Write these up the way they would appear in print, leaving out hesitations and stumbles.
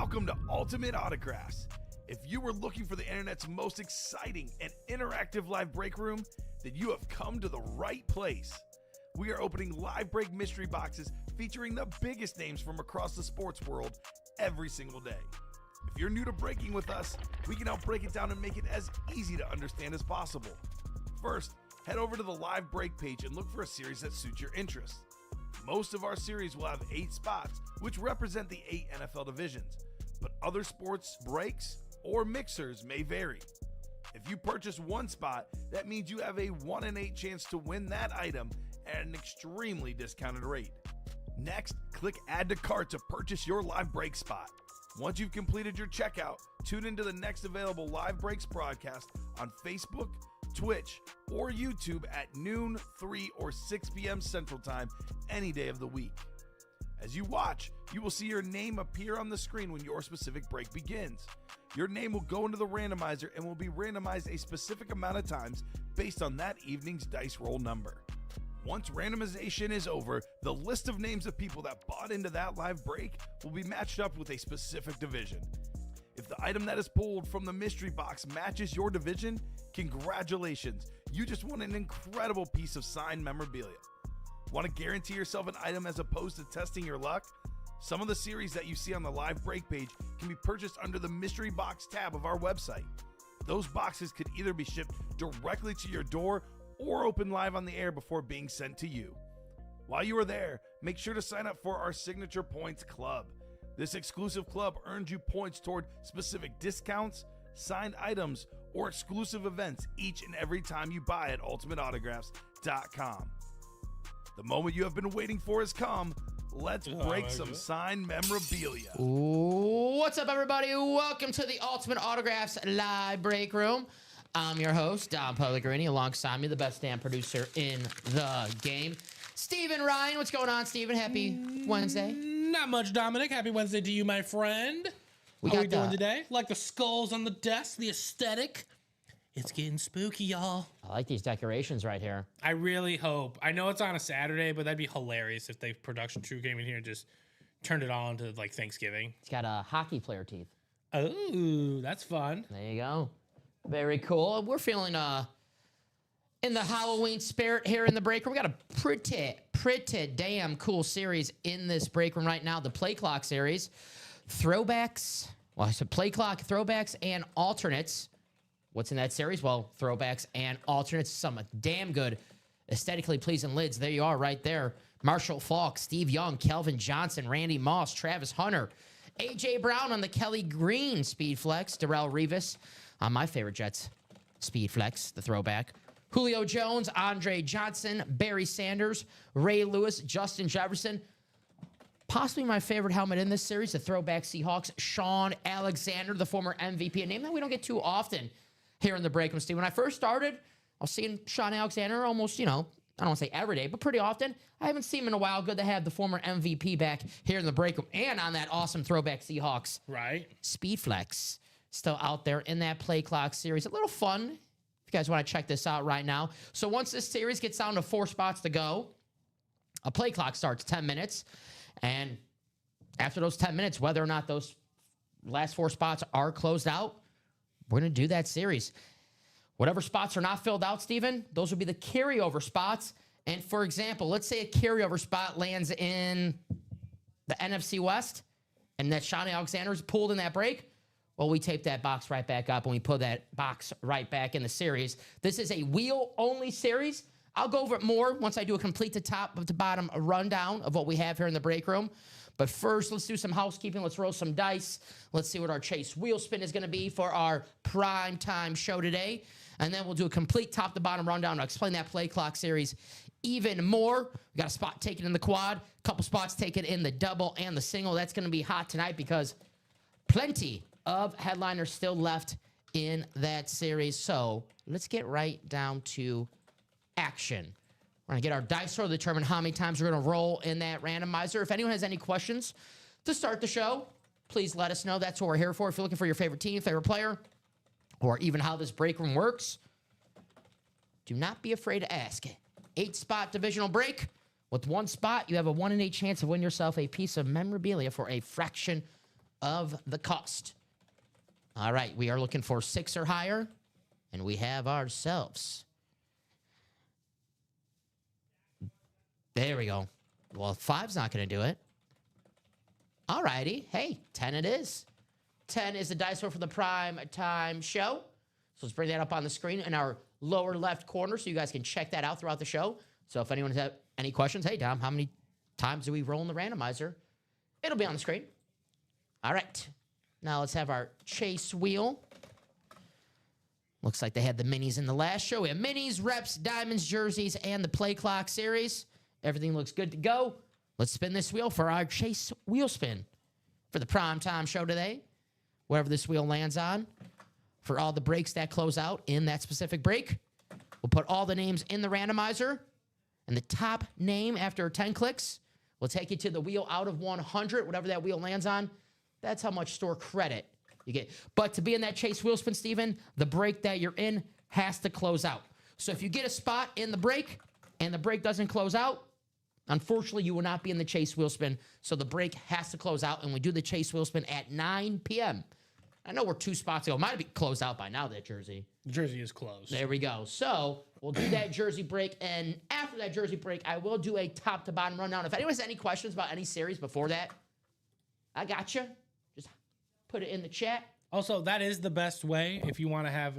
Welcome to Ultimate Autographs. If you were looking for the internet's most exciting and interactive live break room, then you have come to the right place. We are opening live break mystery boxes featuring the biggest names from across the sports world every single day. If you're new to breaking with us, we can help break it down and make it as easy to understand as possible. First, head over to the live break page and look for a series that suits your interests. Most of our series will have 8 spots, which represent the 8 NFL divisions, but other sports breaks or mixers may vary. If you purchase one spot, that means you have a 1 in 8 chance to win that item at an extremely discounted rate. Next, click Add to Cart to purchase your live break spot. Once you've completed your checkout, tune into the next available live breaks broadcast on Facebook, Twitch, or YouTube at noon, 3, or 6 p.m. Central Time any day of the week. As you watch, you will see your name appear on the screen when your specific break begins. Your name will go into the randomizer and will be randomized a specific amount of times based on that evening's dice roll number. Once randomization is over, the list of names of people that bought into that live break will be matched up with a specific division. If the item that is pulled from the mystery box matches your division, congratulations, you just won an incredible piece of signed memorabilia. Want to guarantee yourself an item as opposed to testing your luck? Some of the series that you see on the live break page can be purchased under the mystery box tab of our website. Those boxes could either be shipped directly to your door or open live on the air before being sent to you. While you are there, make sure to sign up for our Signature Points Club. This exclusive club earns you points toward specific discounts, signed items, or exclusive events each and every time you buy at ultimateautographs.com. The moment you have been waiting for has come. Let's break some signed memorabilia. What's up, everybody? Welcome to the Ultimate Autographs live break room. I'm your host, Don Pellegrini. Alongside me, the best damn producer in the game, Steven Ryan. What's going on, Steven? Happy Wednesday. Not much, Dominic. Happy Wednesday to you, my friend. How are we doing today? Like the skulls on the desk, the aesthetic. It's getting spooky, y'all. I like these decorations right here. I really hope. I know it's on a Saturday, but that'd be hilarious if the production crew came in here and just turned it on to like Thanksgiving. It's got hockey player teeth. Oh, that's fun. There you go. Very cool. We're feeling in the Halloween spirit here in the break room. We got a pretty damn cool series in this break room right now. The Play Clock series. Throwbacks. Well, I said Play Clock, throwbacks, and alternates. What's in that series? Well, throwbacks and alternates. Some damn good aesthetically pleasing lids. There you are right there. Marshall Faulk, Steve Young, Kelvin Johnson, Randy Moss, Travis Hunter, A.J. Brown on the Kelly Green Speed Flex, Darrell Revis on my favorite Jets Speed Flex, the throwback, Julio Jones, Andre Johnson, Barry Sanders, Ray Lewis, Justin Jefferson. Possibly my favorite helmet in this series, the throwback Seahawks, Sean Alexander, the former MVP, a name that we don't get too often here in the break room, Steve. When I first started, I was seeing Sean Alexander almost, I don't want to say every day, but pretty often. I haven't seen him in a while. Good to have the former MVP back here in the break room and on that awesome throwback Seahawks. Right. Speed Flex still out there in that Play Clock series. A little fun if you guys want to check this out right now. So once this series gets down to 4 spots to go, a Play Clock starts 10 minutes. And after those 10 minutes, whether or not those last 4 spots are closed out, we're going to do that series. Whatever spots are not filled out, Steven, those will be the carryover spots. And for example, let's say a carryover spot lands in the NFC West and that Sean Alexander is pulled in that break. Well, we tape that box right back up and we put that box right back in the series. This is a wheel-only series. I'll go over it more once I do a complete to top to bottom rundown of what we have here in the break room. But first, let's do some housekeeping. Let's roll some dice. Let's see what our Chase wheel spin is going to be for our prime time show today. And then we'll do a complete top to bottom rundown. I'll explain that Play Clock series even more. We got a spot taken in the quad, a couple spots taken in the double and the single. That's going to be hot tonight because plenty of headliners still left in that series. So let's get right down to action. We're going to get our dice roll to determine how many times we're going to roll in that randomizer. If anyone has any questions to start the show, please let us know. That's what we're here for. If you're looking for your favorite team, favorite player, or even how this break room works, do not be afraid to ask. 8-spot divisional break. With 1 spot, you have a 1 in 8 chance of winning yourself a piece of memorabilia for a fraction of the cost. All right, we are looking for 6 or higher, and we have ourselves. There we go. Well, 5's not going to do it. All righty. Hey, 10 it is. 10 is the dice roll for the prime time show. So let's bring that up on the screen in our lower left corner so you guys can check that out throughout the show. So if anyone has any questions, hey, Dom, how many times do we roll in the randomizer? It'll be on the screen. All right. Now let's have our chase wheel. Looks like they had the minis in the last show. We have minis, reps, diamonds, jerseys, and the play clock series. Everything looks good to go. Let's spin this wheel for our chase wheel spin for the primetime show today. Wherever this wheel lands on, for all the breaks that close out in that specific break, we'll put all the names in the randomizer, and the top name after 10 clicks will take you to the wheel out of 100, whatever that wheel lands on. That's how much store credit you get. But to be in that chase wheel spin, Steven, the break that you're in has to close out. So if you get a spot in the break and the break doesn't close out, unfortunately, you will not be in the chase wheel spin. So the break has to close out, and we do the chase wheel spin at 9 p.m. I know we're 2 spots ago. It might be closed out by now, that jersey. The jersey is closed. There we go. So we'll do that jersey break, and after that jersey break, I will do a top-to-bottom rundown. If anyone has any questions about any series before that, I got you. Just put it in the chat. Also, that is the best way if you want to have,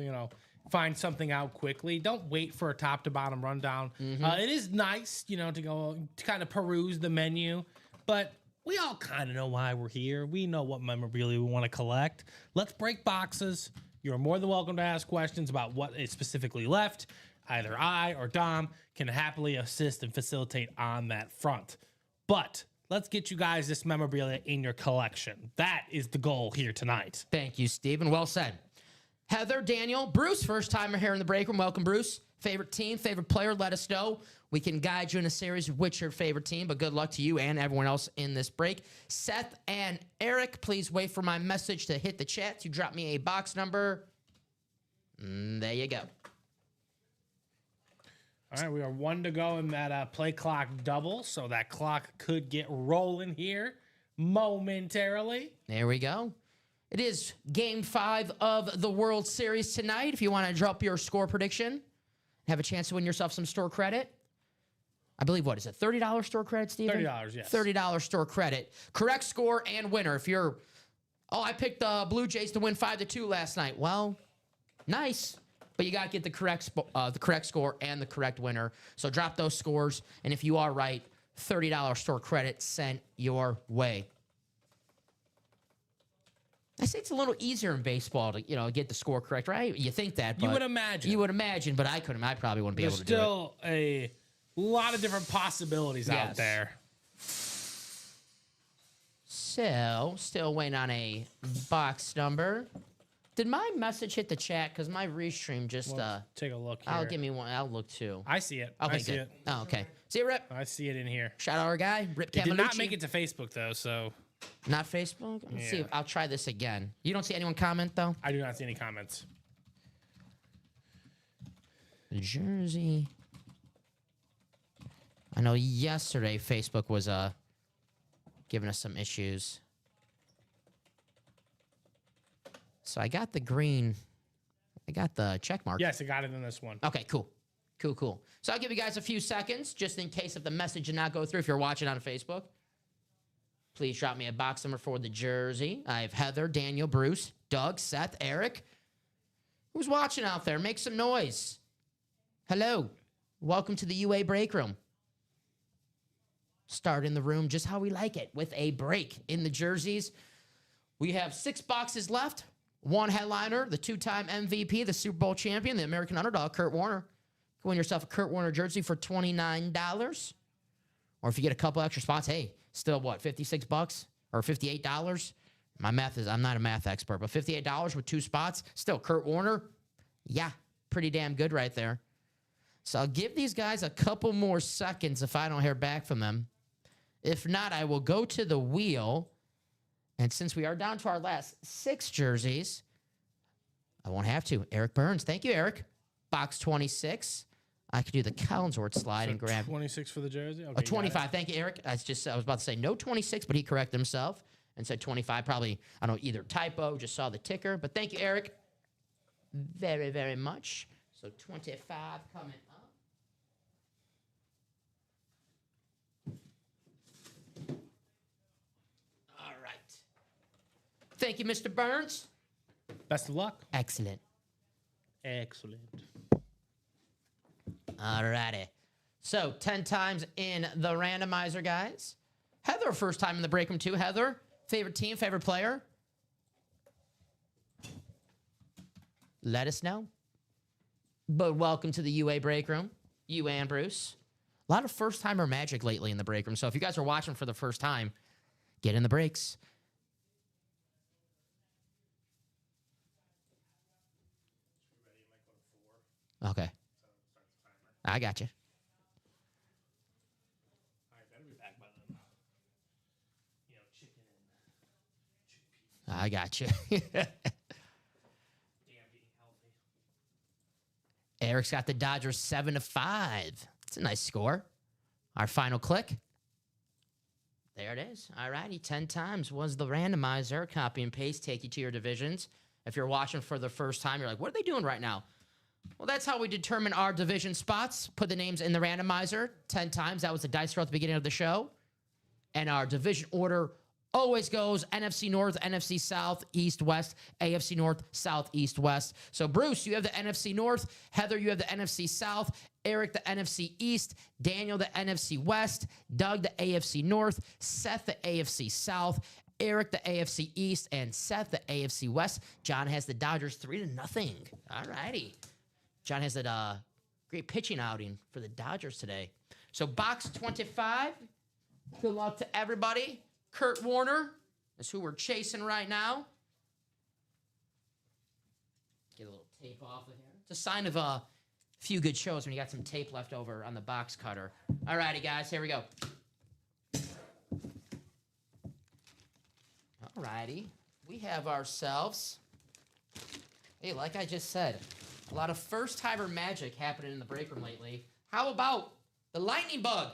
find something out quickly. Don't wait for a top-to-bottom rundown. It is nice, to go to kind of peruse the menu, but we all kind of know why we're here. We know what memorabilia we want to collect. Let's break boxes. You're more than welcome to ask questions about what is specifically left. Either I or Dom can happily assist and facilitate on that front. But let's get you guys this memorabilia in your collection. That is the goal here tonight. Thank you, Steven. Well said. Heather, Daniel, Bruce, first timer here in the break room. Welcome, Bruce. Favorite team, favorite player, let us know. We can guide you in a series of which your favorite team, but good luck to you and everyone else in this break. Seth and Eric, please wait for my message to hit the chat to drop me a box number. There you go. All right, we are 1 to go in that play clock double, so that clock could get rolling here momentarily. There we go. It is Game 5 of the World Series tonight. If you want to drop your score prediction, have a chance to win yourself some store credit. I believe, what is it, $30 store credit, Steven? $30, yes. $30 store credit. Correct score and winner. If you're, I picked the Blue Jays to win 5-2 last night. Well, nice. But you got to get the correct score and the correct winner. So drop those scores, and if you are right, $30 store credit sent your way. I say it's a little easier in baseball to, get the score correct, right? You think that, but you would imagine. You would imagine, but I couldn't. I probably wouldn't be able to do it. There's still a lot of different possibilities out there. So, still waiting on a box number. Did my message hit the chat? Because my restream just... take a look here. Give me one. I'll look too. I see it. Okay, I see it. Oh, okay. See you, Rip. I see it in here. Shout out our guy, Rip Cavanucci. It did not make it to Facebook, though, so... Not Facebook? Let's see. I'll try this again. You don't see anyone comment, though? I do not see any comments. Jersey. I know yesterday Facebook was giving us some issues. So I got the green. I got the check mark. Yes, I got it in this one. Okay, cool. Cool. So I'll give you guys a few seconds just in case if the message did not go through. If you're watching on Facebook, please drop me a box number for the jersey. I have Heather, Daniel, Bruce, Doug, Seth, Eric. Who's watching out there? Make some noise. Hello. Welcome to the UA break room. Start in the room just how we like it, with a break in the jerseys. We have 6 boxes left. 1 headliner, the 2-time MVP, the Super Bowl champion, the American underdog, Kurt Warner. You can win yourself a Kurt Warner jersey for $29. Or if you get a couple extra spots, hey, still what, $56 or $58? I'm not a math expert, but $58 with 2 spots, still Kurt Warner. Yeah, pretty damn good right there. So I'll give these guys a couple more seconds if I don't hear back from them. If not, I will go to the wheel. And since we are down to our last 6 jerseys, I won't have to. Eric Burns. Thank you, Eric. Box 26. I could do the Collinsworth slide and grab 26 for the jersey? Okay, 25. Thank you, Eric. I was about to say no 26, but he corrected himself. and said 25. Probably, I don't know, either typo, just saw the ticker. But thank you, Eric, very, very much. So 25 coming up. All right. Thank you, Mr. Burns. Best of luck. Excellent. Excellent. All righty. So 10 times in the randomizer, guys. Heather, first time in the break room, too. Heather, favorite team, favorite player? Let us know. But welcome to the UA break room. UA and Bruce. A lot of first-timer magic lately in the break room. So if you guys are watching for the first time, get in the breaks. Okay. I got you. I got you. Eric's got the Dodgers 7-5. It's a nice score. Our final click. There it is. All righty. 10 times was the randomizer. Copy and paste. Take you to your divisions. If you're watching for the first time, you're like, what are they doing right now? Well, that's how we determine our division spots. Put the names in the randomizer 10 times. That was the dice roll at the beginning of the show. And our division order always goes NFC North, NFC South, East, West, AFC North, South, East, West. So, Bruce, you have the NFC North. Heather, you have the NFC South. Eric, the NFC East. Daniel, the NFC West. Doug, the AFC North. Seth, the AFC South. Eric, the AFC East. And Seth, the AFC West. John has the Dodgers 3-0. All righty. John has that great pitching outing for the Dodgers today. So, box 25. Good luck to everybody. Kurt Warner is who we're chasing right now. Get a little tape off of here. It's a sign of a few good shows when you got some tape left over on the box cutter. All righty, guys, here we go. All righty. We have ourselves, hey, like I just said, a lot of first-timer magic happening in the break room lately. How about the lightning bug?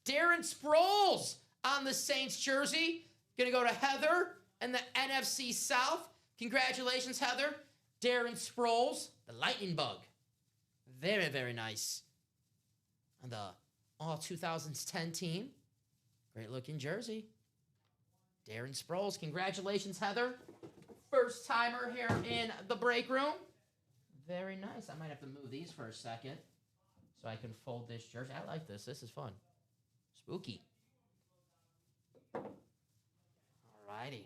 Darren Sproles on the Saints jersey. Going to go to Heather and the NFC South. Congratulations, Heather. Darren Sproles, the lightning bug. Very, very nice. On the all 2010 team. Great looking jersey. Darren Sproles. Congratulations, Heather. First timer here in the break room. Very nice. I might have to move these for a second so I can fold this jersey. I like this. This is fun. Spooky. Alrighty.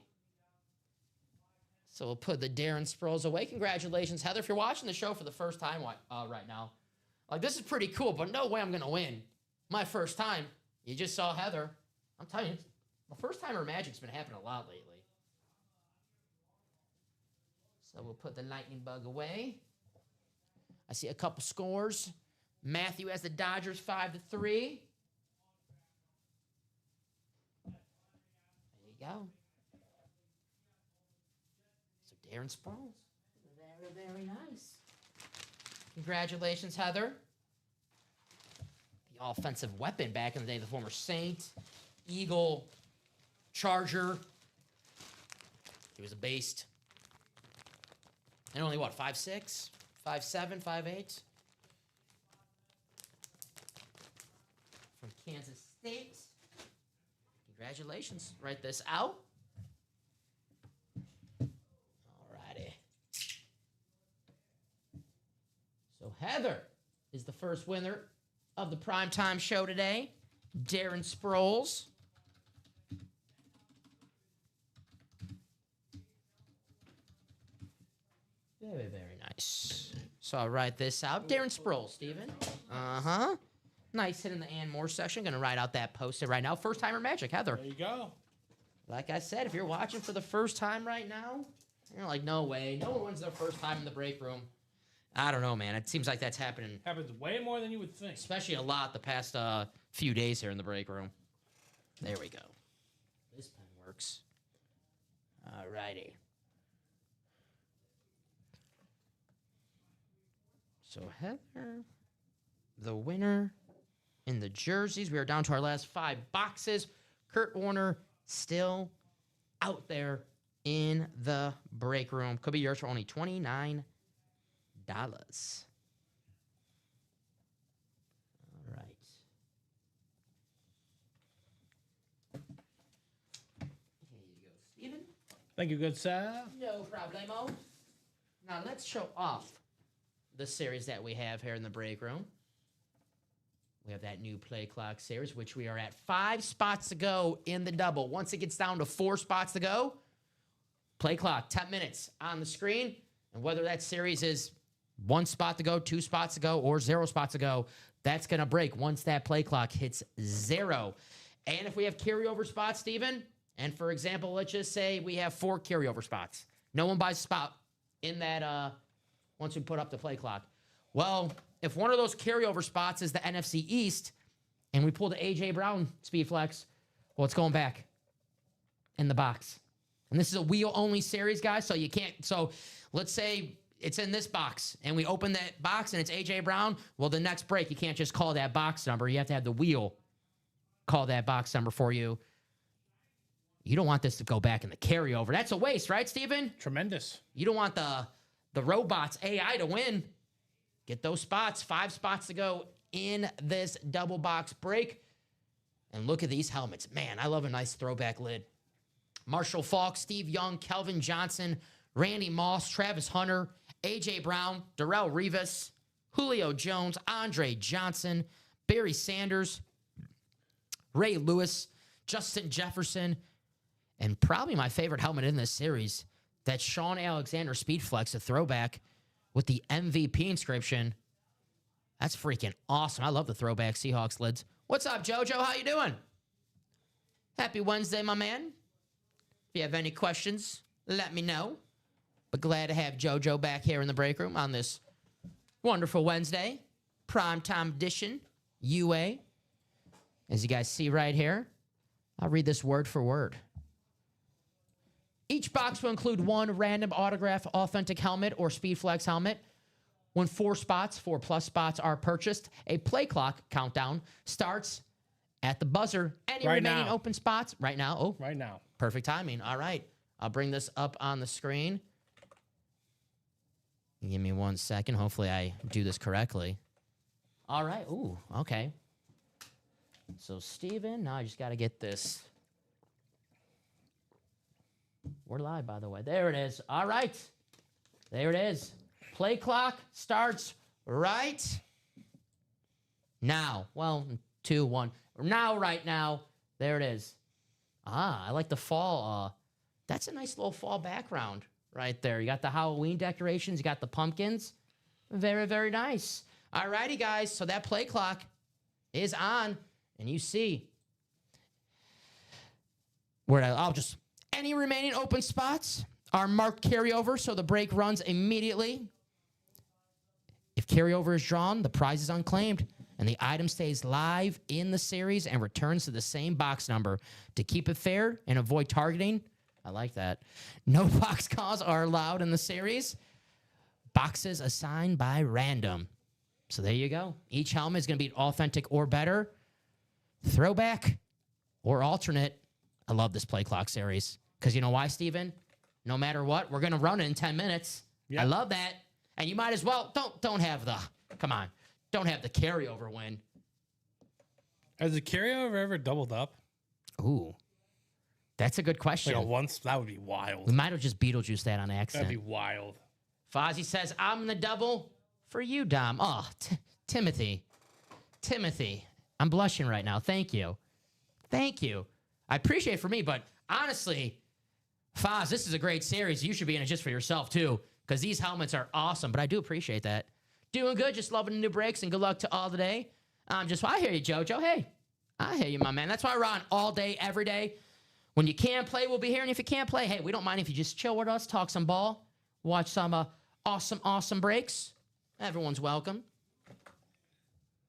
So we'll put the Darren Sproles away. Congratulations, Heather. If you're watching the show for the first time right now, like, this is pretty cool, but no way I'm going to win. My first time. You just saw Heather. I'm telling you, the first-timer magic's been happening a lot lately. So we'll put the lightning bug away. I see a couple scores. Matthew has the Dodgers 5-3. There you go. So Darren Sproles. Very, very nice. Congratulations, Heather. The offensive weapon back in the day, the former Saint, Eagle, Charger. He was a beast. And only, what, 5'6"? 5'7", 5'8"? From Kansas State. Congratulations. Write this out. Alrighty. So Heather is the first winner of the primetime show today. Darren Sproles. Very, very nice. So I'll write this out. Darren Sproles, Steven. Uh-huh. Nice hit in the and more section. Going to write out that post-it right now. First-timer magic, Heather. There you go. Like I said, if you're watching for the first time right now, you're like, no way. No one wins their first time in the break room. I don't know, man. It seems like that's happening. Happens way more than you would think. Especially a lot the past few days here in the break room. There we go. This pen works. All righty. So Heather, the winner in the jerseys. We are down to our last 5 boxes. Kurt Warner still out there in the break room. Could be yours for only $29. All right. Here you go, Steven. Thank you, good sir. No problemo. Now let's show off the series that we have here in the break room. We have that new play clock series, which we are at 5 spots to go in the double. Once it gets down to 4 spots to go, play clock, 10 minutes on the screen. And whether that series is 1 spot to go, 2 spots to go, or 0 spots to go, that's going to break once that play clock hits 0. And if we have carryover spots, Steven, and for example, let's just say we have 4 carryover spots. No one buys a spot in that once we put up the play clock. Well, if one of those carryover spots is the NFC East and we pull the A.J. Brown speed flex, well, it's going back in the box. And this is a wheel-only series, guys, so you can't... So let's say it's in this box and we open that box and it's A.J. Brown. Well, the next break, you can't just call that box number. You have to have the wheel call that box number for you. You don't want this to go back in the carryover. That's a waste, right, Steven? Tremendous. You don't want the robots AI to win. Get those spots. 5 spots to go in this double box break. And look at these helmets. Man, I love a nice throwback lid. Marshall Faulk, Steve Young, Kelvin Johnson, Randy Moss, Travis Hunter, A.J. Brown, Darrell Rivas, Julio Jones, Andre Johnson, Barry Sanders, Ray Lewis, Justin Jefferson, and probably my favorite helmet in this series, that Sean Alexander Speed Flex, a throwback with the MVP inscription. That's freaking awesome. I love the throwback Seahawks lids. What's up, JoJo? How you doing? Happy Wednesday, my man. If you have any questions, let me know. But glad to have JoJo back here in the break room on this wonderful Wednesday. Primetime edition, UA. As you guys see right here, I'll read this word for word. Each box will include 1 random autograph authentic helmet or Speedflex helmet. When 4 spots, 4+ spots are purchased, a play clock countdown starts at the buzzer. Any Right remaining now. open spots? Right now. Oh, Right now. perfect timing. All right. I'll bring this up on the screen. Give me 1 second. Hopefully I do this correctly. All right. Ooh, okay. So, Steven, now I just got to get this. We're live, by the way. There it is. All right. There it is. Play clock starts right now. Well, 2, 1. Now, right now. There it is. I like the fall. That's a nice little fall background right there. You got the Halloween decorations. You got the pumpkins. Very, very nice. All righty, guys. So that play clock is on. And you see where I'll just... Any remaining open spots are marked carryover, so the break runs immediately. If carryover is drawn, the prize is unclaimed, and the item stays live in the series and returns to the same box number. To keep it fair and avoid targeting, I like that. No box calls are allowed in the series. Boxes assigned by random. So there you go. Each helmet is going to be authentic or better, throwback or alternate. I love this play clock series. Because you know why, Steven? No matter what, we're going to run it in 10 minutes. Yep. I love that. And you might as well, don't have the, come on, don't have the carryover win. Has the carryover ever doubled up? Ooh, that's a good question. Like once, that would be wild. We might have just Beetlejuice that on accident. That'd be wild. Fozzie says, I'm in the double for you, Dom. Oh, Timothy. I'm blushing right now. Thank you. I appreciate it for me, but honestly, Foz, this is a great series. You should be in it just for yourself, too, because these helmets are awesome, but I do appreciate that. Doing good, just loving the new breaks, and good luck to all today. I hear you, JoJo. Hey, I hear you, my man. That's why we're on all day, every day. When you can play, we'll be here, and if you can't play, hey, we don't mind if you just chill with us, talk some ball, watch some awesome breaks. Everyone's welcome.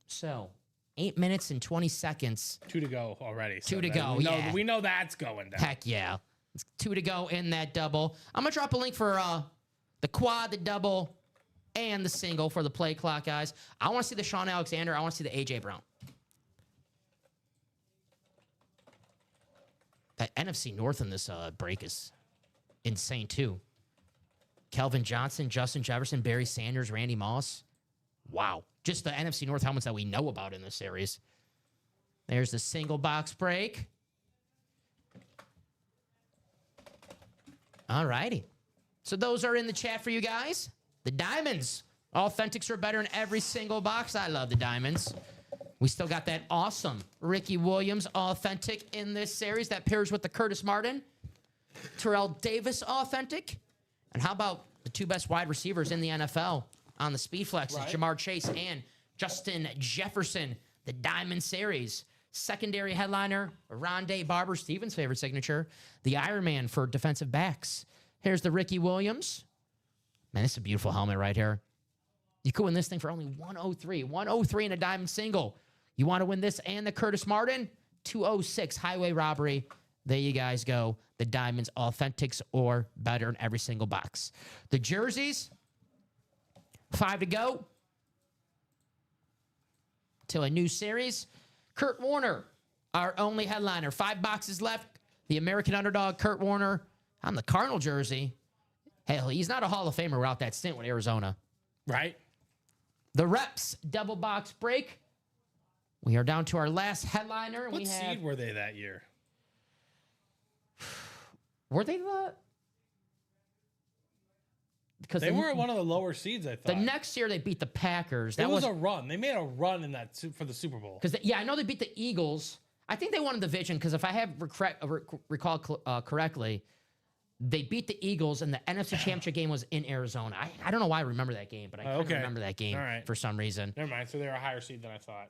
So, 8 minutes and 20 seconds. 2 to go already. So 2 to go, yeah. We know that's going down. Heck yeah. It's 2 to go in that double. I'm going to drop a link for the quad, the double, and the single for the play clock, guys. I want to see the Sean Alexander. I want to see the A.J. Brown. That NFC North in this break is insane, too. Kelvin Johnson, Justin Jefferson, Barry Sanders, Randy Moss. Wow. Just the NFC North helmets that we know about in this series. There's the single box break. All righty. So those are in the chat for you guys. The Diamonds. Authentics are better in every single box. I love the Diamonds. We still got that awesome Ricky Williams authentic in this series that pairs with the Curtis Martin. Terrell Davis authentic. And how about the two best wide receivers in the NFL on the Speed Flexes, right? Jamar Chase and Justin Jefferson, the Diamond Series. Secondary headliner, Rondé Barber, Stevens' favorite signature, the Iron Man for defensive backs. Here's the Ricky Williams. Man, this is a beautiful helmet right here. You could win this thing for only $103. $103 in a diamond single. You want to win this and the Curtis Martin? $206 highway robbery. There you guys go. The Diamonds, authentics or better in every single box. The jerseys, 5 to go. Till a new series. Kurt Warner, our only headliner. 5 boxes left. The American underdog, Kurt Warner, on the Cardinal jersey. Hell, he's not a Hall of Famer without that stint with Arizona. Right. The Reps double box break. We are down to our last headliner. What seed were they that year? Were they the? Because they were one of the lower seeds, I thought. The next year they beat the Packers. That was a run. They made a run in that for the Super Bowl. Because I know they beat the Eagles. I think they won a division because if I have recall correctly, they beat the Eagles and the NFC Championship game was in Arizona. I don't know why I remember that game, but I kind of remember that game for some reason. Never mind. So they were a higher seed than I thought.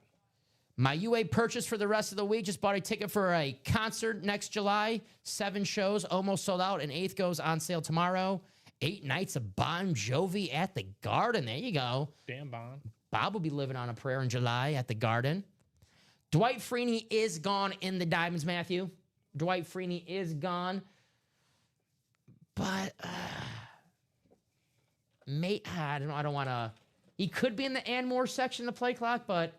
My UA purchase for the rest of the week, just bought a ticket for a concert next July. 7 shows, almost sold out, and 8th goes on sale tomorrow. 8 nights of Bon Jovi at the Garden. There you go. Damn, Bon. Bob will be living on a prayer in July at the Garden. Dwight Freeney is gone in the Diamonds, Matthew. Dwight Freeney is gone. But, I don't want to. He could be in the Anmore section of the play clock, but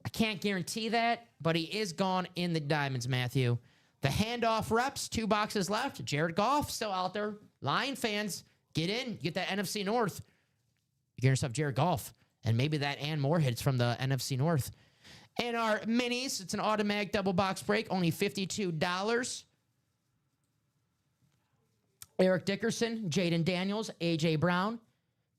I can't guarantee that. But he is gone in the Diamonds, Matthew. The handoff reps, 2 boxes left. Jared Goff still out there. Lion fans, get in. Get that NFC North. You get yourself Jared Goff. And maybe that and more hits from the NFC North. And our minis, it's an automatic double box break. Only $52. Eric Dickerson, Jaden Daniels, A.J. Brown,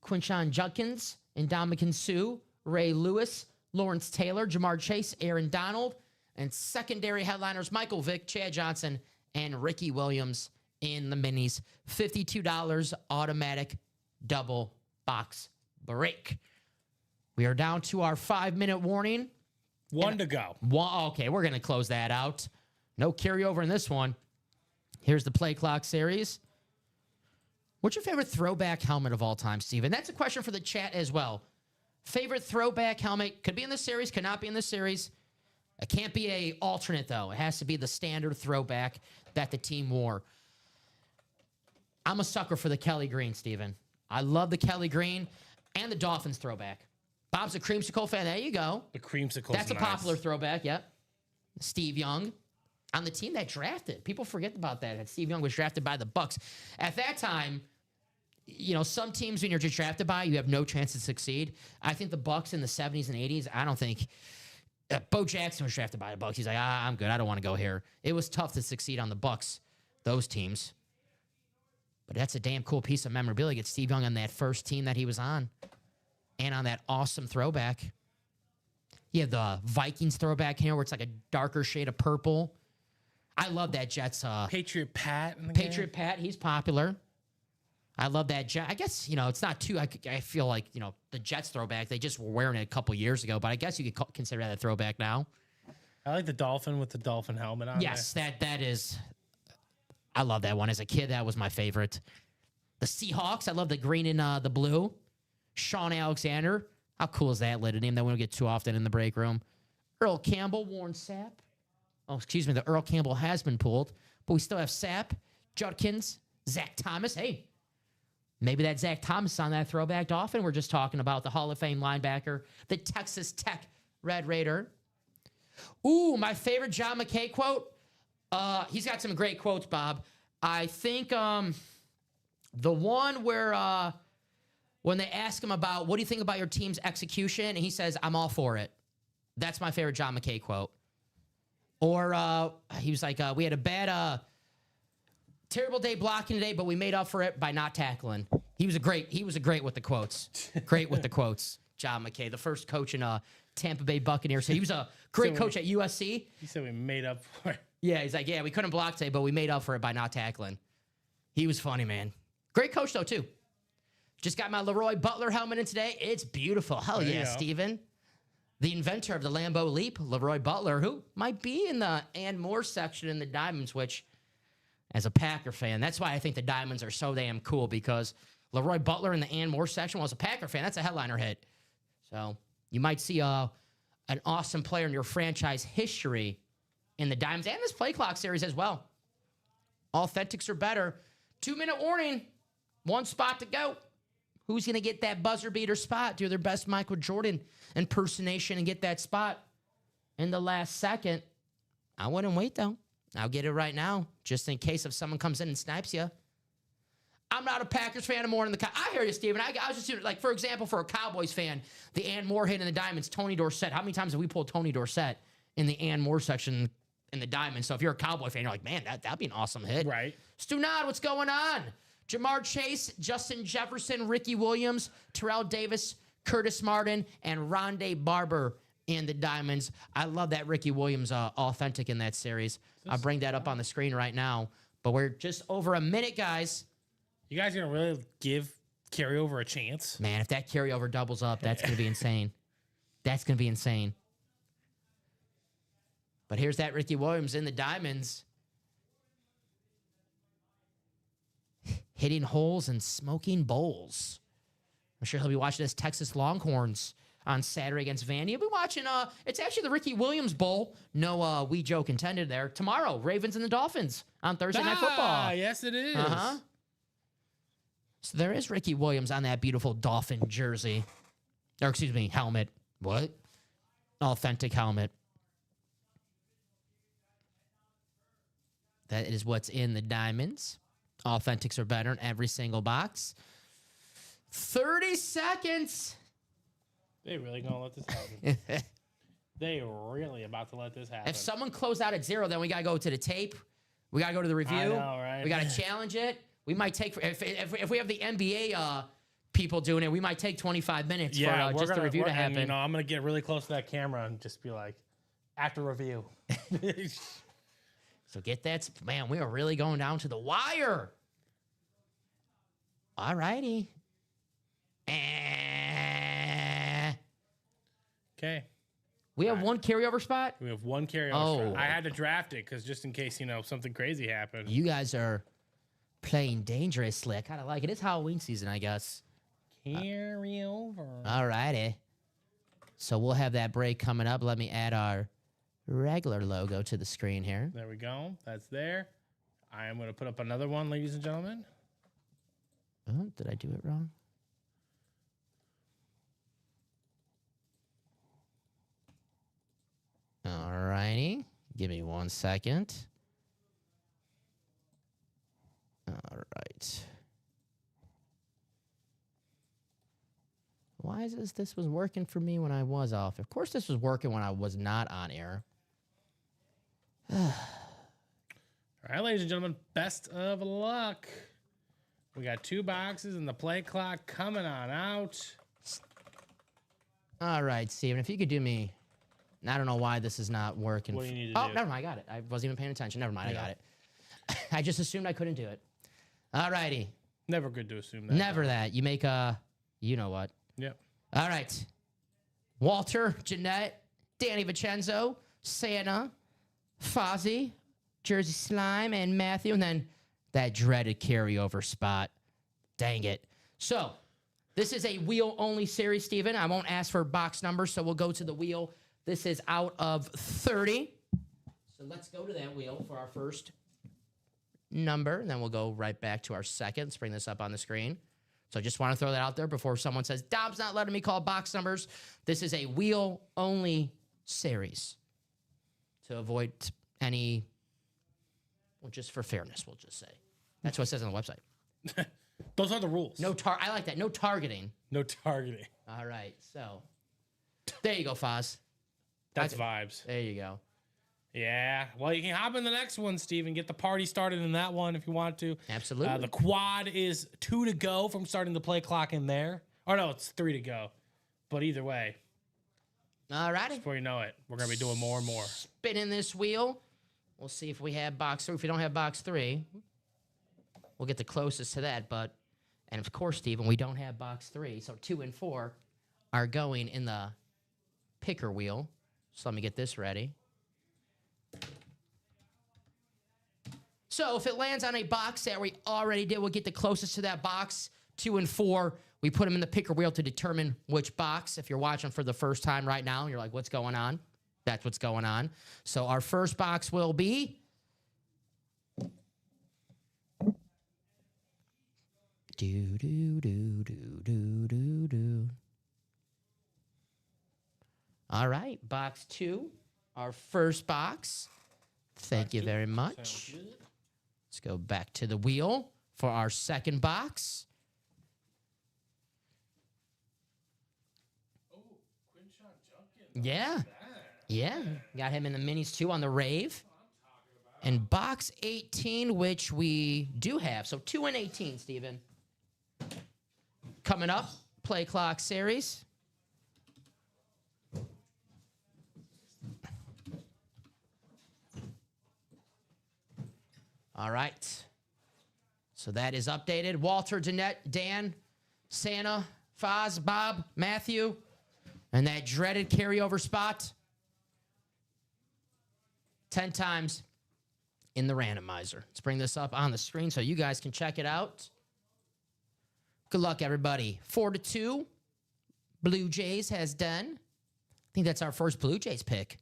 Quinshon Judkins, Ndamukong Suh, Ray Lewis, Lawrence Taylor, Jamar Chase, Aaron Donald, and secondary headliners Michael Vick, Chad Johnson, and Ricky Williams in the minis. $52 automatic double box break. We are down to our 5-minute warning. One to go. Okay, we're going to close that out. No carryover in this one. Here's the play clock series. What's your favorite throwback helmet of all time, Steven? That's a question for the chat as well. Favorite throwback helmet. Could be in this series, could not be in this series. It can't be a alternate, though. It has to be the standard throwback that the team wore. I'm a sucker for the Kelly Green, Steven. I love the Kelly Green and the Dolphins throwback. Bob's a creamsicle fan. There you go. The creamsicle. That's a popular throwback, yep. Steve Young on the team that drafted. People forget about that Steve Young was drafted by the Bucs. At that time, you know, some teams when you're just drafted by, you have no chance to succeed. I think the Bucs in the 70s and 80s, I don't think Bo Jackson was drafted by the Bucs. He's like, I'm good. I don't want to go here. It was tough to succeed on the Bucs, those teams. But that's a damn cool piece of memorabilia. Get Steve Young on that first team that he was on. And on that awesome throwback. You have the Vikings throwback here where it's like a darker shade of purple. I love that Jets. Patriot Pat. Patriot Pat, he's popular. I love that Jet. I guess, you know, it's not too, I feel like, you know, the Jets throwback, they just were wearing it a couple years ago, but I guess you could consider that a throwback now. I like the Dolphin with the Dolphin helmet on. Yes, that is, I love that one. As a kid, that was my favorite. The Seahawks, I love the green and the blue. Sean Alexander, how cool is that little name that we don't get too often in the break room? Earl Campbell, Warren Sapp. Oh, excuse me, the Earl Campbell has been pulled, but we still have Sapp, Judkins, Zach Thomas. Hey, maybe that Zach Thomas is on that throwback Dolphin. We're just talking about the Hall of Fame linebacker, the Texas Tech Red Raider. Ooh, my favorite John McKay quote. He's got some great quotes, Bob. I think the one where when they ask him about what do you think about your team's execution, and he says, "I'm all for it." That's my favorite John McKay quote. Or he was like, "We had a bad, terrible day blocking today, but we made up for it by not tackling." He was a great with the quotes. Great with the quotes. John McKay, the first coach in Tampa Bay Buccaneers. So he was a great coach at USC. He said we made up for it. Yeah, he's like, yeah, we couldn't block today, but we made up for it by not tackling. He was funny, man. Great coach, though, too. Just got my Leroy Butler helmet in today. It's beautiful. Hell yeah, Steven. The inventor of the Lambeau Leap, Leroy Butler, who might be in the and more section in the Diamonds, which, as a Packer fan, that's why I think the Diamonds are so damn cool, because Leroy Butler in the and more section, well, as a Packer fan, that's a headliner hit. So you might see an awesome player in your franchise history in the Diamonds and this play clock series as well. Authentics are better. 2-minute warning. 1 spot to go. Who's going to get that buzzer beater spot, do their best Michael Jordan impersonation and get that spot in the last second? I wouldn't wait, though. I'll get it right now, just in case if someone comes in and snipes you. I'm not a Packers fan. I'm more in the... I hear you, Steven. I was just... Like, for example, for a Cowboys fan, the Ann Moore hit in the Diamonds, Tony Dorsett. How many times have we pulled Tony Dorsett in the Ann Moore section in the Diamonds? So if you're a Cowboy fan, you're like, man, that'd be an awesome hit. Right. Stunad, what's going on? Jamar Chase, Justin Jefferson, Ricky Williams, Terrell Davis, Curtis Martin, and Rondé Barber in the Diamonds. I love that Ricky Williams authentic in that series. I'll bring that up on the screen right now. But we're just over a minute, guys. You guys going to really give carryover a chance? Man, if that carryover doubles up, that's going to be insane. That's going to be insane. But here's that Ricky Williams in the Diamonds. Hitting holes and smoking bowls. I'm sure he'll be watching this Texas Longhorns on Saturday against Vandy. He'll be watching, it's actually the Ricky Williams Bowl. No we joke intended there. Tomorrow, Ravens and the Dolphins on Thursday Night Football. Yes, it is. Uh-huh. So there is Ricky Williams on that beautiful Dolphin jersey. Or, excuse me, helmet. What? Authentic helmet. That is what's in the Diamonds. Authentics are better in every single box. 30 seconds. They really gonna let this happen. They really about to let this happen. If someone closed out at 0, then we gotta go to the tape. We gotta go to the review. I know, right? We gotta challenge it. We might take if we have the NBA people doing it, we might take 25 minutes for just the review to happen. And, I'm gonna get really close to that camera and just be like, after review. So get that, man. We are really going down to the wire. All righty. Okay. We have one carryover spot. We have one carryover spot. I had to draft it because just in case something crazy happened. You guys are playing dangerously. I kind of like it. It's Halloween season, I guess. Carryover. All righty. So we'll have that break coming up. Let me add our regular logo to the screen here. There we go. That's there. I am going to put up another one, ladies and gentlemen. Oh, did I do it wrong? All righty. Give me 1 second. All right. Why is this was working for me when I was off? Of course this was working when I was not on air. All right, ladies and gentlemen, best of luck. We got 2 boxes and the play clock coming on out. All right, Steven, if you could do me... I don't know why this is not working. What do you need to do? Oh, never mind, I got it. I wasn't even paying attention. Never mind, I got it. I just assumed I couldn't do it. All righty. Never good to assume that. Never that. You make a... You know what. Yep. All right. Walter, Jeanette, Danny Vincenzo, Santa, Fozzie, Jersey Slime, and Matthew, and then that dreaded carryover spot. Dang it. So, this is a wheel-only series, Steven. I won't ask for box numbers, so we'll go to the wheel. This is out of 30. So, let's go to that wheel for our first number, and then we'll go right back to our second. Let's bring this up on the screen. So, just want to throw that out there before someone says, Dom's not letting me call box numbers. This is a wheel-only series to avoid any Well, just for fairness, we'll just say. That's what it says on the website. Those are the rules. I like that. No targeting. No targeting. All right. So there you go, Foz. That's vibes. There you go. Yeah. Well, you can hop in the next one, Steve, and get the party started in that one if you want to. Absolutely. The quad is 2 to go from starting the play clock in there. Or no, it's 3 to go. But either way. All righty. Before you know it, we're going to be doing more and more. Spinning this wheel. We'll see if we have box 3. If we don't have box 3, we'll get the closest to that. And of course, Steven, we don't have box 3. So 2 and 4 are going in the picker wheel. So let me get this ready. So if it lands on a box that we already did, we'll get the closest to that box. 2 and 4, we put them in the picker wheel to determine which box. If you're watching for the first time right now, you're like, what's going on? That's what's going on. So our first box will be All right, box 2, our first box. Thank you very much. Let's go back to the wheel for our second box. Yeah. Yeah. Got him in the minis too on the rave. And box 18, which we do have. So 2 and 18, Steven. Coming up, play clock series. All right. So that is updated. Walter, Jeanette, Dan, Santa, Foz, Bob, Matthew, and that dreaded carryover spot 10 times in the randomizer. Let's bring this up on the screen so you guys can check it out. Good luck, everybody. 4-2. Blue Jays has done. I think that's our first Blue Jays pick.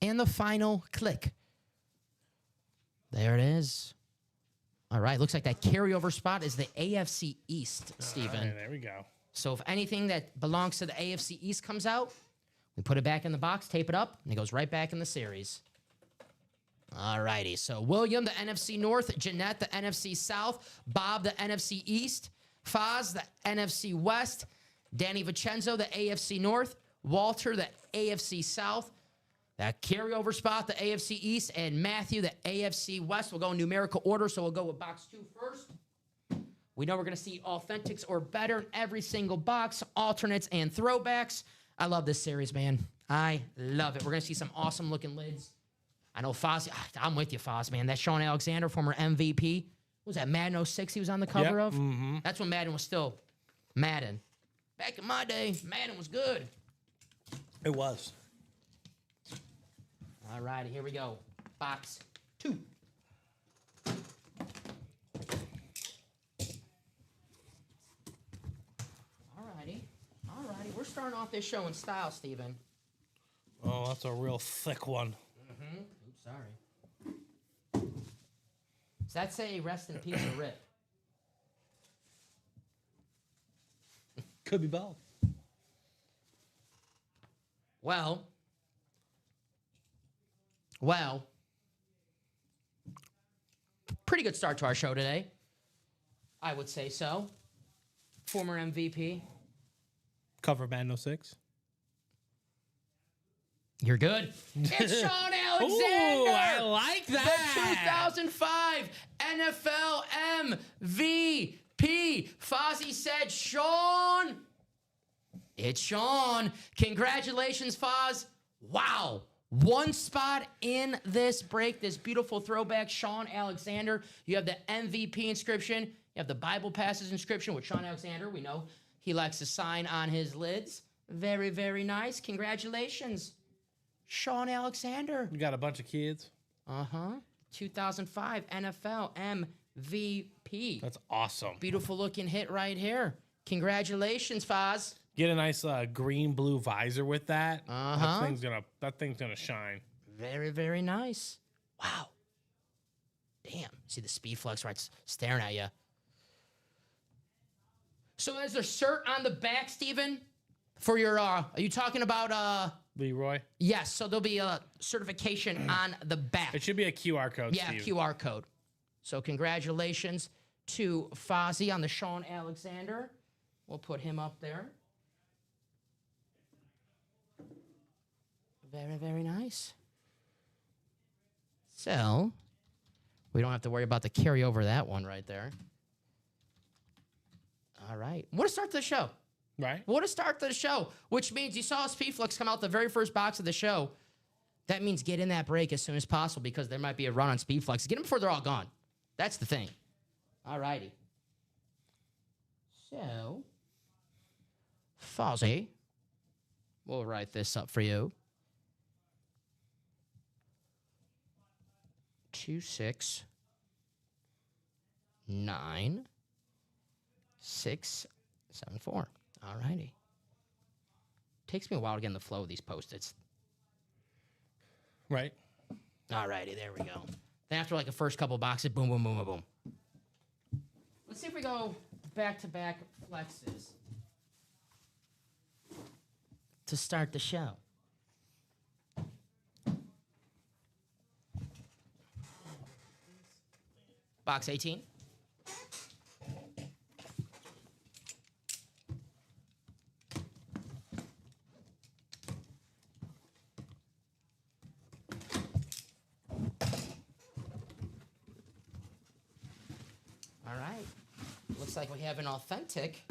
And the final click. There it is. All right, looks like that carryover spot is the AFC East, Steven. Right, there we go. So if anything that belongs to the AFC East comes out, we put it back in the box, tape it up, and it goes right back in the series. All righty. So William, the NFC North. Jeanette, the NFC South. Bob, the NFC East. Foz, the NFC West. Danny Vincenzo, the AFC North. Walter, the AFC South. That carryover spot, the AFC East. And Matthew, the AFC West. We'll go in numerical order, so we'll go with box 2 first. We know we're going to see authentics or better in every single box, alternates and throwbacks. I love this series, man. I love it. We're going to see some awesome-looking lids. I know Foz. I'm with you, Foz, man. That Sean Alexander, former MVP. What was that, Madden 06 he was on the cover of? Mm-hmm. That's when Madden was still Madden. Back in my day, Madden was good. It was. All right, here we go. Box 2. All righty. We're starting off this show in style, Steven. Oh, that's a real thick one. Mm-hmm. Oops, sorry. Does that say rest in peace or rip? Could be both. Well, pretty good start to our show today. I would say so. Former MVP. Cover Madden 06. You're good. It's Sean Alexander. Ooh, I like that. The 2005 NFL MVP. Fozzie said, Sean. It's Sean. Congratulations, Foz. Wow. One spot in this break, this beautiful throwback, Sean Alexander. You have the MVP inscription. You have the Bible Passes inscription with Sean Alexander. We know he likes to sign on his lids. Very, very nice. Congratulations, Sean Alexander. You got a bunch of kids. 2005 NFL MVP. That's awesome. Beautiful looking hit right here. Congratulations, Foz. Get a nice green-blue visor with that. Uh-huh. That thing's gonna shine. Very, very nice. Wow. Damn. See the speed flux right staring at you. So is there cert on the back, Steven? For your, are you talking about, Leroy? Yes, so there'll be a certification on the back. It should be a QR code, Yeah, Steve. QR code. So congratulations to Fozzie on the Sean Alexander. We'll put him up there. Very, very nice. So, we don't have to worry about the carryover of that one right there. All right. What a start to the show. Right? What a start to the show, which means you saw Speedflux come out the very first box of the show. That means get in that break as soon as possible because there might be a run on Speedflux. Get them before they're all gone. That's the thing. All righty. So, Fozzie, we'll write this up for you. 269-674. All righty. Takes me a while to get in the flow of these Post-its. Right. All righty, there we go. Then after like the first couple boxes, boom, boom, boom, boom, boom. Let's see if we go back-to-back flexes to start the show. Box 18. All right. Looks like we have an authentic.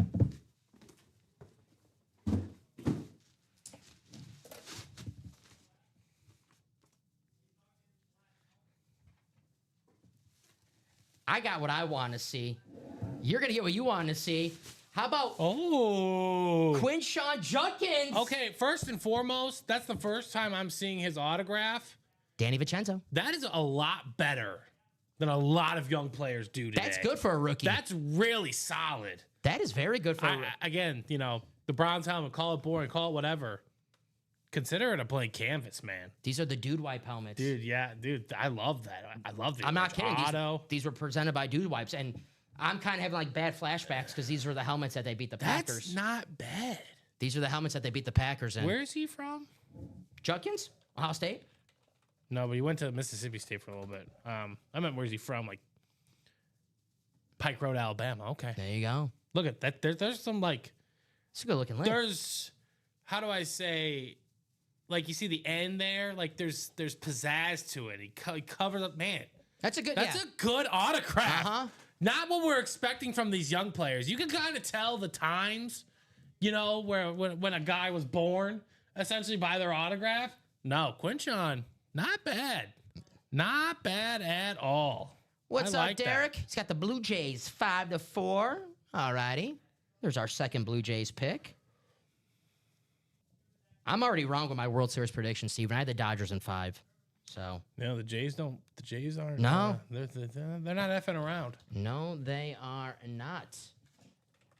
I got what I want to see. You're going to get what you want to see. How about Quinshon Judkins? Okay, first and foremost, that's the first time I'm seeing his autograph. Danny Vincenzo. That is a lot better than a lot of young players do today. That's good for a rookie. That's really solid. That is very good for a rookie. Again, you know, the Browns helmet, call it boring, call it whatever. Consider it a blank canvas, man. These are the Dude Wipe helmets. Dude, I love that. I love the I'm not kidding. auto. These were presented by Dude Wipes, and I'm kind of having like bad flashbacks because these were the helmets that they beat the Packers. That's not bad. These are the helmets that they beat the Packers in. Where is he from? Judkins? Ohio State? No, but he went to Mississippi State for a little bit. I meant where's he from? Like Pike Road, Alabama. Okay. There you go. Look at that. There's some like. It's a good looking link. There's, how do I say, like you see the end there. Like there's pizzazz to it. He covered up. Man, That's a good. that's a good autograph. Uh-huh. Not what we're expecting from these young players. You can kind of tell the times, you know, when a guy was born, essentially by their autograph. No, Quinshon, not bad. Not bad at all. What's I up, like that. Derek? He's got the Blue Jays 5-4. All righty. There's our second Blue Jays pick. I'm already wrong with my World Series prediction, Steven. I had the Dodgers in 5. So. No, the Jays don't. The Jays aren't. No. They're not effing around. No, they are not.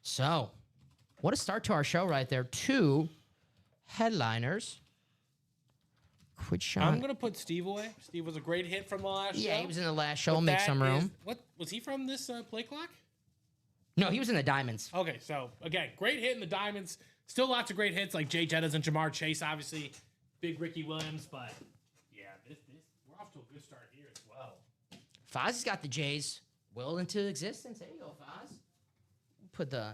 So, what a start to our show right there. 2 headliners. Quinshon. I'm gonna put Steve away. Steve was a great hit from the last show. Yeah, he was in the last show. But Make that some room. is- what was he from? This play clock? No, he was in the Diamonds. Okay, so again, great hit in the Diamonds. Still lots of great hits like Jay Jettas and Jamar Chase, obviously. Big Ricky Williams, but yeah, this we're off to a good start here as well. Fozz's got the Jays willed into existence. There you go, Foz. Put the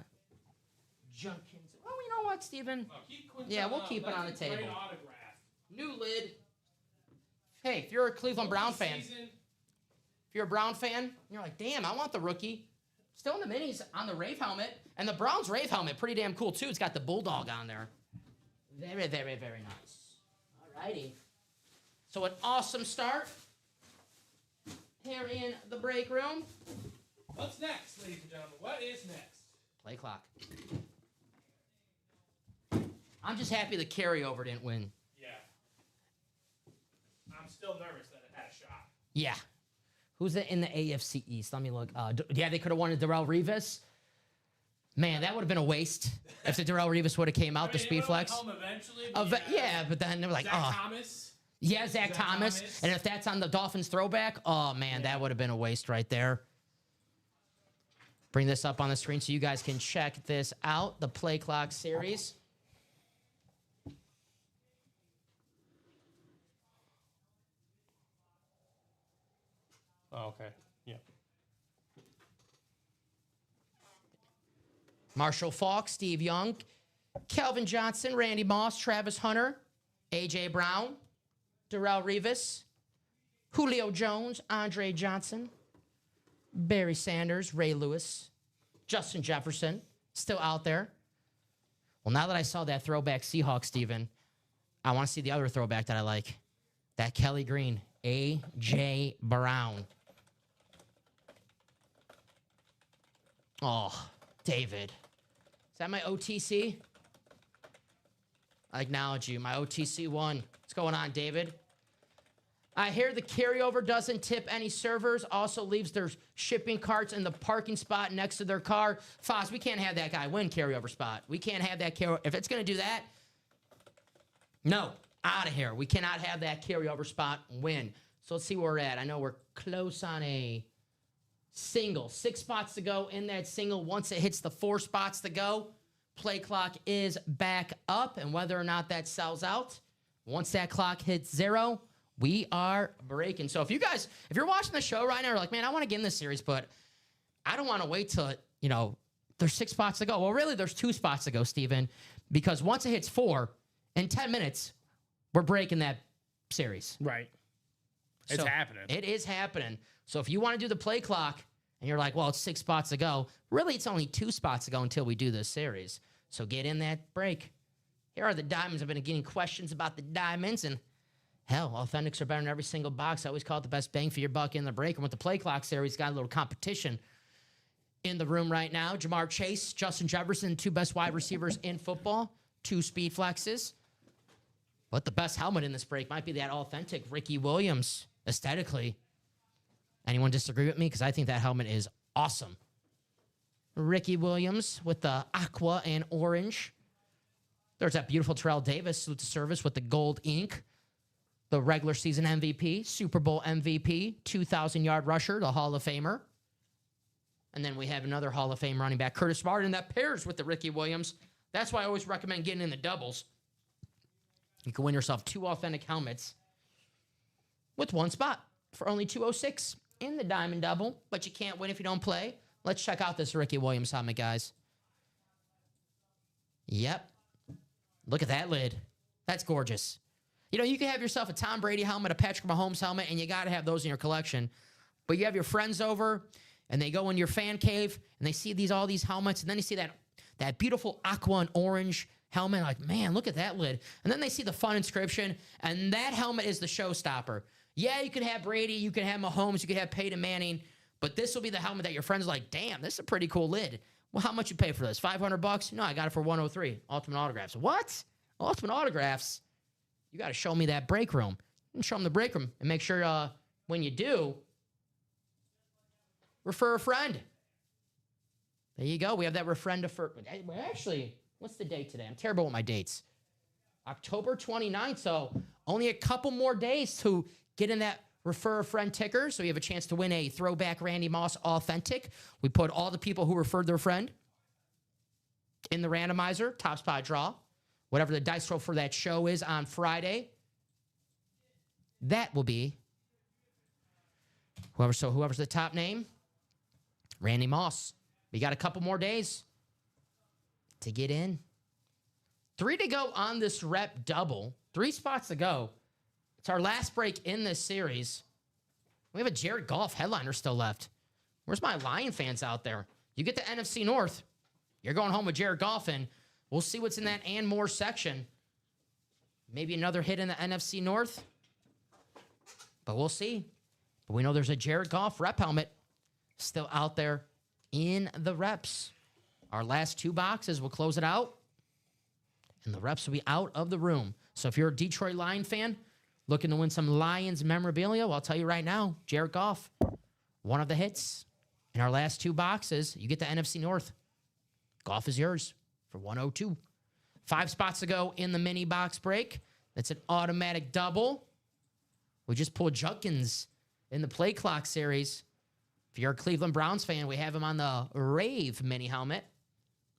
Judkins. Oh, you know what, Steven? Yeah, we'll keep it on the table. Great autograph. New lid. Hey, if you're a Cleveland Brown fan, if you're a Brown fan, you're like, damn, I want the rookie. Still in the minis on the Rave helmet. And the Browns Rave helmet, pretty damn cool, too. It's got the Bulldog on there. Very, very, very nice. All righty. So an awesome start here in the break room. What's next, ladies and gentlemen? What is next? Play clock. I'm just happy the carryover didn't win. Yeah. I'm still nervous that it had a shot. Yeah. Who's in the AFC East? Let me look. Yeah, they could have won a Darrell Revis. Man, that would have been a waste if the Darrell Revis would have came out, the Speed Flex. Yeah, but then they were like, Zach Thomas. Yeah, Zach Thomas. And if that's on the Dolphins throwback, oh, man, that would have been a waste right there. bring this up on the screen so you guys can check this out. The Play Clock series. Oh, okay. Yeah. Marshall Faulk, Steve Young, Kelvin Johnson, Randy Moss, Travis Hunter, A.J. Brown, Darrell Revis, Julio Jones, Andre Johnson, Barry Sanders, Ray Lewis, Justin Jefferson, still out there. Well, now that I saw that throwback Seahawks, Steven, I want to see the other throwback that I like. That Kelly Green, A.J. Brown. Oh, David. Is that my OTC? I acknowledge you. My OTC won. What's going on, David? I hear the carryover doesn't tip any servers, also leaves their shipping carts in the parking spot next to their car. Foz, we can't have that guy win carryover spot. We can't have that carryover. If it's going to do that, no, out of here. We cannot have that carryover spot win. So let's see where we're at. I know we're close on a single. 6 spots to go in that single. Once it hits the 4 spots to go, play clock is back up. And whether or not that sells out, once that clock hits 0, we are breaking. So if you're watching the show right now, you're like, man, I want to get in this series, but I don't want to wait till, there's 6 spots to go. Well, really, there's 2 spots to go, Steven, because once it hits 4, in 10 minutes, we're breaking that series. Right. It's happening. It is happening. So if you want to do the play clock and you're like, well, it's 6 spots to go, really, it's only 2 spots to go until we do this series. So get in that break. Here are the diamonds. I've been getting questions about the diamonds, and hell, authentics are better in every single box. I always call it the best bang for your buck in the break. And with the play clock series, got a little competition in the room right now. Jamar Chase, Justin Jefferson, 2 best wide receivers in football, 2 speed flexes. But the best helmet in this break might be that authentic Ricky Williams, aesthetically. Anyone disagree with me? Because I think that helmet is awesome. Ricky Williams with the aqua and orange. There's that beautiful Terrell Davis, salute to service with the gold ink. The regular season MVP, Super Bowl MVP, 2,000-yard rusher, the Hall of Famer. And then we have another Hall of Fame running back, Curtis Martin, that pairs with the Ricky Williams. That's why I always recommend getting in the doubles. You can win yourself 2 authentic helmets with 1 spot for only $206 in the diamond double, but you can't win if you don't play. Let's check out this Ricky Williams helmet, guys. Yep. Look at that lid. That's gorgeous. You can have yourself a Tom Brady helmet, a Patrick Mahomes helmet, and you got to have those in your collection. But you have your friends over, and they go in your fan cave, and they see all these helmets, and then you see that beautiful aqua and orange helmet, like, man, look at that lid. And then they see the fun inscription, and that helmet is the showstopper. Yeah, you could have Brady, you could have Mahomes, you could have Peyton Manning, but this will be the helmet that your friends are like, damn, this is a pretty cool lid. Well, how much you pay for this? $500? No, I got it for $103. Ultimate Autographs. What? Ultimate Autographs? You got to show me that break room. And show them the break room. And make sure when you do, refer a friend. There you go. We have that refer. Actually, what's the date today? I'm terrible with my dates. October 29th. So only a couple more days to get in that refer a friend ticker. So you have a chance to win a throwback Randy Moss authentic. We put all the people who referred their friend in the randomizer, top spot draw. Whatever the dice roll for that show is on Friday, that will be whoever's the top name, Randy Moss. We got a couple more days to get in. 3 to go on this rep double. 3 spots to go. It's our last break in this series. We have a Jared Goff headliner still left. Where's my Lion fans out there? You get the NFC North. You're going home with Jared Goff, and we'll see what's in that and more section. Maybe another hit in the NFC North. But we'll see. But we know there's a Jared Goff rep helmet still out there in the reps. Our last 2 boxes, we'll close it out. And the reps will be out of the room. So if you're a Detroit Lion fan looking to win some Lions memorabilia, well, I'll tell you right now, Jared Goff, one of the hits. In our last 2 boxes, you get the NFC North. Goff is yours for $102. 5 spots to go in the mini box break. That's an automatic double. We just pulled Judkins in the play clock series. If you're a Cleveland Browns fan, we have him on the Rave mini helmet.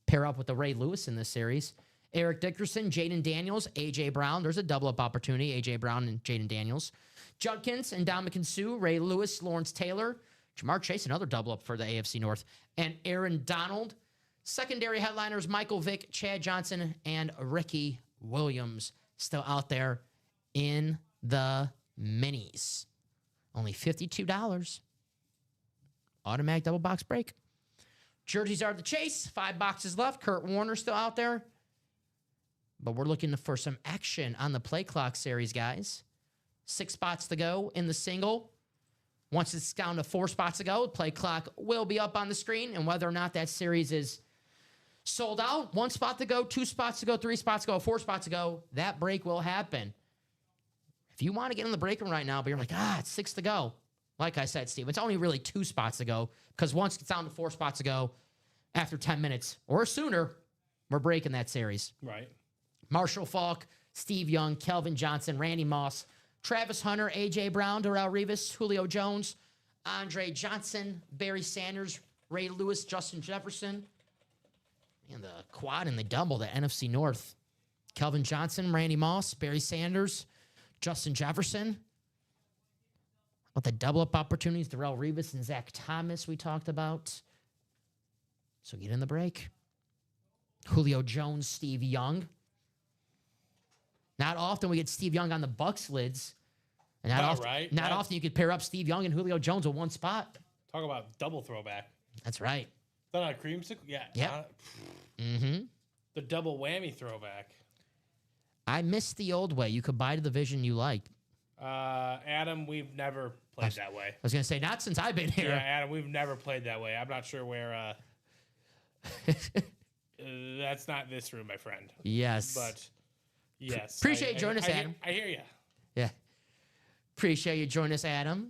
Pair up with the Ray Lewis in this series. Eric Dickerson, Jaden Daniels, A.J. Brown. There's a double-up opportunity, A.J. Brown and Jaden Daniels. Judkins and Dominican Sue, Ray Lewis, Lawrence Taylor. Jamar Chase, another double-up for the AFC North. And Aaron Donald. Secondary headliners, Michael Vick, Chad Johnson, and Ricky Williams. Still out there in the minis. Only $52. Automatic double box break. Jerseys are the chase. 5 boxes left. Kurt Warner still out there. But we're looking for some action on the play clock series, guys. 6 spots to go in the single. Once it's down to 4 spots to go, the play clock will be up on the screen. And whether or not that series is sold out, 1 spot to go, 2 spots to go, 3 spots to go, 4 spots to go, that break will happen. If you want to get in the break room right now, but you're like, it's 6 to go. Like I said, Steve, it's only really 2 spots to go because once it's down to 4 spots to go, after 10 minutes or sooner, we're breaking that series. Right. Marshall Faulk, Steve Young, Kelvin Johnson, Randy Moss, Travis Hunter, A.J. Brown, Darrell Revis, Julio Jones, Andre Johnson, Barry Sanders, Ray Lewis, Justin Jefferson. And the quad and the double, the NFC North. Kelvin Johnson, Randy Moss, Barry Sanders, Justin Jefferson. What the double-up opportunities, Darrell Revis and Zach Thomas we talked about. So get in the break. Julio Jones, Steve Young. Not often we get Steve Young on the Bucks lids. And not often you could pair up Steve Young and Julio Jones in 1 spot. Talk about double throwback. That's right. Is that on a creamsicle? Yeah. Yep. The double whammy throwback. I miss the old way. You could buy the division you liked. Adam, we've never played that way. I was going to say, not since I've been here. Yeah, Adam, we've never played that way. I'm not sure where... that's not this room, my friend. Yes. But, yes. Appreciate you joining us, Adam. I hear you. Yeah. Appreciate you joining us, Adam.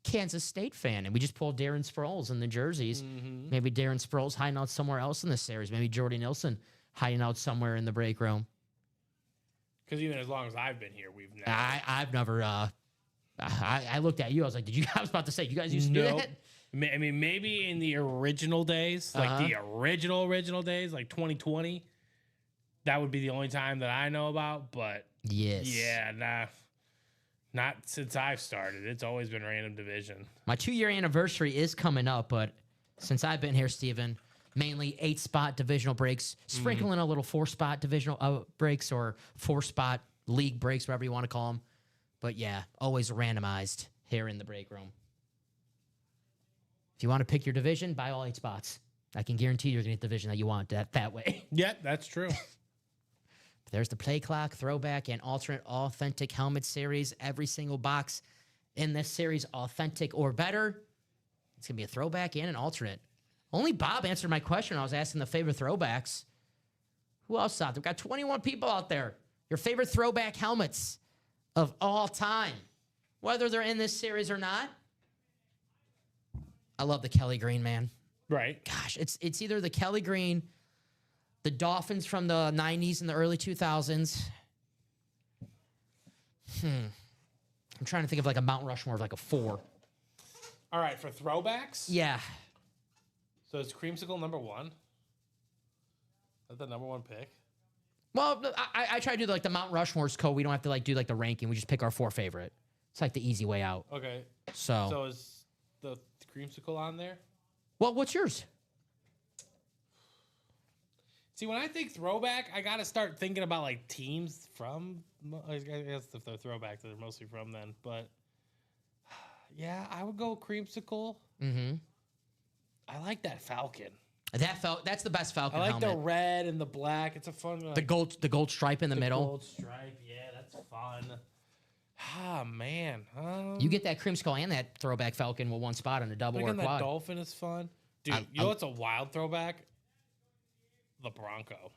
Kansas State fan. And we just pulled Darren Sproles in the jerseys. Mm-hmm. Maybe Darren Sproles hiding out somewhere else in this series. Maybe Jordy Nilsson hiding out somewhere in the break room. Because even as long as I've been here, we've never... I've never... I looked at you. I was like, I was about to say, you guys used to do that? I mean, maybe in the original days, like the original days, like 2020, that would be the only time that I know about. But yes, yeah, not since I've started. It's always been random division. My 2-year anniversary is coming up, but since I've been here, Steven, mainly 8-spot divisional breaks, sprinkling a little 4-spot divisional breaks or 4-spot league breaks, whatever you want to call them. But yeah, always randomized here in the break room. If you want to pick your division, buy all 8 spots. I can guarantee you're going to get the division that you want that way. Yeah, that's true. There's the play clock, throwback, and alternate authentic helmet series. Every single box in this series, authentic or better. It's going to be a throwback and an alternate. Only Bob answered my question when I was asking the favorite throwbacks. Who else out there? We've got 21 people out there. Your favorite throwback helmets of all time, whether they're in this series or not. I love the Kelly Green, man. Right. Gosh, it's either the Kelly Green, the Dolphins from the 90s and the early 2000s. I'm trying to think of like a Mount Rushmore of like a 4. All right, for throwbacks? Yeah. So is Creamsicle number 1? Is that the number 1 pick? Well, I try to do like the Mount Rushmore's code. We don't have to like do like the ranking. We just pick our 4 favorite. It's like the easy way out. Okay. So So is the Creamsicle on there? Well, what's yours? See, when I think throwback, I got to start thinking about like teams from, I guess if they're throwback, they're mostly from then. But yeah, I would go Creamsicle. Mm-hmm. I like that Falcon. That's the best Falcon I like helmet. the red and the black. It's a fun one. The gold stripe in the middle. Gold stripe, yeah, that's fun. Ah, man. You get that creamsicle and that throwback Falcon with 1 spot on a double or Thinking quad. that Dolphin is fun. Dude, you know what's a wild throwback? The Bronco.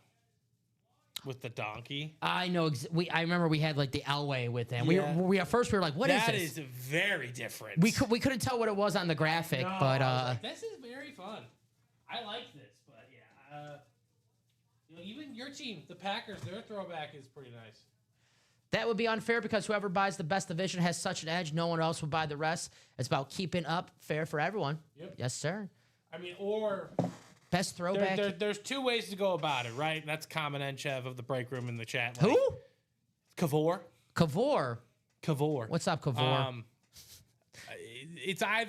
With the donkey. I know. I remember we had like the Elway with them. Yeah. We at first we were like, "What is this?" That is very different. We couldn't tell what it was on the graphic, No, but I was like, this is very fun. I like this, but yeah, you know, even your team, the Packers, their throwback is pretty nice. That would be unfair because whoever buys the best division has such an edge. No one else will buy the rest. It's about keeping up fair for everyone. Yep. Yes, sir. I mean, or best throwback. there's two ways to go about it, right? That's Common Enchev of the break room in the chat. Who? Kavor. Kavor. What's up, Kavor?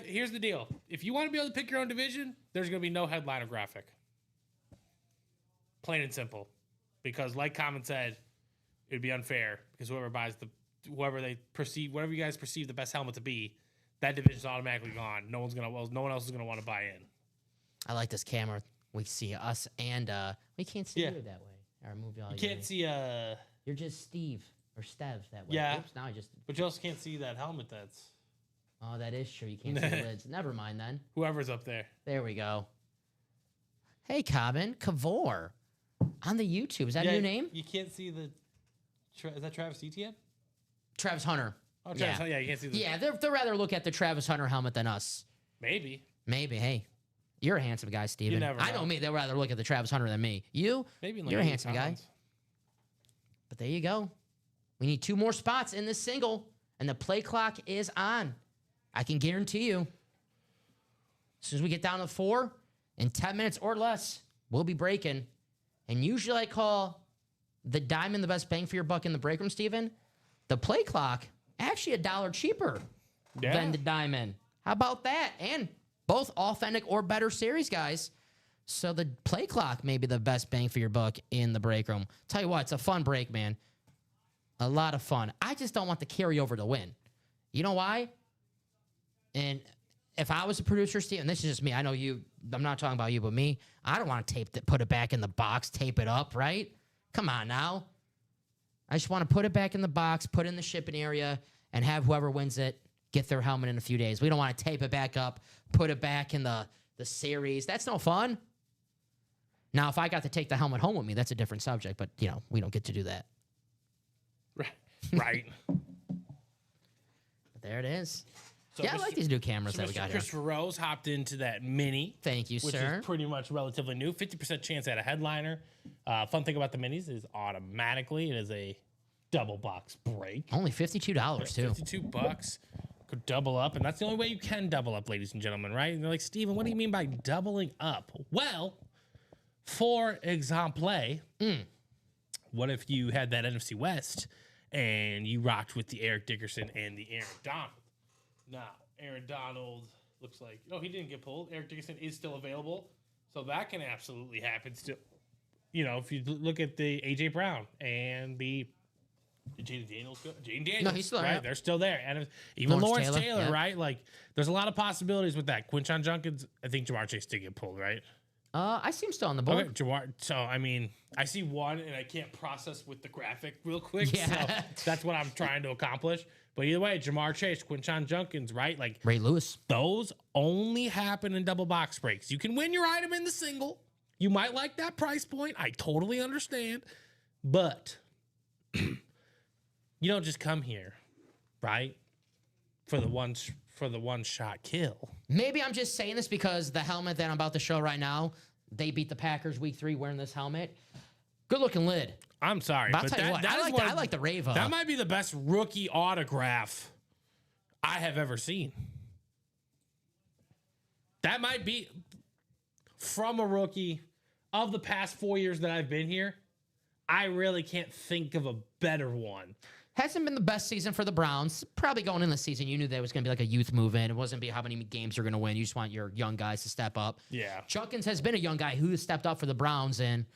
Here's the deal. If you want to be able to pick your own division, there's going to be no headliner graphic. Plain and simple. Because like Common said, it'd be unfair because whatever you guys perceive the best helmet to be, that division's automatically gone. No one else is gonna want to buy in. I like this camera. We see us and we can't see you that way. All right, move all you can't see You're just Steve or Stev that way. Yeah. Oops, now I just. But you also can't see that helmet. Oh, that is true. You can't see the lids. Never mind then. Whoever's up there. There we go. Hey, Kavor on the YouTube. Is that a new name? You can't see the. Is that Travis Etienne? Travis Hunter. Oh, Travis Hunter. Yeah, you can't see the. Yeah, they'll rather look at the Travis Hunter helmet than us. Maybe. Hey, you're a handsome guy, Steven. You never know. I know me. They'll rather look at the Travis Hunter than me. You're a handsome guy. But there you go. We need 2 more spots in this single, and the play clock is on. I can guarantee you, as soon as we get down to 4, in 10 minutes or less, we'll be breaking. And usually I call the diamond the best bang for your buck in the break room, Steven. The play clock, actually $1 cheaper than the diamond. How about that? And both authentic or better series, guys. So the play clock may be the best bang for your buck in the break room. Tell you what, it's a fun break, man. A lot of fun. I just don't want the carryover to win. You know why? And if I was a producer, Steve, and this is just me, I know you, I'm not talking about you, but me, I don't want to put it back in the box, tape it up, right? Come on now. I just want to put it back in the box, put it in the shipping area, and have whoever wins it get their helmet in a few days. We don't want to tape it back up, put it back in the series. That's no fun. Now, if I got to take the helmet home with me, that's a different subject, but, we don't get to do that. Right. But there it is. So I like these new cameras that we got here. Christopher Rose hopped into that mini. Thank you, which sir. Is pretty much relatively new. 50% chance at a headliner. Fun thing about the minis is automatically it is a double box break. Only $52 too. $52. Could double up, and that's the only way you can double up, ladies and gentlemen, right? And they're like, Steven, what do you mean by doubling up? Well, for example, what if you had that NFC West and you rocked with the Eric Dickerson and the Aaron Donald? Now, Aaron Donald looks like, he didn't get pulled. Eric Dickerson is still available. So that can absolutely happen still. If you look at the A.J. Brown and the Jaden Daniels. No, he's still there. Right? They're still there. And even Lawrence Taylor, right? Like, there's a lot of possibilities with that. Quinshon Judkins, I think Jamar Chase did get pulled, right? I see him still on the board. Okay, so, I see one, and I can't process with the graphic real quick. Yeah. So that's what I'm trying to accomplish. But either way, Jamar Chase, Quinshon Judkins, right? Like Ray Lewis. Those only happen in double box breaks. You can win your item in the single. You might like that price point. I totally understand. But you don't just come here, right? For the one shot kill. Maybe I'm just saying this because the helmet that I'm about to show right now, they beat the Packers week 3 wearing this helmet. Good looking lid. I'm sorry, but I'll tell you what, I like the Rava. That might be the best rookie autograph I have ever seen. That might be from a rookie of the past 4 years that I've been here. I really can't think of a better one. Hasn't been the best season for the Browns. Probably going in the season, you knew there was going to be like a youth movement. It wasn't be how many games you're going to win. You just want your young guys to step up. Yeah. Judkins has been a young guy who has stepped up for the Browns, and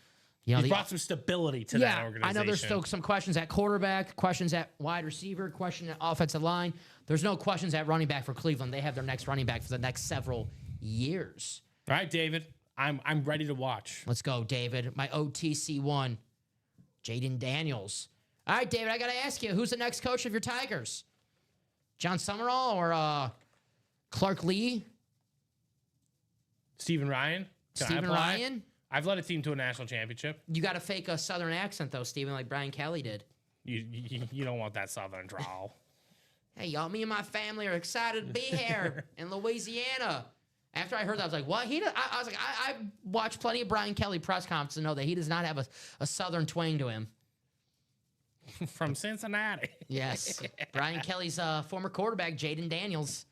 he brought some stability to that organization. I know there's still some questions at quarterback, questions at wide receiver, question at offensive line. There's no questions at running back for Cleveland. They have their next running back for the next several years. All right, David. I'm ready to watch. Let's go, David. My OTC1, Jaden Daniels. All right, David, I got to ask you, who's the next coach of your Tigers? John Summerall or Clark Lee? Steven Ryan? Steven Ryan? I've led a team to a national championship. You got to fake a Southern accent, though, Steven, like Brian Kelly did. You don't want that Southern drawl. Hey, y'all, me and my family are excited to be here in Louisiana. After I heard that, I was like, what? I was like, I watched plenty of Brian Kelly press conferences to know that he does not have a Southern twang to him. From Cincinnati. Yes. Brian Kelly's former quarterback, Jaden Daniels,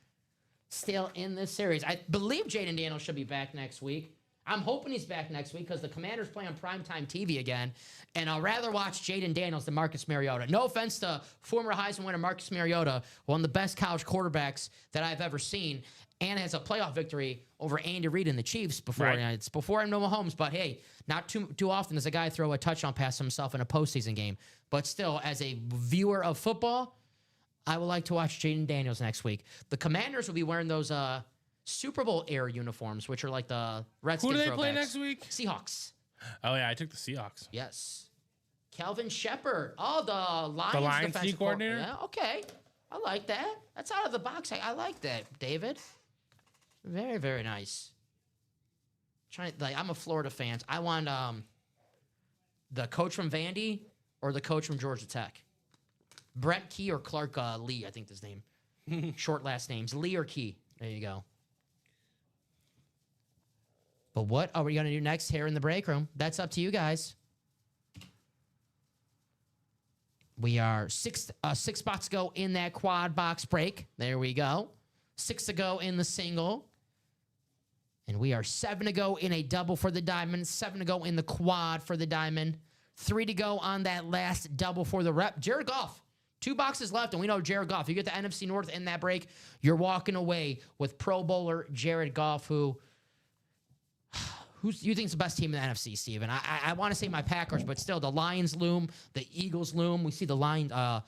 still in this series. I believe Jaden Daniels should be back next week. I'm hoping he's back next week because the Commanders play on primetime TV again, and I'll rather watch Jaden Daniels than Marcus Mariota. No offense to former Heisman winner Marcus Mariota, one of the best college quarterbacks that I've ever seen, and has a playoff victory over Andy Reid and the Chiefs before. Right. It's before I know Mahomes, but hey, not too often does a guy throw a touchdown pass to himself in a postseason game. But still, as a viewer of football, I would like to watch Jaden Daniels next week. The Commanders will be wearing those Super Bowl era uniforms, which are like the Redskins. Who do they play throwbacks. next week? Seahawks. Oh, yeah, I took the Seahawks. Yes. Calvin Shepard. Oh, the Lions, The Lions defensive D coordinator? Yeah, okay. I like that. That's out of the box. I like that, David. Very, very nice. I'm a Florida fan. I want the coach from Vandy or the coach from Georgia Tech. Brett Key or Clark Lee, I think his name. Short last names. Lee or Key. There you go. But what are we going to do next here in the break room? That's up to you guys. We are six spots to go in that quad box break. There we go. 6 to go in the single. And we are 7 to go in a double for the diamond. 7 to go in the quad for the diamond. 3 to go on that last double for the rep. Jared Goff. 2 boxes left, and we know Jared Goff. You get the NFC North in that break, you're walking away with Pro Bowler Jared Goff, who you think is the best team in the NFC, Steven? I want to say my Packers, but still, the Lions loom, the Eagles loom. We see the Lions. I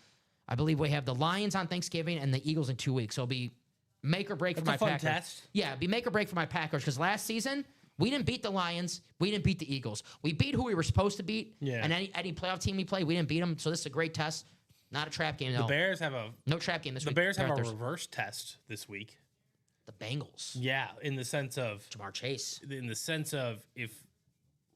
believe we have the Lions on Thanksgiving and the Eagles in 2 weeks. So it'll be make or break for my Packers. Test. Yeah, it'll be make or break for my Packers because last season we didn't beat the Lions. We didn't beat the Eagles. We beat who we were supposed to beat. Yeah. And any playoff team we played, we didn't beat them. So this is a great test. Not a trap game, though. The Bears have a No trap game this week. The Bears have a Panthers. reverse test this week. The Bengals. Yeah, in the sense of if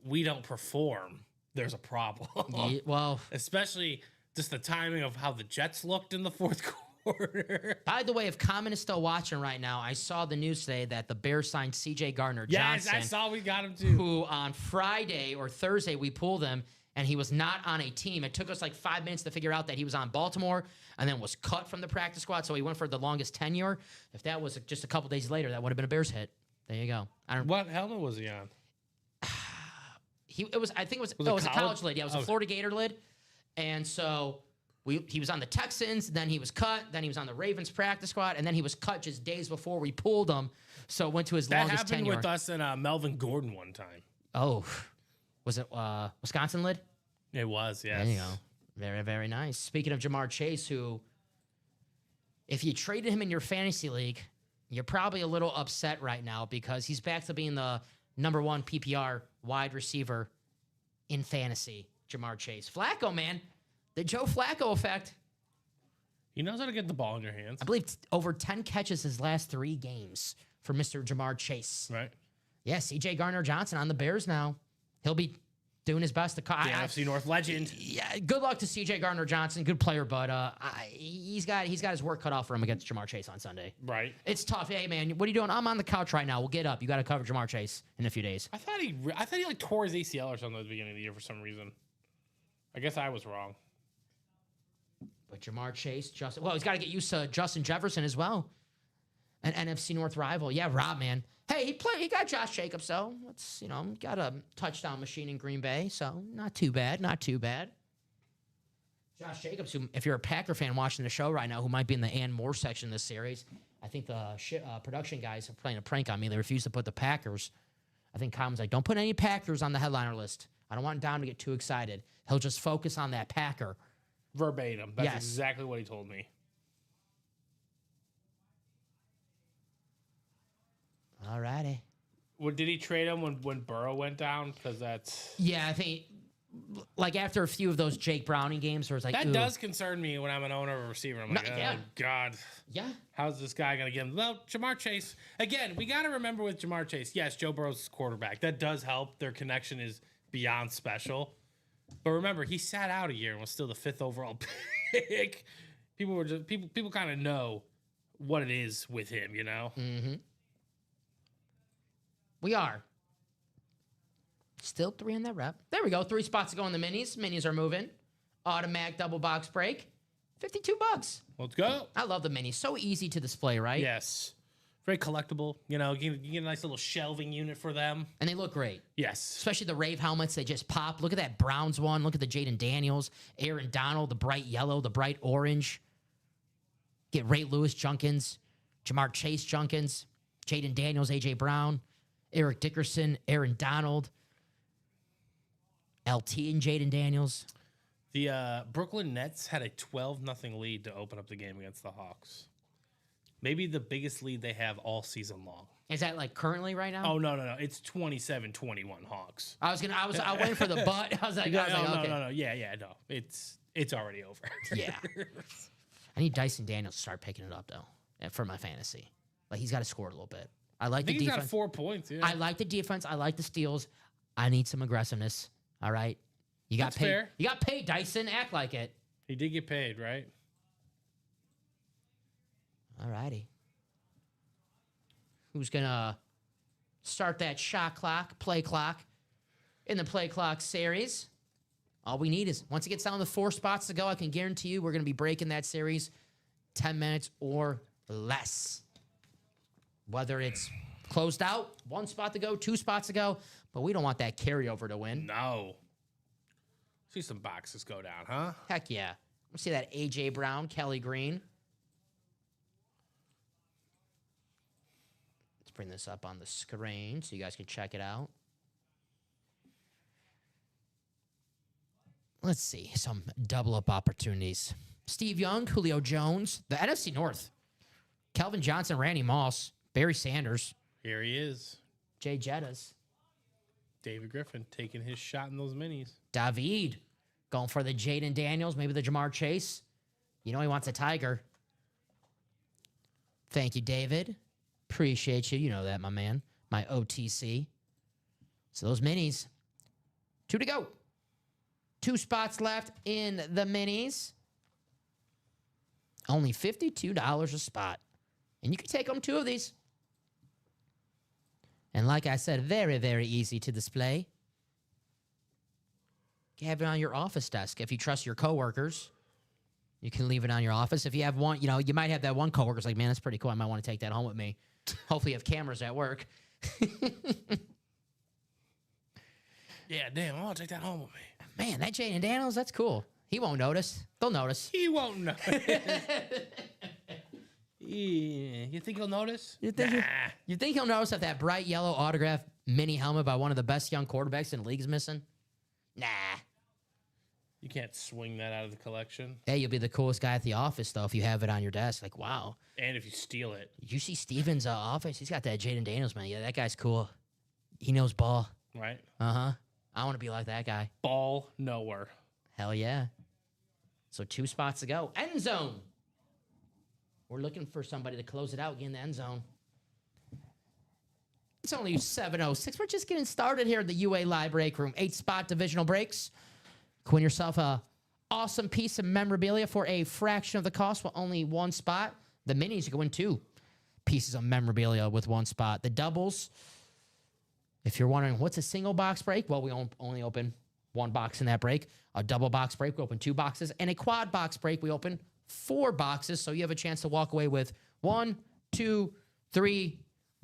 we don't perform, there's a problem. Yeah, well, Especially just the timing of how the Jets looked in the fourth quarter. by the way, if Common is still watching right now, I saw the news today that the Bears signed C.J. Gardner-Johnson. Yes, I saw we got him too. Who on Friday or Thursday we pulled him, and he was not on a team. It took us like 5 minutes to figure out that he was on Baltimore and then was cut from the practice squad, so he went for the longest tenure. If that was just a couple days later, that would have been a Bears hit. There you go. What helmet was he on? I think it was a college lid. Yeah, it was a Florida Gator lid. And so he was on the Texans, then he was cut, then he was on the Ravens practice squad, and then he was cut just days before we pulled him. So it went to his longest tenure. That happened with us and Melvin Gordon one time. Oh, was it Wisconsin lid? It was, yes. There you go. Very, very nice. Speaking of Jamar Chase, who, if you traded him in your fantasy league, you're probably a little upset right now because he's back to being the number 1 PPR wide receiver in fantasy, Jamar Chase. Flacco, man. The Joe Flacco effect. He knows how to get the ball in your hands. I believe over 10 catches his last 3 games for Mr. Jamar Chase. Right. Yeah, C.J. Gardner-Johnson on the Bears now. He'll be doing his best to The NFC North legend. Yeah, good luck to C.J. Gardner-Johnson. Good player, but he's got his work cut off for him against Jamar Chase on Sunday. Right. It's tough. Hey, man, what are you doing? I'm on the couch right now. We'll get up. You got to cover Jamar Chase in a few days. I thought he like tore his ACL or something at the beginning of the year for some reason. I guess I was wrong. But Jamar Chase, he's got to get used to Justin Jefferson as well. An NFC North rival. Yeah, Rob, man. Hey, he got Josh Jacobs, though. It's, got a touchdown machine in Green Bay, so not too bad, not too bad. Josh Jacobs, who, if you're a Packer fan watching the show right now, who might be in the Ann Moore section of this series, I think the production guys are playing a prank on me. They refuse to put the Packers. I think Common's like, don't put any Packers on the headliner list. I don't want Dom to get too excited. He'll just focus on that Packer. Verbatim. That's Yes. exactly what he told me. All righty. Well, did he trade him when Burrow went down? Because that's... Yeah, I think, like, after a few of those Jake Browning games where it's like, That ooh. does concern me when I'm an owner of a receiver. I'm like, yeah. oh, God. Yeah. How's this guy going to get him? Well, Jamar Chase. Again, we got to remember with Jamar Chase, yes, Joe Burrow's quarterback. That does help. Their connection is beyond special. But remember, he sat out a year and was still the 5th overall pick. People kind of know what it is with him, Mm-hmm. We are. Still 3 in that rep. There we go. 3 spots to go in the minis. Minis are moving. automatic double box break, $52. Let's go. I love the minis. So easy to display, right? Yes. Very collectible. You get a nice little shelving unit for them. And they look great. Yes. Especially the Rave helmets. They just pop. Look at that Browns one. Look at the Jaden Daniels, Aaron Donald, the bright yellow, the bright orange. Get Ray Lewis Junkins, Jamar Chase Junkins, Jaden Daniels, A.J. Brown, Eric Dickerson, Aaron Donald, LT and Jaden Daniels. The Brooklyn Nets had a 12-0 lead to open up the game against the Hawks. Maybe the biggest lead they have all season long. Is that like currently right now? Oh, no. It's 27-21 Hawks. I was waiting for the but. I was like, okay. No. Yeah, no. It's already over. Yeah. I need Dyson Daniels to start picking it up, though, for my fantasy. Like, he's got to score a little bit. I like the think defense. He's got 4 points, yeah. I like the defense. I like the steals. I need some aggressiveness. All right? You got That's paid. fair. You got paid, Dyson. Act like it. He did get paid, right? All righty. Who's going to start that shot clock, play clock, in the play clock series? All we need is, once it gets down to 4 spots to go, I can guarantee you we're going to be breaking that series 10 minutes or less. Whether it's closed out, 1 spot to go, 2 spots to go, but we don't want that carryover to win. No. See some boxes go down, huh? Heck yeah. Let's see that A.J. Brown, Kelly Green. Let's bring this up on the screen so you guys can check it out. Let's see. Some double-up opportunities. Steve Young, Julio Jones, the NFC North. Kelvin Johnson, Randy Moss, Barry Sanders. Here he is. Jay Jettas. David Griffin taking his shot in those minis. David going for the Jaden Daniels, maybe the Jamar Chase. You know he wants a Tiger. Thank you, David. Appreciate you. You know that, my man. My OTC. So those minis. 2 to go. 2 spots left in the minis. Only $52 a spot. And you can take home 2 of these. And like I said, very, very easy to display. You can have it on your office desk. If you trust your coworkers, you can leave it on your office. If you have one, you might have that one coworker's like, man, that's pretty cool. I might want to take that home with me. Hopefully you have cameras at work. Yeah, damn, I want to take that home with me. Man, that Jaden Daniels, that's cool. He won't notice. They'll notice. He won't know. Yeah. You think he'll notice? You think he'll notice if that bright yellow autograph mini helmet by one of the best young quarterbacks in the league is missing? Nah. You can't swing that out of the collection. Hey, you'll be the coolest guy at the office, though, if you have it on your desk. Like, wow. And if you steal it. Did you see Steven's office? He's got that Jaden Daniels, man. Yeah, that guy's cool. He knows ball. Right? Uh-huh. I want to be like that guy. Ball knower. Hell yeah. So 2 spots to go. End zone. We're looking for somebody to close it out, get in the end zone. It's only 7:06. We're just getting started here at the UA Live Break Room. 8-spot divisional breaks. Win yourself a awesome piece of memorabilia for a fraction of the cost with only 1 spot. The minis, you can win 2 pieces of memorabilia with 1 spot. The doubles, if you're wondering what's a single box break, well, we only open 1 box in that break. A double box break, we open 2 boxes. And a quad box break, we open 4 boxes. So you have a chance to walk away with 1, 2, 3.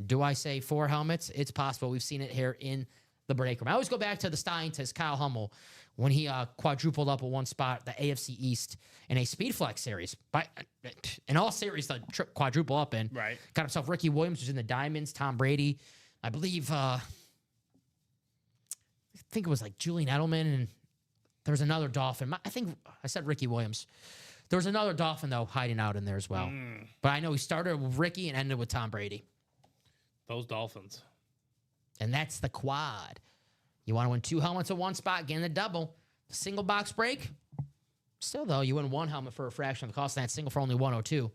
Do I say 4 helmets? It's possible. We've seen it here in the break room. I always go back to the scientist, Kyle Hummel, when he quadrupled up with 1 spot, the AFC East in a Speed Flex series. In all series, the quadruple up in. Right. Got himself Ricky Williams, who's in the Diamonds, Tom Brady. I believe, I think it was like Julian Edelman, and there was another Dolphin. I think I said Ricky Williams. There was another Dolphin, though, hiding out in there as well. But I know he started with Ricky and ended with Tom Brady. Those Dolphins. And that's the quad. You want to win 2 helmets at 1 spot, get in the double. The single box break. Still, though, you win 1 helmet for a fraction of the cost, and that single for only 102.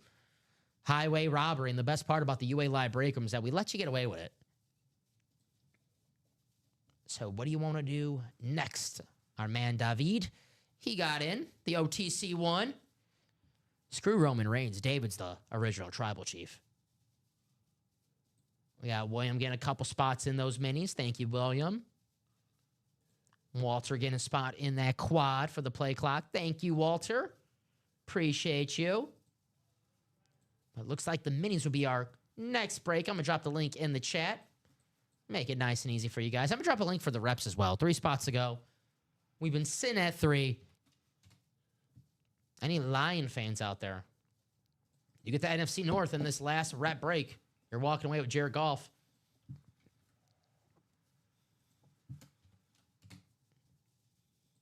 Highway robbery. And the best part about the UA Live Break Room is that we let you get away with it. So what do you want to do next? Our man David, he got in. The OTC won. Screw Roman Reigns. David's the original tribal chief. We got William getting a couple spots in those minis. Thank you, William. Walter getting a spot in that quad for the play clock. Thank you, Walter. Appreciate you. It looks like the minis will be our next break. I'm going to drop the link in the chat. Make it nice and easy for you guys. I'm going to drop a link for the reps as well. 3 spots to go. We've been sitting at 3. Any Lion fans out there? You get the NFC North in this last rep break. You're walking away with Jared Goff.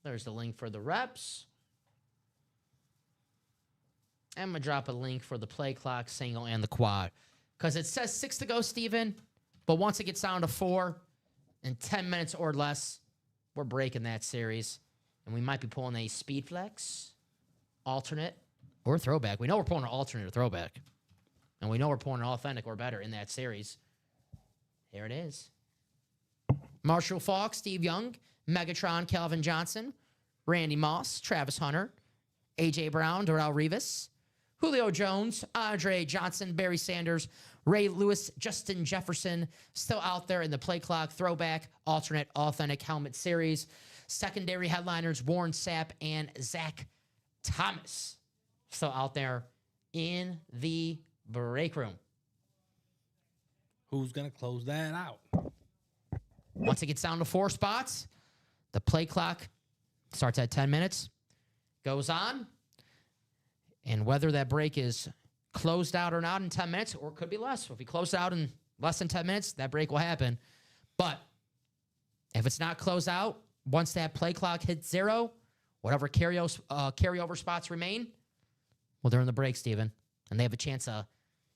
There's the link for the reps. I'm going to drop a link for the play clock, single, and the quad. Because it says 6 to go, Steven. But once it gets down to 4 in 10 minutes or less, we're breaking that series. And we might be pulling a speed flex, alternate, or throwback. We know we're pulling an alternate or throwback. And we know we're pulling an authentic or better in that series. Here it is. Marshall Faulk, Steve Young, Megatron, Calvin Johnson, Randy Moss, Travis Hunter, A.J. Brown, Darrell Rivas, Julio Jones, Andre Johnson, Barry Sanders, Ray Lewis, Justin Jefferson, still out there in the play clock, throwback, alternate, authentic helmet series. Secondary headliners, Warren Sapp and Zach Thomas, still out there in the break room. Who's going to close that out? Once it gets down to 4 spots, the play clock starts at 10 minutes, goes on, and whether that break is closed out or not in 10 minutes, or it could be less. If we close out in less than 10 minutes, that break will happen. But if it's not closed out, once that play clock hits 0, whatever carryover spots remain, well, they're in the break, Steven. And they have a chance to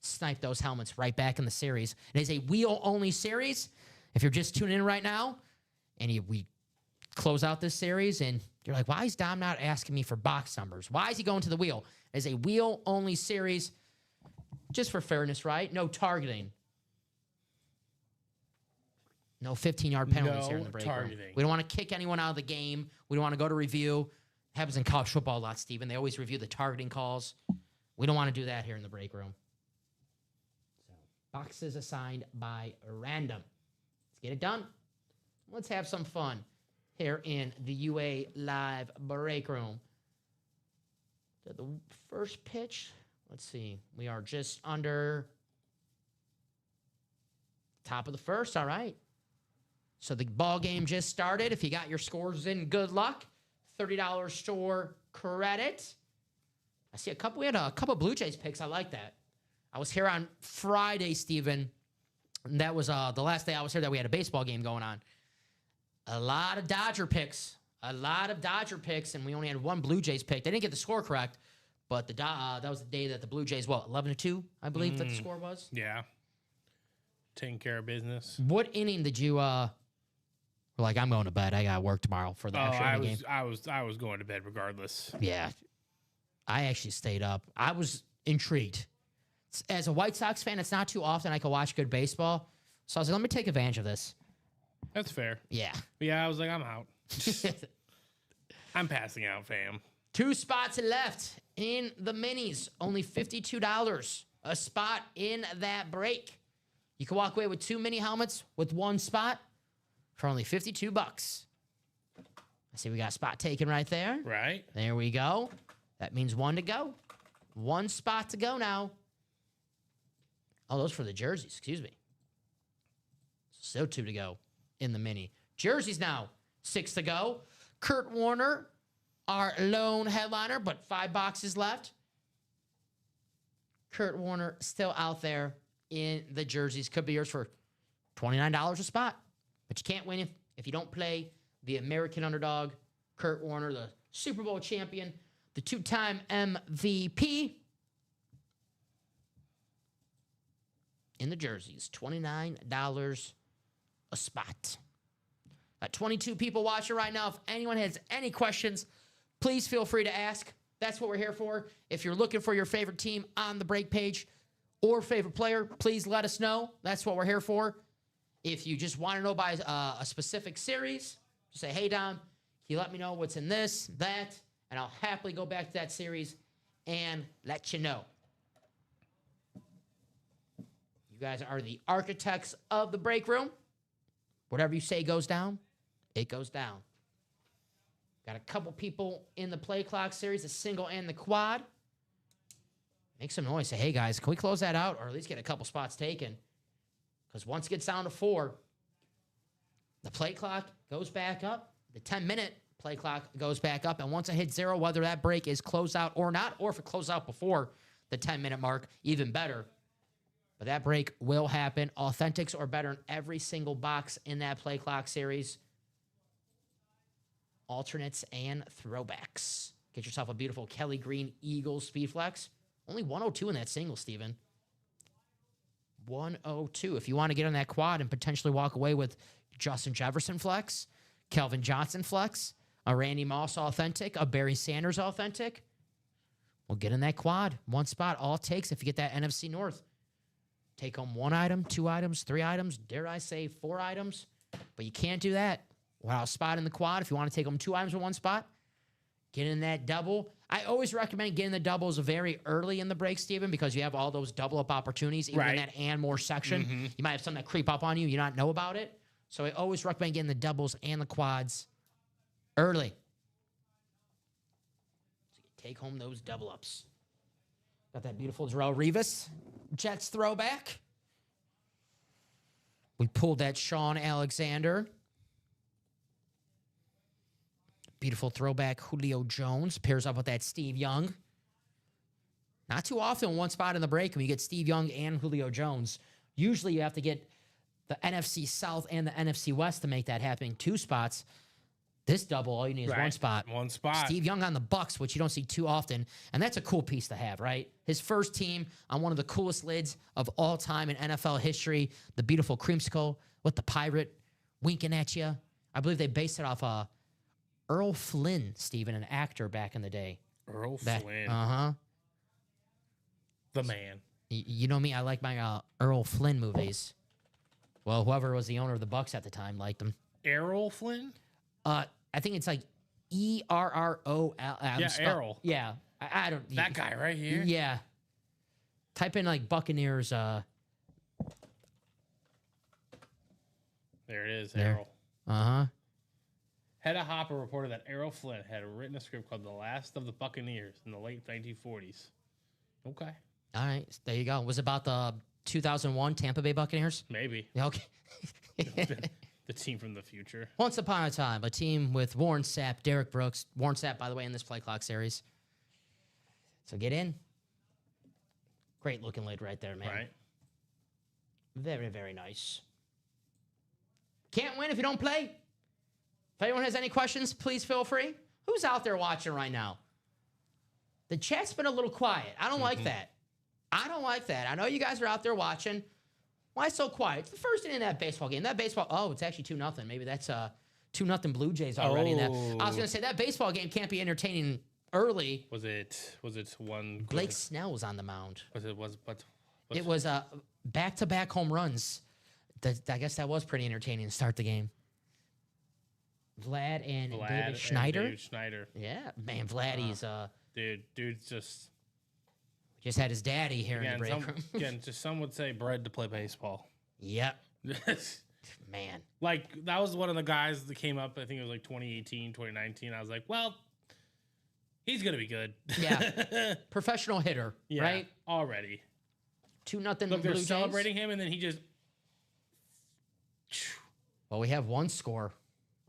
snipe those helmets right back in the series. It is a wheel-only series. If you're just tuning in right now, and we close out this series, and you're like, why is Dom not asking me for box numbers? Why is he going to the wheel? It is a wheel-only series, just for fairness, right? No targeting. No 15-yard penalties here in the break room. We don't want to kick anyone out of the game. We don't want to go to review. It happens in college football a lot, Steven. They always review the targeting calls. We don't want to do that here in the break room. So, boxes assigned by random. Let's get it done. Let's have some fun here in the UA Live break room. The first pitch, let's see. We are just under top of the first. All right. So the ball game just started. If you got your scores in, good luck. $30 store credit. I see a couple. We had a couple Blue Jays picks. I like that. I was here on Friday, Steven. And that was the last day I was here that we had a baseball game going on. A lot of Dodger picks. And we only had 1 Blue Jays pick. They didn't get the score correct, but that was the day that the Blue Jays, 11-2, I believe that the score was? Yeah. Taking care of business. What inning did you were like, I'm going to bed. I got to work tomorrow for the actual game? I was going to bed regardless. Yeah. I actually stayed up. I was intrigued. As a White Sox fan, it's not too often I can watch good baseball. So I was like, let me take advantage of this. That's fair. Yeah. Yeah, I was like, I'm out. I'm passing out, fam. 2 spots left in the minis. Only $52 a spot in that break. You can walk away with 2 mini helmets with 1 spot for only $52. I see we got a spot taken right there. Right. There we go. That means 1 to go. 1 spot to go now. Oh, those for the jerseys. Excuse me. So 2 to go in the mini. Jerseys now. 6 to go. Kurt Warner, our lone headliner, but 5 boxes left. Kurt Warner still out there in the jerseys. Could be yours for $29 a spot. But you can't win if you don't play the American underdog, Kurt Warner, the Super Bowl champion, the 2-time MVP. In the jerseys, $29 a spot. Got 22 people watching right now. If anyone has any questions, please feel free to ask. That's what we're here for. If you're looking for your favorite team on the break page or favorite player, please let us know. That's what we're here for. If you just want to know by a specific series, just say, hey, Dom, can you let me know what's in this, that, and I'll happily go back to that series and let you know. You guys are the architects of the break room. Whatever you say goes down, it goes down. Got a couple people in the play clock series, the single and the quad. Make some noise. Say, hey, guys, can we close that out or at least get a couple spots taken? Because once it gets down to 4, the play clock goes back up. The 10-minute play clock goes back up. And once it hits 0, whether that break is closed out or not, or if it closed out before the 10-minute mark, even better. But that break will happen. Authentics or better in every single box in that play clock series. Alternates and throwbacks. Get yourself a beautiful Kelly Green Eagles Speed Flex. Only 102 in that single, Steven. 102. If you want to get on that quad and potentially walk away with Justin Jefferson Flex, Kelvin Johnson Flex, a Randy Moss Authentic, a Barry Sanders Authentic, well, get in that quad. One spot. All it takes if you get that NFC North. Take home 1 item, 2 items, 3 items, dare I say 4 items. But you can't do that without a spot in the quad. If you want to take home 2 items in one spot, get in that double. I always recommend getting the doubles very early in the break, Steven, because you have all those double-up opportunities, even in that and more section. You might have something that creep up on you, you not know about it. So I always recommend getting the doubles and the quads early. So you take home those double-ups. Got that beautiful Darrelle Revis Jets throwback. We pulled that Sean Alexander. Beautiful throwback Julio Jones. Pairs up with that Steve Young. Not too often one spot in the break when you get Steve Young and Julio Jones. Usually you have to get the NFC South and the NFC West to make that happen. 2 spots. This double, all you need is one spot. One spot. Steve Young on the Bucks, which you don't see too often. And that's a cool piece to have, right? His first team on one of the coolest lids of all time in NFL history. The beautiful creamsicle with the pirate winking at you. I believe they based it off Earl Flynn, Steven, an actor back in the day. Earl Flynn. Uh-huh. The man. You know me, I like my Earl Flynn movies. Well, whoever was the owner of the Bucks at the time liked them. Errol Flynn? I think it's like Errol. Yeah, Errol. Yeah. I don't... That guy right here? Yeah. Type in like Buccaneers. There it is, there. Errol. Uh-huh. Hedda Hopper reported that Errol Flynn had written a script called The Last of the Buccaneers in the late 1940s. Okay. All right. There you go. Was it about the 2001 Tampa Bay Buccaneers? Maybe. Yeah, okay. The team from the future. Once upon a time, a team with Warren Sapp, Derek Brooks. Warren Sapp, by the way, in this play clock series. So get in. Great looking lid right there, man. Right. Very, very nice. Can't win if you don't play. If anyone has any questions, please feel free. Who's out there watching right now? The chat's been a little quiet. I don't like that. I don't like that. I know you guys are out there watching. Why so quiet? It's the first inning of that baseball game. That baseball, it's actually 2-0. Maybe that's 2-0 Blue Jays already. I was going to say that baseball game can't be entertaining early. Was it one? Blake Snell was on the mound. It was back-to-back home runs. I guess that was pretty entertaining to start the game. Vlad and David Schneider. David Schneider. Yeah, man, Vladdy's dude's just had his daddy here in the break room. Again, just some would say bred to play baseball. Yep. Man. Like, that was one of the guys that came up, I think it was like 2018, 2019. I was like, well, he's going to be good. Yeah. Professional hitter, right? Already. 2-0 Look, Blue they're Jays. celebrating him, and then he just... Well, we have one score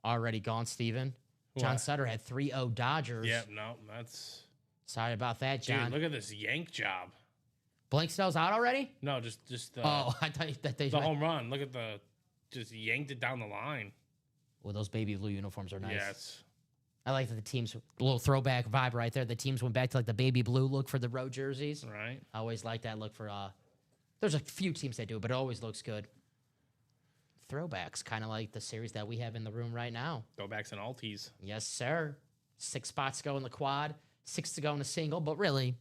already gone, Steven. John Sutter had 3-0 Dodgers. Yeah, no, that's... Sorry about that, John. Dude, look at this yank job. Blank Snell's out already? No, just the... I thought that they... The home run. Look at the... Just yanked it down the line. Well, those baby blue uniforms are nice. Yes. I like that the teams... A little throwback vibe right there. The teams went back to like the baby blue look for the road jerseys. Right. I always like that look for... There's a few teams that do it, but it always looks good. Throwbacks, kind of like the series that we have in the room right now. Throwbacks and alties. Yes, sir. 6 spots go in the quad, 6 to go in the single, but really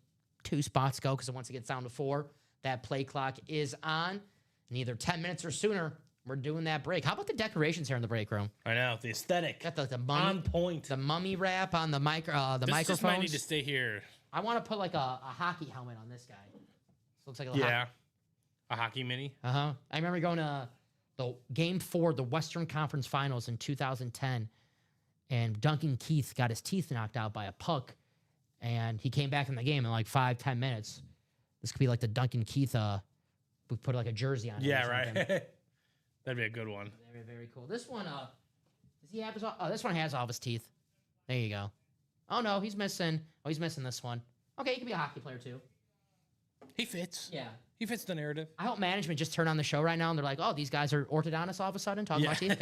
2 spots go because once it gets down to 4, that play clock is on. And either 10 minutes or sooner, we're doing that break. How about the decorations here in the break room? I know, the aesthetic. Got the mummy, on point. The mummy wrap on the microphones. This just might need to stay here. I want to put like a hockey helmet on this guy. This looks like a a hockey mini. I remember going to the Game 4, the Western Conference Finals in 2010. and Duncan Keith got his teeth knocked out by a puck, and he came back in the game in like 5-10 minutes. This could be like the Duncan Keith. We put like a jersey on. Yeah, right. That'd be a good one. Very, very cool. This one, does he have his? Oh, this one has all of his teeth. There you go. Oh no, he's missing. Oh, he's missing this one. Okay, he could be a hockey player too. He fits. Yeah. He fits the narrative. I hope management just turned on the show right now and they're like, oh, these guys are orthodontists all of a sudden talking about teeth.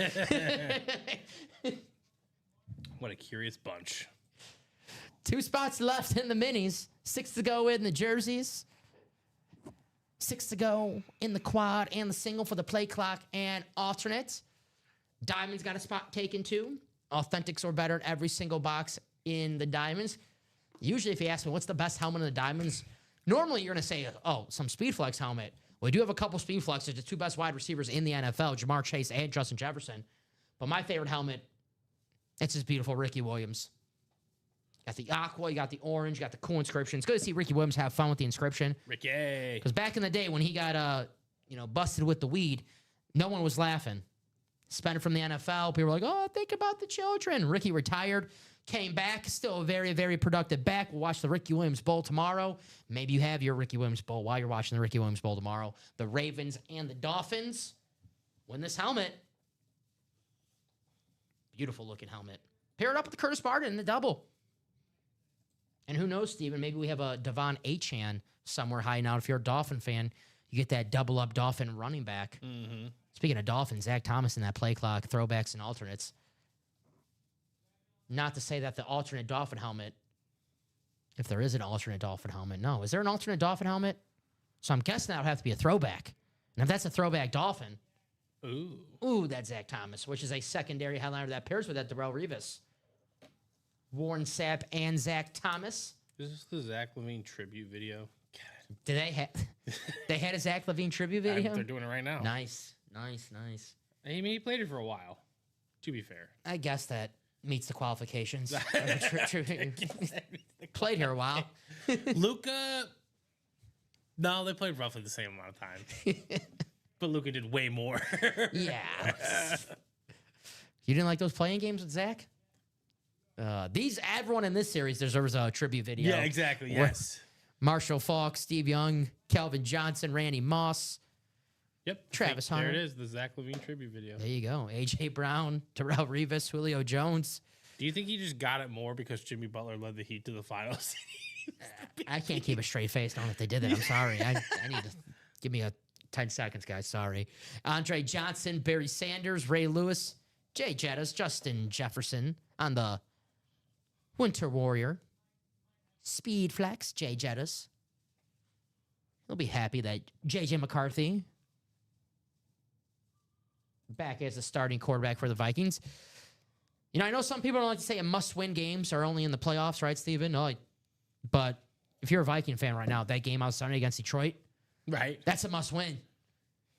What a curious bunch. 2 spots left in the minis. 6 to go in the jerseys. 6 to go in the quad and the single for the play clock and alternate. Diamonds got a spot taken too. Authentics are better in every single box in the diamonds. Usually if you ask me what's the best helmet in the diamonds, normally you're going to say, oh, some Speedflex helmet. We do have a couple Speedflexes, the 2 best wide receivers in the NFL, Jamar Chase and Justin Jefferson. But my favorite helmet, it's this beautiful Ricky Williams. Got the aqua, you got the orange, you got the cool inscription. It's good to see Ricky Williams have fun with the inscription. Ricky. Because back in the day when he got busted with the weed, no one was laughing. Suspended from the NFL. People were like, oh, think about the children. Ricky retired, came back, still a very, very productive back. We'll watch the Ricky Williams Bowl tomorrow. Maybe you have your Ricky Williams Bowl while you're watching the Ricky Williams Bowl tomorrow. The Ravens and the Dolphins win this helmet. Beautiful looking helmet. Pair it up with the Curtis Martin in the double. And who knows, Steven, maybe we have a Devon Achane somewhere hiding out. If you're a Dolphin fan, you get that double-up Dolphin running back. Mm-hmm. Speaking of Dolphins, Zach Thomas in that play clock, throwbacks and alternates. Not to say that the alternate Dolphin helmet, if there is an alternate Dolphin helmet, no. Is there an alternate Dolphin helmet? So I'm guessing that would have to be a throwback. And if that's a throwback Dolphin, ooh, that's Zach Thomas, which is a secondary headliner that pairs with that Darrelle Revis. Warren Sapp and Zach Thomas. Is this the Zach Levine tribute video? Did they had a Zach Levine tribute video? They're doing it right now. Nice. I mean, he played it for a while, to be fair. I guess that meets the qualifications. Played here a while. Luka, no, they played roughly the same amount of time. But Luka did way more. Yeah. You didn't like those playing games with Zach? Everyone in this series deserves a tribute video. Yeah, exactly. Yes. Marshall Faulk, Steve Young, Calvin Johnson, Randy Moss. Yep. Travis Hunter. There it is, the Zach Levine tribute video. There you go. A.J. Brown, Darrelle Revis, Julio Jones. Do you think he just got it more because Jimmy Butler led the Heat to the finals? I can't keep a straight face on if they did that. I'm sorry. I need to give me 10 seconds, guys. Sorry. Andre Johnson, Barry Sanders, Ray Lewis, Jay Jettas, Justin Jefferson on the Winter Warrior. Speed Flex, Jay Jettas. They'll be happy that J.J. McCarthy back as the starting quarterback for the Vikings. You know, I know some people don't like to say a must-win games are only in the playoffs, right, Steven? No, but if you're a Viking fan right now, that game on Sunday against Detroit, right? That's a must-win.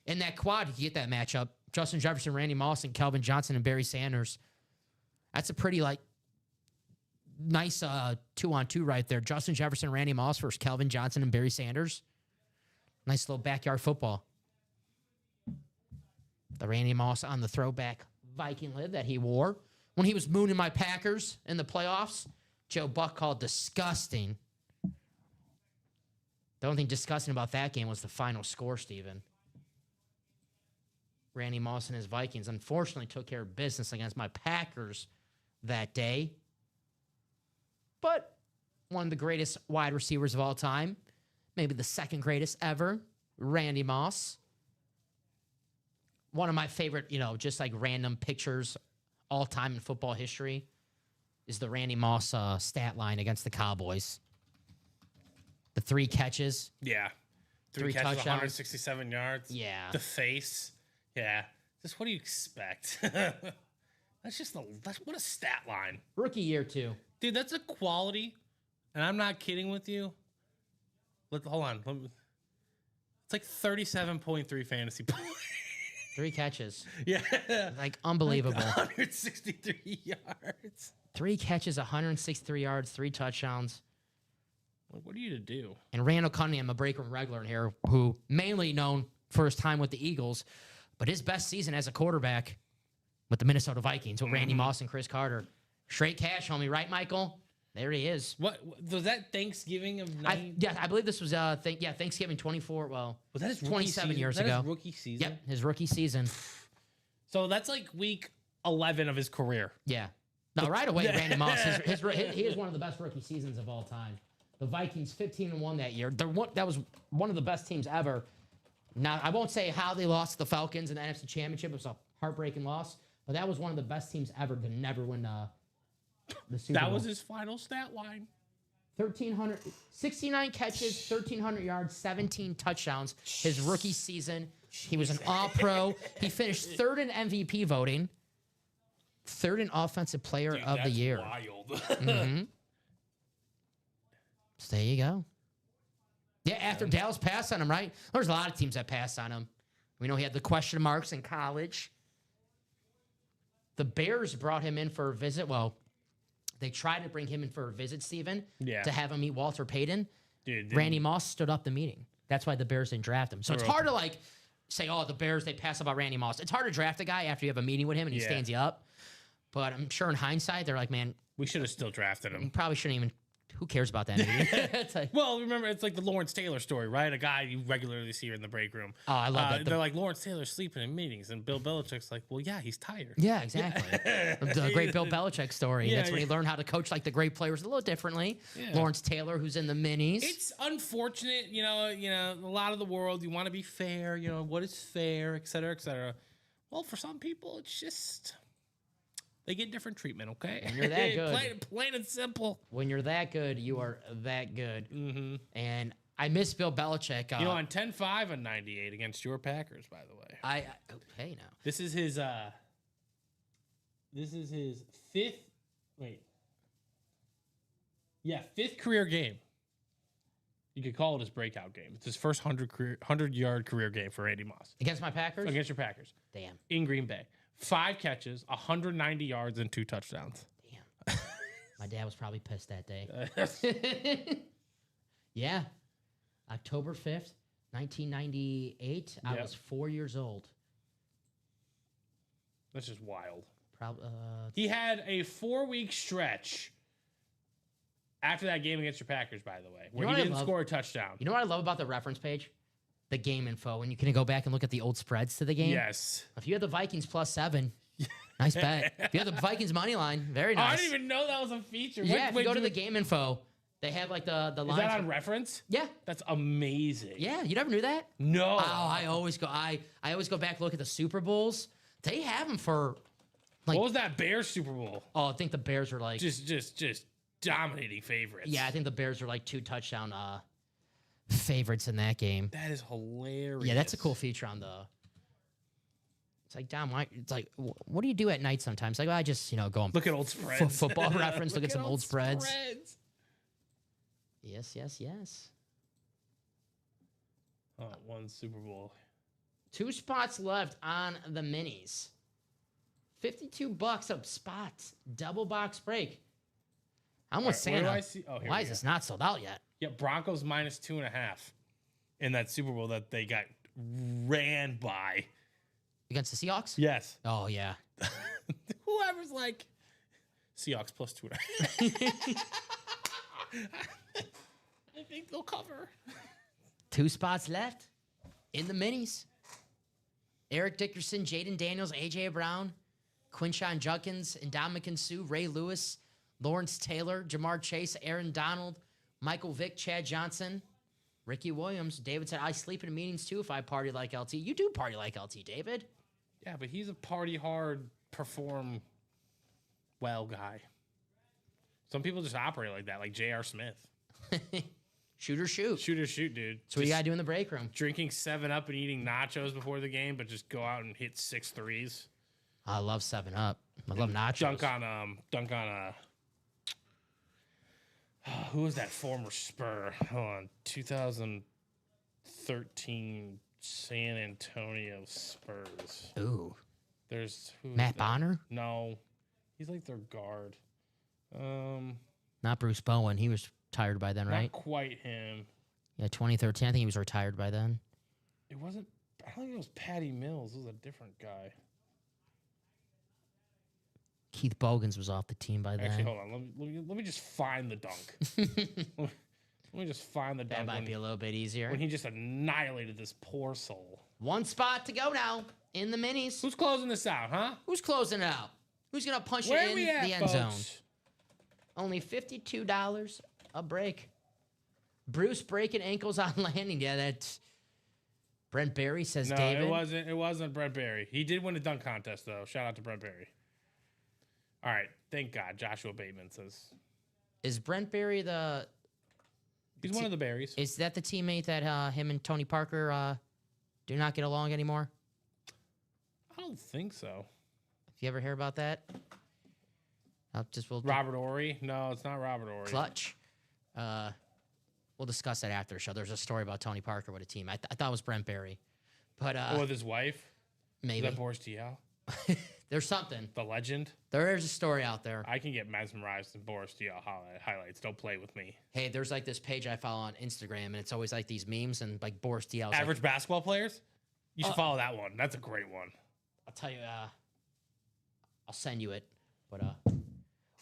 In that quad, you get that matchup. Justin Jefferson, Randy Moss, and Calvin Johnson and Barry Sanders. That's a pretty, nice 2-on-2 right there. Justin Jefferson, Randy Moss versus Calvin Johnson and Barry Sanders. Nice little backyard football. The Randy Moss on the throwback Viking lid that he wore when he was mooning my Packers in the playoffs. Joe Buck called disgusting. The only thing disgusting about that game was the final score, Steven. Randy Moss and his Vikings unfortunately took care of business against my Packers that day. But one of the greatest wide receivers of all time, maybe the second greatest ever, Randy Moss. One of my favorite, just like random pictures all time in football history is the Randy Moss stat line against the Cowboys. The 3 catches. Yeah. 3 catches, touchdowns. 167 yards. Yeah. The face. Yeah. Just what do you expect? That's what a stat line. Rookie year, too. Dude, that's a quality, and I'm not kidding with you. Hold on. It's like 37.3 fantasy points. 3 catches. Yeah. Unbelievable. 163 yards. 3 catches, 163 yards, 3 touchdowns. What are you to do? And Randall Cunningham, a break room regular in here, who mainly known for his time with the Eagles, but his best season as a quarterback with the Minnesota Vikings with Randy Moss and Chris Carter. Straight cash, homie. Right, Michael? There he is. What was that Thanksgiving of 9? I believe this was Thanksgiving 24. Well, Was that his 27 rookie years season? ago. His rookie season. Yep, his rookie season. So that's like week 11 of his career. Yeah. No, right away, Randy Moss. He is one of the best rookie seasons of all time. The Vikings 15-1 that year. That was one of the best teams ever. Now, I won't say how they lost to the Falcons in the NFC Championship. It was a heartbreaking loss, but that was one of the best teams ever to never win the Super Bowl. That was his final stat line. 69 catches, 1,300 yards, 17 touchdowns. His rookie season. He was an All-Pro. He finished third in MVP voting. Third in Offensive Player of the Year. Wild. Mm-hmm. So there you go. Yeah, after Dallas passed on him, right? There's a lot of teams that passed on him. We know he had the question marks in college. The Bears brought him in for a visit. Well, they tried to bring him in for a visit, Steven, to have him meet Walter Payton. Dude, Randy Moss stood up the meeting. That's why the Bears didn't draft him. So it's hard to say, oh, the Bears, they pass about Randy Moss. It's hard to draft a guy after you have a meeting with him and he stands you up. But I'm sure in hindsight, they're like, man, we should have still drafted him. Probably shouldn't even. Who cares about that meeting? It's like, well, remember, it's like the Lawrence Taylor story, right? A guy you regularly see in the break room. Oh, I love that. They're like, Lawrence Taylor's sleeping in meetings. And Bill Belichick's like, well, yeah, he's tired. Yeah, exactly. The great Bill Belichick story. Yeah, That's when he learned how to coach like the great players a little differently. Yeah. Lawrence Taylor, who's in the minis. It's unfortunate, you know, a lot of the world, you want to be fair, what is fair, et cetera, et cetera. Well, for some people, it's just... They get different treatment, okay? When you're that good. plain and simple. When you're that good, you are that good. Mm-hmm. And I miss Bill Belichick. On 10-5 and 98 against your Packers, by the way. Hey, now. This is his fifth. Wait. Yeah, fifth career game. You could call it his breakout game. It's his first 100-yard career game for Randy Moss. Against my Packers? Against your Packers. Damn. In Green Bay. 5 catches, 190 yards, and 2 touchdowns. Damn. My dad was probably pissed that day. Yeah. October 5th, 1998. I was 4 years old. That's just wild. He had a 4-week stretch after that game against your Packers, by the way, where he didn't score a touchdown. You know what I love about the reference page? The game info, and you can go back and look at the old spreads to the game. Yes. If you had the Vikings +7, nice bet. If you had the Vikings money line, very nice. I didn't even know that was a feature. Yeah, if you go to the game info, they have like the lines. Is that on reference? Yeah. That's amazing. Yeah, you never knew that? No. Oh, I always go back and look at the Super Bowls. They have them for what was that Bears Super Bowl? Oh, I think the Bears are like just dominating favorites. Yeah, I think the Bears are like 2 touchdown favorites in that game. That is hilarious. Yeah, that's a cool feature on the. It's like, Dom, it's like, what do you do at night sometimes? Like, well, I just, go and look at old spreads. Football reference, look at some old spreads. Yes. 1 Super Bowl. 2 spots left on the minis. $52 up spots. Double box break. I'm with Santa. Why is this not sold out yet? Yeah, Broncos -2.5 in that Super Bowl that they got ran by. Against the Seahawks? Yes. Oh, yeah. Whoever's like, Seahawks +2.5. I think they'll cover. 2 spots left in the minis. Eric Dickerson, Jaden Daniels, A.J. Brown, Quinshon Judkins, Ndamukong Suh, Ray Lewis, Lawrence Taylor, Jamar Chase, Aaron Donald, Michael Vick, Chad Johnson, Ricky Williams. David said, I sleep in meetings too if I party like LT. You do party like LT, David. Yeah, but he's a party hard, perform well guy. Some people just operate like that, like J.R. Smith. Shoot or shoot. Shoot or shoot, dude. That's what you got to do in the break room. Drinking 7-Up and eating nachos before the game, but just go out and hit 6 threes. I love 7-Up. I love nachos. Dunk on who was that former Spur? Hold on. 2013 San Antonio Spurs. Ooh. There's Matt Bonner? No. He's like their guard. Not Bruce Bowen. He was retired by then, right? Not quite him. Yeah, 2013. I think he was retired by then. It wasn't. I don't think it was Patty Mills. It was a different guy. Keith Bogans was off the team by then. Actually, hold on. Let me just find the dunk. Let me just find the dunk. That might be a little bit easier. When he just annihilated this poor soul. One spot to go now in the minis. Who's closing this out, huh? Who's closing it out? Who's going to punch Where it in we at, the end zone? folks? Only $52 a break. Bruce breaking ankles on landing. Yeah, that's Brent Barry says No, David. it wasn't Brent Barry. He did win a dunk contest, though. Shout out to Brent Barry. All right. Thank God. Joshua Bateman says. Is Brent Barry He's one of the Barrys. Is that the teammate that him and Tony Parker do not get along anymore? I don't think so. If you ever hear about that, we'll Robert Ory? No, it's not Robert Ory. Clutch. We'll discuss that after the show. There's a story about Tony Parker with a team. I thought it was Brent Barry, but with his wife? maybe Is that Boris Diaw? there's something. The legend? There is a story out there. I can get mesmerized in Boris Diaw highlights. Don't play with me. Hey, there's like this page I follow on Instagram, and it's always like these memes and like Boris Diaw. Average basketball players? You should follow that one. That's a great one. I'll tell you. I'll send you it. But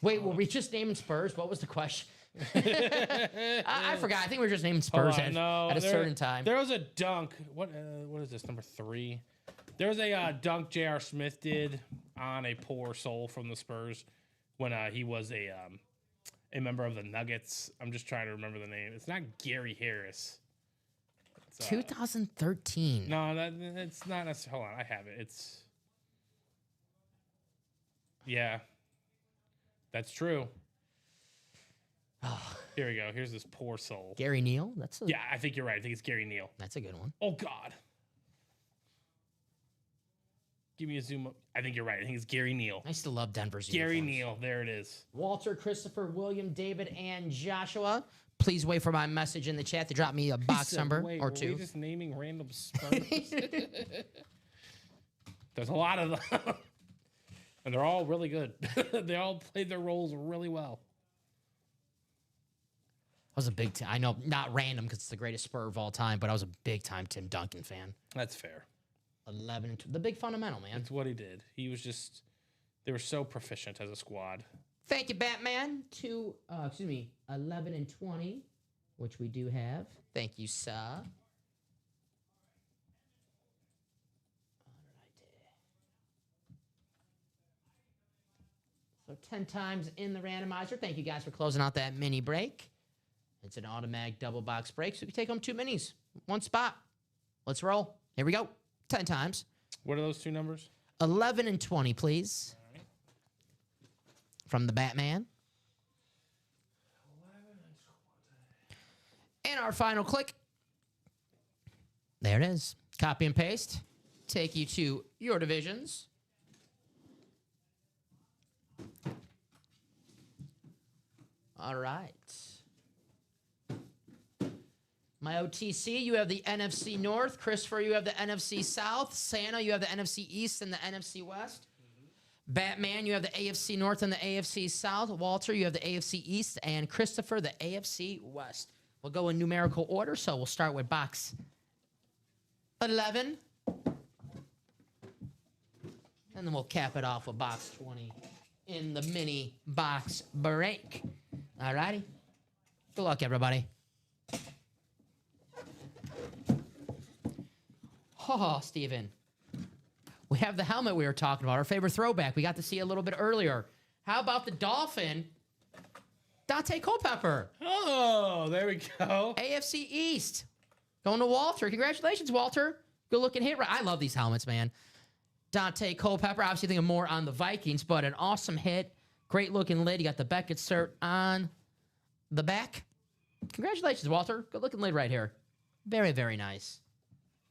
wait, were we just naming Spurs? What was the question? I forgot. I think we were just naming Spurs at a certain time. There was a dunk. What is this, number 3? There was a dunk J.R. Smith did on a poor soul from the Spurs when he was a member of the Nuggets. I'm just trying to remember the name. It's not Gary Harris. It's, 2013. No, it's not necessarily. Hold on, I have it. Yeah, that's true. Here we go. Here's this poor soul. Gary Neal? Yeah, I think you're right. I think it's Gary Neal. That's a good one. Oh, God. Give me a zoom up. I think you're right. I think it's Gary Neal. I used to love Denver's Gary uniforms. Neal. There it is. Walter, Christopher, William, David, and Joshua. Please wait for my message in the chat to drop me a box number or two. Are we just naming random Spurs? There's a lot of them. And they're all really good. They all played their roles really well. I was a big I know, not random because it's the greatest Spur of all time, but I was a big-time Tim Duncan fan. That's fair. 11 and the big fundamental, man. That's what he did. He was just, they were so proficient as a squad. Thank you, Batman. 11 and 20, which we do have. Thank you, sir. So 10 times in the randomizer. Thank you guys for closing out that mini break. It's an automatic double box break, so we take home 2 minis. 1 spot. Let's roll. Here we go. 10 times. What are those 2 numbers? 11 and 20, please. All right. From the Batman. 11 and 20. And our final click. There it is. Copy and paste. Take you to your divisions. All right. My OTC, you have the NFC North. Christopher, you have the NFC South. Santa, you have the NFC East and the NFC West. Batman, you have the AFC North and the AFC South. Walter, you have the AFC East. And Christopher, the AFC West. We'll go in numerical order, so we'll start with box 11. And then we'll cap it off with box 20 in the mini box break. All righty. Good luck, everybody. Oh, Steven. We have the helmet we were talking about, our favorite throwback. We got to see a little bit earlier. How about the Dolphin? Dante Culpepper. Oh, there we go. AFC East. Going to Walter. Congratulations, Walter. Good looking hit. I love these helmets, man. Dante Culpepper. Obviously thinking more on the Vikings, but an awesome hit. Great looking lid. You got the Beckett cert on the back. Congratulations, Walter. Good looking lid right here. Very, very nice.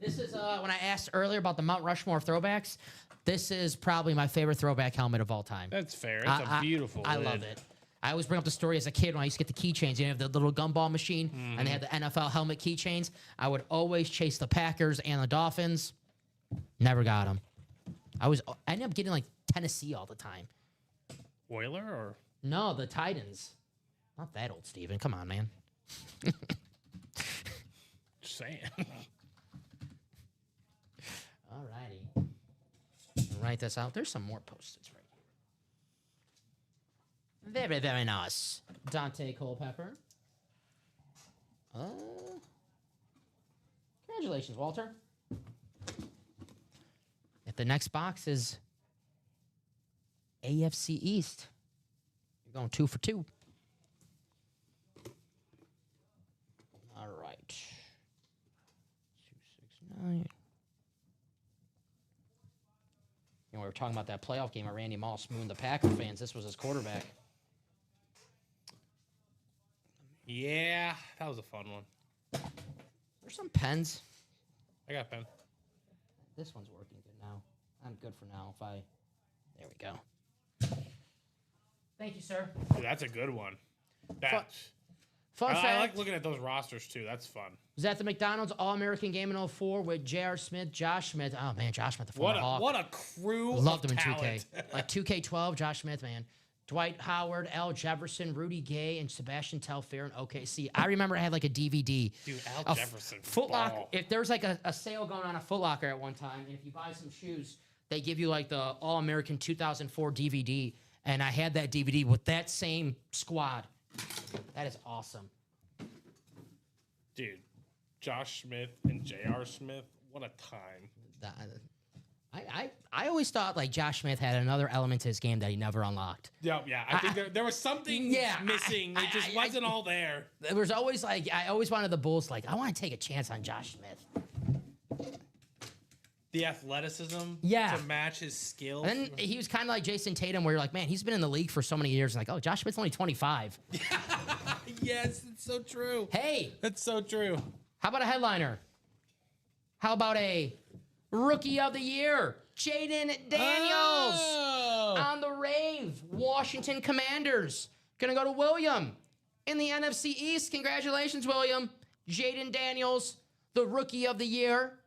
This is when I asked earlier about the Mount Rushmore throwbacks. This is probably my favorite throwback helmet of all time. That's fair. It's a beautiful I love it. I always bring up the story as a kid when I used to get the keychains. You have the little gumball machine, and they had the NFL helmet keychains. I would always chase the Packers and the Dolphins. Never got them. I ended up getting like Tennessee all the time. Oiler or? No, the Titans. Not that old, Steven. Come on, man. Just saying. All righty. Write this out. There's some more Post-its right Very, very nice. Dante Culpepper. Congratulations, Walter. If the next box is AFC East, you're going 2 for 2. All right. 269. We were talking about that playoff game where Randy Moss mooned the Packer fans. This was his quarterback. Yeah, that was a fun one. There's some pens. I got a pen. This one's working good now. I'm good for now. There we go. Thank you, sir. Dude, that's a good one. Fun fact. I like looking at those rosters, too. That's fun. Was at the McDonald's All-American game in 04 with J.R. Smith, Josh Smith. Oh, man, Josh Smith, the former Hawk. What a crew Loved of him in talent. 2K. Like 2K12, Josh Smith, man. Dwight Howard, Al Jefferson, Rudy Gay, and Sebastian Telfair in OKC. I remember I had like a DVD. Dude, Al Jefferson. Foot Locker. If there's like a sale going on at Foot Locker at one time, and if you buy some shoes, they give you like the All-American 2004 DVD. And I had that DVD with that same squad. That is awesome. Dude, Josh Smith and J.R. Smith, what a time. I always thought like Josh Smith had another element to his game that he never unlocked. Yeah. I think there was something missing. It just wasn't all there. There was always like, I always wanted the Bulls like, I want to take a chance on Josh Smith. The athleticism to match his skills. And then he was kind of like Jason Tatum, where you're like, man, he's been in the league for so many years. And like, oh, Josh Smith's only 25. Yes, it's so true. Hey. That's so true. How about a headliner? How about a Rookie of the Year? Jaden Daniels on the rave. Washington Commanders. Going to go to William in the NFC East. Congratulations, William. Jaden Daniels, the Rookie of the Year.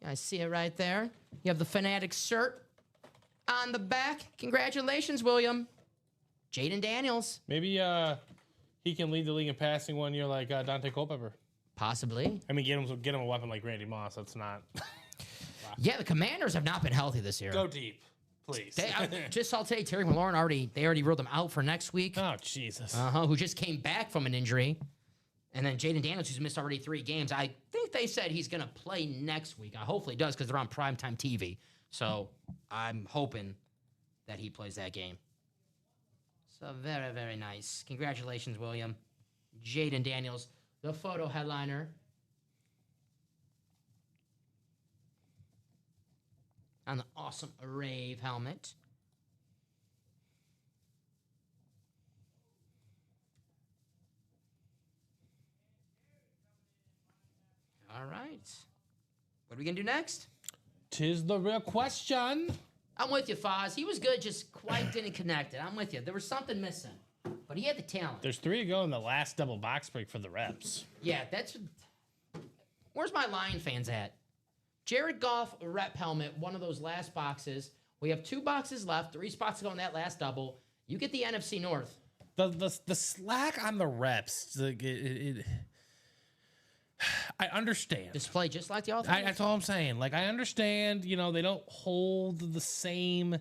I see it right there. You have the Fanatic shirt on the back. Congratulations, William. Jaden Daniels. Maybe he can lead the league in passing one year like Dante Culpepper. Possibly. I mean, get him a weapon like Randy Moss. That's not. Yeah, the Commanders have not been healthy this year. Go deep, please. I'll tell you, Terry McLaurin they already ruled him out for next week. Oh, Jesus. Who just came back from an injury. And then Jaden Daniels, who's missed already 3 games. I think they said he's going to play next week. I hopefully does because they're on primetime TV. So I'm hoping that he plays that game. So very, very nice. Congratulations, William. Jaden Daniels, the photo headliner. On the awesome Rave helmet. All right. What are we going to do next? 'Tis the real question. I'm with you, Foz. He was good, just quite didn't connect it. I'm with you. There was something missing, but he had the talent. There's 3 to go in the last double box break for the reps. Yeah, where's my Lion fans at? Jared Goff rep helmet, one of those last boxes. We have 2 boxes left, 3 spots to go in that last double. You get the NFC North. The slack on the reps, I understand. Display just like the offense. That's all I'm saying. Like, I understand, they don't hold the same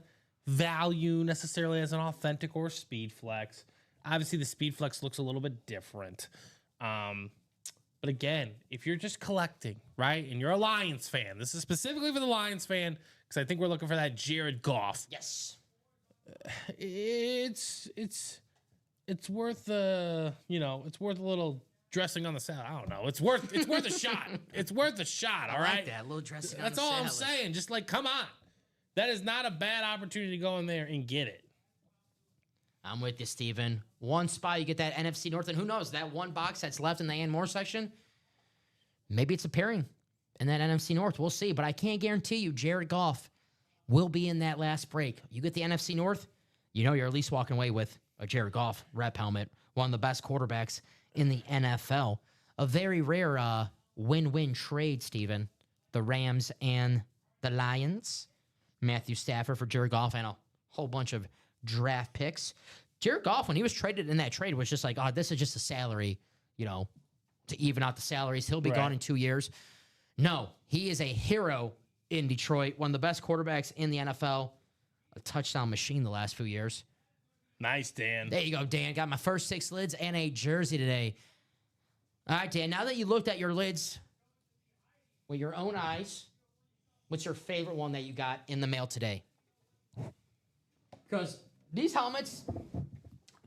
value necessarily as an authentic or speed flex. Obviously, the speed flex looks a little bit different. But again, if you're just collecting, right, and you're a Lions fan, this is specifically for the Lions fan, because I think we're looking for that Jared Goff. Yes. It's worth it's worth a little dressing on the salad. I don't know. It's worth a shot. It's worth a shot. All right. I like that little dressing. That's all I'm saying. Just like, come on, that is not a bad opportunity to go in there and get it. I'm with you, Steven. 1 spot, you get that NFC North, and who knows, that 1 box that's left in the and more section, maybe it's appearing in that NFC North. We'll see, but I can't guarantee you Jared Goff will be in that last break. You get the NFC North, you're at least walking away with a Jared Goff rep helmet, one of the best quarterbacks in the NFL. A very rare win-win trade, Steven. The Rams and the Lions. Matthew Stafford for Jared Goff and a whole bunch of draft picks. Jared Goff, when he was traded in that trade, was just like, oh, this is just a salary, to even out the salaries. He'll be gone in 2 years. No, he is a hero in Detroit, one of the best quarterbacks in the NFL, a touchdown machine the last few years. Nice, Dan. There you go, Dan. Got my first 6 lids and a jersey today. All right, Dan, now that you looked at your lids with your own eyes, what's your favorite one that you got in the mail today? Because these helmets,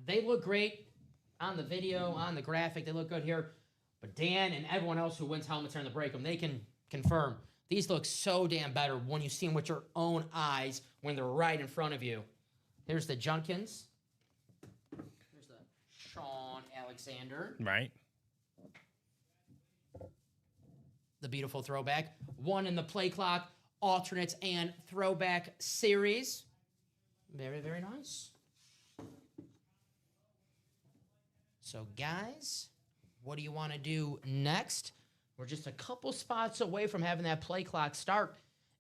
they look great on the video, on the graphic. They look good here. But Dan and everyone else who wins helmets during the break room, they can confirm. These look so damn better when you see them with your own eyes when they're right in front of you. Here's the Junkins. Here's the Sean Alexander. Right. The beautiful throwback. One in the play clock, alternates, and throwback series. Very, very nice. So, guys, what do you want to do next? We're just a couple spots away from having that play clock start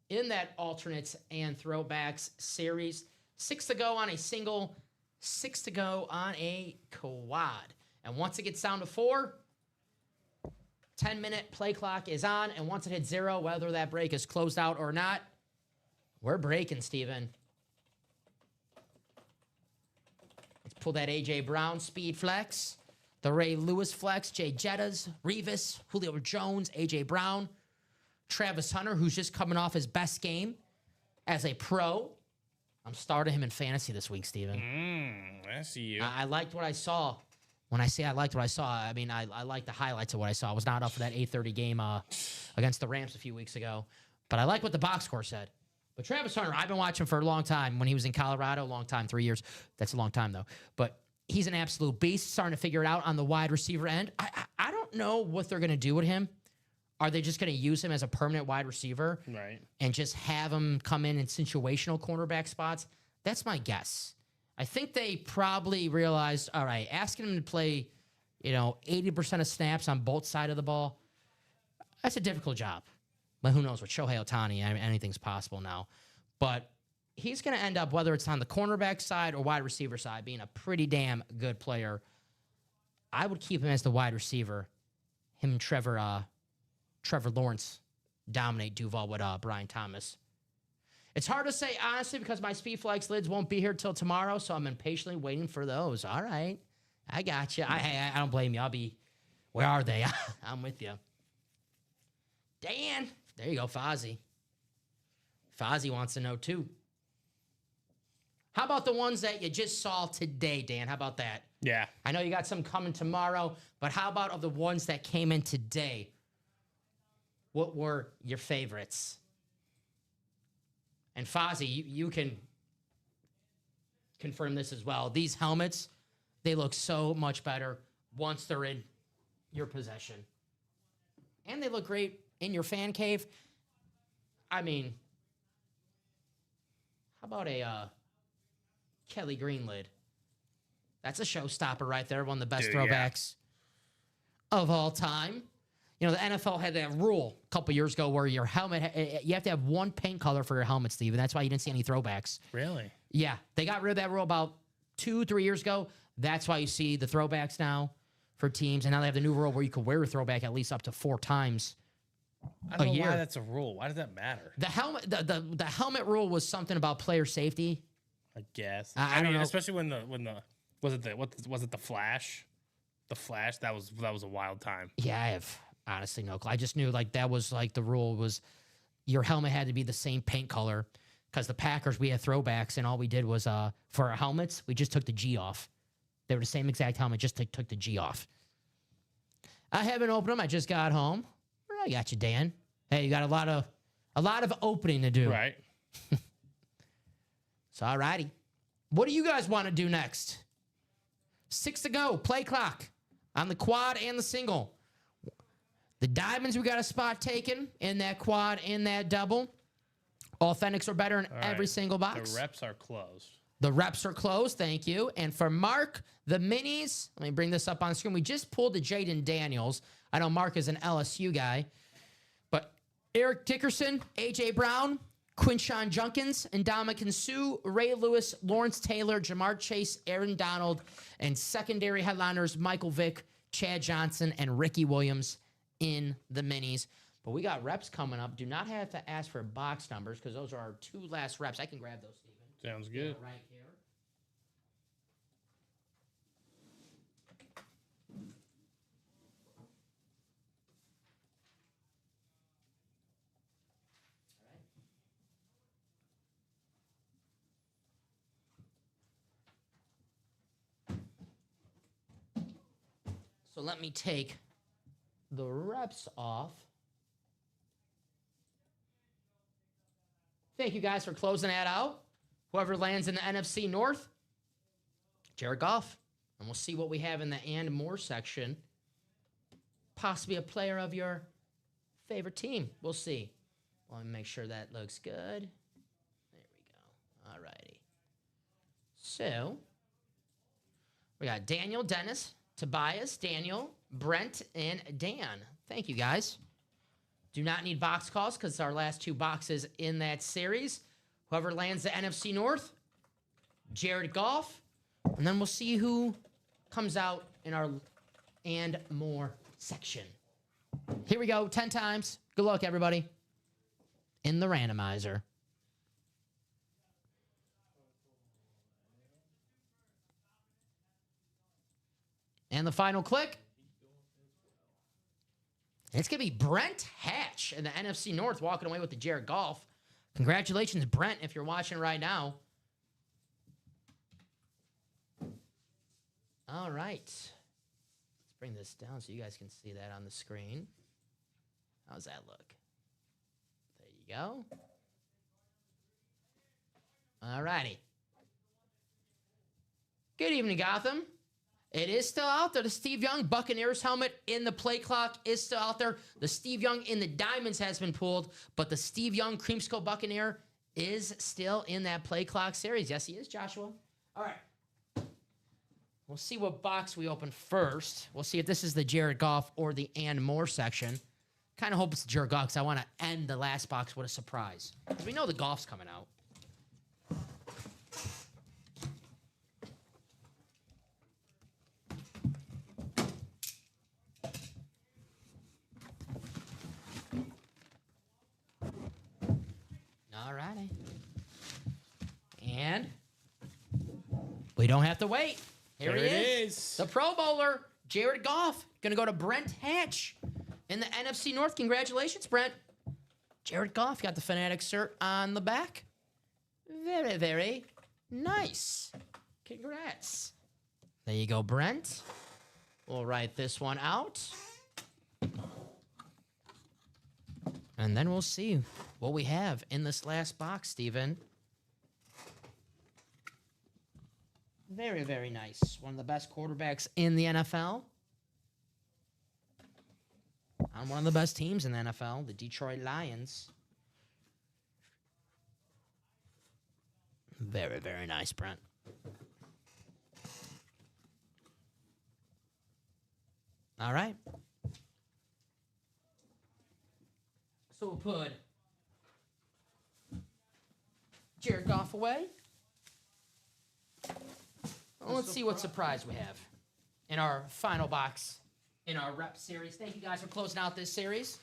in that alternates and throwbacks series. 6 to go on a single, 6 to go on a quad. And once it gets down to 4, 10-minute play clock is on. And once it hits 0, whether that break is closed out or not, we're breaking, Steven. Let's pull that A.J. Brown speed flex. The Ray Lewis flex, Jay Jettas, Revis, Julio Jones, A.J. Brown, Travis Hunter, who's just coming off his best game as a pro. I'm starting him in fantasy this week, Steven. I see you. I liked what I saw. When I say I liked what I saw, I mean I like the highlights of what I saw. I was not up for that 8:30 game against the Rams a few weeks ago. But I like what the box score said. But Travis Hunter, I've been watching for a long time. When he was in Colorado, a long time, 3 years. That's a long time, though. But he's an absolute beast, starting to figure it out on the wide receiver end. I don't know what they're going to do with him. Are they just going to use him as a permanent wide receiver? Right. And just have him come in situational cornerback spots? That's my guess. I think they probably realized, all right, asking him to play, 80% of snaps on both sides of the ball, that's a difficult job. But who knows, with Shohei Ohtani, anything's possible now. But he's going to end up, whether it's on the cornerback side or wide receiver side, being a pretty damn good player. I would keep him as the wide receiver. Him and Trevor Lawrence dominate Duval with Brian Thomas. It's hard to say, honestly, because my Speed Flex lids won't be here till tomorrow, so I'm impatiently waiting for those. All right. I got you. I don't blame you. Where are they? I'm with you. Dan. There you go, Fozzie. Fozzie wants to know, too. How about the ones that you just saw today, Dan? How about that? Yeah. I know you got some coming tomorrow, but how about of the ones that came in today? What were your favorites? And Fozzie, you can confirm this as well. These helmets, they look so much better once they're in your possession. And they look great in your fan cave. I mean, how about a Kelly Green lid? That's a showstopper right there. One of the best throwbacks of all time. The NFL had that rule a couple years ago where your helmet, you have to have one paint color for your helmet, Steve, and that's why you didn't see any throwbacks. Really? Yeah. They got rid of that rule about 2-3 years ago. That's why you see the throwbacks now for teams, and now they have the new rule where you can wear a throwback at least up to 4 times I don't a know year. why that's a rule. Why does that matter? The helmet rule was something about player safety. I guess. I don't know. Especially when the was it the Flash? The Flash, that was a wild time. Yeah, I have honestly no clue. I just knew that was the rule was your helmet had to be the same paint color, because the Packers, we had throwbacks, and all we did was for our helmets, we just took the G off. They were the same exact helmet, just took the G off. I haven't opened them. I just got home. I got you, Dan. Hey, you got a lot of opening to do. Right. So, all righty. What do you guys want to do next? 6 to go. Play clock on the quad and the single. The diamonds, we got a spot taken in that quad and that double. Authentics are better in every single box. The reps are closed. The reps are closed. Thank you. And for Mark, the minis, let me bring this up on screen. We just pulled the Jaden Daniels. I know Mark is an LSU guy. But Eric Dickerson, A.J. Brown, Quinshawn Junkins, Ndamukong Suh, Ray Lewis, Lawrence Taylor, Jamar Chase, Aaron Donald, and secondary headliners Michael Vick, Chad Johnson, and Ricky Williams in the minis. But we got reps coming up. Do not have to ask for box numbers because those are our 2 last reps. I can grab those, Steven. Sounds good. Right here. So let me take the reps off. Thank you guys for closing that out. Whoever lands in the NFC North, Jared Goff. And we'll see what we have in the and more section. Possibly a player of your favorite team. We'll see. Let me make sure that looks good. There we go. All righty. So, we got Daniel, Dennis, Tobias, Daniel, Brent, and Dan. Thank you, guys. Do not need box calls because it's our last 2 boxes in that series. Whoever lands the NFC North, Jared Goff. And then we'll see who comes out in our and more section. Here we go, 10 times. Good luck, everybody. In the randomizer. And the final click. It's going to be Brent Hatch in the NFC North walking away with the Jared Goff. Congratulations, Brent, if you're watching right now. All right. Let's bring this down so you guys can see that on the screen. How's that look? There you go. All righty. Good evening, Gotham. It is still out there. The Steve Young Buccaneers helmet in the play clock is still out there. The Steve Young in the diamonds has been pulled, but the Steve Young Creamsicle Buccaneer is still in that play clock series. Yes, he is, Joshua. All right. We'll see what box we open first. We'll see if this is the Jared Goff or the and more section. Kind of hope it's the Jared Goff because I want to end the last box with a surprise. Because we know the Goff's coming out. All righty. And we don't have to wait. Here he is. The Pro Bowler, Jared Goff. Going to go to Brent Hatch in the NFC North. Congratulations, Brent. Jared Goff got the Fanatic cert on the back. Very, very nice. Congrats. There you go, Brent. We'll write this one out. And then we'll see what we have in this last box, Steven. Very, very nice. One of the best quarterbacks in the NFL. On one of the best teams in the NFL, the Detroit Lions. Very, very nice, Brent. All right. So we'll put Jared Goff away. Well, let's see what surprise we have in our final box in our rep series. Thank you guys for closing out this series.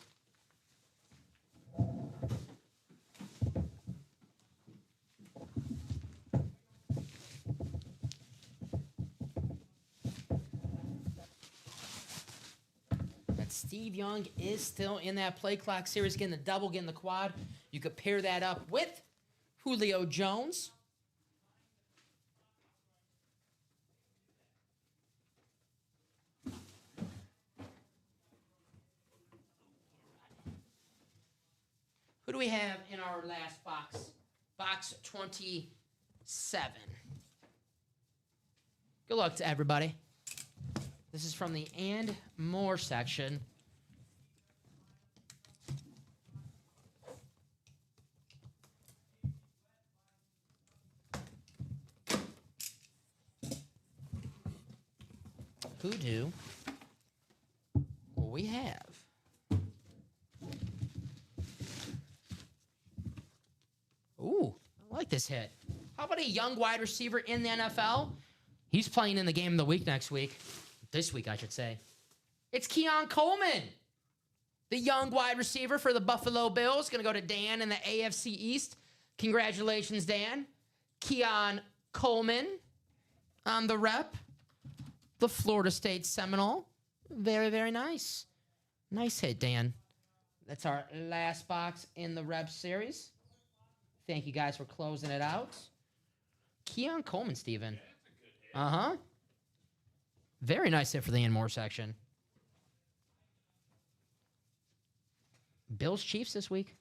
That Steve Young is still in that play clock series, getting the double, getting the quad. You could pair that up with Julio Jones. Who do we have in our last box? Box 27. Good luck to everybody. This is from the and more section. Who do we have? Ooh, I like this hit. How about a young wide receiver in the NFL? He's playing in the game of the week next week. This week, I should say. It's Keon Coleman. The young wide receiver for the Buffalo Bills. Going to go to Dan in the AFC East. Congratulations, Dan. Keon Coleman on the rep. The Florida State Seminole. Very, very nice. Nice hit, Dan. That's our last box in the rep series. Thank you guys for closing it out. Keon Coleman, Steven. Uh-huh. Very nice hit for the and more section. Bills Chiefs this week.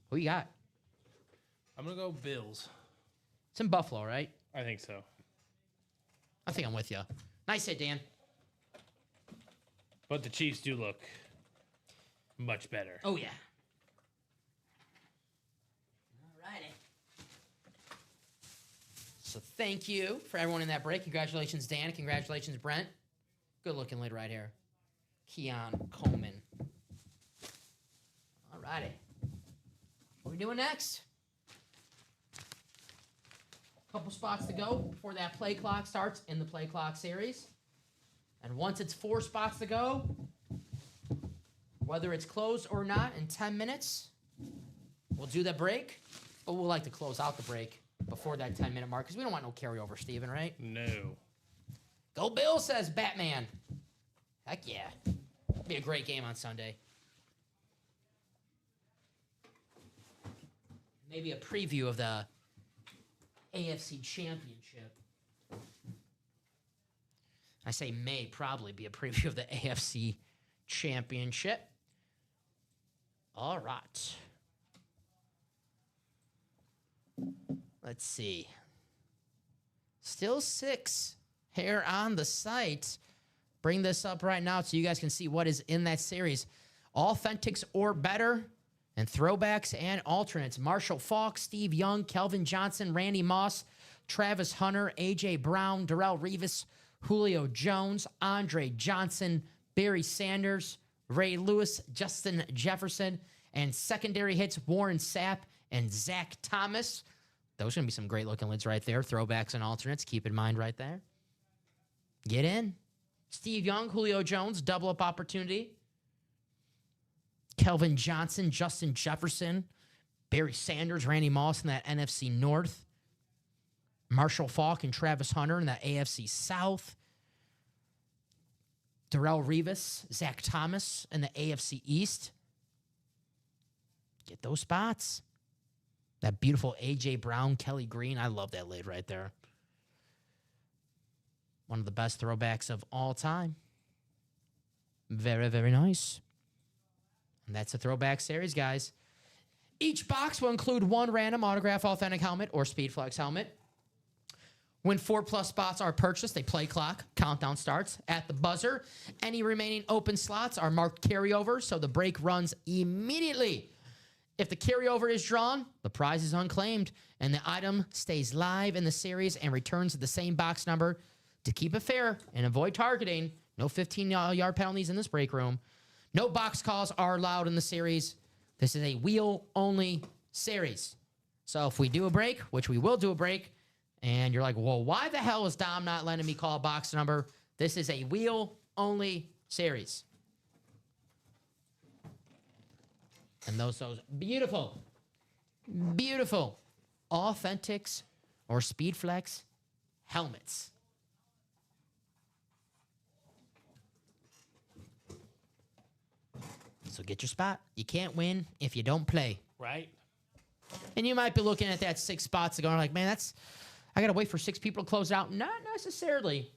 Who you got? I'm going to go Bills. It's in Buffalo, right? I think so. I think I'm with you. Nice hit, Dan. But the Chiefs do look much better. Oh, yeah. All righty. So thank you for everyone in that break. Congratulations, Dan. Congratulations, Brent. Good-looking lid right here. Keon Coleman. All righty. What are we doing next? Couple spots to go before that play clock starts in the play clock series. And once it's 4 spots to go, whether it's closed or not in 10 minutes, we'll do the break. But we'll like to close out the break before that 10-minute mark because we don't want no carryover, Steven, right? No. Go Bill, says Batman. Heck yeah. Be a great game on Sunday. Maybe a preview of the AFC Championship. I say may probably be a preview of the AFC Championship. All right. Let's see. Still 6 here on the site. Bring this up right now so you guys can see what is in that series. Authentics or better, and throwbacks and alternates. Marshall Faulk, Steve Young, Kelvin Johnson, Randy Moss, Travis Hunter, A.J. Brown, Darrell Revis, Julio Jones, Andre Johnson, Barry Sanders, Ray Lewis, Justin Jefferson, and secondary hits Warren Sapp and Zach Thomas. Those are going to be some great-looking lids right there. Throwbacks and alternates. Keep in mind right there. Get in. Steve Young, Julio Jones, double-up opportunity. Kelvin Johnson, Justin Jefferson, Barry Sanders, Randy Moss in that NFC North. Marshall Faulk and Travis Hunter in that AFC South. Darrell Revis, Zach Thomas in the AFC East. Get those spots. That beautiful A.J. Brown, Kelly Green. I love that lid right there. One of the best throwbacks of all time. Very, very nice. And that's a throwback series, guys. Each box will include 1 random autograph authentic helmet or Speedflex helmet. When 4+ spots are purchased, a play clock countdown starts. At the buzzer, any remaining open slots are marked carryover, so the break runs immediately. If the carryover is drawn, the prize is unclaimed, and the item stays live in the series and returns to the same box number. To keep it fair and avoid targeting, no 15-yard penalties in this break room. No box calls are allowed in the series. This is a wheel-only series. So if we do a break, which we will do a break, and you're like, well, why the hell is Dom not letting me call a box number? This is a wheel-only series. And those beautiful, beautiful Authentics or Speedflex helmets. So get your spot. You can't win if you don't play. Right? And you might be looking at that 6 spots and going like, man, I got to wait for 6 people to close out. Not necessarily.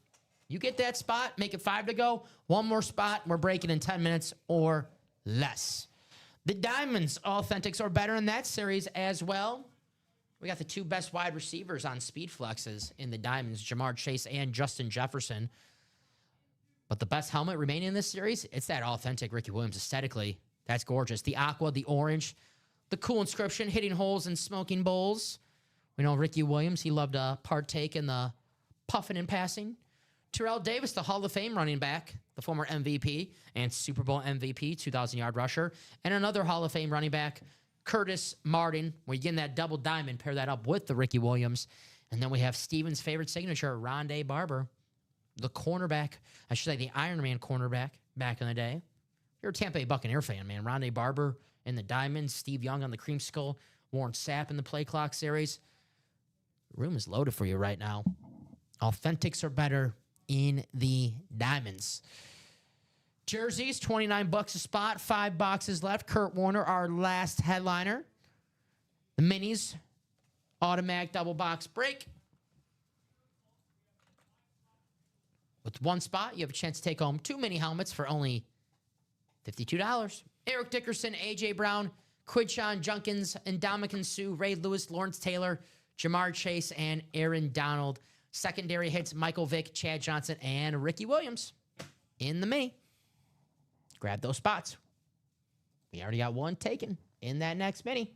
You get that spot, make it 5 to go. 1 more spot, we're breaking in 10 minutes or less. The Diamonds Authentics are better in that series as well. We got the 2 best wide receivers on Speedflexes in the Diamonds, Jamar Chase and Justin Jefferson. But the best helmet remaining in this series, it's that authentic Ricky Williams aesthetically. That's gorgeous. The aqua, the orange, the cool inscription, hitting holes and smoking bowls. We know Ricky Williams, he loved to partake in the puffing and passing. Terrell Davis, the Hall of Fame running back, the former MVP and Super Bowl MVP, 2,000-yard rusher. And another Hall of Fame running back, Curtis Martin. We're getting that double diamond, pair that up with the Ricky Williams. And then we have Steven's favorite signature, Rondé Barber. The cornerback, I should say the Iron Man cornerback back in the day. You're a Tampa Bay Buccaneer fan, man. Rondé Barber in the Diamonds, Steve Young on the Cream Skull, Warren Sapp in the Play Clock series. The room is loaded for you right now. Authentics are better in the Diamonds. Jerseys, $29 a spot, 5 boxes left. Kurt Warner, our last headliner. The Minis, automatic double box break. With 1 spot, you have a chance to take home 2 mini helmets for only $52. Eric Dickerson, A.J. Brown, Quinshon Junkins, Ndamukong Suh, Ray Lewis, Lawrence Taylor, Jamar Chase, and Aaron Donald. Secondary hits, Michael Vick, Chad Johnson, and Ricky Williams in the me. Grab those spots. We already got one taken in that next mini.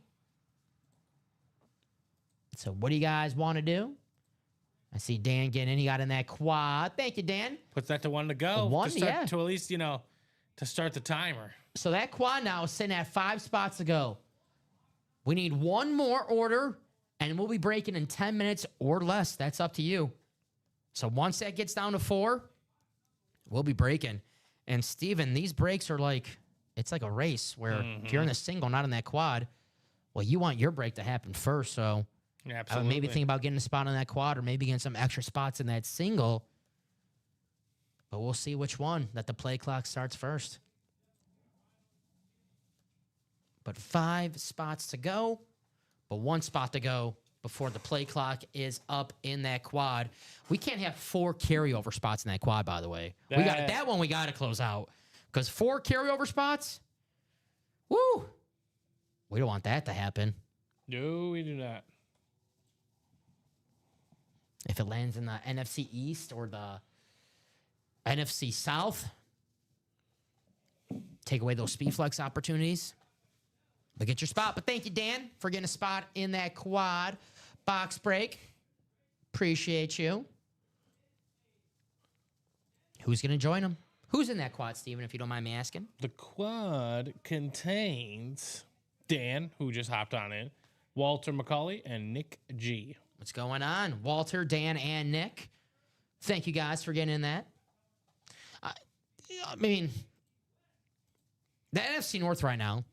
So what do you guys want to do? I see Dan getting in. He got in that quad. Thank you, Dan. Puts that to 1 to go. One, to start, yeah. To at least, to start the timer. So that quad now is sitting at 5 spots to go. We need one more order, and we'll be breaking in 10 minutes or less. That's up to you. So once that gets down to 4, we'll be breaking. And Steven, these breaks are it's like a race where if you're in the single, not in that quad, well, you want your break to happen first. So Yeah, I would maybe think about getting a spot on that quad or maybe getting some extra spots in that single. But we'll see which one that the play clock starts first. But 5 spots to go, but 1 spot to go before the play clock is up in that quad. We can't have 4 carryover spots in that quad, by the way. We got that one we got to close out. Because 4 carryover spots, woo! We don't want that to happen. No, we do not. If it lands in the NFC East or the NFC South, take away those speed flex opportunities. But get your spot. But thank you, Dan, for getting a spot in that quad box break. Appreciate you. Who's going to join him? Who's in that quad, Steven, if you don't mind me asking? The quad contains Dan, who just hopped on in, Walter McCauley, and Nick G. What's going on? Walter, Dan, and Nick. Thank you guys for getting in that. I mean, the NFC North right now,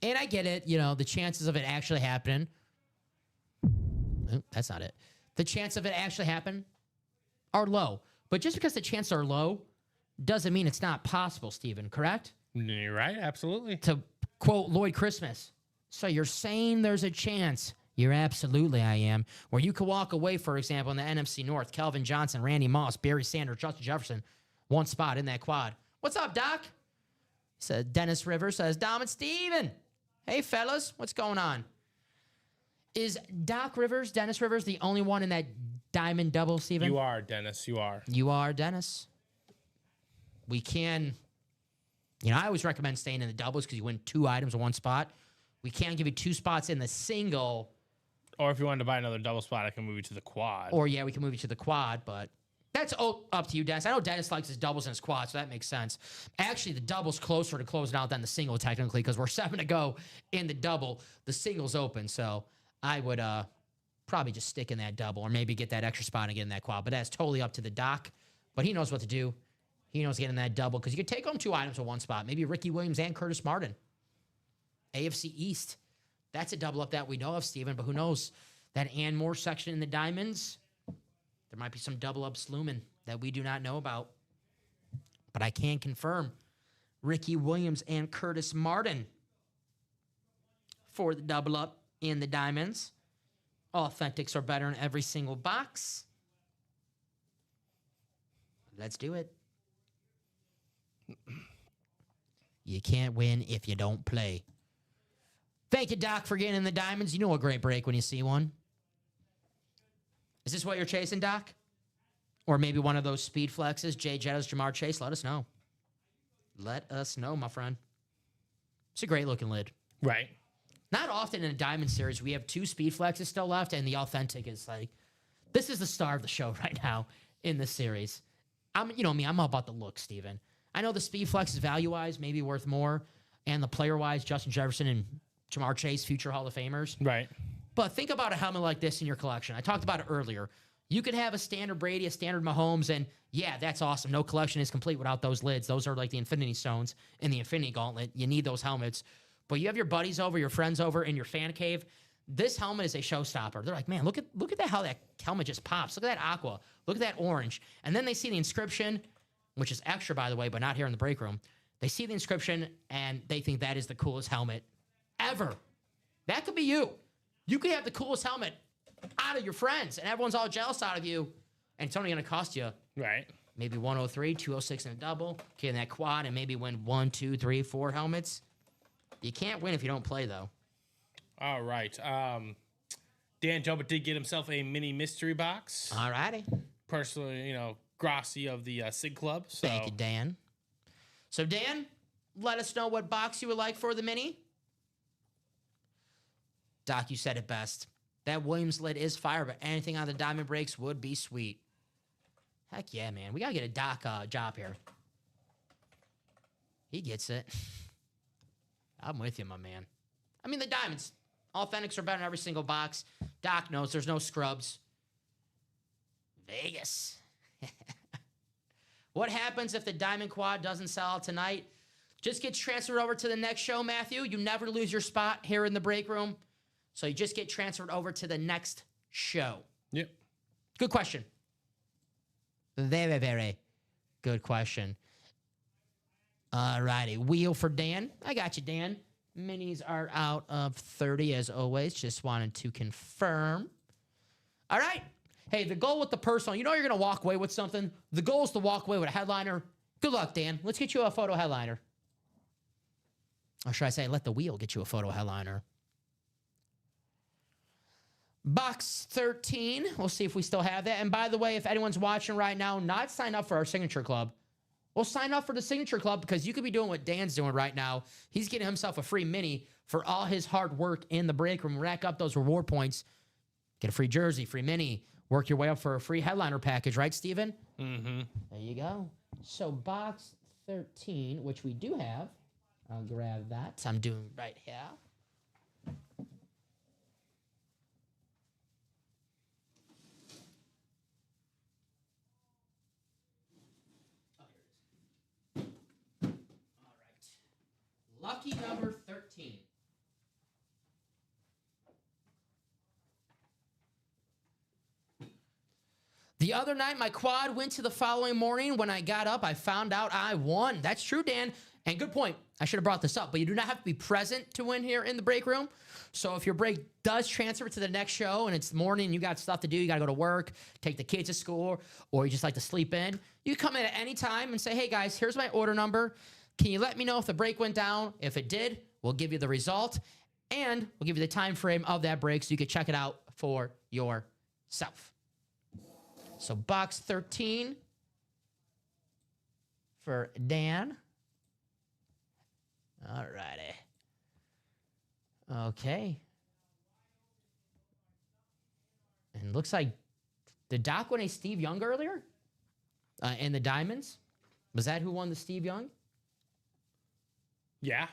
and I get it, the chances of it actually happening. Oh, that's not it. The chance of it actually happen are low. But just because the chances are low doesn't mean it's not possible, Steven, correct? You're right, absolutely. To quote Lloyd Christmas. So you're saying there's a chance. You're absolutely, I am. Where you could walk away, for example, in the NFC North, Kelvin Johnson, Randy Moss, Barry Sanders, Justin Jefferson, 1 spot in that quad. What's up, Doc? Says Dennis Rivers, says Dom and Steven. Hey, fellas, what's going on? Is Dennis Rivers, the only one in that diamond double, Steven? You are, Dennis, you are. You are, Dennis. We can, I always recommend staying in the doubles because you win 2 items in 1 spot. We can't give you 2 spots in the single. Or if you wanted to buy another double spot, I can move you to the quad. Or, yeah, we can move you to the quad, but that's up to you, Dennis. I know Dennis likes his doubles and his quads, so that makes sense. Actually, the double's closer to closing out than the single, technically, because we're 7 to go in the double. The single's open, so I would probably just stick in that double or maybe get that extra spot and get in that quad. But that's totally up to the doc. But he knows what to do. He knows getting that double because you could take home 2 items in 1 spot. Maybe Ricky Williams and Curtis Martin. AFC East. That's a double up that we know of, Steven, but who knows? That and more section in the diamonds, there might be some double ups looming that we do not know about. But I can confirm Ricky Williams and Curtis Martin for the double up in the diamonds. Authentics are better in every single box. Let's do it. You can't win if you don't play. Thank you, Doc, for getting in the diamonds. You know a great break when you see one. Is this what you're chasing, Doc? Or maybe one of those speed flexes, Jay Jettas, Jamar Chase? Let us know. Let us know, my friend. It's a great-looking lid. Right. Not often in a diamond series, we have 2 speed flexes still left, and the authentic is this is the star of the show right now in this series. I'm all about the look, Steven. I know the speed flex is value-wise maybe worth more, and the player-wise, Justin Jefferson and Jamar Chase, future Hall of Famers. Right. But think about a helmet like this in your collection. I talked about it earlier. You could have a standard Brady, a standard Mahomes, and yeah, that's awesome. No collection is complete without those lids. Those are like the Infinity Stones in the Infinity Gauntlet. You need those helmets. But you have your buddies over, your friends over in your fan cave. This helmet is a showstopper. They're like, man, look at that, how that helmet just pops. Look at that aqua. Look at that orange. And then they see the inscription, which is extra, by the way, but not here in the break room. They see the inscription, and they think that is the coolest helmet ever. That could be you. You could have the coolest helmet out of your friends, and everyone's all jealous out of you, and it's only going to cost you maybe 103, 206 in a double, okay, in that quad, and maybe win 1, 2, 3, 4 helmets. You can't win if you don't play, though. All right. Dan Jobert did get himself a mini mystery box. All righty. Personally, Grassi of the SIG Club. So. Thank you, Dan. So, Dan, let us know what box you would like for the mini. Doc, you said it best. That Williams lid is fire, but anything on the diamond breaks would be sweet. Heck yeah, man. We got to get a Doc job here. He gets it. I'm with you, my man. I mean, the diamonds. Authentics are better in every single box. Doc knows there's no scrubs. Vegas. What happens if the diamond quad doesn't sell out tonight? Just get transferred over to the next show, Matthew. You never lose your spot here in the break room. So you just get transferred over to the next show. Yep. Good question. Very, very good question. All righty. Wheel for Dan. I got you, Dan. Minis are out of 30 as always. Just wanted to confirm. All right. Hey, the goal with the personal, you're going to walk away with something. The goal is to walk away with a headliner. Good luck, Dan. Let's get you a photo headliner. Or should I say, let the wheel get you a photo headliner. Box 13. We'll see if we still have that. And by the way, if anyone's watching right now, not sign up for our signature club. Well, sign up for the signature club because you could be doing what Dan's doing right now. He's getting himself a free mini for all his hard work in the break room. Rack up those reward points. Get a free jersey, free mini. Work your way up for a free headliner package, right, Steven? Mm-hmm. There you go. So box 13, which we do have. I'll grab that. I'm doing right here. Lucky number 13. The other night, my quad went to the following morning. When I got up, I found out I won. That's true, Dan. And good point. I should have brought this up, but you do not have to be present to win here in the break room. So if your break does transfer to the next show and it's morning and you got stuff to do, you got to go to work, take the kids to school, or you just like to sleep in, you come in at any time and say, hey, guys, here's my order number. Can you let me know if the break went down? If it did, we'll give you the result, and we'll give you the time frame of that break so you can check it out for yourself. So box 13 for Dan. All righty. Okay. And looks like, did Doc win a Steve Young earlier? In the Diamonds? Was that who won the Steve Young? Yeah.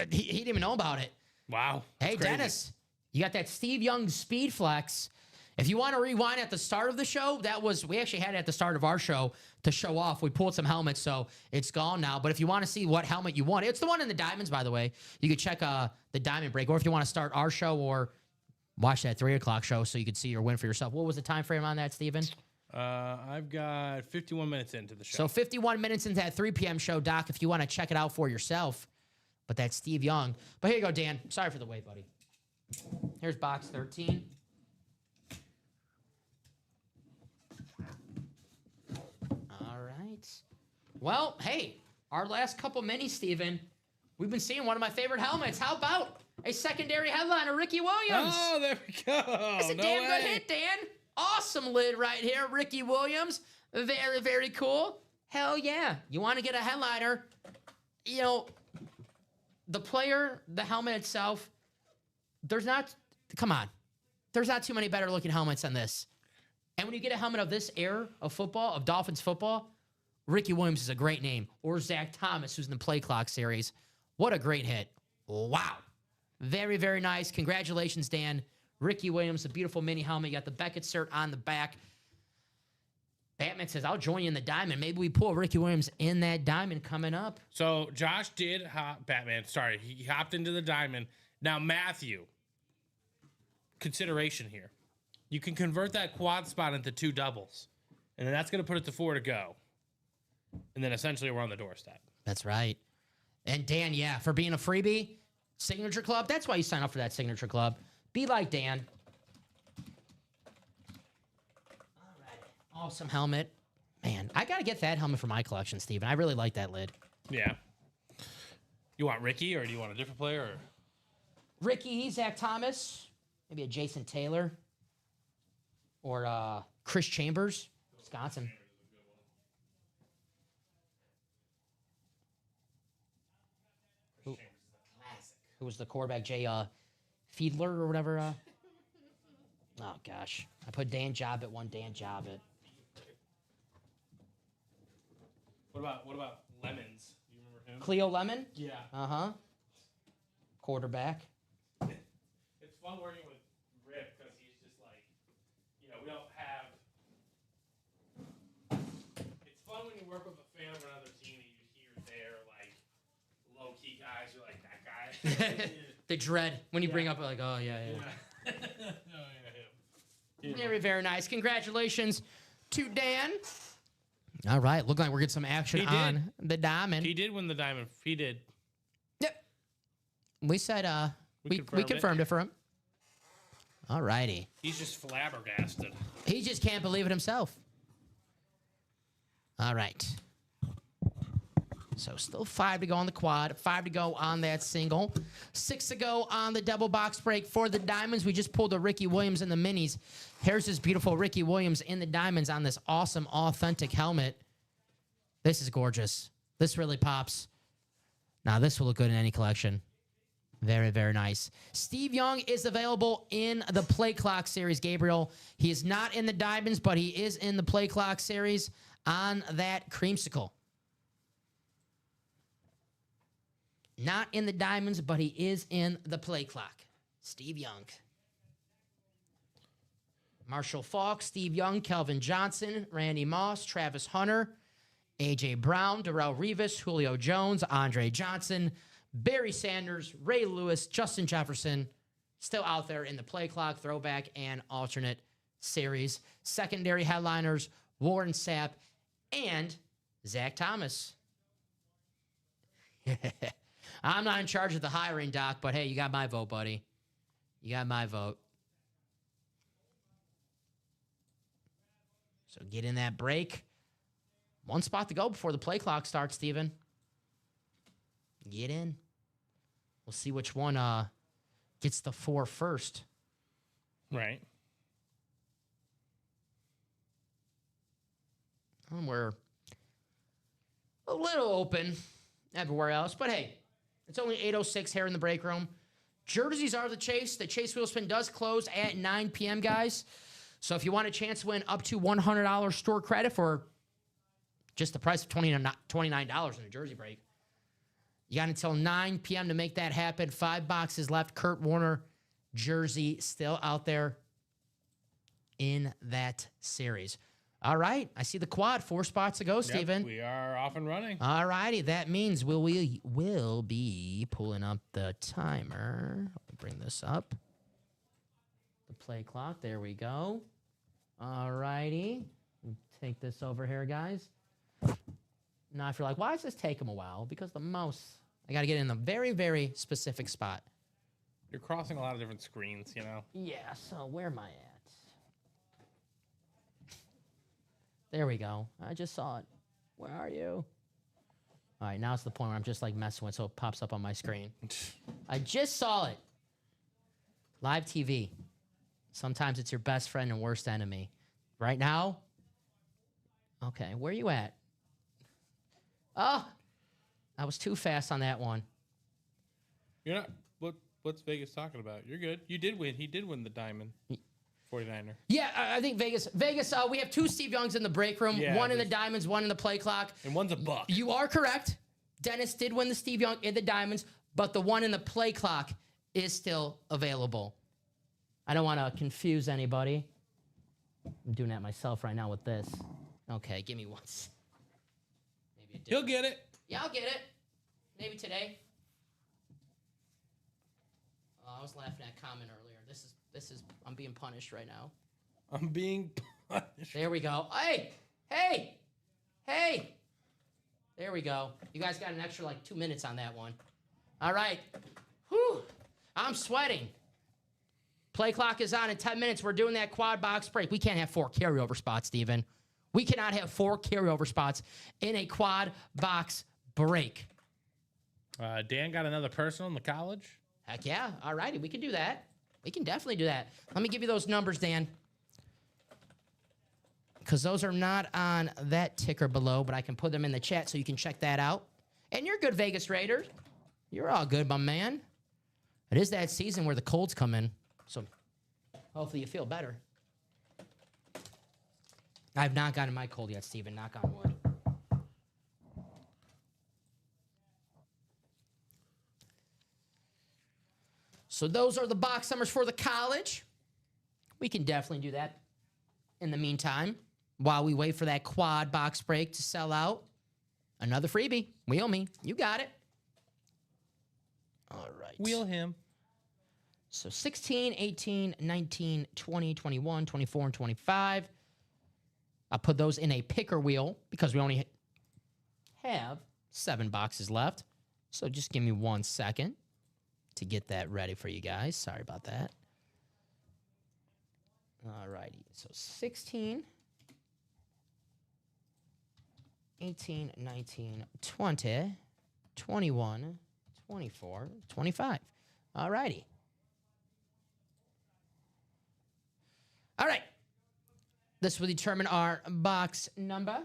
He didn't even know about it. Wow. Hey, crazy. Dennis, you got that Steve Young speed flex. If you want to rewind at the start of the show, we actually had it at the start of our show to show off. We pulled some helmets, so it's gone now. But if you want to see what helmet you want, it's the one in the Diamonds, by the way. You could check the Diamond Break, or if you want to start our show or watch that 3 o'clock show so you could see your win for yourself. What was the time frame on that, Steven? I've got 51 minutes into the show. So 51 minutes into that 3 p.m. show, Doc, if you want to check it out for yourself. But that's Steve Young. But here you go, Dan. Sorry for the wait, buddy. Here's box 13. All right. Well, hey, our last couple minis, Steven, we've been seeing one of my favorite helmets. How about a secondary headliner, Ricky Williams? Oh, there we go. That's a damn good hit, Dan. Awesome lid right here, Ricky Williams. Very, very cool. Hell yeah. You want to get a headliner, the player, the helmet itself, there's not too many better looking helmets than this. And when you get a helmet of this era of football, of Dolphins football, Ricky Williams is a great name. Or Zach Thomas, who's in the Play Clock series. What a great hit. Wow. Very, very nice. Congratulations, Dan. Ricky Williams, a beautiful mini helmet. You got the Beckett cert on the back. Batman says, I'll join you in the diamond. Maybe we pull Ricky Williams in that diamond coming up. So Josh did he hopped into the diamond. Now, Matthew, consideration here. You can convert that quad spot into 2 doubles. And then that's going to put it to 4 to go. And then essentially we're on the doorstep. That's right. And Dan, yeah, for being a freebie, signature club, that's why you sign up for that signature club. Be like Dan. All right. Awesome helmet. Man, I got to get that helmet for my collection, Steven. I really like that lid. Yeah. You want Ricky, or do you want a different player? Or? Ricky, Zach Thomas, maybe a Jason Taylor, or Chris Chambers, Wisconsin. Who was the quarterback? Jay Fiedler or whatever. Oh gosh, I put Dan Jobbett. Dan Jobbett. What about Lemons? You remember him? Cleo Lemon. Yeah. Quarterback. It's fun working with Rip because he's just like, we don't have. It's fun when you work with a fan of another team and you hear their like low key guys. You're like that guy. The dread when you bring up like, oh yeah. Oh, yeah, him. Very, very nice. Congratulations to Dan. All right, looking like we're getting some action on the diamond. He did win the diamond. He did. Yep. We said we confirmed it for him. All righty. He's just flabbergasted. He just can't believe it himself. All right. So still 5 to go on the quad, 5 to go on that single, 6 to go on the double box break for the diamonds. We just pulled a Ricky Williams in the minis. Here's this beautiful Ricky Williams in the diamonds on this awesome, authentic helmet. This is gorgeous. This really pops. Now, this will look good in any collection. Very, very nice. Steve Young is available in the Play Clock series, Gabriel. He is not in the diamonds, but he is in the Play Clock series on that creamsicle. Not in the diamonds, but he is in the Play Clock. Steve Young. Marshall Faulk, Steve Young, Kelvin Johnson, Randy Moss, Travis Hunter, A.J. Brown, Darrell Revis, Julio Jones, Andre Johnson, Barry Sanders, Ray Lewis, Justin Jefferson, still out there in the Play Clock, throwback, and alternate series. Secondary headliners, Warren Sapp, and Zach Thomas. I'm not in charge of the hiring, Doc, but hey, you got my vote, buddy. You got my vote. So get in that break. One spot to go before the play clock starts, Steven. Get in. We'll see which one gets the 4 first. Right. We're a little open everywhere else, but hey, it's only 8:06 here in the break room. Jerseys are the chase. The Chase Wheel Spin does close at 9 p.m., guys. So if you want a chance to win up to $100 store credit for just the price of $29 in a jersey break, you got until 9 p.m. to make that happen. 5 boxes left. Kurt Warner jersey still out there in that series. All right. I see the quad. 4 spots to go, Steven. We are off and running. All righty. That means we will be pulling up the timer. Let me bring this up. The play clock. There we go. All righty. Take this over here, guys. Now, if you're like, why does this take them a while? Because the mouse, I got to get in a very, very specific spot. You're crossing a lot of different screens, Yeah, so where am I at? There we go. I just saw it. Where are you? All right, now it's the point where I'm just like messing with it so it pops up on my screen. I just saw it. Live TV. Sometimes it's your best friend and worst enemy. Right now? Okay, where are you at? Oh, I was too fast on that one. You're not. What's Vegas talking about? You're good. You did win. He did win the diamond. 49er. Yeah, I think Vegas, we have 2 Steve Youngs in the break room. Yeah, one in the diamonds, one in the play clock. And one's a buck. You are correct. Dennis did win the Steve Young in the diamonds, but the one in the play clock is still available. I don't want to confuse anybody. I'm doing that myself right now with this. Okay, give me one. Maybe He'll get it. Yeah, I'll get it. Maybe today. I was laughing at a comment earlier. This is I'm being punished right now. I'm being punished. There we go. Hey! There we go. You guys got an extra 2 minutes on that one. All right. Whew. I'm sweating. Play clock is on in 10 minutes. We're doing that quad box break. We can't have 4 carryover spots, Steven. We cannot have 4 carryover spots in a quad box break. Dan got another personal in the college. Heck yeah. All righty. We can do that. We can definitely do that. Let me give you those numbers, Dan. Because those are not on that ticker below, but I can put them in the chat so you can check that out. And you're good, Vegas Raiders. You're all good, my man. It is that season where the colds come in. So hopefully you feel better. I've not gotten my cold yet, Steven. Knock on wood. So those are the box numbers for the college. We can definitely do that in the meantime while we wait for that quad box break to sell out. Another freebie. Wheel me. You got it. All right. Wheel him. So 16, 18, 19, 20, 21, 24, and 25. I'll put those in a picker wheel because we only have 7 boxes left. So just give me 1 second to get that ready for you guys. Sorry about that. All righty. So 16, 18, 19, 20, 21, 24, 25. All righty. All right. This will determine our box number.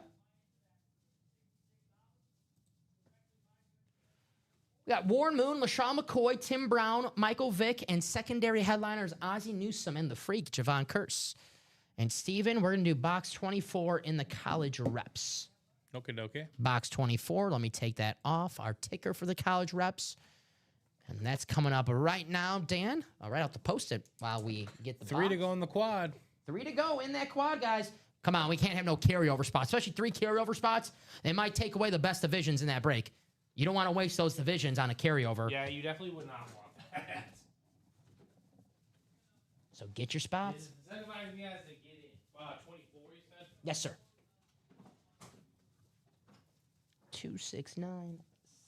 We got Warren Moon, LaShawn McCoy, Tim Brown, Michael Vick, and secondary headliners Ozzie Newsome and the Freak, Javon Curse. And Steven, we're going to do box 24 in the college reps. Okay. Box 24, let me take that off. Our ticker for the college reps. And that's coming up right now, Dan. All right, I'll have to post it while we get the 3 to go in the quad. 3 to go in that quad, guys. Come on, we can't have no carryover spots, especially 3 carryover spots. They might take away the best divisions in that break. You don't want to waste those divisions on a carryover. Yeah, you definitely would not want that. So get your spots. Is anybody who has to get in? 24, you said? Yes, sir. 269,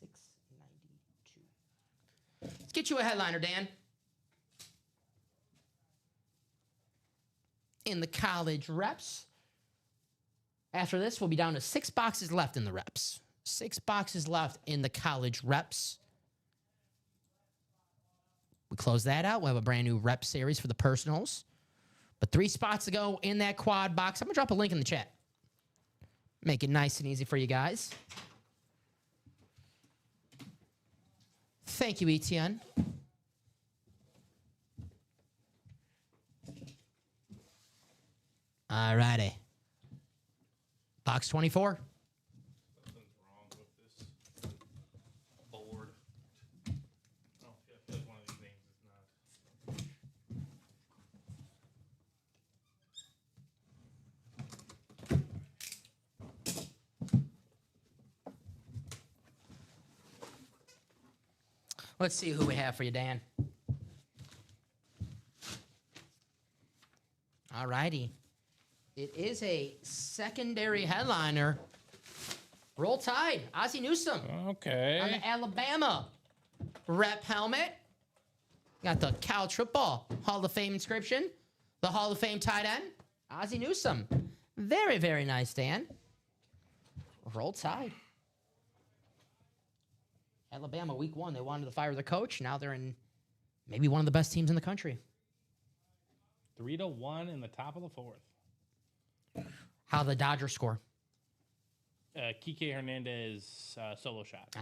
692. Let's get you a headliner, Dan. In the college reps. After this, we'll be down to 6 boxes left in the reps. 6 boxes left in the college reps. We close that out. We'll have a brand new rep series for the personals. But 3 spots to go in that quad box. I'm going to drop a link in the chat. Make it nice and easy for you guys. Thank you, Etienne. All righty. Box 24. Something's wrong with this board. Oh, yeah, I feel like one of these names is not. Let's see who we have for you, Dan. All righty. It is a secondary headliner. Roll Tide, Ozzie Newsome. Okay. On the Alabama rep helmet. Got the college football Hall of Fame inscription. The Hall of Fame tight end, Ozzie Newsome. Very, very nice, Dan. Roll Tide. Alabama, week 1, they wanted to fire their coach. Now they're in maybe one of the best teams in the country. 3-1 in the top of the 4th. How the Dodgers score? Kike Hernandez solo shot.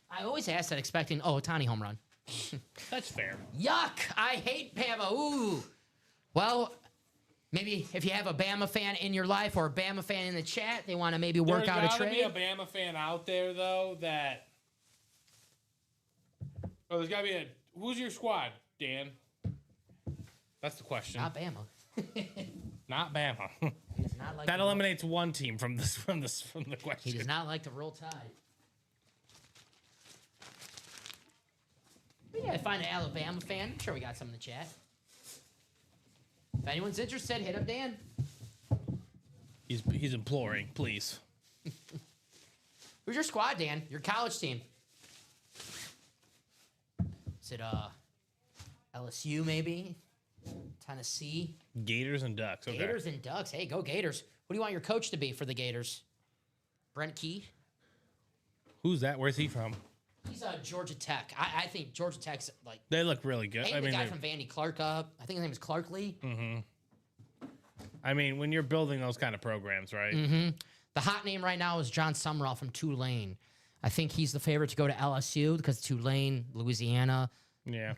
I always ask that expecting, Ohtani home run. That's fair. Yuck! I hate Bama. Ooh. Well, maybe if you have a Bama fan in your life or a Bama fan in the chat, they want to maybe work out a trade. There's got to be a Bama fan out there, though, that... Oh, there's got to be a... Who's your squad, Dan? That's the question. Not Bama. Not Bama. He does not like That eliminates one team from the question. He does not like to roll Tide. But yeah, find an Alabama fan. I'm sure we got some in the chat. If anyone's interested, hit up Dan. He's imploring, please. Who's your squad, Dan? Your college team? Is it LSU maybe? Tennessee? Gators and Ducks. Okay. Gators and Ducks. Hey, go Gators. Who do you want your coach to be for the Gators? Brent Key? Who's that? Where's he from? He's Georgia Tech. I think Georgia Tech's like. They look really good. The guy from Vandy, Clark. I think his name is Clark Lee. Mm-hmm. I mean, when you're building those kind of programs, right? Mm-hmm. The hot name right now is John Summerall from Tulane. I think he's the favorite to go to LSU because Tulane, Louisiana,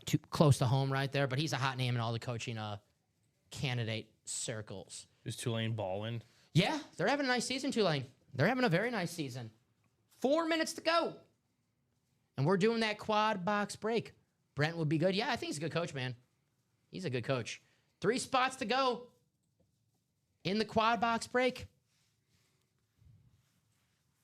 too close to home right there. But he's a hot name in all the coaching candidate circles. Is Tulane balling? Yeah, they're having a nice season, Tulane. They're having a very nice season. 4 minutes to go. And we're doing that quad box break. Brent would be good. Yeah, I think he's a good coach, man. He's a good coach. 3 spots to go in the quad box break.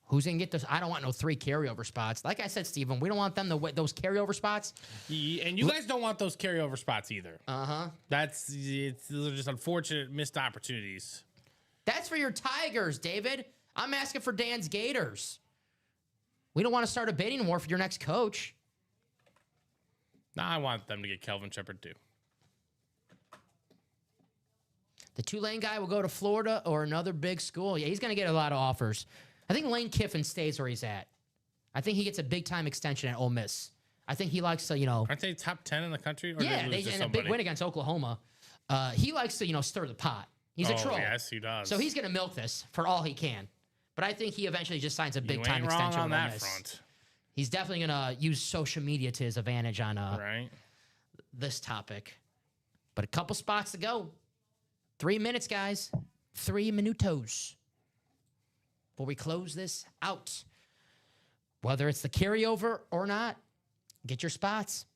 Who's going to get those? I don't want no 3 carryover spots. Like I said, Steven, we don't want them to those carryover spots. Yeah, and you guys don't want those carryover spots either. Uh-huh. Those are just unfortunate missed opportunities. That's for your Tigers, David. I'm asking for Dan's Gators. We don't want to start a bidding war for your next coach. Nah, I want them to get Kelvin Shepard too. The Tulane guy will go to Florida or another big school. Yeah, he's going to get a lot of offers. I think Lane Kiffin stays where he's at. I think he gets a big-time extension at Ole Miss. I think he likes to, Aren't they top 10 in the country? Or yeah, in a big win against Oklahoma. He likes to, stir the pot. He's a troll. Yes, he does. So he's going to milk this for all he can. But I think he eventually just signs a big-time extension on with Ole that Miss. front. He's definitely going to use social media to his advantage on this topic. But a couple spots to go. 3 minutes, guys. 3 minutos. Before we close this out. Whether it's the carryover or not, get your spots.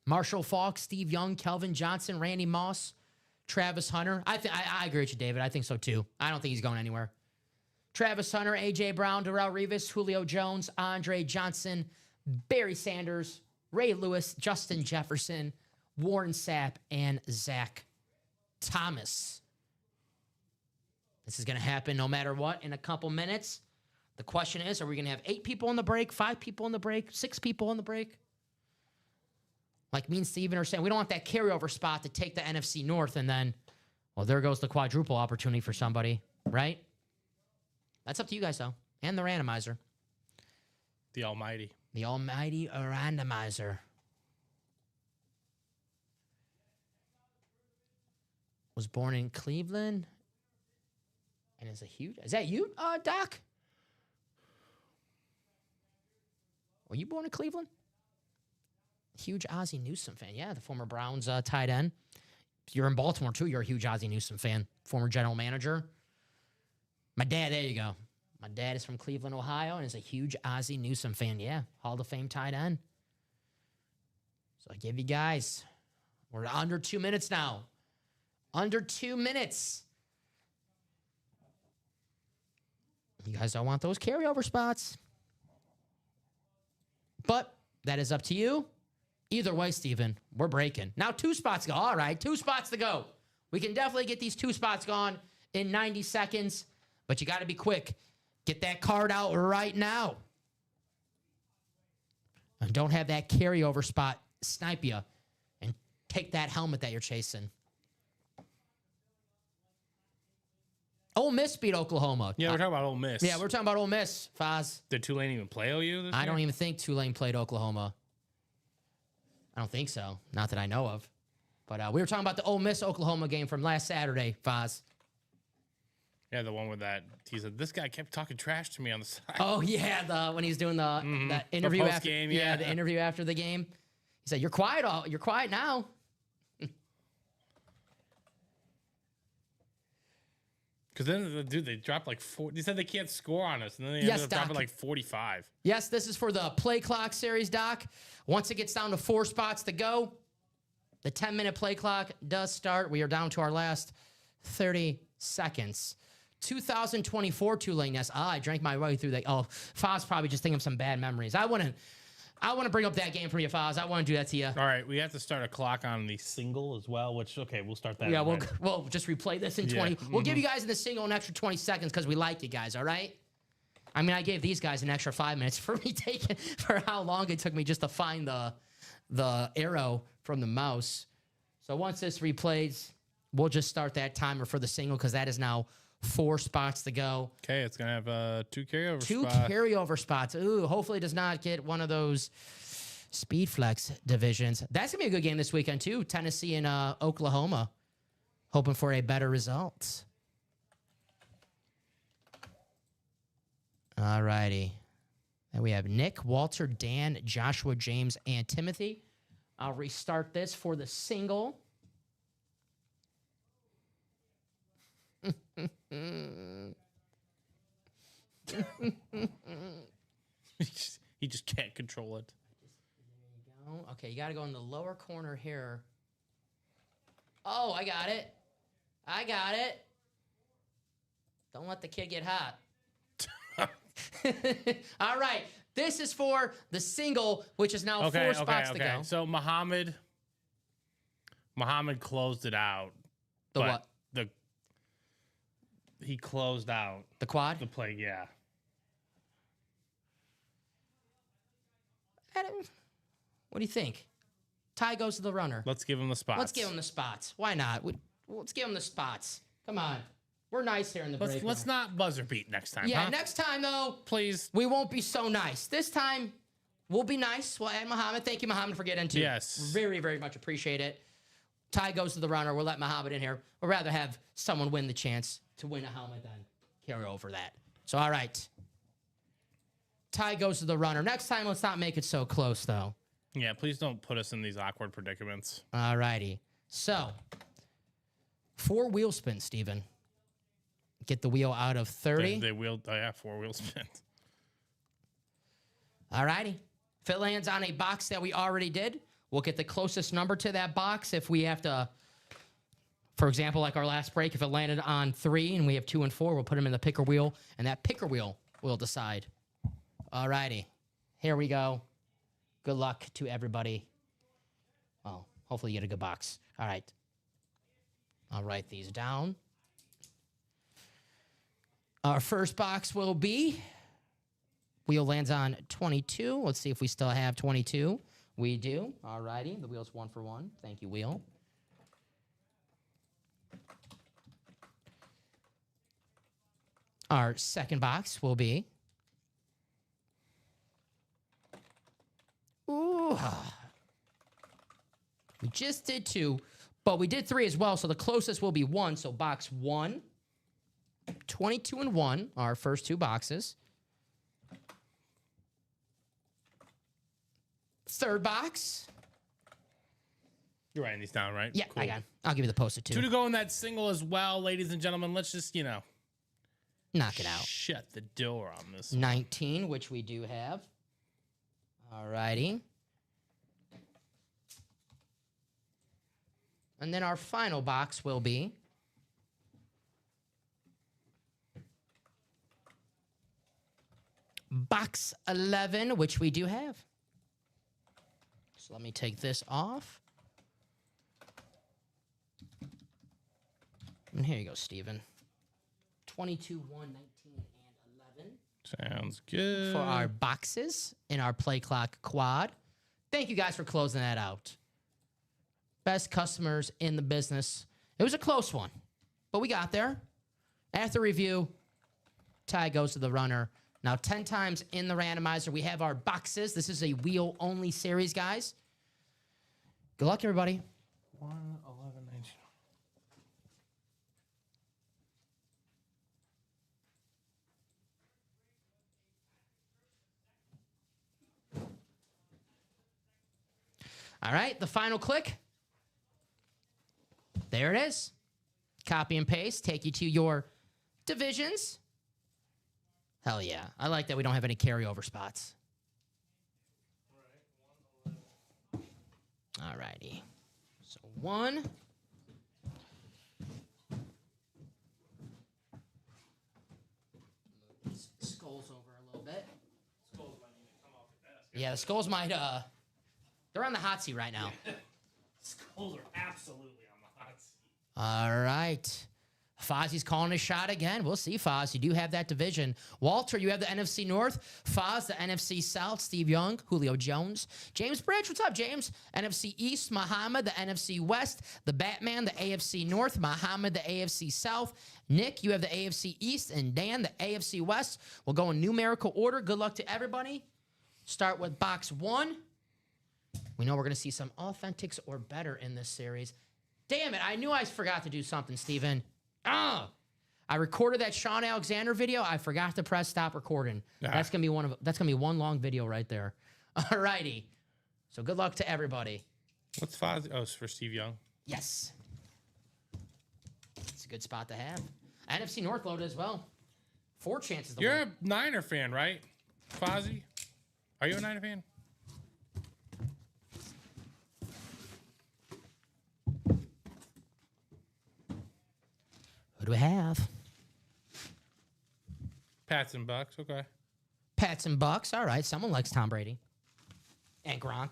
Marshall Faulk, Steve Young, Kelvin Johnson, Randy Moss, Travis Hunter. I agree with you, David. I think so, too. I don't think he's going anywhere. Travis Hunter, A.J. Brown, Darrell Revis, Julio Jones, Andre Johnson, Barry Sanders, Ray Lewis, Justin Jefferson, Warren Sapp, and Zach Thomas. This is going to happen no matter what in a couple minutes. The question is, are we going to have 8 people on the break, 5 people on the break, 6 people on the break? Like me and Steven are saying, we don't want that carryover spot to take the NFC North and then, well, there goes the quadruple opportunity for somebody, right? That's up to you guys, though. And the randomizer. The almighty. The almighty randomizer. Was born in Cleveland. And is a huge... Is that you, Doc? Were you born in Cleveland? Huge Ozzie Newsome fan. Yeah, the former Browns tight end. You're in Baltimore, too. You're a huge Ozzie Newsome fan. Former general manager. My dad, there you go. My dad is from Cleveland, Ohio, and is a huge Ozzie Newsome fan. Yeah, Hall of Fame tight end. So I give you guys... We're under 2 minutes now. Under 2 minutes. You guys don't want those carryover spots. But that is up to you. Either way, Steven, we're breaking. Now 2 spots go. All right, 2 spots to go. We can definitely get these 2 spots gone in 90 seconds, but you got to be quick. Get that card out right now. And don't have that carryover spot snipe you and take that helmet that you're chasing. Ole Miss beat Oklahoma. Yeah, we're talking about Ole Miss. Yeah, we're talking about Ole Miss, Foz. Did Tulane even play OU this year? I don't even think Tulane played Oklahoma. I don't think so. Not that I know of. But we were talking about the Ole Miss-Oklahoma game from last Saturday, Foz. Yeah, the one with that. He said, this guy kept talking trash to me on the side. Oh, yeah, when he's doing the interview after game, the interview after the game. He said, "You're quiet. You're quiet now." Because then, dude, they dropped like 4. They said they can't score on us, and then they ended up dropping like 45. Yes, this is for the play clock series, Doc. Once it gets down to 4 spots to go, the 10-minute play clock does start. We are down to our last 30 seconds. 2024 Tulane. Yes, I drank my way through that. Oh, Foz probably just thinking of some bad memories. I want to bring up that game for you, Foz. I want to do that to you. All right, we have to start a clock on the single as well, which, okay, we'll start that. Yeah, we'll just replay this in 20. We'll give you guys in the single an extra 20 seconds because we like you guys, all right? I mean, I gave these guys an extra 5 minutes for how long it took me just to find the arrow from the mouse. So once this replays, we'll just start that timer for the single because that is now 4 spots to go. Okay, it's going to have 2 carryover spots. 2 carryover spots. Ooh, hopefully it does not get one of those speed flex divisions. That's going to be a good game this weekend, too. Tennessee and Oklahoma. Hoping for a better result. All righty. And we have Nick, Walter, Dan, Joshua, James, and Timothy. I'll restart this for the single. He just can't control it. There you go. Okay, you got to go in the lower corner here. Oh, I got it. I got it. Don't let the kid get hot. All right. This is for the single, which is now 4 spots to go. So Muhammad closed it out. The what? He closed out the quad? The play, yeah. What do you think? Ty goes to the runner. Let's give him the spots. Let's give him the spots. Why not? Let's give him the spots. Come on. We're nice here in the break room. Let's not buzzer beat next time, Yeah, next time, though. Please. We won't be so nice. This time, we'll be nice. We'll add Muhammad. Thank you, Muhammad, for getting into it. Yes. Very, very much appreciate it. Ty goes to the runner. We'll let Muhammad in here. We'd rather have someone win the chance to win a helmet than carry over that. So, all right. Ty goes to the runner. Next time, let's not make it so close, though. Yeah, please don't put us in these awkward predicaments. All righty. So, 4 wheel spins, Steven. Get the wheel out of 30. They wheeled, 4 wheel spins. All righty. If it lands on a box that we already did, we'll get the closest number to that box. If we have to, for example, like our last break, if it landed on 3 and we have 2 and 4, we'll put them in the picker wheel, and that picker wheel will decide. All righty. Here we go. Good luck to everybody. Well, hopefully you get a good box. All right. I'll write these down. Our first box will be, wheel lands on 22. Let's see if we still have 22. We do. All righty. The wheel's 1 for 1. Thank you, wheel. Our second box will be, ooh, we just did 2, but we did 3 as well, so the closest will be 1. So box 1. 22 and 1, our first 2 boxes. Third box. You're writing these down, right? Yeah, cool. I got 'em. I'll give you the post-it too. 2 to go in that single as well, ladies and gentlemen. Let's just, knock it out. Shut the door on this. 19, which we do have. All righty. And then our final box will be box 11, which we do have. So let me take this off. And here you go, Steven. 22, 1, 19, and 11. Sounds good. For our boxes in our play clock quad. Thank you guys for closing that out. Best customers in the business. It was a close one, but we got there. After review, Ty goes to the runner. Now, 10 times in the randomizer, we have our boxes. This is a wheel-only series, guys. Good luck, everybody. 1, 11, 19. All right, the final click. There it is. Copy and paste. Take you to your divisions. Hell yeah. I like that we don't have any carryover spots. All righty. So 1. Move these skulls over a little bit. Skulls might need to come off the desk. Yeah, the skulls might, they're on the hot seat right now. Skulls are absolutely on the hot seat. All right. Fozzie's calling a shot again. We'll see, Foz. You do have that division. Walter, you have the NFC North. Foz, the NFC South. Steve Young, Julio Jones. James Bridge, what's up, James? NFC East. Muhammad, the NFC West. The Batman, the AFC North. Muhammad, the AFC South. Nick, you have the AFC East. And Dan, the AFC West. We'll go in numerical order. Good luck to everybody. Start with box 1. We know we're going to see some authentics or better in this series. Damn it, I knew I forgot to do something, Steven. I recorded that Sean Alexander video. I forgot to press stop recording. That's gonna be one long video right there. All righty. So good luck to everybody. What's Foz? Oh, it's for Steve Young. Yes. It's a good spot to have. NFC North loaded as well. 4 chances to You're win. a Niner fan, right, Fozzie? Are you a Niner fan? Who do we have? Pats and Bucks. Okay. Pats and Bucks. All right. Someone likes Tom Brady. And Gronk.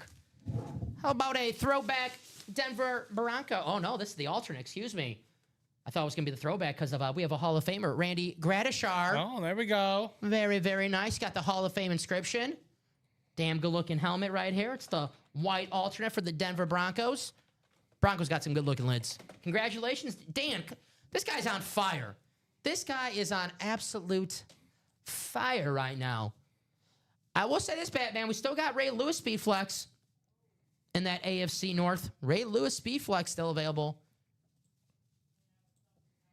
How about a throwback Denver Bronco? Oh, no. This is the alternate. Excuse me. I thought it was going to be the throwback because of we have a Hall of Famer, Randy Gradishar. Oh, there we go. Very, very nice. Got the Hall of Fame inscription. Damn good-looking helmet right here. It's the white alternate for the Denver Broncos. Broncos got some good-looking lids. Congratulations. Dan, this guy's on fire. This guy is on absolute fire right now. I will say this, Batman. We still got Ray Lewis Speed Flex in that AFC North. Ray Lewis Speed Flex still available.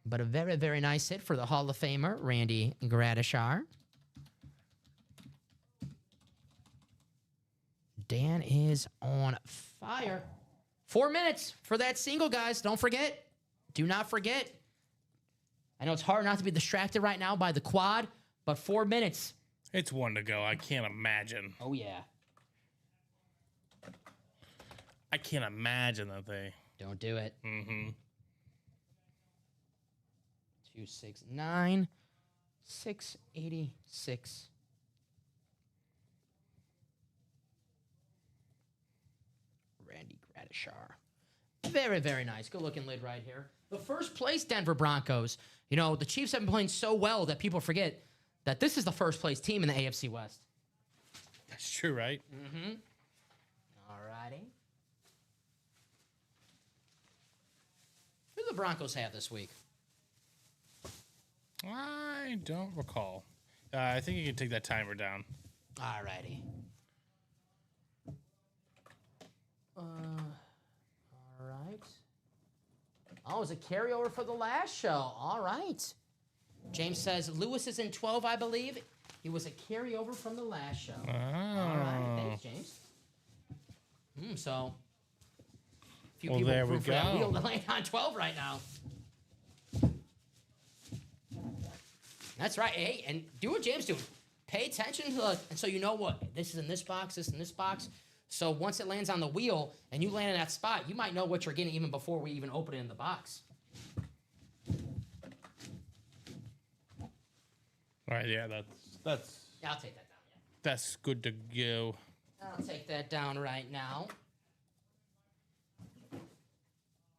But a very, very nice hit for the Hall of Famer, Randy Gradishar. Dan is on fire. 4 minutes for that single, guys. Don't forget. Do not forget. I know it's hard not to be distracted right now by the quad, but 4 minutes. It's 1 to go. I can't imagine. Oh, yeah. I can't imagine that they. Don't do it. Mm-hmm. 269, 686. Randy Gradishar. Very, very nice. Good looking lid right here. The first place Denver Broncos. You know, the Chiefs have been playing so well that people forget that this is the first place team in the AFC West. That's true, right? Mm-hmm. All righty. Who do the Broncos have this week? I don't recall. I think you can take that timer down. All righty. All right. Oh, it was a carryover for the last show. All right. James says Lewis is in 12, I believe. He was a carryover from the last show. Oh. All right. Thanks, James. So, a few Well, people there we root for that go. wheel to land on 12 right now. That's right. Hey, and do what James doing. Pay attention to and so you know what this is in this box, this in this box. So once it lands on the wheel and you land in that spot, you might know what you're getting even before we even open it in the box. All right, yeah, that's. Yeah, I'll take that down. Yeah. That's good to go. I'll take that down right now.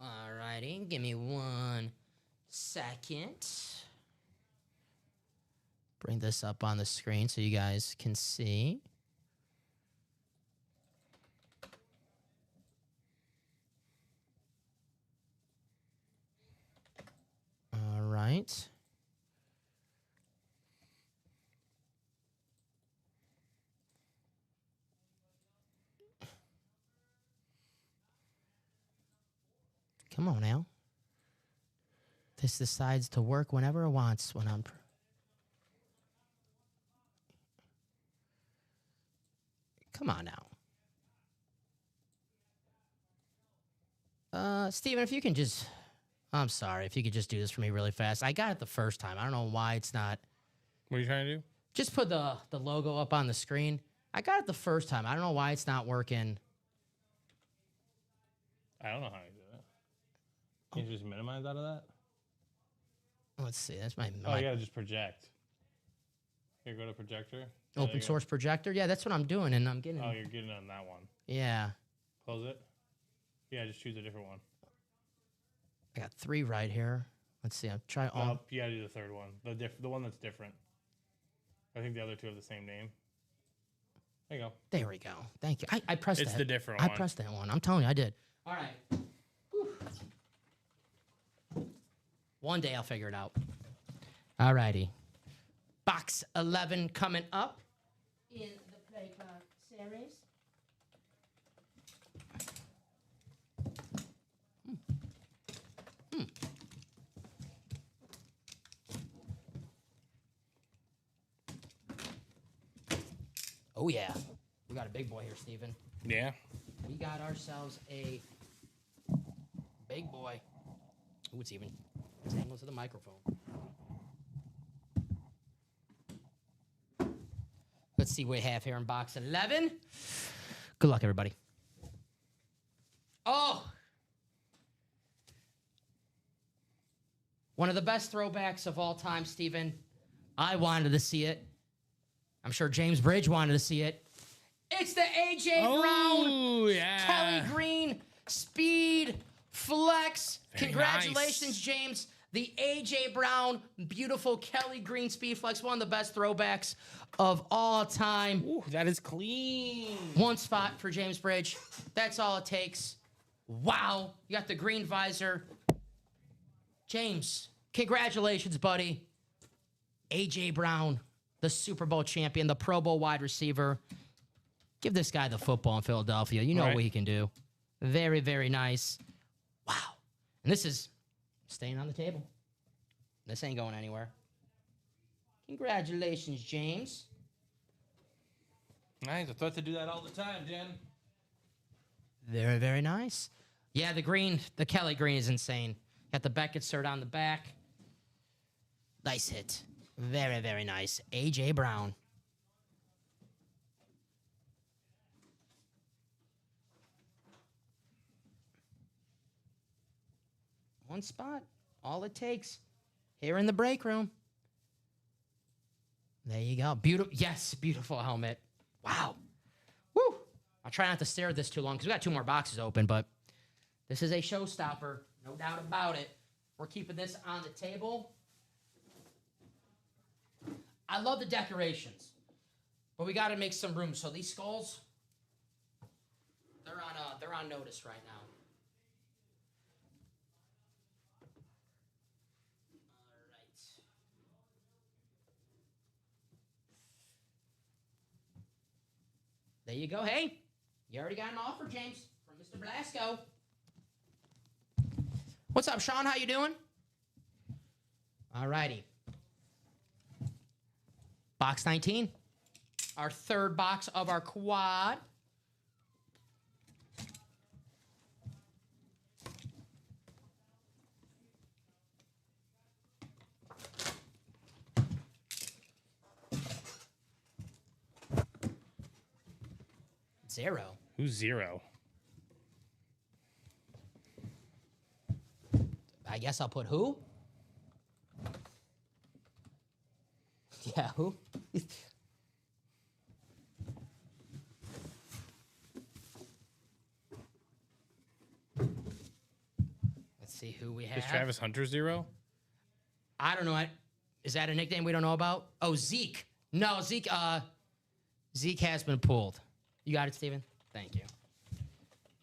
All righty, give me 1 second. Bring this up on the screen so you guys can see. All right. Come on now. This decides to work whenever it wants when I'm... Come on now. Steven, if you can just... I'm sorry, if you could just do this for me really fast. I got it the first time. I don't know why it's not... What are you trying to do? Just put the logo up on the screen. I got it the first time. I don't know why it's not working. I don't know how you do that. Can you just minimize out of that? Let's see. That's my... Oh, you gotta just project. Here, go to projector. Open source projector? Yeah, that's what I'm doing, and I'm getting... Oh, you're getting on that one. Yeah. Close it. Yeah, just choose a different one. I got 3 right here. Let's see. I'll try all. Well, you gotta do the third one. The one that's different. I think the other two have the same name. There you go. There we go. Thank you. I pressed It's that. the different I one. pressed that one. I'm telling you, I did. All right. Whew. One day I'll figure it out. All righty. Box 11 coming up in the Play Clock series. Oh, yeah. We got a big boy here, Steven. Yeah. We got ourselves a big boy. Ooh, it's even tangled to the microphone. Let's see what we have here in box 11. Good luck, everybody. Oh! One of the best throwbacks of all time, Steven. I wanted to see it. I'm sure James Bridge wanted to see it. It's the A.J. Brown, yeah. Kelly Green, Speed, Flex. Very Congratulations, nice. James. The A.J. Brown, beautiful Kelly Green Speed Flex, one of the best throwbacks of all time. Ooh, that is clean. One spot for James Bridge. That's all it takes. Wow. You got the green visor. James, congratulations, buddy. A.J. Brown, the Super Bowl champion, the Pro Bowl wide receiver. Give this guy the football in Philadelphia. You know Right. what he can do. Very, very nice. Wow. And this is staying on the table. This ain't going anywhere. Congratulations, James. Nice. I thought to do that all the time, Jen. Very, very nice. Yeah, the Kelly Green is insane. Got the Beckett cert on the back. Nice hit. Very, very nice. A.J. Brown. One spot. All it takes. Here in the break room. There you go. Beautiful. Yes, beautiful helmet. Wow. Woo. I'll try not to stare at this too long because we got two more boxes open, but this is a showstopper. No doubt about it. We're keeping this on the table. I love the decorations, but we got to make some room. So these skulls, they're on notice right now. All right. There you go. Hey, you already got an offer, James, from Mr. Blasco. What's up, Sean? How you doing? All righty. Box 19. Our third box of our quad. Zero. Who's zero? I guess I'll put who? Yeah, who? Let's see who we have. Is Travis Hunter zero? I don't know. Is that a nickname we don't know about? Oh, Zeke. No, Zeke. Zeke has been pulled. You got it, Steven? Thank you.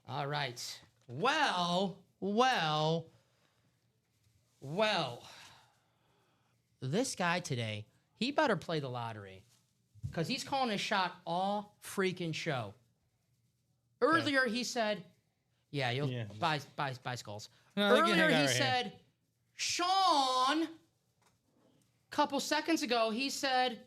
All right. Well. This guy today, he better play the lottery because he's calling his shot all freaking show. Earlier, he said, yeah, you'll buy skulls. No, Earlier, he said, Sean. Couple seconds ago, he said,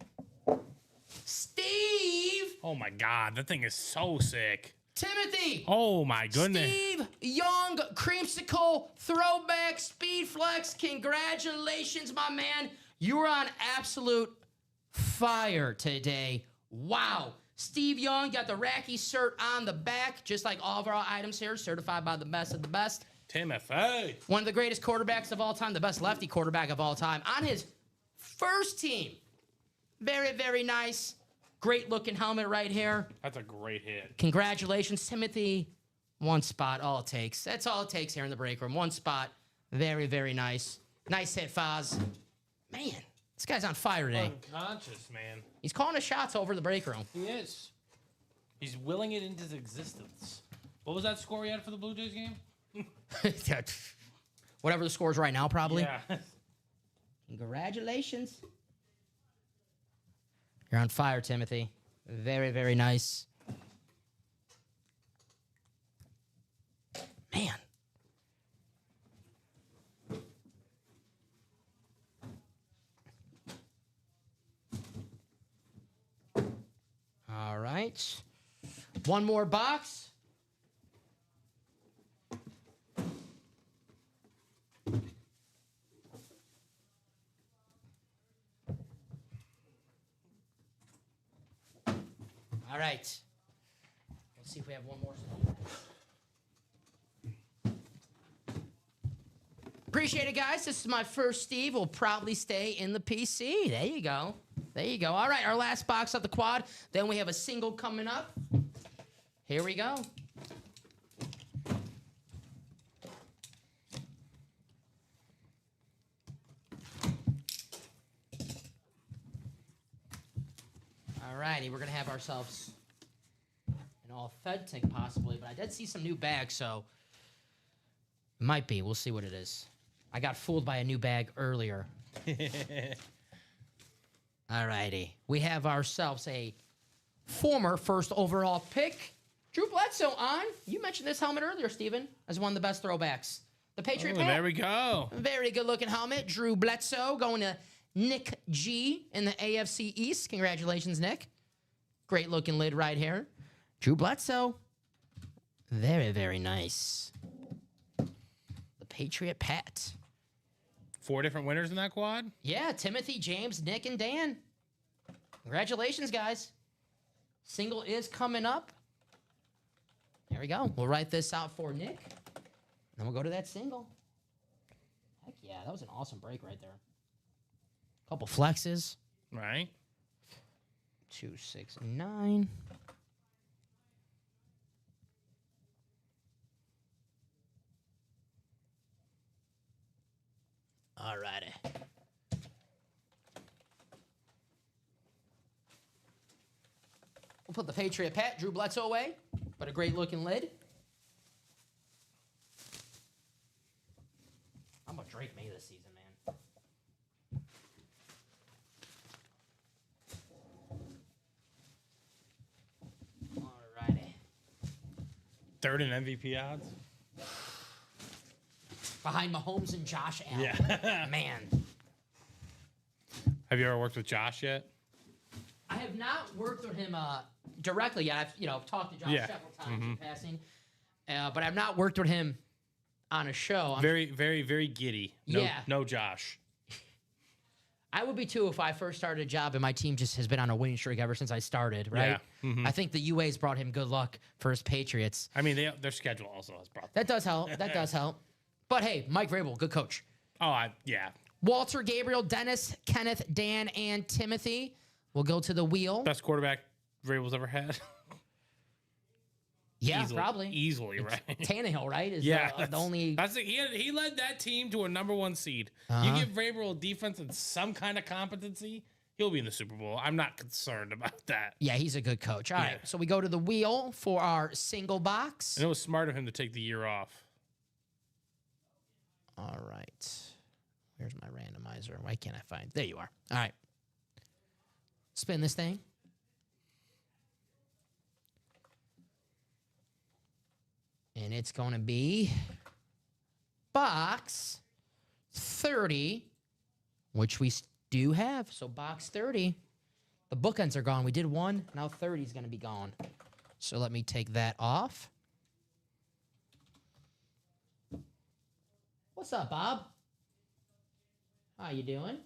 Steve. Oh my God, that thing is so sick. Timothy. Oh my goodness. Steve Young, Creamsicle, Throwback, Speed Flex. Congratulations, my man. You were on absolute fire today. Wow. Steve Young got the Racky cert on the back, just like all of our items here, certified by the best of the best. Timothy. One of the greatest quarterbacks of all time, the best lefty quarterback of all time, on his first team. Very, very nice. Great looking helmet right here. That's a great hit. Congratulations, Timothy. One spot, all it takes. That's all it takes here in the break room. One spot. Very, very nice. Nice hit, Foz. Man, this guy's on fire today. Unconscious, man. He's calling his shots over the break room. He is. He's willing it into existence. What was that score he had for the Blue Jays game? Whatever the score is right now, probably. Yeah. Congratulations. You're on fire, Timothy. Very, very nice. Man. All right. One more box. All right. Let's see if we have one more. Appreciate it, guys. This is my first Steve. Will probably stay in the PC. There you go. There you go. All right, our last box of the quad. Then we have a single coming up. Here we go. All righty, we're going to have ourselves an authentic possibly, but I did see some new bags, so it might be. We'll see what it is. I got fooled by a new bag earlier. All righty. We have ourselves a former first overall pick, Drew Bledsoe on. You mentioned this helmet earlier, Steven, as one of the best throwbacks. The Patriot Pat. There we go. Very good-looking helmet. Drew Bledsoe going to Nick G in the AFC East. Congratulations, Nick. Great-looking lid right here. Drew Bledsoe. Very, very nice. The Patriot Pat. 4 different winners in that quad? Yeah, Timothy, James, Nick, and Dan. Congratulations, guys. Single is coming up. There we go. We'll write this out for Nick. Then we'll go to that single. Heck yeah, that was an awesome break right there. Couple flexes. Right. 2, 6, 9. All righty. We'll put the Patriot Pat, Drew Bledsoe away, but a great looking lid. I'm gonna Drake May this season, man. All righty. 3rd in MVP odds? Behind Mahomes and Josh Allen. Yeah. Man. Have you ever worked with Josh yet? I have not worked with him directly yet. I've talked to Josh several times in passing, but I've not worked with him on a show. Very, very, very giddy. No Josh. I would be too if I first started a job and my team just has been on a winning streak ever since I started, right? Yeah. I think the UA's brought him good luck for his Patriots. I mean, their schedule also has brought That does help. That does help. But hey, Mike Vrabel, good coach. Oh, yeah. Walter, Gabriel, Dennis, Kenneth, Dan, and Timothy will go to the wheel. Best quarterback Vrabel's ever had. Yeah, probably. Easily, right? Tannehill, right? Is Yeah. the only. He led that team to a #1 seed. You give Vrabel a defense and some kind of competency, he'll be in the Super Bowl. I'm not concerned about that. Yeah, he's a good coach. All right, so we go to the wheel for our single box. And it was smart of him to take the year off. All right. Where's my randomizer? Why can't I find? There you are. All right. Spin this thing. And it's going to be box 30, which we do have. So box 30. The bookends are gone. We did one. Now 30 is going to be gone. So let me take that off. What's up, Bob? How you doing?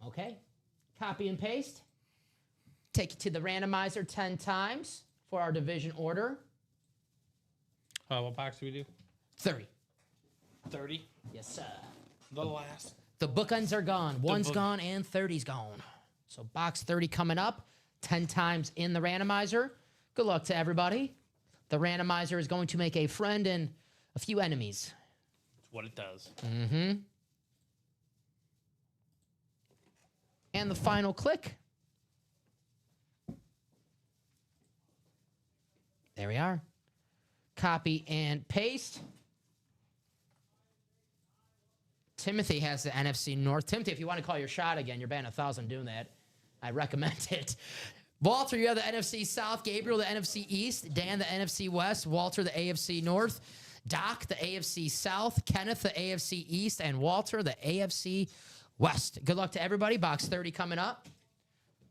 Okay. Copy and paste. Take it to the randomizer 10 times for our division order. What box do we do? 30. 30? Yes, sir. The last. The bookends are gone. One's gone and 30's gone. So box 30 coming up 10 times in the randomizer. Good luck to everybody. The randomizer is going to make a friend and a few enemies. what it does. Mm-hmm. And the final click. There we are. Copy and paste. Timothy has the NFC North. Timothy, if you want to call your shot again, you're batting 1,000 doing that. I recommend it. Walter, you have the NFC South. Gabriel, the NFC East. Dan, the NFC West. Walter, the AFC North. Doc, the AFC South. Kenneth, the AFC East. And Walter, the AFC West. Good luck to everybody. Box 30 coming up.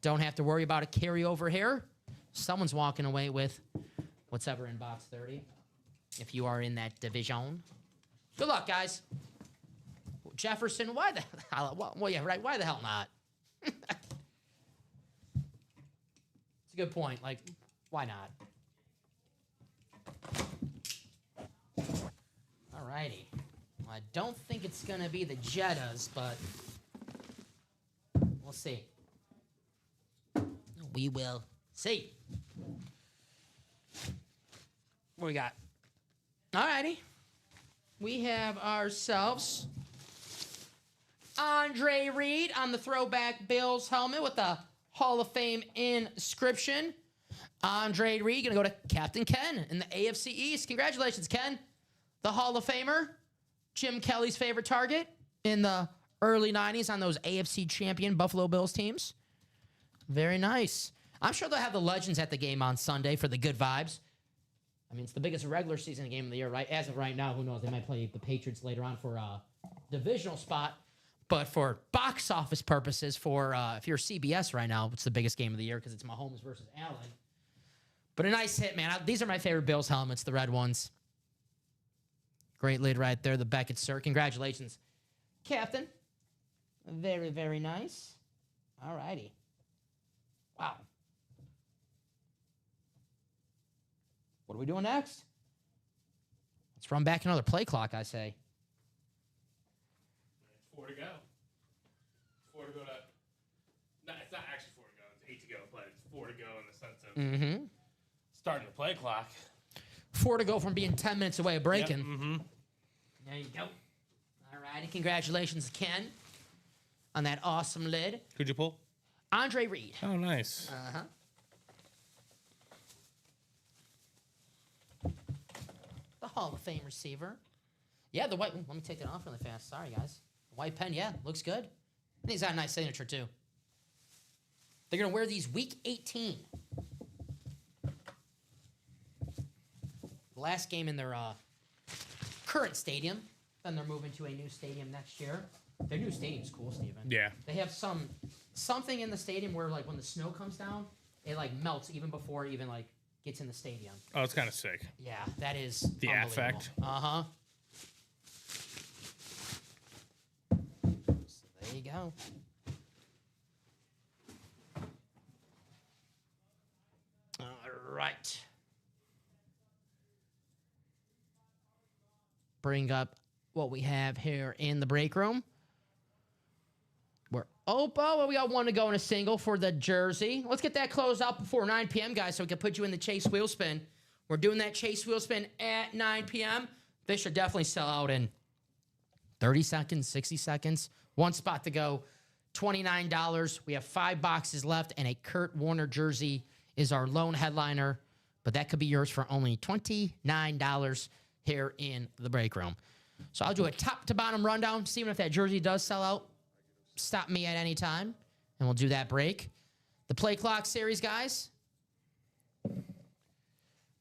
Don't have to worry about a carryover here. Someone's walking away with what's ever in box 30 if you are in that division. Good luck, guys. Jefferson, why the hell? Well, yeah, right. Why the hell not? It's a good point. Like, why not? All righty. Well, I don't think it's going to be the Jettas, but we'll see. We will see. What we got? All righty. We have ourselves Andre Reed on the throwback Bills helmet with the Hall of Fame inscription. Andre Reed going to go to Captain Ken in the AFC East. Congratulations, Ken. The Hall of Famer. Jim Kelly's favorite target in the early 90s on those AFC champion Buffalo Bills teams. Very nice. I'm sure they'll have the legends at the game on Sunday for the good vibes. I mean, it's the biggest regular season game of the year, right? As of right now, who knows? They might play the Patriots later on for a divisional spot. But for box office purposes, for if you're CBS right now, it's the biggest game of the year because it's Mahomes versus Allen. But a nice hit, man. These are my favorite Bills helmets, the red ones. Great lid right there, the Beckett, sir. Congratulations, Captain. Very, very nice. All righty. Wow. What are we doing next? Let's run back another play clock, I say. 4 to go. 4 to go to... No, it's not actually 4 to go. It's 8 to go, but it's 4 to go in the sense of starting the play clock. 4 to go from being 10 minutes away of breaking. Yep, There you go. All righty. Congratulations, Ken, on that awesome lid. Who'd you pull? Andre Reed. Oh, nice. Uh-huh. The Hall of Fame receiver. Yeah, the white... Let me take that off really fast. Sorry, guys. The white pen, yeah, looks good. And he's got a nice signature, too. They're going to wear these week 18. The last game in their current stadium. Then they're moving to a new stadium next year. Their new stadium's cool, Steven. Yeah. They have something in the stadium where, like, when the snow comes down, it, like, melts even before it even, like, gets in the stadium. Oh, it's kind of sick. Yeah, that is the affect. Uh-huh. So there you go. All right. Bring up what we have here in the break room. We're well, we got one to go in a single for the jersey. Let's get that closed out before 9 p.m., guys, so we can put you in the Chase Wheel Spin. We're doing that Chase Wheel Spin at 9 p.m. This should definitely sell out in 30 seconds, 60 seconds. One spot to go, $29. We have 5 boxes left, and a Kurt Warner jersey is our lone headliner, but that could be yours for only $29 here in the break room. So I'll do a top-to-bottom rundown, see if that jersey does sell out. Stop me at any time, and we'll do that break. The Play Clock series, guys.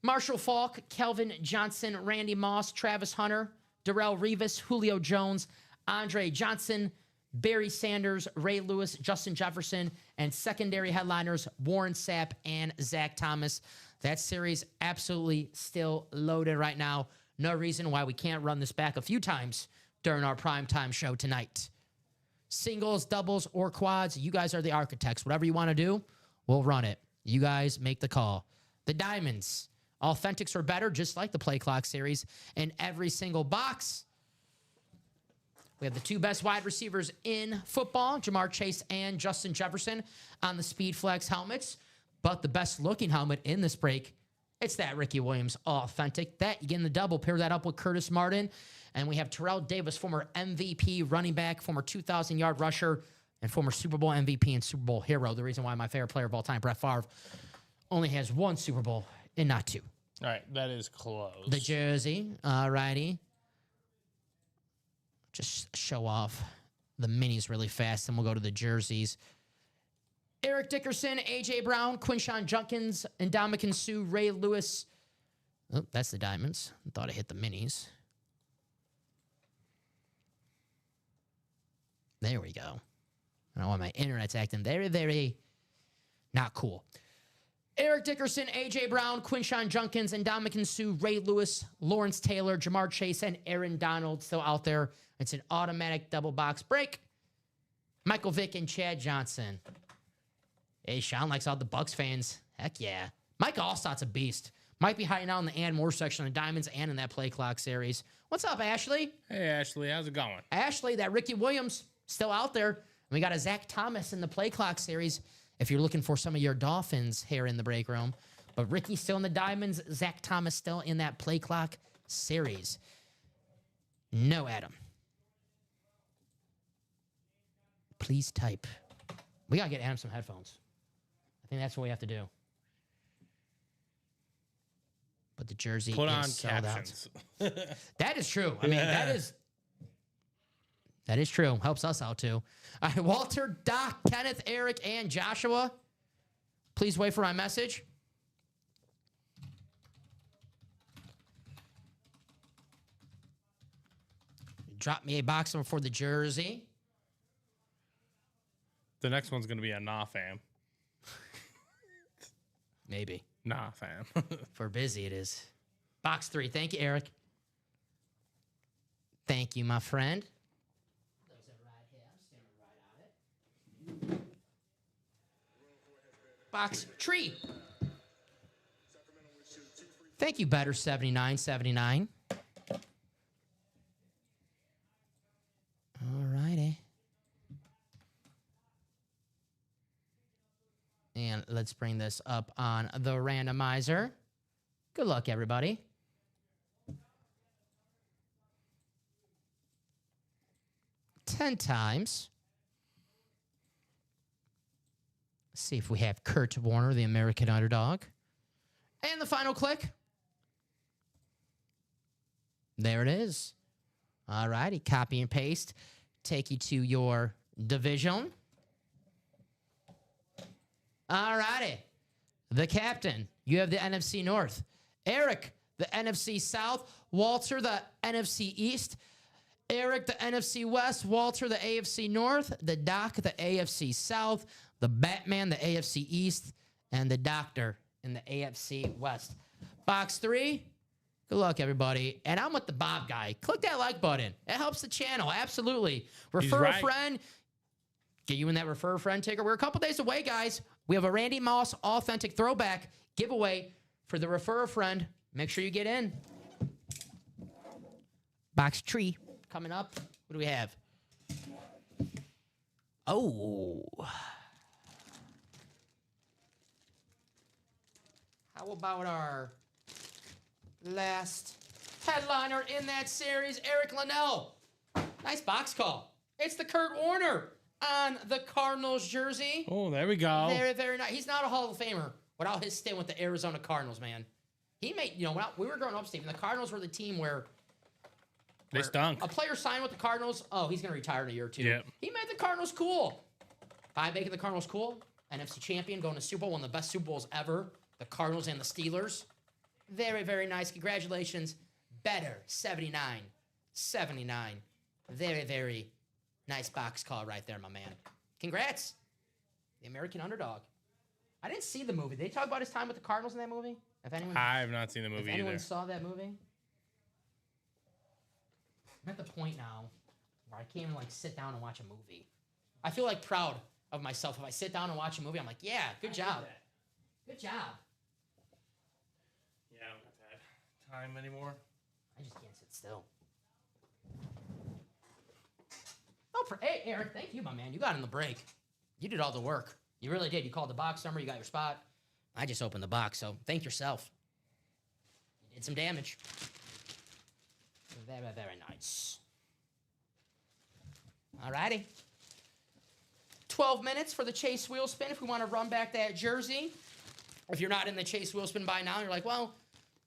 Marshall Faulk, Kelvin Johnson, Randy Moss, Travis Hunter, Darrell Revis, Julio Jones, Andre Johnson, Barry Sanders, Ray Lewis, Justin Jefferson, and secondary headliners Warren Sapp and Zach Thomas. That series absolutely still loaded right now. No reason why we can't run this back a few times during our primetime show tonight. Singles, doubles, or quads, you guys are the architects. Whatever you want to do, we'll run it. You guys make the call. The Diamonds, authentics or better, just like the Play Clock series, in every single box. We have the 2 best wide receivers in football, Jamar Chase and Justin Jefferson, on the Speed Flex helmets. But the best looking helmet in this break It's that Ricky Williams authentic. That you get in the double, pair that up with Curtis Martin. And we have Terrell Davis, former MVP running back, former 2,000-yard rusher, and former Super Bowl MVP and Super Bowl hero. The reason why my favorite player of all time, Brett Favre, only has 1 Super Bowl and not 2. All right, that is close. The jersey, all righty. Just show off the minis really fast, and we'll go to the jerseys. Eric Dickerson, A.J. Brown, Quinshawn Judkins, Ndamukong Suh, Ray Lewis. Oh, that's the diamonds. I thought I hit the minis. There we go. I don't know why my internet's acting very, very not cool. Eric Dickerson, A.J. Brown, Quinshawn Judkins, Ndamukong Suh, Ray Lewis, Lawrence Taylor, Jamar Chase, and Aaron Donald still out there. It's an automatic double box break. Michael Vick and Chad Johnson. Hey, Sean likes all the Bucks fans. Heck yeah. Mike Allstott's a beast. Might be hiding out in the and more section of Diamonds and in that Play Clock series. What's up, Ashley? Hey, Ashley. How's it going? Ashley, that Ricky Williams, still out there. And we got a Zach Thomas in the Play Clock series if you're looking for some of your Dolphins here in the break room. But Ricky still in the Diamonds. Zach Thomas still in that Play Clock series. No, Adam. Please type. We got to get Adam some headphones. I think that's what we have to do. But the jersey Put is on sold captions. out. That is true. I mean, that is true. Helps us out, too. All right, Walter, Doc, Kenneth, Eric, and Joshua. Please wait for my message. Drop me a box number for the jersey. The next one's going to be a nah fam. Maybe. Nah fam. For busy, it is. Box 3. Thank you, Eric. Thank you, my friend. Box tree. Thank you, Better 7979. All righty. And let's bring this up on the randomizer. Good luck, everybody. Ten times. Let's see if we have Kurt Warner, the American underdog. And the final click. There it is. All righty. Copy and paste. Take you to your division. All righty. The captain. You have the NFC North. Eric, the NFC South. Walter, the NFC East. Eric, the NFC West. Walter, the AFC North. The Doc, the AFC South. The Batman, the AFC East. And the Doctor in the AFC West. Box 3. Good luck, everybody. And I'm with the Bob guy. Click that like button. It helps the channel. Absolutely. Refer a friend. Get you in that refer a friend ticker. We're a couple days away, guys. We have a Randy Moss authentic throwback giveaway for the refer a friend. Make sure you get in. Box tree coming up. What do we have? Oh. How about our last headliner in that series, Eric Linnell? Nice box call. It's the Kurt Warner on the Cardinals jersey. Oh, there we go. Very, very nice. He's not a Hall of Famer without his stint with the Arizona Cardinals, man. He made, when we were growing up, Steve, the Cardinals were the team where they stunk. A player signed with the Cardinals. Oh, he's going to retire in a year or two. Yep. He made the Cardinals cool. By making the Cardinals cool, NFC champion, going to Super Bowl, one of the best Super Bowls ever. The Cardinals and the Steelers. Very, very nice. Congratulations. Better 79. Very, very nice box call right there, my man. Congrats. The American underdog. I didn't see the movie. Did they talk about his time with the Cardinals in that movie? I have not seen the movie if anyone either. saw that movie? I'm at the point now where I can't even sit down and watch a movie. I feel proud of myself. If I sit down and watch a movie, I'm like, yeah, good job. Good job. Yeah, I don't have that time anymore. I just can't sit still. Oh, hey, Eric, thank you, my man. You got in the break. You did all the work. You really did. You called the box number. You got your spot. I just opened the box, so thank yourself. Did some damage. Very, very nice. All righty. 12 minutes for the Chase wheel spin if we want to run back that jersey. If you're not in the Chase wheel spin by now, you're like, well,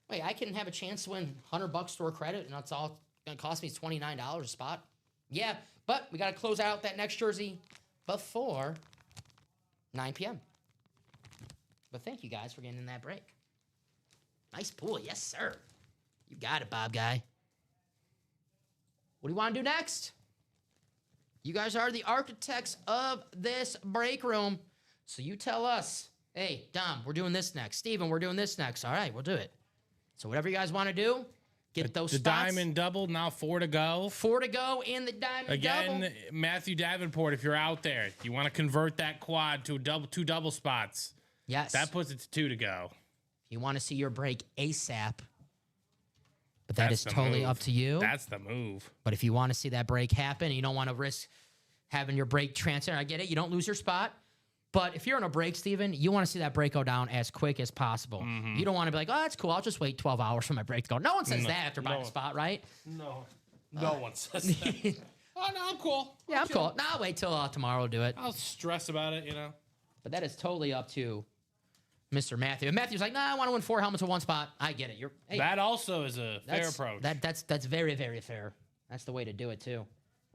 wait, I can have a chance to win $100 store credit, and that's all going to cost me is $29 a spot. Yeah, but we got to close out that next jersey before 9 p.m. But thank you guys for getting in that break. Nice pool. Yes, sir. You got it, Bob guy. What do you want to do next? You guys are the architects of this break room. So you tell us, hey, Dom, we're doing this next. Steven, we're doing this next. All right, we'll do it. So whatever you guys want to do, get those spots. The diamond double, now 4 to go. 4 to go in the diamond double. Again, Matthew Davenport, if you're out there, you want to convert that quad to two double spots. Yes. That puts it to 2 to go. If you want to see your break ASAP, but that That's is totally move. up to you. That's the move. But if you want to see that break happen, and you don't want to risk having your break transfer, I get it. You don't lose your spot. But if you're in a break, Steven, you want to see that break go down as quick as possible. Mm-hmm. You don't want to be like, oh, that's cool. I'll just wait 12 hours for my break to go. No one says that after buying a spot, right? No. No one says that. Oh, no, I'm cool. Yeah, I'm cool. No, I'll wait till tomorrow to do it. I'll stress about it, you know. But that is totally up to Mr. Matthew. If Matthew's like, nah, I want to win 4 helmets at one spot. I get it. That also is a fair approach. That's very, very fair. That's the way to do it, too.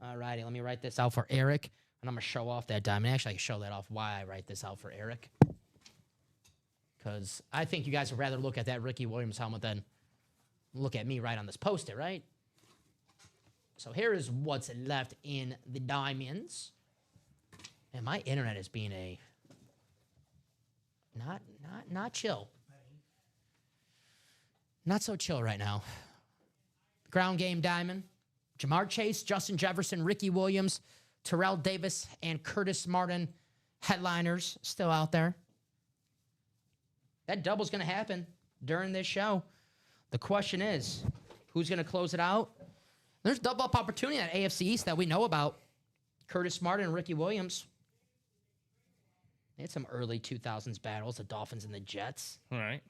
All righty, let me write this out for Eric. And I'm going to show off that diamond. Actually, I can show that off why I write this out for Eric. Because I think you guys would rather look at that Ricky Williams helmet than look at me right on this post-it, right? So here is what's left in the diamonds. And my internet is being a not chill. Not so chill right now. Ground game diamond. Jamar Chase, Justin Jefferson, Ricky Williams, Terrell Davis, and Curtis Martin, headliners still out there. That double's going to happen during this show. The question is, who's going to close it out? There's double-up opportunity at AFC East that we know about. Curtis Martin and Ricky Williams. They had some early 2000s battles, the Dolphins and the Jets. All right.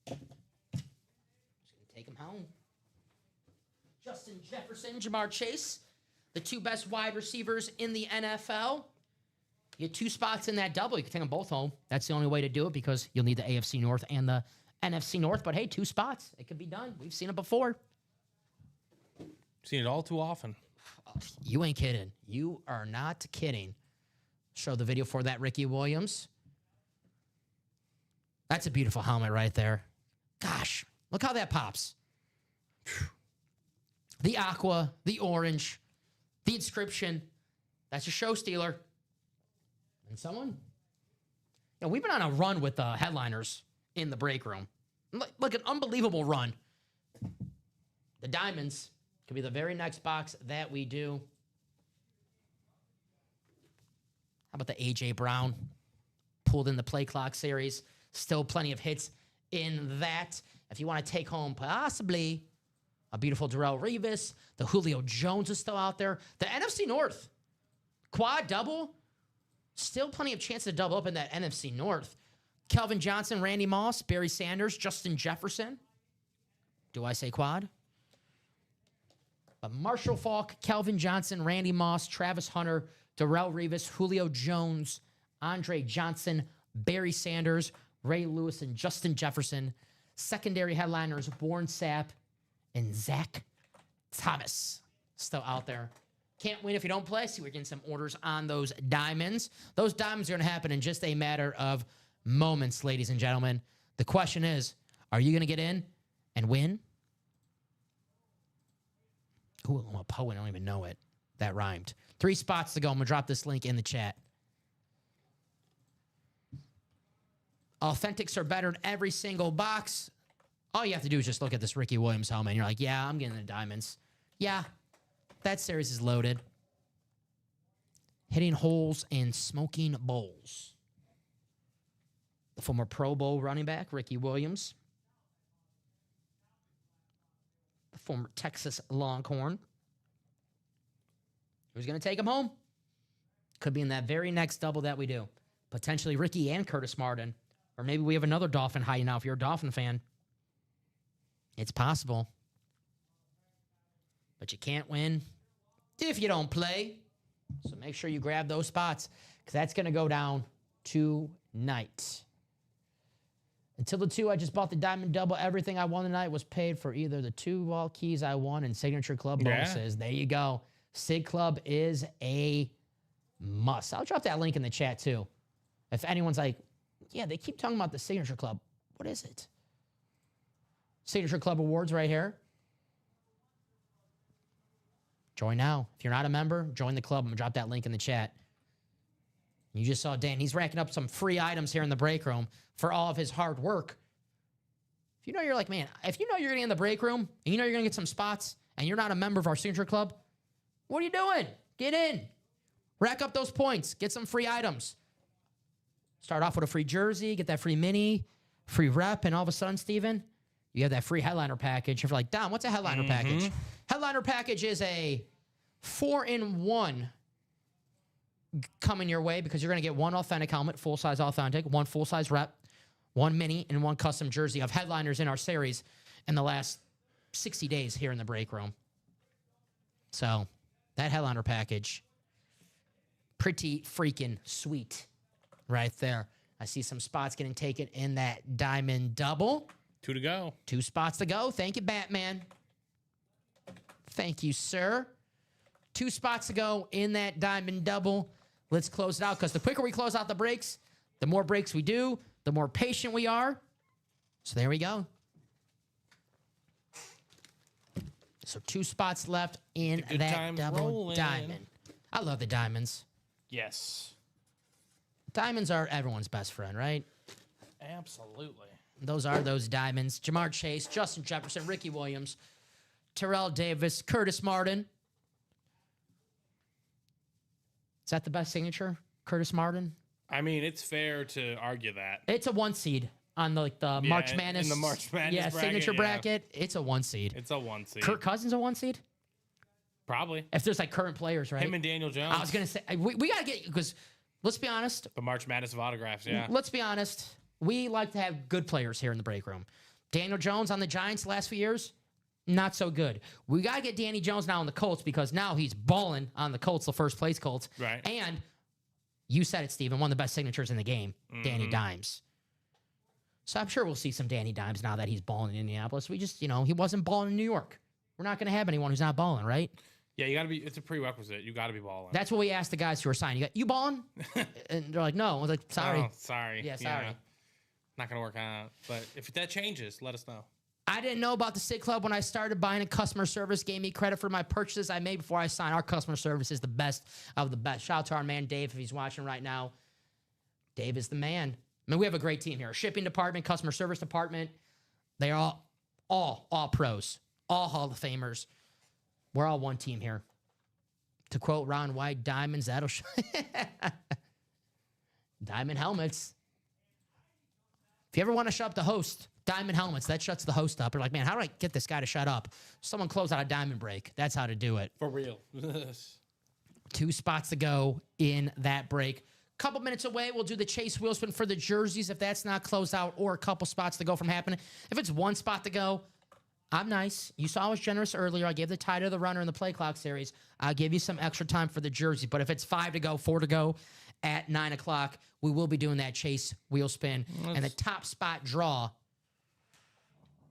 Just going to take them home. Justin Jefferson, Jamar Chase, the 2 best wide receivers in the NFL. You get 2 spots in that double. You can take them both home. That's the only way to do it because you'll need the AFC North and the NFC North. But, hey, 2 spots. It could be done. We've seen it before. Seen it all too often. You ain't kidding. You are not kidding. Show the video for that Ricky Williams. That's a beautiful helmet right there. Gosh, look how that pops. The aqua, the orange, the inscription. That's a show stealer. And someone, we've been on a run with headliners in the break room. Like an unbelievable run. The diamonds could be the very next box that we do. How about the A.J. Brown? Pulled in the play clock series. Still plenty of hits in that. If you want to take home possibly a beautiful Darrelle Revis. The Julio Jones is still out there. The NFC North. Quad double. Still plenty of chance to double up in that NFC North. Kelvin Johnson, Randy Moss, Barry Sanders, Justin Jefferson. Do I say quad? But Marshall Faulk, Kelvin Johnson, Randy Moss, Travis Hunter, Darrelle Revis, Julio Jones, Andre Johnson, Barry Sanders, Ray Lewis, and Justin Jefferson. Secondary headliners, Warren Sapp and Zach Thomas. Still out there. Can't win if you don't play. See, we're getting some orders on those diamonds. Those diamonds are going to happen in just a matter of moments, ladies and gentlemen. The question is, are you going to get in and win? Ooh, I'm a poet. I don't even know it. That rhymed. 3 spots to go. I'm going to drop this link in the chat. Authentics are better in every single box. All you have to do is just look at this Ricky Williams helmet, and you're like, yeah, I'm getting the diamonds. Yeah, that series is loaded. Hitting holes and smoking bowls. The former Pro Bowl running back, Ricky Williams. The former Texas Longhorn. Who's going to take him home? Could be in that very next double that we do. Potentially Ricky and Curtis Martin Or maybe we have another Dolphin hiding out if you're a Dolphin fan. It's possible. But you can't win if you don't play. So make sure you grab those spots because that's going to go down tonight. Until the 2, I just bought the Diamond Double. Everything I won tonight was paid for either the 2 vault keys I won and Signature Club bonuses. There you go. Sig Club is a must. I'll drop that link in the chat too. If anyone's like, yeah, they keep talking about the Signature Club. What is it? Signature Club Awards right here. Join now. If you're not a member, join the club. I'm going to drop that link in the chat. You just saw Dan. He's racking up some free items here in the break room for all of his hard work. If you know you're like, man, if you know you're going to get in the break room and you know you're going to get some spots and you're not a member of our Signature Club, what are you doing? Get in. Rack up those points. Get some free items. Start off with a free jersey, get that free mini, free rep, and all of a sudden, Steven, you have that free headliner package. If you're like, Dom, what's a headliner package? Headliner package is a 4-in-1 coming your way because you're going to get 1 authentic helmet, full-size authentic, 1 full-size rep, 1 mini, and 1 custom jersey of headliners in our series in the last 60 days here in the break room. So that headliner package, pretty freaking sweet right there. I see some spots getting taken in that Diamond Double. 2 to go. 2 spots to go. Thank you, Batman. Thank you, sir. 2 spots to go in that Diamond Double. Let's close it out because the quicker we close out the breaks, the more breaks we do, the more patient we are. So there we go. So 2 spots left in that double diamond. I love the diamonds. Yes. Diamonds are everyone's best friend, right? Absolutely. Those are those diamonds. Jamar Chase, Justin Jefferson, Ricky Williams, Terrell Davis, Curtis Martin. Is that the best signature? Curtis Martin? I mean, it's fair to argue that. It's a 1 seed on the March Madness. In the March Madness bracket, signature bracket. It's a 1 seed. It's a 1 seed. Kirk Cousins a 1 seed? Probably. If there's like current players, right? Him and Daniel Jones. I was going to say, we got to get, because let's be honest. The March Madness of autographs, yeah. Let's be honest. We like to have good players here in the break room. Daniel Jones on the Giants the last few years, not so good. We got to get Danny Jones now on the Colts because now he's balling on the Colts, the first place Colts. Right. And you said it, Steven, one of the best signatures in the game, Danny Dimes. So I'm sure we'll see some Danny Dimes now that he's balling in Indianapolis. We just, he wasn't balling in New York. We're not going to have anyone who's not balling, right? Yeah, you got to be. It's a prerequisite. You got to be balling. That's what we asked the guys who were signing. You balling? And they're like, no. I was like, sorry. Oh, sorry. Yeah, sorry. Not going to work out. But if that changes, let us know. I didn't know about the Sig Club when I started buying, and customer service gave me credit for my purchases I made before I signed. Our customer service is the best of the best. Shout out to our man, Dave, if he's watching right now. Dave is the man. I mean, we have a great team here. Shipping department, customer service department. They are all pros, all Hall of Famers. We're all one team here. To quote Ron White, diamonds, that'll show. Diamond helmets. If you ever want to shut up the host, diamond helmets, that shuts the host up. You're like, man, how do I get this guy to shut up? Someone close out a diamond break. That's how to do it. For real. 2 spots to go in that break. Couple minutes away, we'll do the chase wheel spin for the jerseys if that's not closed out, or a couple spots to go from happening. If it's 1 spot to go, I'm nice. You saw I was generous earlier. I gave the tie to the runner in the play clock series. I'll give you some extra time for the jersey. But if it's 5 to go, 4 to go at 9 o'clock, we will be doing that chase wheel spin. And the top spot draw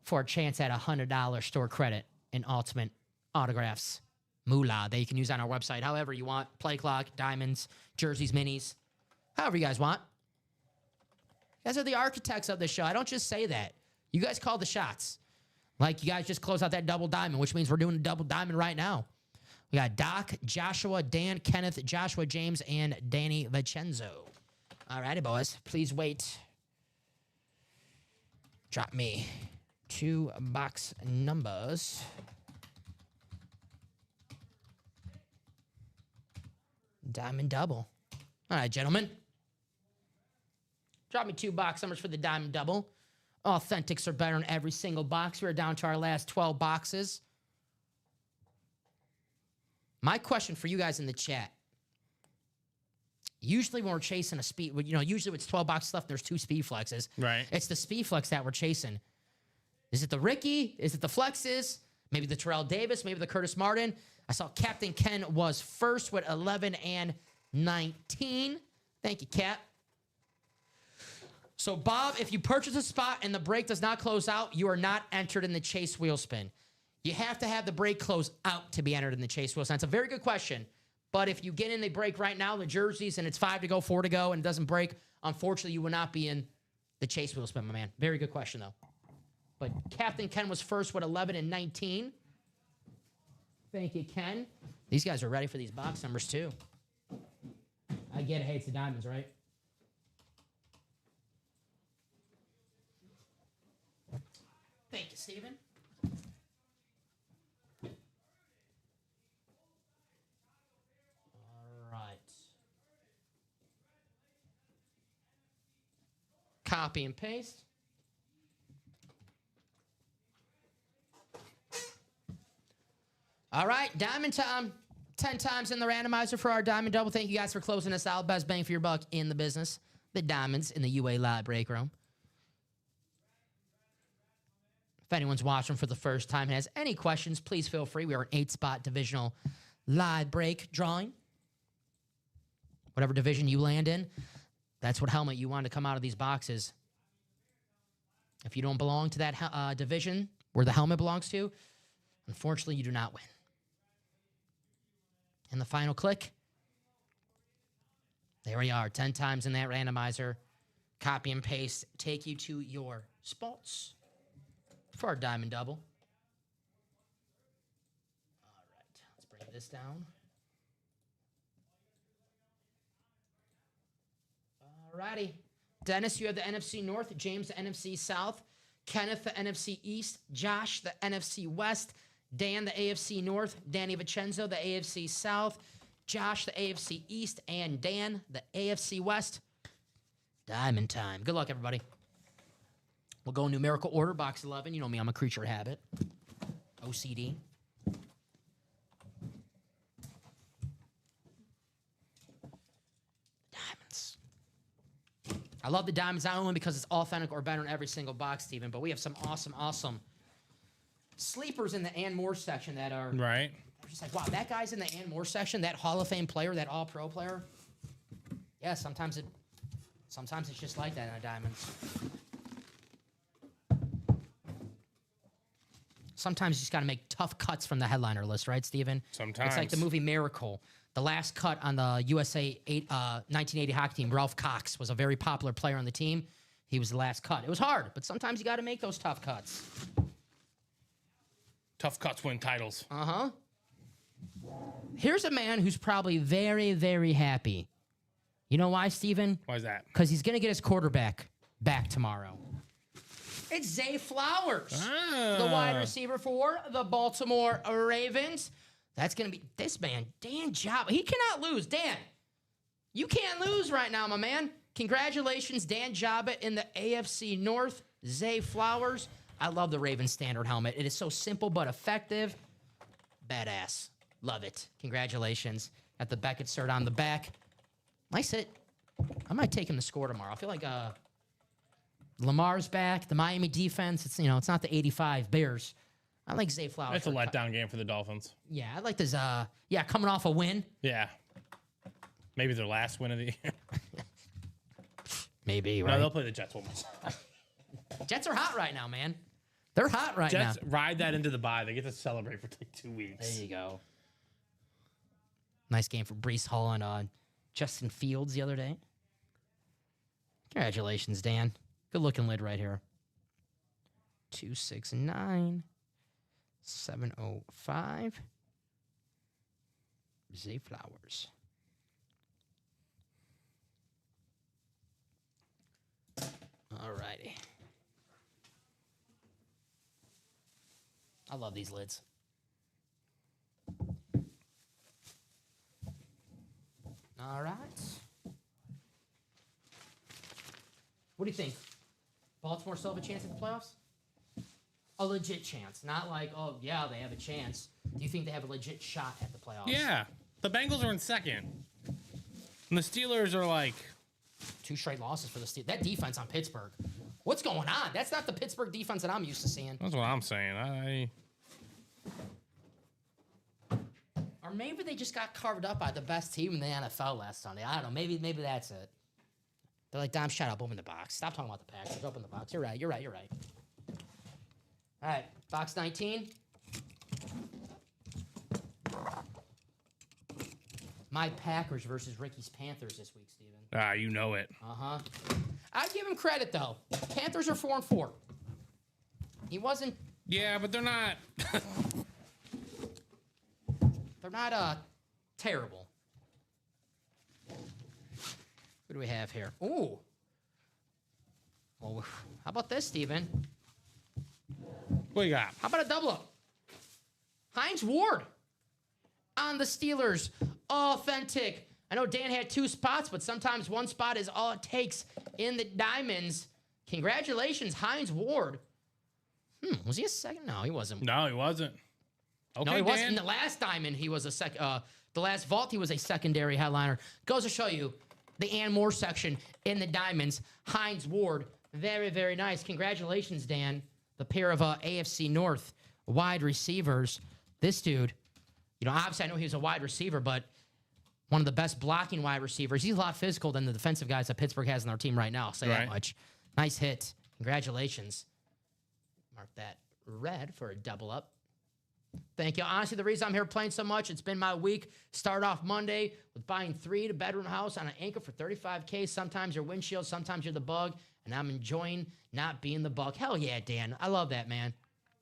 for a chance at $100 store credit in Ultimate Autographs Moolah that you can use on our website however you want. Play clock, diamonds, jerseys, minis, however you guys want. You guys are the architects of this show. I don't just say that. You guys call the shots. Like you guys just close out that double diamond, which means we're doing a double diamond right now. We got Doc, Joshua, Dan, Kenneth, Joshua, James, and Danny Vincenzo. All righty, boys. Please wait. Drop me 2 box numbers. Diamond double. All right, gentlemen. Drop me 2 box numbers for the diamond double. Authentics are better in every single box. We're down to our last 12 boxes. My question for you guys in the chat Usually when we're chasing a speed, usually it's 12 boxes left, there's 2 speed flexes. Right. It's the speed flex that we're chasing. Is it the Ricky? Is it the flexes? Maybe the Terrell Davis? Maybe the Curtis Martin? I saw Captain Ken was first with 11 and 19. Thank you, Cap. So, Bob, if you purchase a spot and the break does not close out, you are not entered in the chase wheel spin. You have to have the break close out to be entered in the chase wheel spin. It's a very good question. But if you get in the break right now, the jerseys, and it's 5 to go, 4 to go, and it doesn't break, unfortunately, you will not be in the chase wheel spin, my man. Very good question, though. But Captain Ken was first with 11 and 19. Thank you, Ken. These guys are ready for these box numbers, too. I get it. Hey, it's the Diamonds, right? Thank you, Steven. All right. Copy and paste. All right, Diamond time. 10 times in the randomizer for our Diamond Double. Thank you guys for closing us out. Best bang for your buck in the business. The Diamonds in the UA Live Break Room. If anyone's watching for the first time and has any questions, please feel free. We are an 8-spot divisional live break drawing. Whatever division you land in, that's what helmet you want to come out of these boxes. If you don't belong to that division where the helmet belongs to, unfortunately, you do not win. And the final click. There we are, 10 times in that randomizer. Copy and paste, take you to your spots for our Diamond Double. All right, let's break this down. All righty. Dennis, you have the NFC North. James, the NFC South. Kenneth, the NFC East. Josh, the NFC West. Dan, the AFC North. Danny Vincenzo, the AFC South. Josh, the AFC East. And Dan, the AFC West. Diamond time. Good luck, everybody. We'll go in numerical order. Box 11. You know me, I'm a creature of habit. OCD. Diamonds. I love the diamonds not only because it's authentic or better in every single box, Steven, but we have some awesome sleepers in the Ann Moore section that are right. I'm just like, wow, that guy's in the Ann Moore section, that Hall of Fame player, that All-Pro player. Yeah, sometimes it's just like that in the diamonds. Sometimes you just got to make tough cuts from the headliner list, right, Steven? Sometimes. It's like the movie Miracle. The last cut on the USA 1980 hockey team, Ralph Cox, was a very popular player on the team. He was the last cut. It was hard, but sometimes you got to make those tough cuts. Tough cuts win titles. Uh-huh. Here's a man who's probably very, very happy. You know why, Steven? Why is that? Because he's going to get his quarterback back tomorrow. It's Zay Flowers, the wide receiver for the Baltimore Ravens. That's going to be this man, Dan Job. He cannot lose. Dan, you can't lose right now, my man. Congratulations, Dan Jabba in the AFC North. Zay Flowers. I love the Ravens standard helmet. It is so simple but effective. Badass. Love it. Congratulations. Got the Beckett cert on the back. Nice hit. I might take him to score tomorrow. I feel like Lamar's back. The Miami defense. It's not the 85 Bears. I like Zay Flowers. It's a letdown game for the Dolphins. Yeah, I like this. Coming off a win. Yeah. Maybe their last win of the year. Maybe, right? No, they'll play the Jets one more time. Jets are hot right now, man. They're hot right now. Jets ride that into the bye. They get to celebrate for like 2 weeks. There you go. Nice game for Breece Hall and Justin Fields the other day. Congratulations, Dan. Good looking lid right here. 269 705. Zay Flowers. All righty. I love these lids. All right. What do you think? Baltimore still have a chance at the playoffs? A legit chance. Not like, oh, yeah, they have a chance. Do you think they have a legit shot at the playoffs? Yeah. The Bengals are in second. And the Steelers are like 2 straight losses for the Steelers. That defense on Pittsburgh. What's going on? That's not the Pittsburgh defense that I'm used to seeing. That's what I'm saying. Or maybe they just got carved up by the best team in the NFL last Sunday. I don't know. Maybe that's it. They're like, Dom, shut up. Open the box. Stop talking about the Packers. Open the box. You're right. All right. Box 19. My Packers versus Ricky's Panthers this week, Steven. You know it. Uh-huh. I'd give him credit, though. Panthers are 4-4. He wasn't... Yeah, but they're not... They're not terrible. What do we have here? Ooh. Well, how about this, Steven? What you got? How about a double up? Hines Ward on the Steelers. Authentic. I know Dan had 2 spots, but sometimes 1 spot is all it takes in the diamonds. Congratulations, Hines Ward. Was he a second? No, he wasn't. No, he wasn't. Okay, no, he wasn't. Dan. In the last diamond, he was a the last vault, he was a secondary headliner. Goes to show you the Ann Moore section in the diamonds. Hines Ward, very, very nice. Congratulations, Dan. The pair of AFC North wide receivers. This dude, obviously I know he was a wide receiver, but one of the best blocking wide receivers. He's a lot physical than the defensive guys that Pittsburgh has in their team right now. I'll say that much. Nice hit. Congratulations. Mark that red for a double up. Thank you. Honestly, the reason I'm here playing so much, it's been my week. Start off Monday with buying 3 to bedroom house on an anchor for $35K. Sometimes you're windshield, sometimes you're the bug, and I'm enjoying not being the bug. Hell yeah, Dan. I love that, man.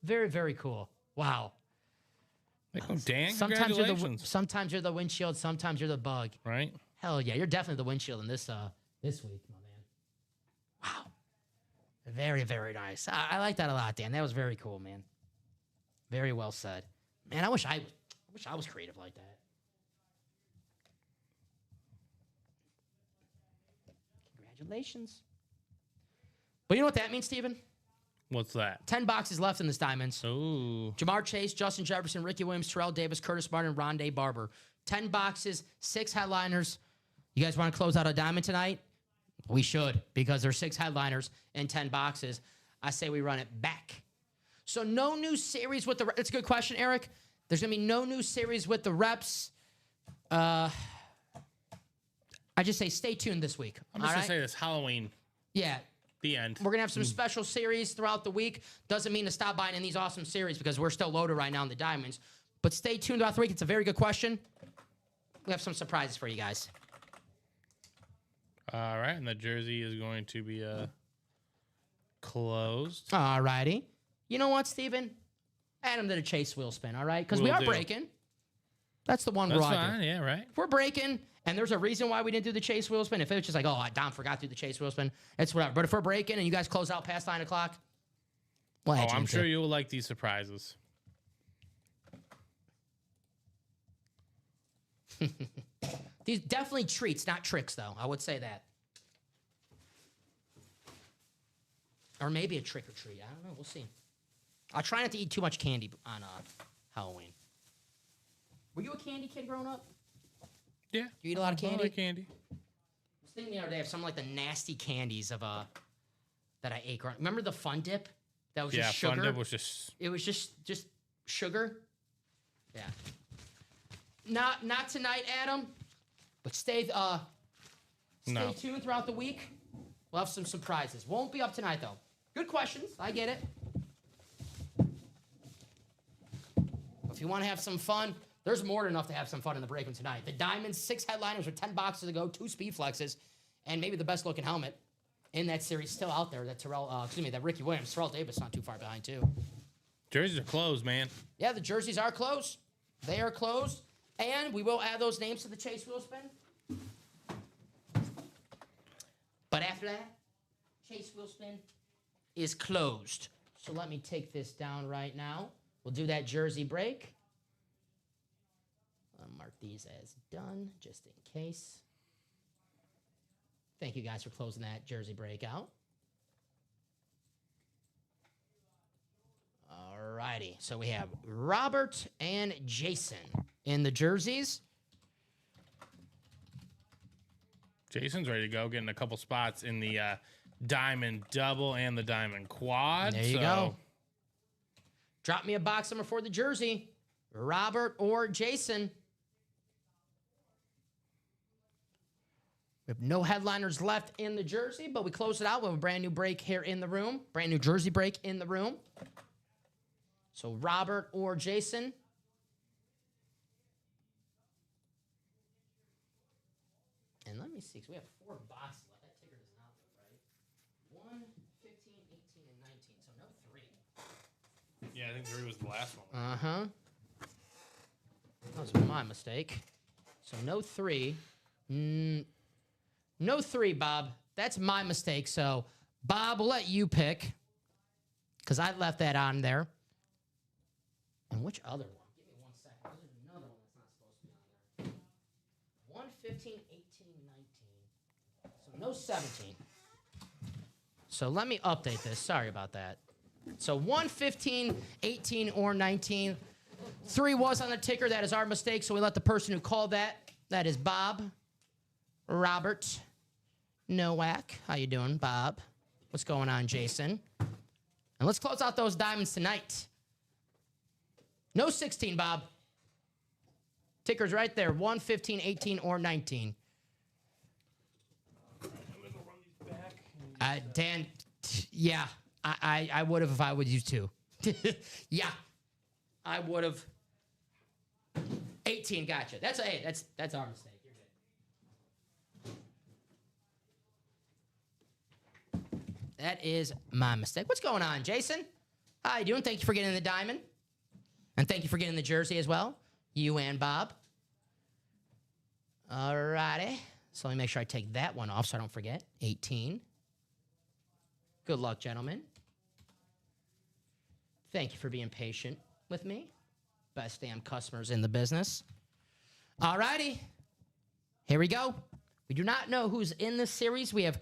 Very, very cool. Wow. Dan, sometimes you're the windshield, sometimes you're the bug. Right? Hell yeah, you're definitely the windshield in this week, my man. Wow. Very, very nice. I like that a lot, Dan. That was very cool, man. Very well said. Man, I wish I was creative like that. Congratulations. But you know what that means, Steven? What's that? 10 boxes left in this diamonds. Ooh. Jamar Chase, Justin Jefferson, Ricky Williams, Terrell Davis, Curtis Martin, Rondé Barber. 10 boxes, 6 headliners. You guys want to close out a diamond tonight? We should, because there's 6 headliners and 10 boxes. I say we run it back. So no new series with the... That's a good question, Eric. There's going to be no new series with the reps. I just say stay tuned this week. I'm just going to say this. Halloween. Yeah. The end. We're going to have some special series throughout the week. Doesn't mean to stop buying in these awesome series because we're still loaded right now in the diamonds. But stay tuned throughout the week. It's a very good question. We have some surprises for you guys. All right. And the jersey is going to be closed. All righty. You know what, Steven? Add him to the chase wheel spin, all right? Because we are breaking. That's the one That's rule I fine. do. Yeah, right. If we're breaking, and there's a reason why we didn't do the chase wheel spin. If it was just like, oh, Dom forgot to do the chase wheel spin, it's whatever. But if we're breaking and you guys close out past 9 o'clock, we'll add you I'm into sure it. you will like these surprises. These definitely treats, not tricks, though. I would say that. Or maybe a trick or treat. I don't know. We'll see. I'll try not to eat too much candy on Halloween. Were you a candy kid growing up? Yeah. You eat a lot of candy? I like candy. I was thinking the other day of some like the nasty candies of that I ate growing up. Remember the Fun Dip? That was just sugar? Fun Dip was just... It was just sugar? Yeah. Not tonight, Adam. But stay tuned throughout the week. We'll have some surprises. Won't be up tonight, though. Good questions. I get it. If you want to have some fun, there's more than enough to have some fun in the break room tonight. The Diamonds, 6 headliners with 10 boxes to go, 2 speed flexes, and maybe the best looking helmet in that series still out there. That Ricky Williams. Terrell Davis not too far behind, too. Jerseys are closed, man. Yeah, the jerseys are closed. They are closed. And we will add those names to the chase wheel spin. But after that, chase wheel spin is closed. So let me take this down right now. We'll do that jersey break. I'll mark these as done, just in case. Thank you guys for closing that jersey break out. All righty. So we have Robert and Jason in the jerseys. Jason's ready to go, getting a couple spots in the diamond double and the diamond quad. There you go. Drop me a box number for the jersey. Robert or Jason. We have no headliners left in the jersey, but we close it out with a brand new break here in the room. Brand new jersey break in the room. So Robert or Jason. And let me see, because we have 4 boxes left. That ticker does not look right. 1, 15, 18, and 19. So no 3. Yeah, I think 3 was the last one. Uh-huh. That was my mistake. So no 3. No 3, Bob. That's my mistake. So, Bob, we'll let you pick, because I left that on there. And which other one? Give me 1 second. There's another one that's not supposed to be on there. 1, 15, 18, 19. So no 17. So let me update this. Sorry about that. So 1, 15, 18, or 19. 3 was on the ticker. That is our mistake. So we let the person who called that is Bob. Robert Nowak. How you doing, Bob? What's going on, Jason? And let's close out those diamonds tonight. No 16, Bob. Ticker's right there. 1, 15, 18, or 19. Dan, yeah, I would have if I would use 2. Yeah, I would have. 18, gotcha. That's our mistake. You're good. That is my mistake. What's going on, Jason? How you doing? Thank you for getting the diamond. And thank you for getting the jersey as well. You and Bob. All righty. So let me make sure I take that one off so I don't forget. 18. Good luck, gentlemen. Thank you for being patient with me. Best damn customers in the business. All righty. Here we go. We do not know who's in this series. We have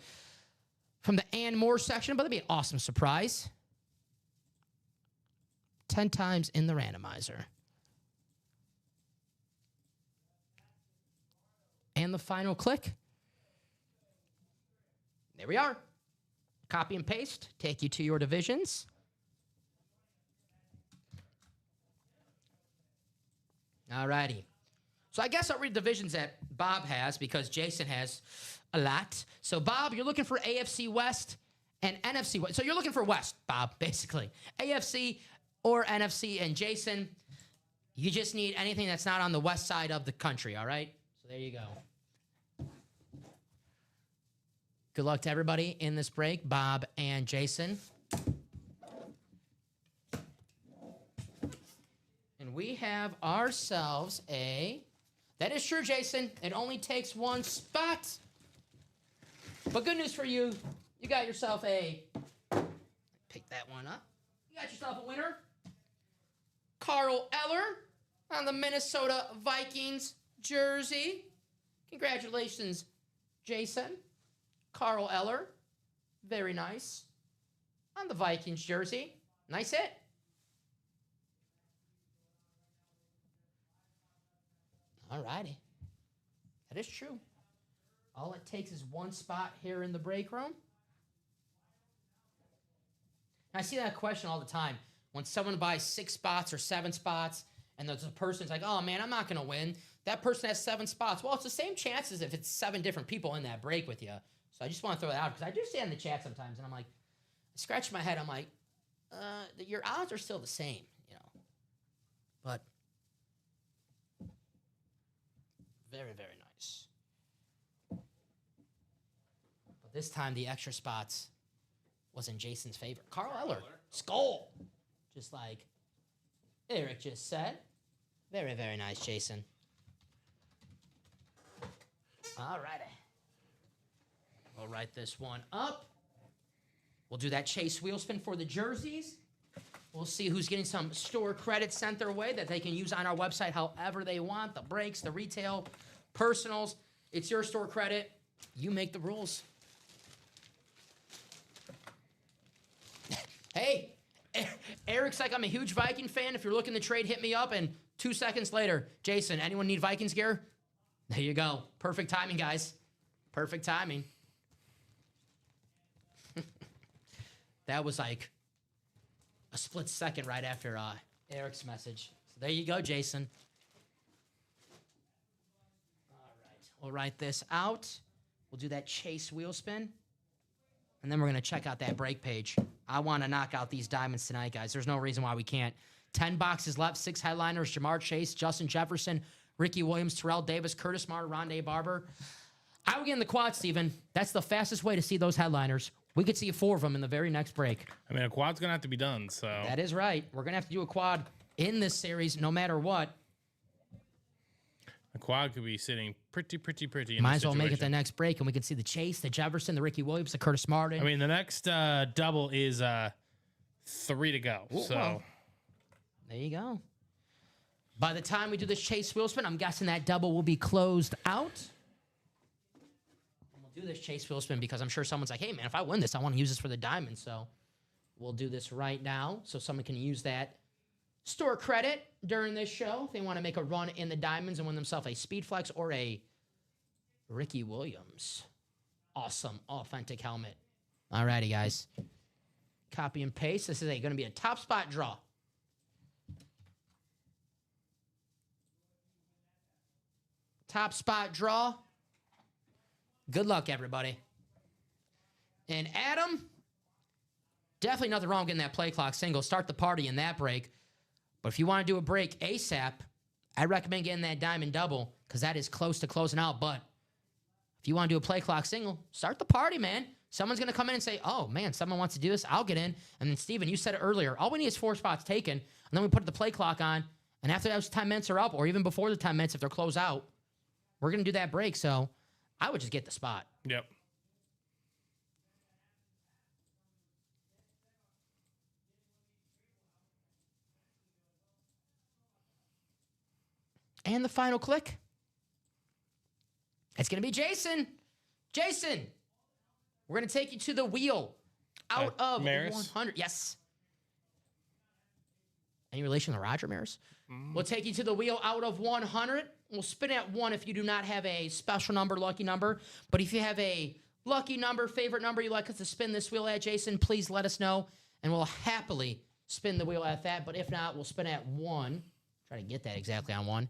from the and more section, but it'll be an awesome surprise. 10 times in the randomizer. And the final click. There we are. Copy and paste. Take you to your divisions. All righty. So I guess I'll read divisions that Bob has because Jason has a lot. So, Bob, you're looking for AFC West and NFC West. So you're looking for West, Bob, basically. AFC or NFC. And Jason, you just need anything that's not on the west side of the country, all right? So there you go. Good luck to everybody in this break, Bob and Jason. And we have ourselves a... That is true, Jason. It only takes 1 spot. But good news for you. You got yourself a... Pick that one up. You got yourself a winner. Carl Eller on the Minnesota Vikings jersey. Congratulations, Jason. Carl Eller. Very nice. On the Vikings jersey. Nice hit. All righty. That is true. All it takes is 1 spot here in the break room. I see that question all the time. When someone buys 6 spots or 7 spots, and there's a person's like, oh, man, I'm not going to win. That person has 7 spots. Well, it's the same chances if it's 7 different people in that break with you. So I just want to throw that out because I do see it in the chat sometimes, and I'm like, I scratch my head. I'm like, your odds are still the same, you know. But very, very nice. But this time, the extra spots was in Jason's favor. Carl Eller. Skull. Just like Eric just said. Very, very nice, Jason. All righty. We'll write this one up. We'll do that chase wheel spin for the jerseys. We'll see who's getting some store credit sent their way that they can use on our website however they want. The breaks, the retail, personals. It's your store credit. You make the rules. Hey, Eric's like, I'm a huge Viking fan. If you're looking to trade, hit me up. And 2 seconds later, Jason, anyone need Vikings gear? There you go. Perfect timing, guys. Perfect timing. That was like a split second right after Eric's message. So there you go, Jason. All right. We'll write this out. We'll do that chase wheel spin. And then we're going to check out that break page. I want to knock out these diamonds tonight, guys. There's no reason why we can't. 10 boxes left, 6 headliners, Jamar Chase, Justin Jefferson, Ricky Williams, Terrell Davis, Curtis Martin, Rondé Barber. I would get in the quad, Steven. That's the fastest way to see those headliners. We could see 4 of them in the very next break. I mean, a quad's going to have to be done, so. That is right. We're going to have to do a quad in this series no matter what. A quad could be sitting pretty in Might this as well make it situation. the next break, and we can see the Chase, the Jefferson, the Ricky Williams, the Curtis Martin. I mean, the next double is 3 to go, Ooh, so. well, there you go. By the time we do this chase wheel spin, I'm guessing that double will be closed out. And we'll do this chase wheel spin because I'm sure someone's like, hey, man, if I win this, I want to use this for the diamond. So we'll do this right now so someone can use that store credit during this show if they want to make a run in the diamonds and win themselves a Speed Flex or a Ricky Williams. Awesome, authentic helmet. All righty, guys. Copy and paste. This is going to be a top spot draw. Top spot draw. Good luck, everybody. And Adam, definitely nothing wrong getting that play clock single. Start the party in that break. But if you want to do a break ASAP, I recommend getting that diamond double because that is close to closing out. But if you want to do a play clock single, start the party, man. Someone's going to come in and say, oh, man, someone wants to do this. I'll get in. And then, Steven, you said it earlier. All we need is 4 spots taken. And then we put the play clock on. And after those 10 minutes are up, or even before the 10 minutes, if they're closed out, we're going to do that break. So I would just get the spot. Yep. And the final click. It's going to be Jason. Jason, we're going to take you to the wheel out of Maris? 100. Yes. Any relation to Roger Maris? We'll take you to the wheel out of 100. We'll spin at 1 if you do not have a special number, lucky number. But if you have a lucky number, favorite number you'd like us to spin this wheel at, Jason, please let us know. And we'll happily spin the wheel at that. But if not, we'll spin at 1. Try to get that exactly on 1. And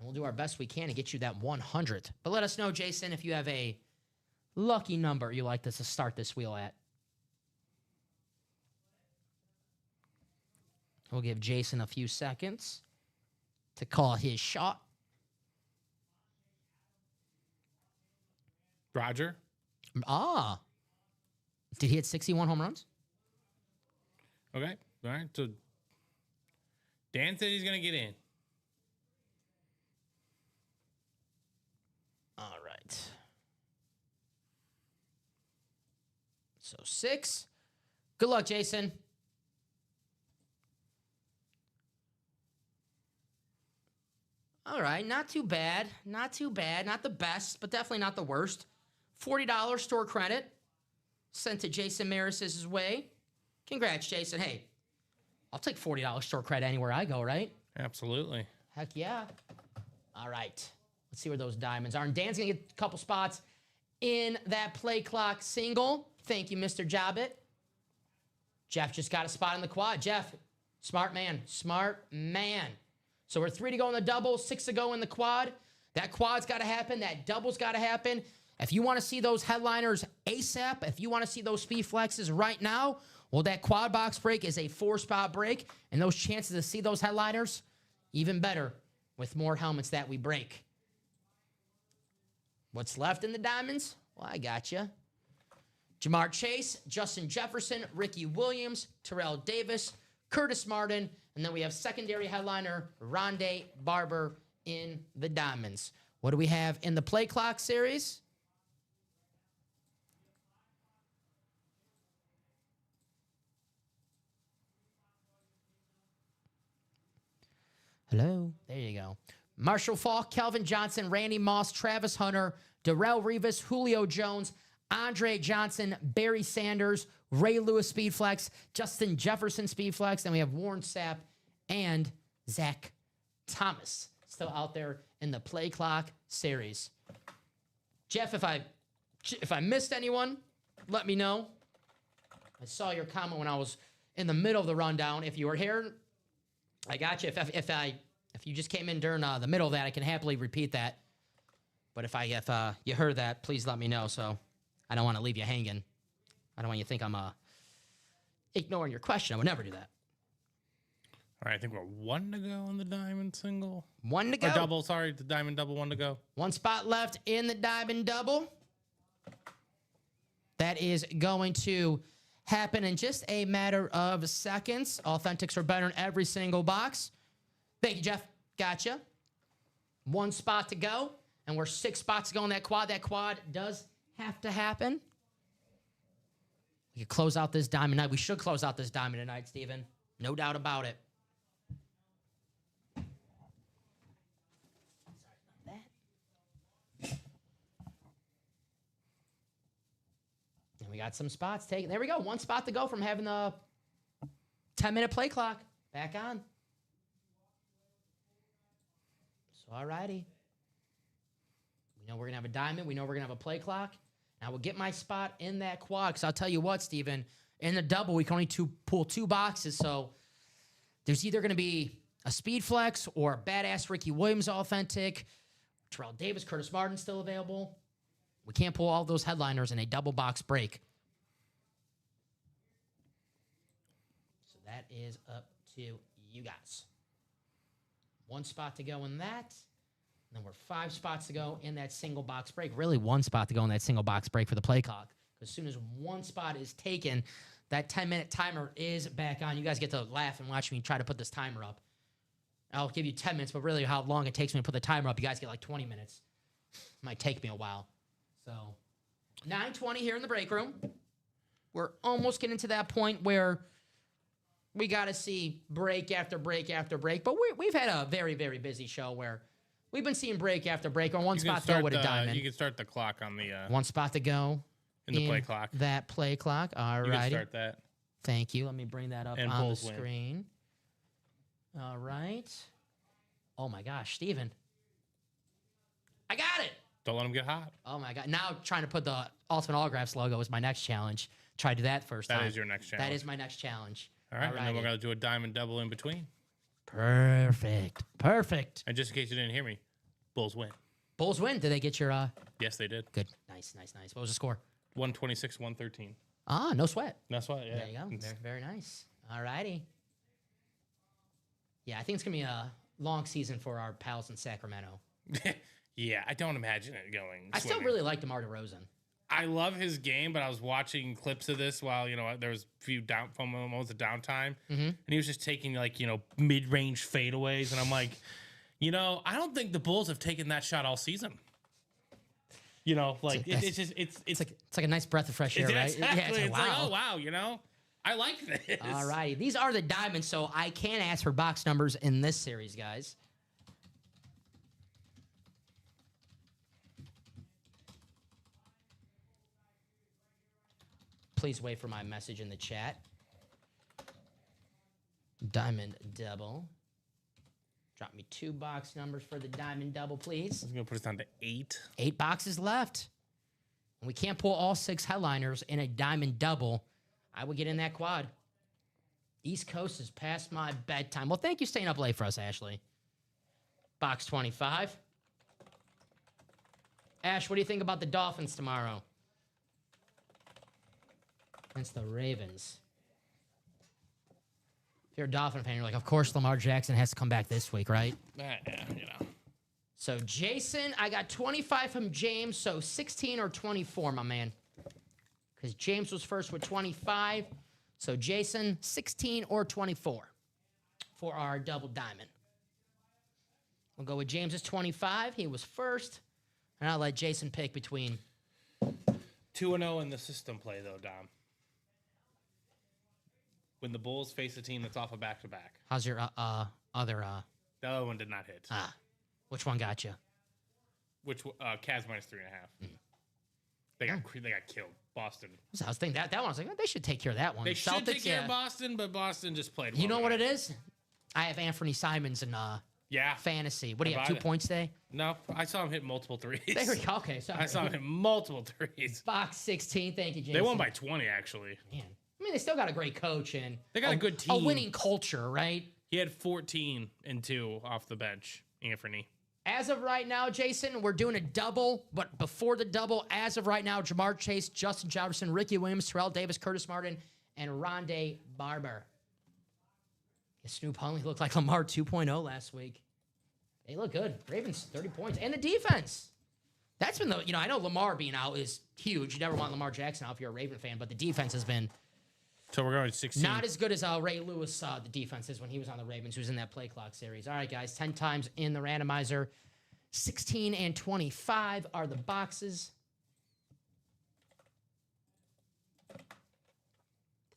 we'll do our best we can to get you that 100. But let us know, Jason, if you have a lucky number you'd like us to start this wheel at. We'll give Jason a few seconds to call his shot. Roger? Ah. Did he hit 61 home runs? Okay. All right. So Dan said he's going to get in. All right. So 6. Good luck, Jason. All right, not too bad. Not too bad. Not the best, but definitely not the worst. $40 store credit sent to Jason Maris's way. Congrats, Jason. Hey, I'll take $40 store credit anywhere I go, right? Absolutely. Heck yeah. All right. Let's see where those diamonds are. And Dan's going to get a couple spots in that play clock single. Thank you, Mr. Jobbit. Jeff just got a spot in the quad. Jeff, smart man. Smart man. So we're 3 to go in the double, 6 to go in the quad. That quad's got to happen. That double's got to happen. If you want to see those headliners ASAP, if you want to see those speed flexes right now, well, that quad box break is a 4-spot break. And those chances to see those headliners, even better with more helmets that we break. What's left in the diamonds? Well, I got you. Jamar Chase, Justin Jefferson, Ricky Williams, Terrell Davis, Curtis Martin, and then we have secondary headliner Rondé Barber in the diamonds. What do we have in the play clock series? Hello. There you go. Marshall Faulk, Kelvin Johnson, Randy Moss, Travis Hunter, Darrell Rivas, Julio Jones, Andre Johnson, Barry Sanders, Ray Lewis Speedflex, Justin Jefferson Speedflex, then we have Warren Sapp and Zach Thomas still out there in the play clock series. Jeff, if I missed anyone, let me know. I saw your comment when I was in the middle of the rundown. If you were here, I got you. If you just came in during the middle of that, I can happily repeat that. But if you heard that, please let me know. So I don't want to leave you hanging. I don't want you to think I'm ignoring your question. I would never do that. All right, I think we're 1 to go on the diamond single. 1 to go. Or double, sorry, the diamond double, 1 to go. 1 spot left in the diamond double. That is going to happen in just a matter of seconds. Authentics are better in every single box. Thank you, Jeff. Gotcha. 1 spot to go, and we're 6 spots to go in that quad. That quad does have to happen. We could close out this diamond tonight. We should close out this diamond tonight, Steven. No doubt about it. We got some spots taken. There we go. 1 spot to go from having the 10-minute play clock back on. So, all righty. We know we're going to have a diamond. We know we're going to have a play clock. Now, we'll get my spot in that quad because I'll tell you what, Steven, in the double, we can only pull 2 boxes. So, there's either going to be a speed flex or a badass Ricky Williams authentic. Terrell Davis, Curtis Martin still available. We can't pull all those headliners in a double box break. So that is up to you guys. 1 spot to go in that. And then we're 5 spots to go in that single box break. Really 1 spot to go in that single box break for the play clock. As soon as 1 spot is taken, that 10-minute timer is back on. You guys get to laugh and watch me try to put this timer up. I'll give you 10 minutes, but really how long it takes me to put the timer up, you guys get like 20 minutes. It might take me a while. So, 9:20 here in the break room. We're almost getting to that point where we got to see break after break after break. But we've had a very, very busy show where we've been seeing break after break on 1 spot to go with a diamond. You can start the clock on the... 1 spot to go in the play clock. That play clock. All right. You can start that. Thank you. Let me bring that up and on the screen. Win. All right. Oh, my gosh, Steven. I got it. Don't let them get hot. Oh, my God. Now trying to put the Ultimate Autographs logo is my next challenge. Try to do that first time. That is your next challenge. That is my next challenge. All right. And then we're going to do a diamond double in between. Perfect. Perfect. And just in case you didn't hear me, Bulls win. Bulls win. Did they get your... Yes, they did. Good. Nice, nice, nice. What was the score? 126-113. Ah, no sweat. No sweat, yeah. There you go. Very, very nice. All righty. Yeah, I think it's going to be a long season for our pals in Sacramento. Yeah, I don't imagine it going. I still really like DeMar DeRozan. I love his game, but I was watching clips of this while, there was a few moments of downtime. Mm-hmm. And he was just taking, mid-range fadeaways. And I'm like, I don't think the Bulls have taken that shot all season. It's like a nice breath of fresh air, right? Exactly. Yeah, it's like, oh, wow, I like this. All righty. These are the diamonds, so I can't ask for box numbers in this series, guys. Please wait for my message in the chat. Diamond double. Drop me 2 box numbers for the diamond double, please. I'm going to put us down to 8. 8 boxes left. And we can't pull all 6 headliners in a diamond double. I would get in that quad. East Coast is past my bedtime. Well, thank you for staying up late for us, Ashley. Box 25. Ash, what do you think about the Dolphins tomorrow? Against the Ravens. If you're a Dolphin fan, you're like, of course Lamar Jackson has to come back this week, right? Yeah, So, Jason, I got 25 from James, so 16 or 24, my man. Because James was first with 25. So, Jason, 16 or 24 for our double diamond. We'll go with James's 25. He was first. And I'll let Jason pick between 2-0 in the system play, though, Dom. When the Bulls face a team that's off a back-to-back. How's your other... The other one did not hit. Which one got you? Which Cavs minus 3.5. They got killed. Boston. So I was thinking that one. I was like, oh, they should take care of that one. They should take care of Boston, but Boston just played. You know what it is? I have Anthony Simons and Yeah. Fantasy. What do you have, About 2 it. points today? No, I saw him hit multiple threes. There we go. Okay, sorry. I saw him hit multiple threes. Box 16. Thank you, Jason. They won by 20, actually. Man. I mean, they still got a great coach and They got a good team. A winning culture, right? He had 14 and 2 off the bench, Anthony. As of right now, Jason, we're doing a double, but before the double, as of right now, Jamar Chase, Justin Jefferson, Ricky Williams, Terrell Davis, Curtis Martin, and Rondé Barber. Snoop Huntley looked like Lamar 2.0 last week. They look good. Ravens, 30 points. And the defense. That's been the, I know Lamar being out is huge. You never want Lamar Jackson out if you're a Raven fan, but the defense has been So we're going to 16. not as good as Ray Lewis, the defense is when he was on the Ravens, who was in that play clock series. All right, guys, 10 times in the randomizer. 16 and 25 are the boxes.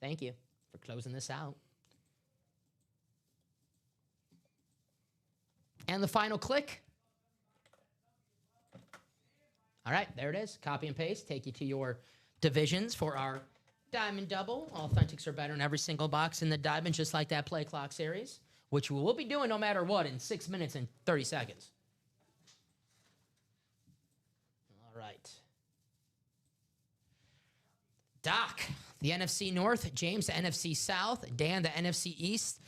Thank you for closing this out. And the final click. All right, there it is. Copy and paste. Take you to your divisions for our Diamond Double. Authentics are better in every single box in the Diamond, just like that Play Clock series, which we will be doing no matter what in 6 minutes and 30 seconds. All right. Doc, the NFC North. James, the NFC South. Dan, the NFC East.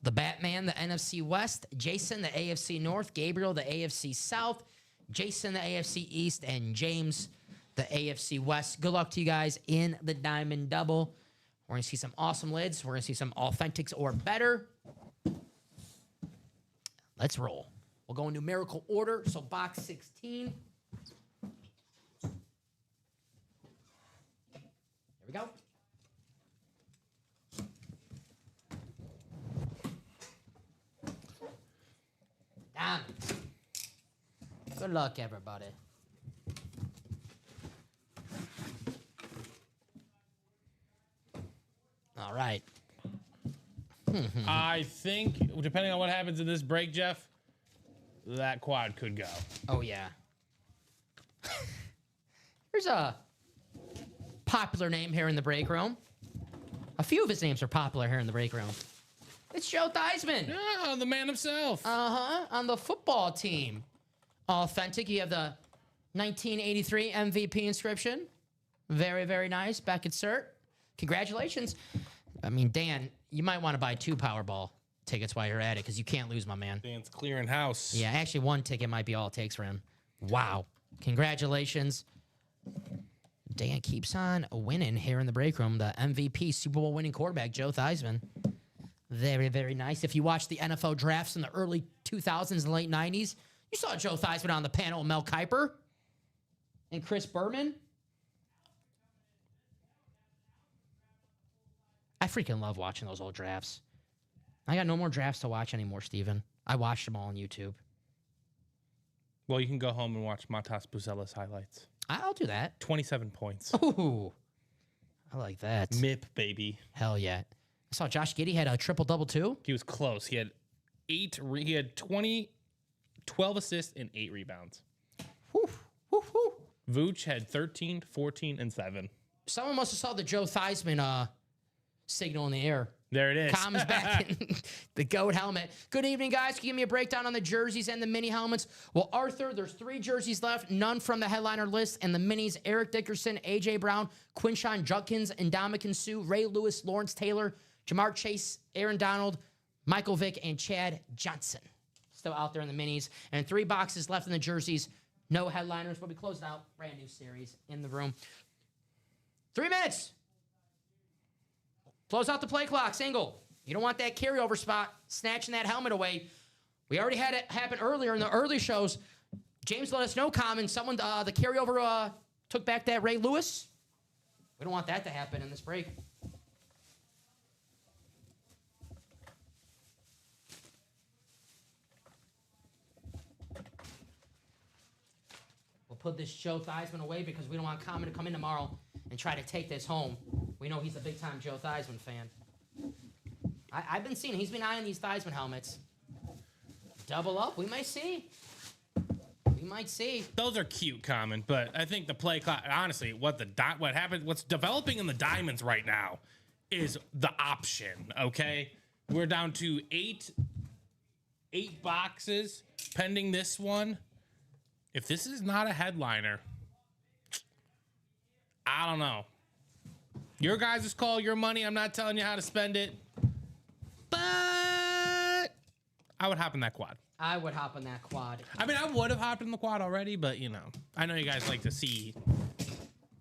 The Batman, the NFC West. Jason, the AFC North. Gabriel, the AFC South. Jason, the AFC East. And James, the AFC West. Good luck to you guys in the Diamond Double. We're going to see some awesome lids. We're going to see some Authentics or better. Let's roll. We'll go in numerical order. So box 16. There we go. Diamonds. Good luck, everybody. All right. I think, depending on what happens in this break, Jeff, that quad could go. Oh, yeah. Here's a popular name here in the break room. A few of his names are popular here in the break room. It's Joe Theismann. Yeah, the man himself. On the football team. Authentic. You have the 1983 MVP inscription. Very, very nice. Beckett cert. Congratulations. I mean, Dan, you might want to buy 2 Powerball tickets while you're at it because you can't lose, my man. Dan's clearing house. Yeah, actually, 1 ticket might be all it takes for him. Wow. Congratulations. Dan keeps on winning here in the break room. The MVP Super Bowl winning quarterback, Joe Theismann. Very, very nice. If you watched the NFL drafts in the early 2000s and late 90s, you saw Joe Theismann on the panel with Mel Kiper and Chris Berman. I freaking love watching those old drafts. I got no more drafts to watch anymore, Steven. I watched them all on YouTube. Well, you can go home and watch Matas Buzella's highlights. I'll do that. 27 points. Ooh, I like that. MIP, baby. Hell yeah. I saw Josh Giddey had a triple-double, too. He was close. He had 12 assists and 8 rebounds. Whew, whew, whew. Vooch had 13, 14, and 7. Someone must have saw the Joe Theismann signal in the air. There it is. Comms back in the GOAT helmet. Good evening, guys. Can you give me a breakdown on the jerseys and the mini helmets? Well, Arthur, there's 3 jerseys left, none from the headliner list. And the minis, Eric Dickerson, A.J. Brown, Quinshon Judkins, Ndamukong Suh, Ray Lewis, Lawrence Taylor, Jamar Chase, Aaron Donald, Michael Vick, and Chad Johnson. Still out there in the minis. And 3 boxes left in the jerseys. No headliners, but we closed out. Brand new series in the room. 3 minutes. Close out the play clock, single. You don't want that carryover spot, snatching that helmet away. We already had it happen earlier in the early shows. James let us know, Common, someone, the carryover took back that Ray Lewis. We don't want that to happen in this break. We'll put this Joe Theismann away because we don't want Common to come in tomorrow and try to take this home. We know he's a big-time Joe Theismann fan. I've been seeing, he's been eyeing these Theismann helmets. Double up, we might see. We might see. Those are cute, Common, but I think the play clock, honestly, what happened, what's developing in the Diamonds right now is the option, okay? We're down to 8 8 boxes pending this one. If this is not a headliner, I don't know. Your guys' call, your money. I'm not telling you how to spend it. But I would hop in that quad. I would hop in that quad. I mean, I would have hopped in the quad already, but, you know, I know you guys like to see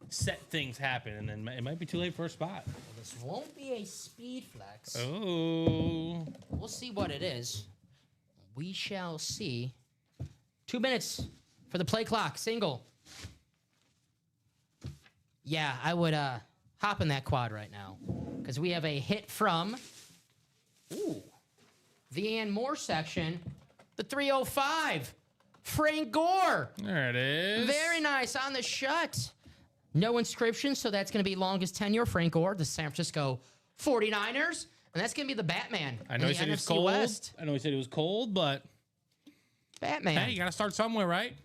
set things happen, and then it might be too late for a spot. This won't be a speed flex. Oh. We'll see what it is. We shall see. 2 minutes for the play clock. Single. Yeah, I would hop in that quad right now because we have a hit from the and more section, the 305, Frank Gore. There it is. Very nice on the shut. No inscription, so that's going to be longest tenure, Frank Gore, the San Francisco 49ers, and that's going to be the Batman. I know he said he was cold. West. I know he said it was cold, but Batman. hey, you got to start somewhere, right?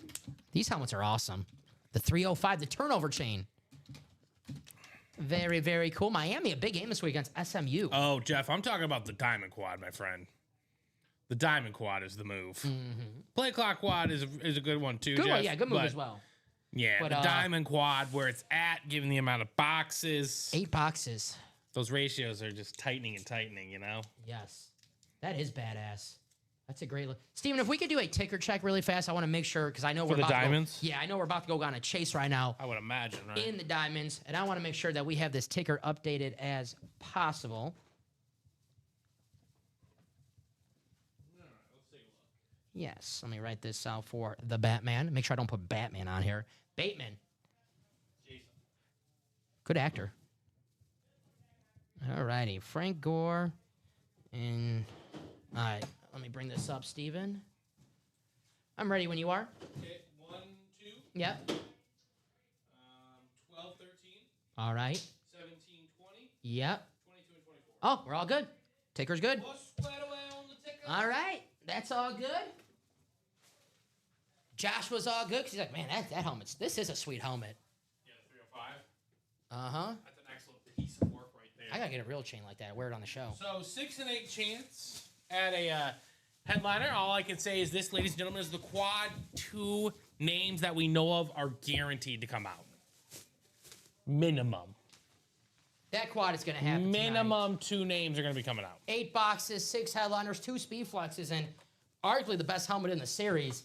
These helmets are awesome. The 305, the turnover chain. Very, very cool. Miami, a big game this week against SMU. Oh, Jeff, I'm talking about the Diamond Quad, my friend. The Diamond Quad is the move. Mm-hmm. Play Clock Quad is a good one, too, Good Jeff. one, yeah, good move as well. Yeah, But, the Diamond Quad, where it's at, given the amount of boxes. 8 boxes. Those ratios are just tightening and tightening, you know? Yes. That is badass. That's a great look. Steven, if we could do a ticker check really fast, I want to make sure, because I know we're the about diamonds? to go. Yeah, I know we're about to go on a chase right now I would imagine, right? in the diamonds, and I want to make sure that we have this ticker updated as possible. Yes, let me write this out for the Batman. Make sure I don't put Batman on here. Bateman. Jason. Good actor. All righty. Frank Gore. And, all right. Let me bring this up, Steven. I'm ready when you are. Okay, 1, 2. Yep. 12, 13. All right. 17, 20. Yep. 22 and 24. Oh, we're all good. Ticker's good. Squared away on the ticker. All right. That's all good. Josh was all good because he's like, man, that helmet's, this is a sweet helmet. Yeah, 305. Uh-huh. That's an excellent piece of work right there. I got to get a real chain like that. Wear it on the show. So 6 and 8 chance at a headliner. All I can say is this, ladies and gentlemen, is the quad 2 names that we know of are guaranteed to come out. Minimum. That quad is going to happen Minimum 2 names are going to be coming out. 8 boxes, 6 headliners, 2 speed flexes, and arguably the best helmet in the series,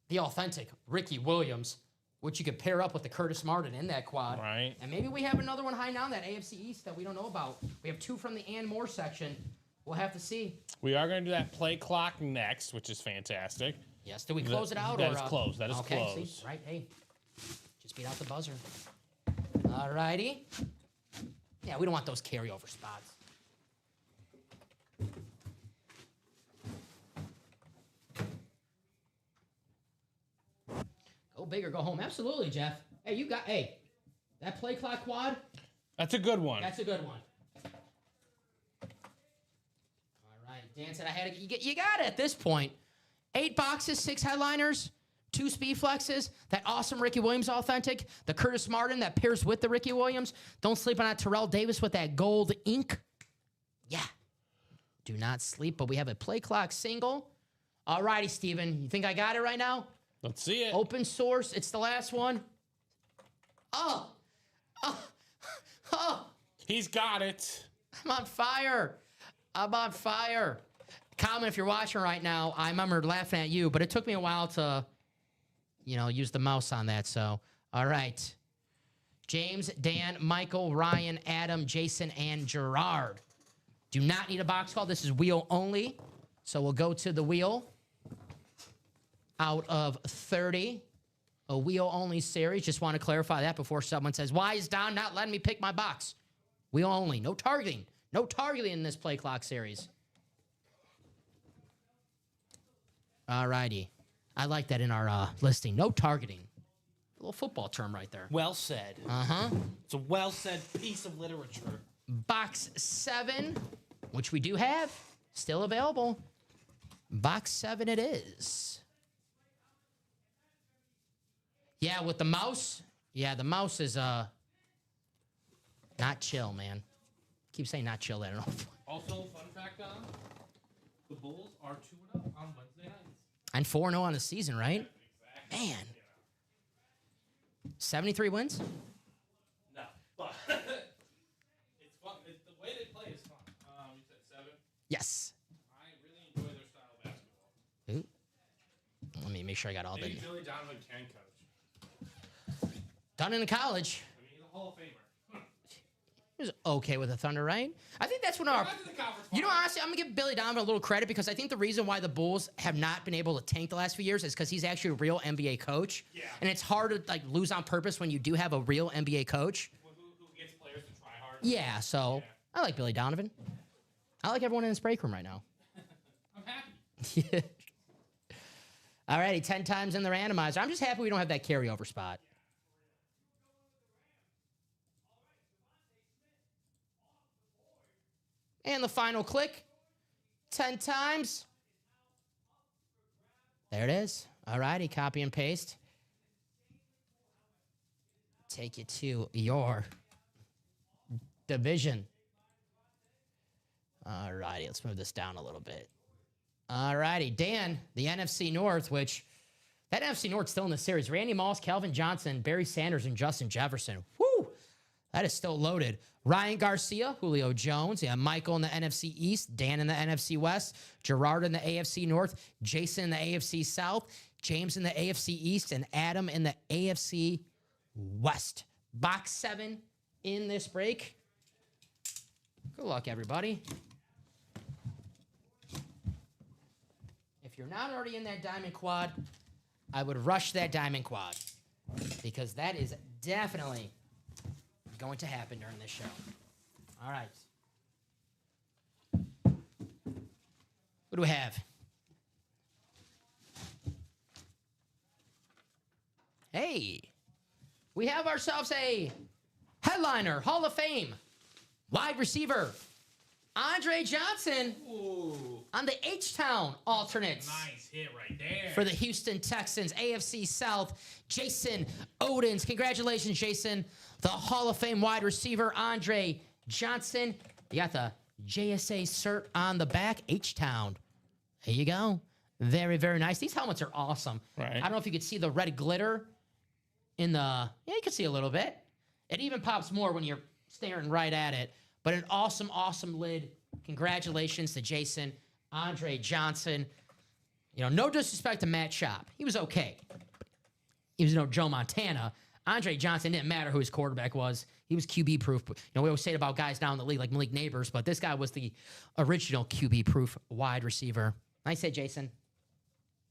the authentic Ricky Williams, which you could pair up with the Curtis Martin in that quad. Right. And maybe we have another one high now in that AFC East that we don't know about. We have 2 from the and more section. We'll have to see. We are going to do that play clock next, which is fantastic. Yes. Do we close it out? That is closed. That is okay, closed. See? Right. Hey, just beat out the buzzer. All righty. Yeah, we don't want those carryover spots. Go big or go home. Absolutely, Jeff. Hey, that play clock quad, That's a good one. that's a good one. All right, Dan said I had it. You got it at this point. 8 boxes, 6 headliners, 2 speed flexes, that awesome Ricky Williams authentic, the Curtis Martin that pairs with the Ricky Williams. Don't sleep on that Terrell Davis with that gold ink. Yeah. Do not sleep, but we have a play clock single. All righty, Steven. You think I got it right now? Let's see it. Open source. It's the last one. Oh. He's got it. I'm on fire. I'm on fire. Common, if you're watching right now, I remember laughing at you, but it took me a while to, use the mouse on that. So, all right. James, Dan, Michael, Ryan, Adam, Jason, and Gerard. Do not need a box call. This is wheel only. So we'll go to the wheel. Out of 30, a wheel only series. Just want to clarify that before someone says, why is Don not letting me pick my box? Wheel only. No targeting. No targeting in this play clock series. All righty. I like that in our listing. No targeting. A little football term right there. Well said. Uh-huh. It's a well said piece of literature. Box 7, which we do have, still available. Box 7 it is. Yeah, with the mouse. Yeah, the mouse is not chill, man. Keep saying not chill. I don't know. Also, fun fact on The Bulls are 2-0 on Wednesday nights. And 4-0 on the season, right? Exactly. Man. 73 wins? No, but it's fun. The way they play is fun. You said 7? Yes. I really enjoy their style of basketball. Ooh. Let me make sure I got all Maybe the... Billy Donovan can coach. Done in college. I mean, he's a Hall of Famer. He was okay with the Thunder, right? I think that's when our... Back to the conference You know, finals. honestly, I'm going to give Billy Donovan a little credit because I think the reason why the Bulls have not been able to tank the last few years is because he's actually a real NBA coach. Yeah. And it's hard to like lose on purpose when you do have a real NBA coach. Who gets players to try hard? Yeah, so I like Billy Donovan. I like everyone in this break room right now. I'm happy. All righty, 10 times in the randomizer. I'm just happy we don't have that carryover spot. And the final click, 10 times. There it is. All righty, copy and paste. Take you to your division. All righty, let's move this down a little bit. All righty, Dan, the NFC North, which that NFC North still in the series. Randy Moss, Calvin Johnson, Barry Sanders, and Justin Jefferson. Woo! That is still loaded. Ryan Garcia, Julio Jones, yeah, Michael in the NFC East, Dan in the NFC West, Gerard in the AFC North, Jason in the AFC South, James in the AFC East, and Adam in the AFC West. Box 7 in this break. Good luck, everybody. If you're not already in that diamond quad, I would rush that diamond quad because that is definitely going to happen during this show. All right. What do we have? Hey, we have ourselves a headliner, Hall of Fame, wide receiver, Andre Johnson. Ooh. On the H-Town alternates. Nice hit right there. For the Houston Texans, AFC South, Jason Odins. Congratulations, Jason. The Hall of Fame wide receiver, Andre Johnson. You got the JSA cert on the back, H-Town. There you go. Very, very nice. These helmets are awesome. Right. I don't know if you could see the red glitter in the... Yeah, you can see a little bit. It even pops more when you're staring right at it. But an awesome, awesome lid. Congratulations to Jason. Andre Johnson. You know, no disrespect to Matt Schaub. He was okay. He was no Joe Montana. Andre Johnson didn't matter who his quarterback was. He was QB proof. You know, we always say it about guys down in the league like Malik Neighbors, but this guy was the original QB proof wide receiver. Nice hit, Jason.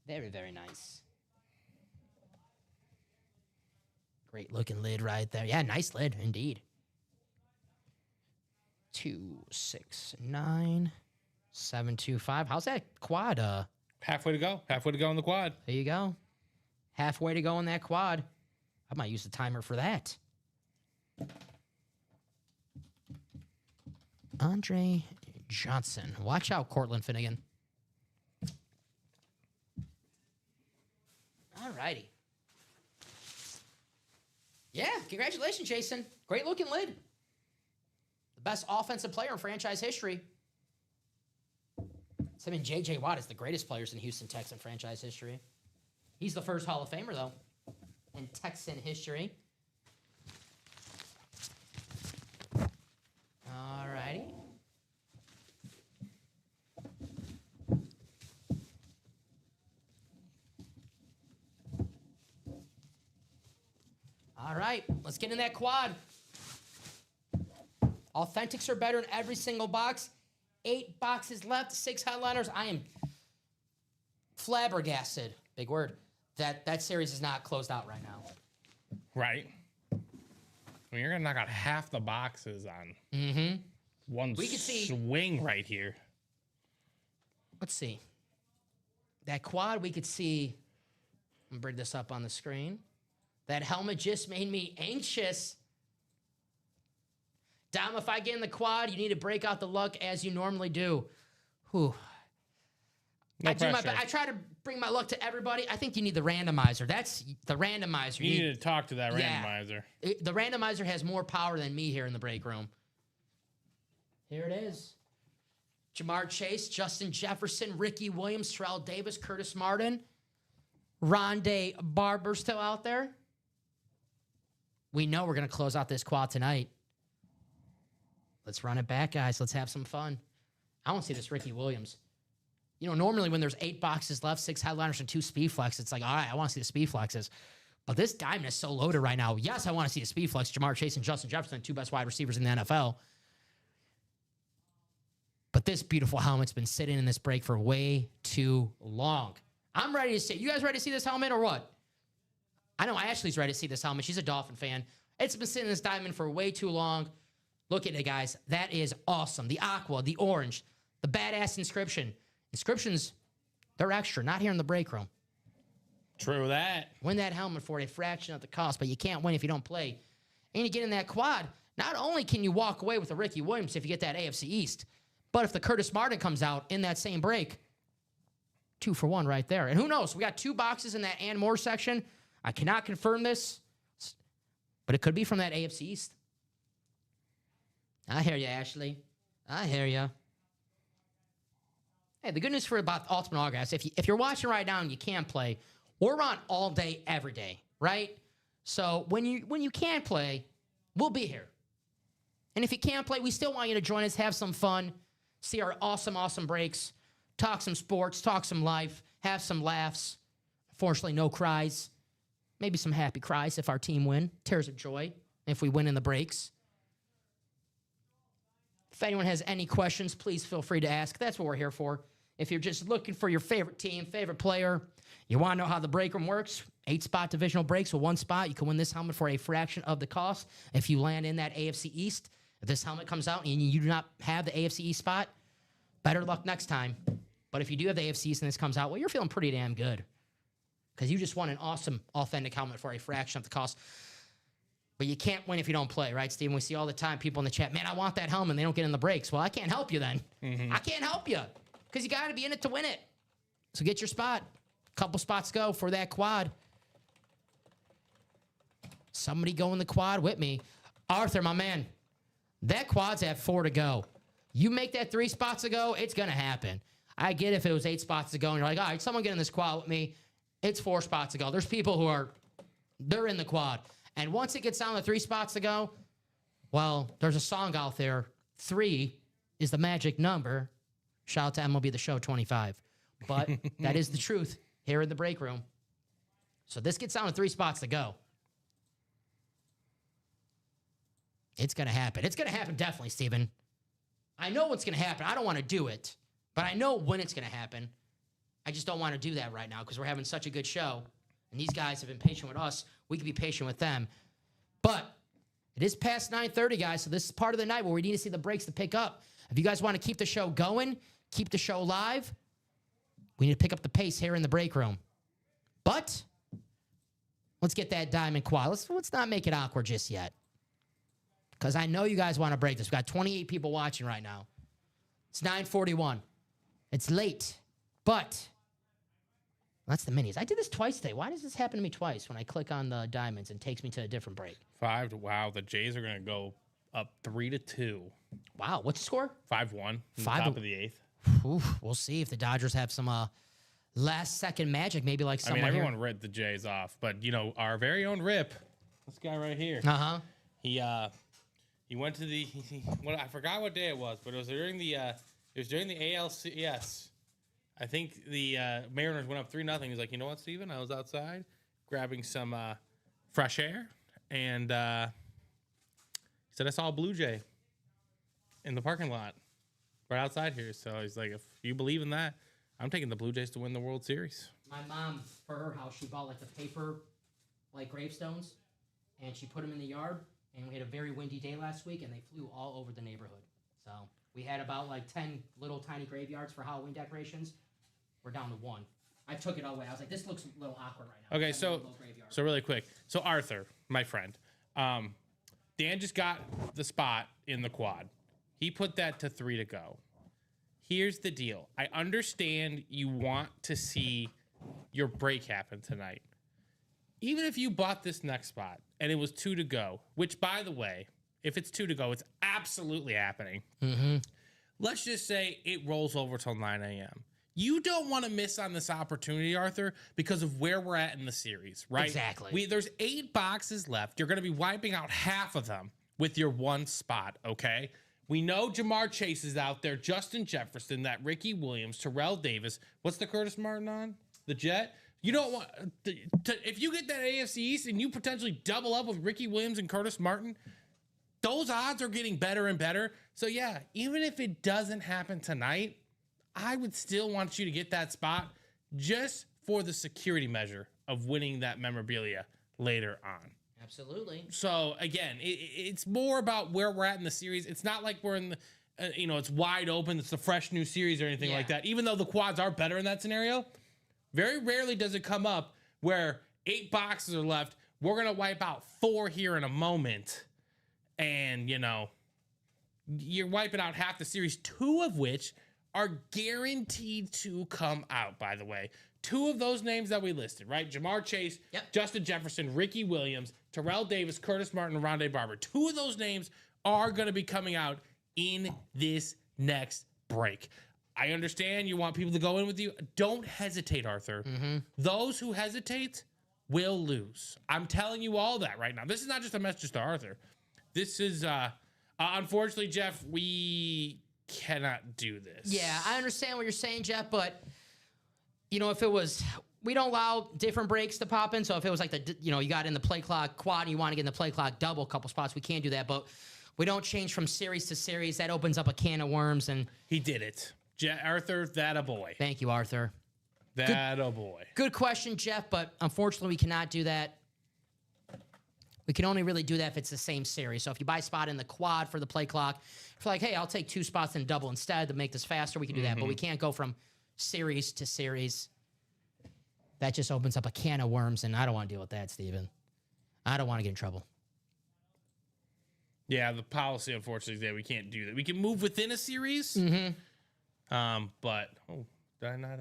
Very, very nice. Great looking lid right there. Yeah, nice lid indeed. 269 725. How's that quad? Halfway to go. Halfway to go in the quad. There you go. Halfway to go in that quad. I might use the timer for that. Andre Johnson. Watch out, Cortland Finnegan. All righty. Yeah, congratulations, Jason. Great looking lid. The best offensive player in franchise history. I mean, J.J. Watt is the greatest players in Houston Texan franchise history. He's the first Hall of Famer, though, in Texan history. All righty. All right, let's get in that quad. Authentics are better in every single box. 8 boxes left, 6 headliners. I am flabbergasted, big word, that series is not closed out right now. Right. I mean, you're going to knock out half the boxes on one We could see- swing right here. Let's see. That quad, we could see. I'm going to bring this up on the screen. That helmet just made me anxious. Dom, if I get in the quad, you need to break out the luck as you normally do. Whew. No I pressure. I try to bring my luck to everybody. I think you need the randomizer. That's the randomizer. You need to talk to that Yeah. randomizer. The randomizer has more power than me here in the break room. Here it is. Jamar Chase, Justin Jefferson, Ricky Williams, Terrell Davis, Curtis Martin, Rondé Barber still out there. We know we're going to close out this quad tonight. Let's run it back, guys. Let's have some fun. I want to see this Ricky Williams. You know, normally when there's 8 boxes left, 6 headliners and 2 speed flex, it's like, all right, I want to see the speed flexes. But this diamond is so loaded right now. Yes, I want to see the speed flex. Jamar Chase and Justin Jefferson, 2 best wide receivers in the NFL. But this beautiful helmet's been sitting in this break for way too long. I'm ready to see. You guys ready to see this helmet or what? I know Ashley's ready to see this helmet. She's a Dolphin fan. It's been sitting in this diamond for way too long. Look at it, guys. That is awesome. The aqua, the orange, the badass inscription. Inscriptions, they're extra, not here in the break room. True that. Win that helmet for a fraction of the cost, but you can't win if you don't play. And you get in that quad, not only can you walk away with a Ricky Williams if you get that AFC East, but if the Curtis Martin comes out in that same break, 2 for 1 right there. And who knows? We got 2 boxes in that and more section. I cannot confirm this, but it could be from that AFC East. I hear you, Ashley. I hear you. Hey, the good news for about Ultimate Autographs, if you're watching right now and you can't play, we're on all day, every day, right? So when you can't play, we'll be here. And if you can't play, we still want you to join us, have some fun, see our awesome, awesome breaks, talk some sports, talk some life, have some laughs. Unfortunately, no cries. Maybe some happy cries if our team win. Tears of joy if we win in the breaks. If anyone has any questions, please feel free to ask. That's what we're here for. If you're just looking for your favorite team, favorite player, you want to know how the break room works, 8-spot divisional breaks with 1 spot. You can win this helmet for a fraction of the cost. If you land in that AFC East, if this helmet comes out and you do not have the AFC East spot, better luck next time. But if you do have the AFC East and this comes out, well, you're feeling pretty damn good because you just won an awesome, authentic helmet for a fraction of the cost. But you can't win if you don't play, right, Steven? We see all the time people in the chat, man, I want that helmet, and they don't get in the breaks. Well, I can't help you then. I can't help you because you got to be in it to win it. So get your spot. Couple spots go for that quad. Somebody go in the quad with me. Arthur, my man, that quad's at 4 to go. You make that 3 spots to go, it's going to happen. I get if it was 8 spots to go, and you're like, all right, someone get in this quad with me. It's 4 spots to go. There's people who they're in the quad. And once it gets down to 3 spots to go, well, there's a song out there. 3 is the magic number. Shout out to MLB The Show 25. But that is the truth here in the break room. So this gets down to 3 spots to go. It's going to happen. It's going to happen definitely, Steven. I know what's going to happen. I don't want to do it, but I know when it's going to happen. I just don't want to do that right now because we're having such a good show. And these guys have been patient with us. We can be patient with them. But it is past 9:30, guys, so this is part of the night where we need to see the breaks to pick up. If you guys want to keep the show going, keep the show live, we need to pick up the pace here in the break room. But let's get that diamond quad. Let's not make it awkward just yet. Because I know you guys want to break this. We've got 28 people watching right now. It's 9:41. It's late. But that's the minis. I did this twice today. Why does this happen to me twice when I click on the diamonds and takes me to a different break? 5. Wow, the Jays are going to go up 3-2. Wow, what's the score? 5-1. Top of the 8th. Oof, we'll see if the Dodgers have some last-second magic, maybe like someone everyone read the Jays off, but, our very own Rip, this guy right here. Uh-huh. He went to the I forgot what day it was, but it was during the ALCS. I think the Mariners went up 3-0. He's like, you know what, Steven? I was outside grabbing some fresh air, and he said I saw a Blue Jay in the parking lot right outside here. So he's like, if you believe in that, I'm taking the Blue Jays to win the World Series. My mom, for her house, she bought the paper gravestones, and she put them in the yard. And we had a very windy day last week, and they flew all over the neighborhood. So we had about 10 little tiny graveyards for Halloween decorations. We're down to 1. I took it all away. I was like, this looks a little awkward right now. Okay, so really quick. So Arthur, my friend, Dan just got the spot in the quad. He put that to 3 to go. Here's the deal. I understand you want to see your break happen tonight. Even if you bought this next spot and it was 2 to go, which, by the way, if it's 2 to go, it's absolutely happening. Mm-hmm. let's just say it rolls over till 9 a.m. You don't want to miss on this opportunity, Arthur, because of where we're at in the series, right? Exactly. There's 8 boxes left. You're going to be wiping out half of them with your one spot, okay? We know Jamar Chase is out there, Justin Jefferson, that Ricky Williams, Terrell Davis. What's the Curtis Martin on? The Jet? You don't want if you get that AFC East and you potentially double up with Ricky Williams and Curtis Martin, those odds are getting better and better. So yeah, even if it doesn't happen tonight, I would still want you to get that spot just for the security measure of winning that memorabilia later on. Absolutely. So again, it's more about where we're at in the series. It's not like we're in the, it's wide open. It's a fresh new series or anything like that. Even though the quads are better in that scenario, very rarely does it come up where 8 boxes are left. We're going to wipe out 4 here in a moment. And, you're wiping out half the series, 2 of which are guaranteed to come out, by the way. 2 of those names that we listed, right? Jamar Chase, Justin Jefferson, Ricky Williams, Terrell Davis, Curtis Martin, and Rondé Barber. 2 of those names are going to be coming out in this next break. I understand you want people to go in with you. Don't hesitate, Arthur. Those who hesitate will lose. I'm telling you all that right now. This is not just a message to Arthur. This is, unfortunately, Jeff, we cannot do this. Yeah, I understand what you're saying, Jeff, but, if it was, we don't allow different breaks to pop in. So if it was like you got in the play clock quad and you want to get in the play clock double a couple spots, we can't do that. But we don't change from series to series. That opens up a can of worms. And he did it. Arthur, that a boy. Thank you, Arthur. That a boy. Good question, Jeff, but unfortunately we cannot do that. We can only really do that if it's the same series. So if you buy a spot in the quad for the play clock, if you're like, hey, I'll take 2 spots and double instead to make this faster, we can do that. But we can't go from series to series. That just opens up a can of worms, and I don't want to deal with that, Steven. I don't want to get in trouble. Yeah, the policy, unfortunately, is that we can't do that. We can move within a series. But did I not?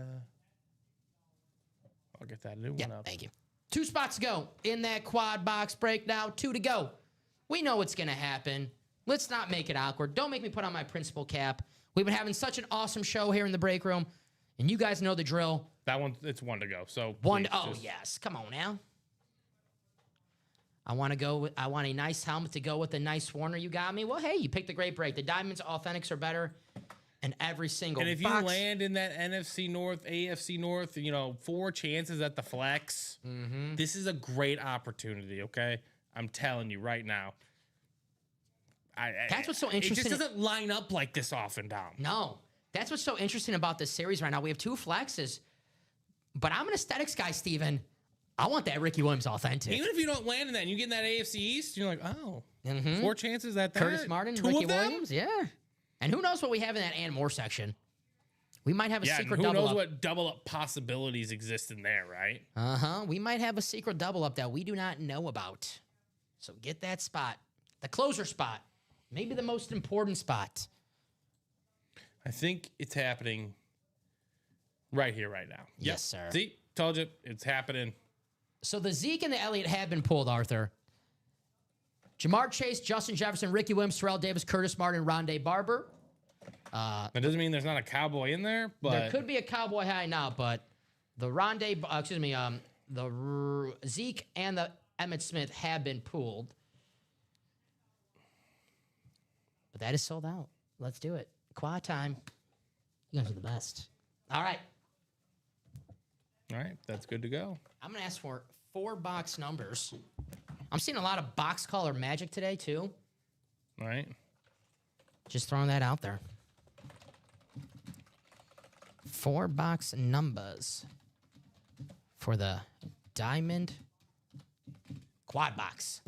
I'll get that new one up. Thank you. 2 spots to go in that quad box break now. 2 to go. We know what's going to happen. Let's not make it awkward. Don't make me put on my principal cap. We've been having such an awesome show here in the break room, and you guys know the drill. That one, it's 1 to go. So yes. Come on now. I want a nice helmet to go with a nice Warner. You got me. Well, hey, you picked a great break. The Diamonds Authentics are better. And every single box. And if box. you land in that NFC North, AFC North, 4 chances at the flex, this is a great opportunity, okay? I'm telling you right now. That's what's so interesting. It just doesn't line up like this often, Dom. No. That's what's so interesting about this series right now. We have 2 flexes. But I'm an aesthetics guy, Steven. I want that Ricky Williams authentic. Even if you don't land in that and you get in that AFC East, you're like, 4 chances at that. Curtis Martin, 2 Ricky of them? Williams, yeah. And who knows what we have in that and more section. We might have a secret double up. Who knows what double up possibilities exist in there, right? We might have a secret double up that we do not know about. So get that spot. The closer spot. Maybe the most important spot. I think it's happening right here, right now. Yes, sir. See, told you, it's happening. So the Zeke and the Elliott have been pulled, Arthur. Jamar Chase, Justin Jefferson, Ricky Williams, Terrell Davis, Curtis Martin, Rondé Barber. That doesn't mean there's not a Cowboy in there, but there could be a Cowboy high now, but the Zeke and the Emmitt Smith have been pulled. But that is sold out. Let's do it. Quad time. You guys are the best. All right. All right, that's good to go. I'm going to ask for 4 box numbers. I'm seeing a lot of box color magic today, too. All right. Just throwing that out there. 4 box numbers for the Diamond Quad Box.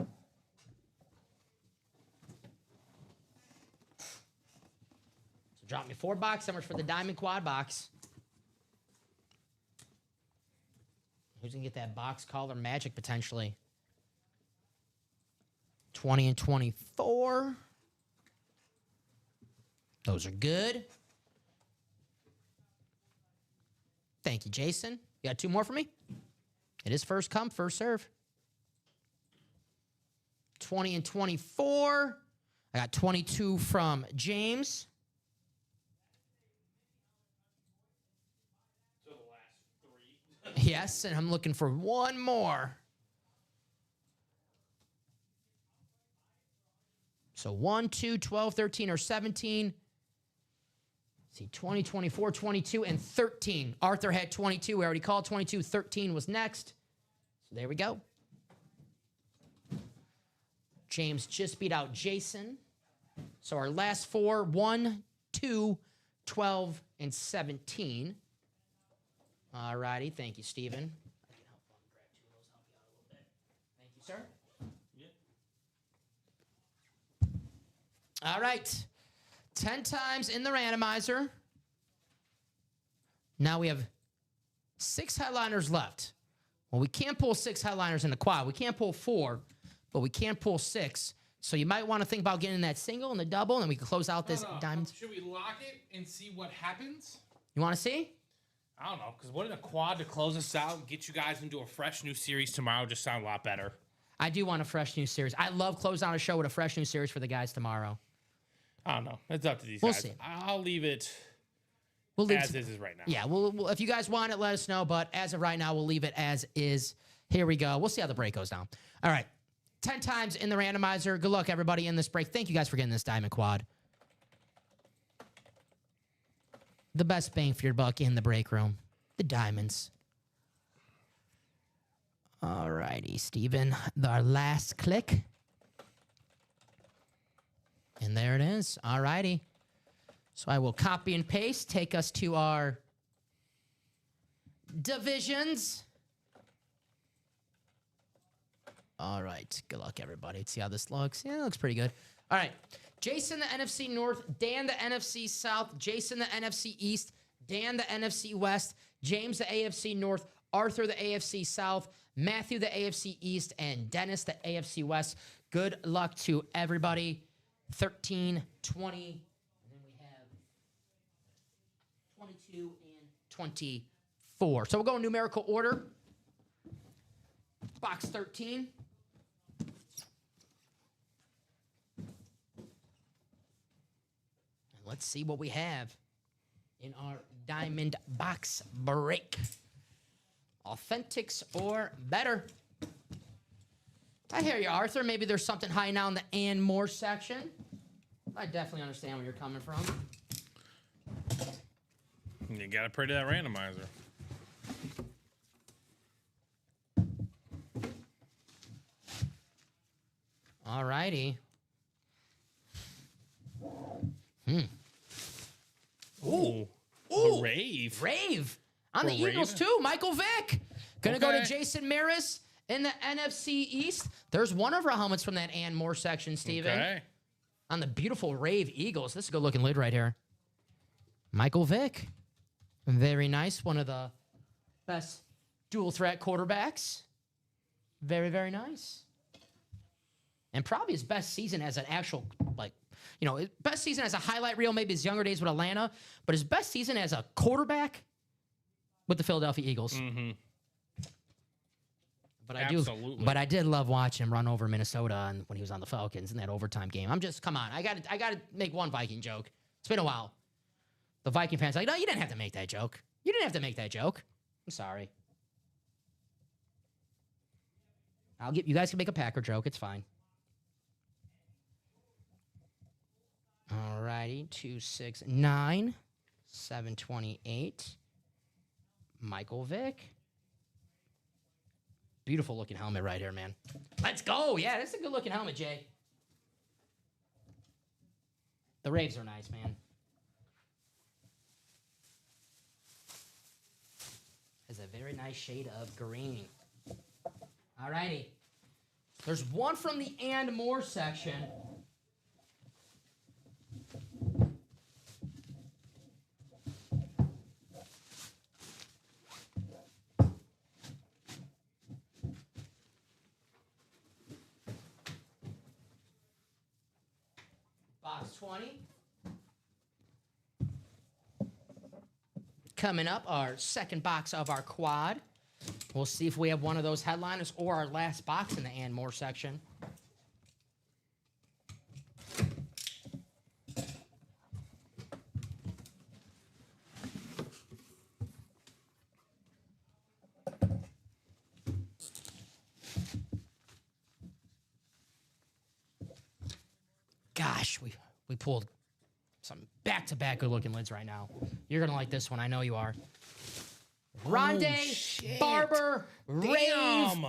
So drop me 4 box numbers for the Diamond Quad Box. Who's going to get that box color magic potentially? 20 and 24. Those are good. Thank you, Jason. You got 2 more for me? It is first come, first serve. 20 and 24. I got 22 from James. Yes, and I'm looking for one more. So 1, 2, 12, 13, or 17. Let's see, 20, 24, 22, and 13. Arthur had 22. We already called 22. 13 was next. So there we go. James just beat out Jason. So our last four, 1, 2, 12, and 17. All righty. Thank you, Steven. I can help grab two of those, help you out a little bit. Thank you, sir. All right. 10 times in the randomizer. Now we have 6 headliners left. Well, we can't pull 6 headliners in the quad. We can't pull 4, but we can pull 6. So you might want to think about getting that single and the double, and then we can close out this diamond. Should we lock it and see what happens? You want to see? I don't know, because wouldn't a quad to close us out and get you guys into a fresh new series tomorrow just sound a lot better? I do want a fresh new series. I love closing out a show with a fresh new series for the guys tomorrow. I don't know. It's up to these We'll guys. see. I'll leave it as is right now. Yeah, we'll, if you guys want it, let us know. But as of right now, we'll leave it as is. Here we go. We'll see how the break goes down. All right. 10 times in the randomizer. Good luck, everybody, in this break. Thank you guys for getting this diamond quad. The best bang for your buck in the break room. The diamonds. All righty, Steven. Our last click. And there it is. All righty. So I will copy and paste, take us to our divisions. All right. Good luck, everybody. Let's see how this looks. Yeah, it looks pretty good. All right. Jason, the NFC North. Dan, the NFC South. Jason, the NFC East. Dan, the NFC West. James, the AFC North. Arthur, the AFC South. Matthew, the AFC East. And Dennis, the AFC West. Good luck to everybody. 13, 20, and then we have 22 and 24. So we'll go in numerical order. Box 13. And let's see what we have in our diamond box break. Authentics or better. I hear you, Arthur. Maybe there's something high now in the and more section. I definitely understand where you're coming from. You got to pray to that randomizer. All righty. Ooh. A rave. Rave. On the A Eagles, rave? too. Michael Vick. Gonna go to Okay. Jason Maris in the NFC East. There's one of our helmets from that and more section, Steven. Okay. On the beautiful Rave Eagles. This is a good-looking lid right here. Michael Vick. Very nice. One of the best dual-threat quarterbacks. Very, very nice. And probably his best season as an actual, best season as a highlight reel, maybe his younger days with Atlanta, but his best season as a quarterback with the Philadelphia Eagles. Mm-hmm. But Absolutely. I did love watching him run over Minnesota and when he was on the Falcons in that overtime game. Come on. I got to make one Viking joke. It's been a while. The Viking fans are like, no, you didn't have to make that joke. You didn't have to make that joke. I'm sorry. You guys can make a Packer joke. It's fine. All righty. 269. 728. Michael Vick. Beautiful looking helmet right here, man. Let's go. Yeah, this is a good looking helmet, Jay. The Raves are nice, man. Has a very nice shade of green. All righty. There's one from the and more section. Box 20. Coming up, our second box of our quad. We'll see if we have one of those headliners or our last box in the and more section. gosh, we pulled some back-to-back good-looking lids right now. You're going to like this one. I know you are. Rondé, Barber, Rave. Damn.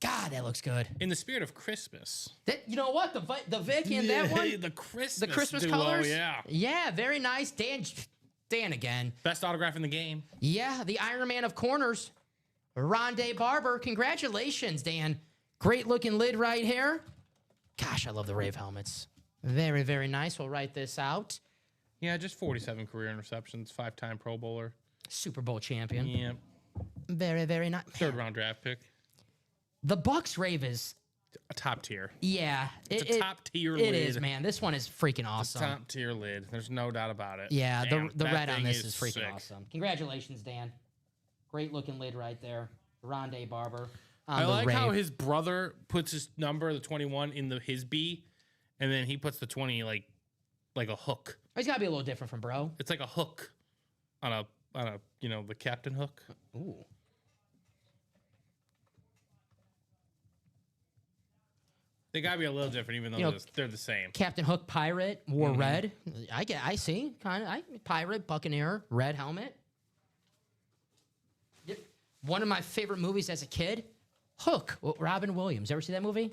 God, that looks good. In the spirit of Christmas. You know what? The Vic in that one? The Christmas duo, colors? yeah. Yeah, very nice. Dan again. Best autograph in the game. Yeah, the Iron Man of corners. Rondé Barber. Congratulations, Dan. Great looking lid right here. Gosh, I love the Rave helmets. Very, very nice. We'll write this out. Yeah, just 47 career interceptions, 5-time Pro Bowler. Super Bowl champion. Yeah. Very, very nice. Third round draft pick. The Bucks Rave is A top tier. yeah. It's a top tier lid. It is, man. This one is freaking awesome. Top tier lid. There's no doubt about it. Yeah, Damn, the that red on thing this is freaking sick. awesome. Congratulations, Dan. Great looking lid right there. Rondé Barber. I like how his brother puts his number, the 21, in his B, and then he puts the 20 like a hook. He's got to be a little different from Bro. It's like a hook on a the captain hook. Ooh. They gotta be a little different, even though they're the same. Captain Hook Pirate wore red. I see. Kind of pirate, Buccaneer, red helmet. Yep. One of my favorite movies as a kid, Hook. Robin Williams. Ever see that movie?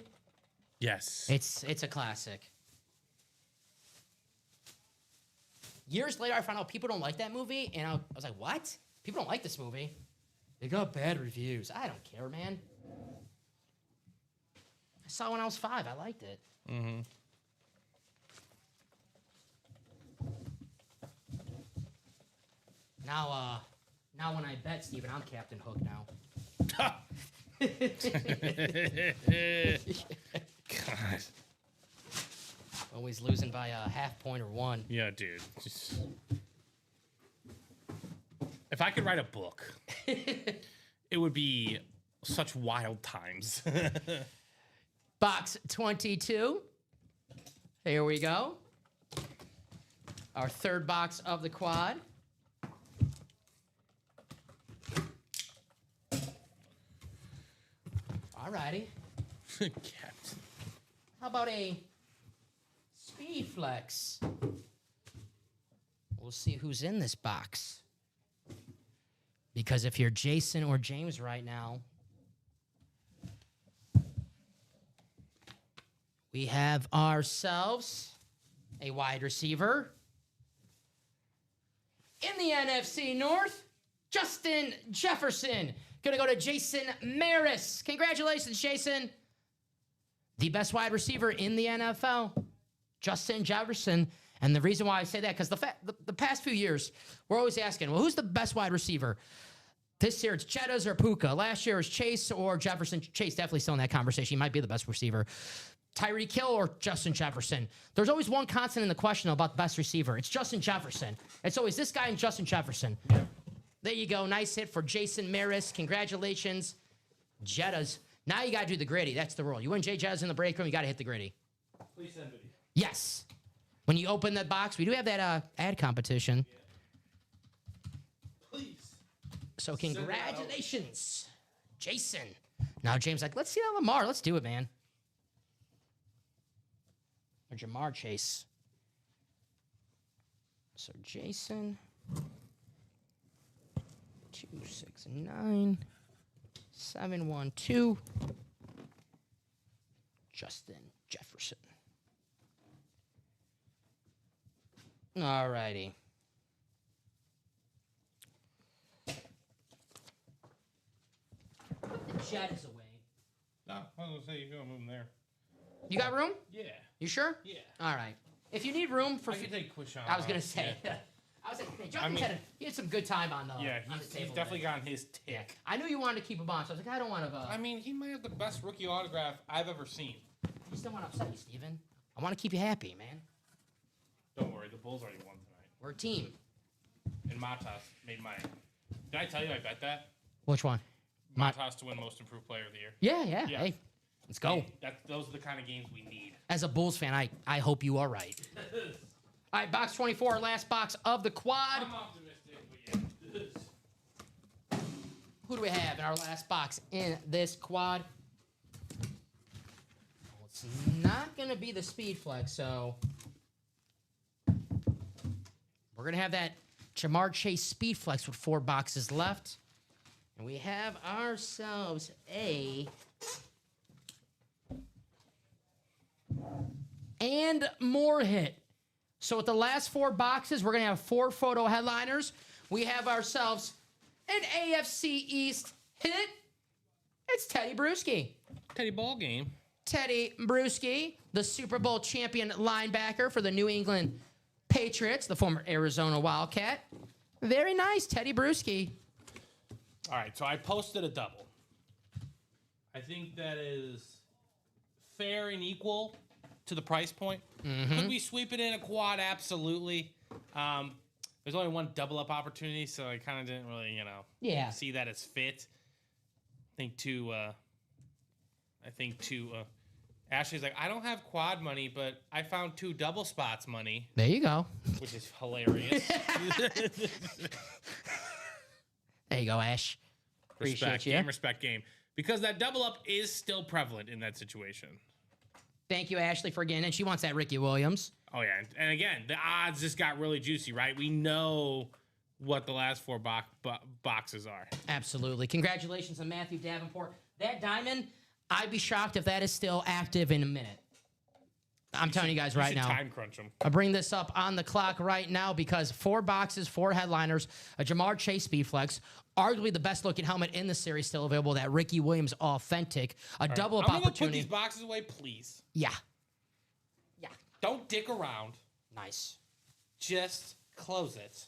Yes. It's a classic. Years later, I found out people don't like that movie, and I was like, what? People don't like this movie. They got bad reviews. I don't care, man. I saw it when I was 5. I liked it. Mm-hmm. Now when I bet, Steven, I'm Captain Hook now. God. Always losing by a half point or 1. Yeah, dude. If I could write a book, it would be such wild times. Box 22. Here we go. Our third box of the quad. Alrighty. Captain. How about a Speed Flex? We'll see who's in this box. Because if you're Jason or James right now, we have ourselves a wide receiver. In the NFC North, Justin Jefferson. Gonna go to Jason Maris. Congratulations, Jason. The best wide receiver in the NFL, Justin Jefferson. And the reason why I say that, because the past few years, we're always asking, well, who's the best wide receiver? This year, it's Cheddars or Puka. Last year, it was Chase or Jefferson. Chase definitely still in that conversation. He might be the best receiver. Tyreek Hill or Justin Jefferson. There's always one constant in the question about the best receiver. It's Justin Jefferson. It's always this guy and Justin Jefferson. There you go. Nice hit for Jason Maris. Congratulations, Jettas. Now you got to do the gritty. That's the rule. You win J Jettas in the break room, you got to hit the gritty. Please send video. Yes. When you open that box, we do have that ad competition. Yeah. Please. So congratulations, Jason. Now James like, let's see that Lamar. Let's do it, man. Or Jamar Chase. So Jason. 269 712 Justin Jefferson. All righty. Put the Jets away. No, I was going to say, you're going to move them there. You got room? Yeah. You sure? Yeah. All right. If you need room for... I can take Quishon. I was going to say... Yeah. I was like, hey, Justin he had some good time on the Yeah, on the he's table definitely today. gotten his tick. Yeah. I knew you wanted to keep him on, so I was like, I don't want to... I mean, he might have the best rookie autograph I've ever seen. You still want to upset you, Steven. I want to keep you happy, man. Don't worry, the Bulls already won tonight. We're a team. And Matas made my... Did I tell you I bet that? Which one? Matas to win Most Improved Player of the Year. Yeah. Yeah. Hey, let's go. Hey, those are the kind of games we need. As a Bulls fan, I hope you are right. All right, box 24, last box of the quad. I'm optimistic, but yeah. Who do we have in our last box in this quad? Well, it's not going to be the Speed Flex, so We're going to have that Jamar Chase Speed Flex with 4 boxes left. And we have ourselves a... and more hit. So with the last 4 boxes, we're going to have 4 photo headliners. We have ourselves an AFC East hit. It's Teddy Bruschi. Teddy ball game. Teddy Bruschi, the Super Bowl champion linebacker for the New England Patriots, the former Arizona Wildcat. Very nice, Teddy Bruschi. All right, so I posted a double. I think that is fair and equal to the price point. Could we sweep it in a quad? Absolutely. There's only one double up opportunity, so I kind of didn't really, see that as fit. I think Ashley's like, I don't have quad money, but I found 2 double spots money. There you go. Which is hilarious. There you go, Ash. Appreciate you. Respect game. Because that double up is still prevalent in that situation. Thank you, Ashley, for getting in. She wants that Ricky Williams. Oh, yeah. And again, the odds just got really juicy, right? We know what the last 4 boxes are. Absolutely. Congratulations on Matthew Davenport. That diamond, I'd be shocked if that is still active in a minute. I'm telling you guys right now. Time crunch them. I'll bring this up on the clock right now because 4 boxes, 4 headliners, a Jamar Chase Speedflex, arguably the best looking helmet in the series still available, that Ricky Williams Authentic, a double up opportunity. I'm going to put these boxes away, please. Yeah. Don't dick around. Nice. Just close it.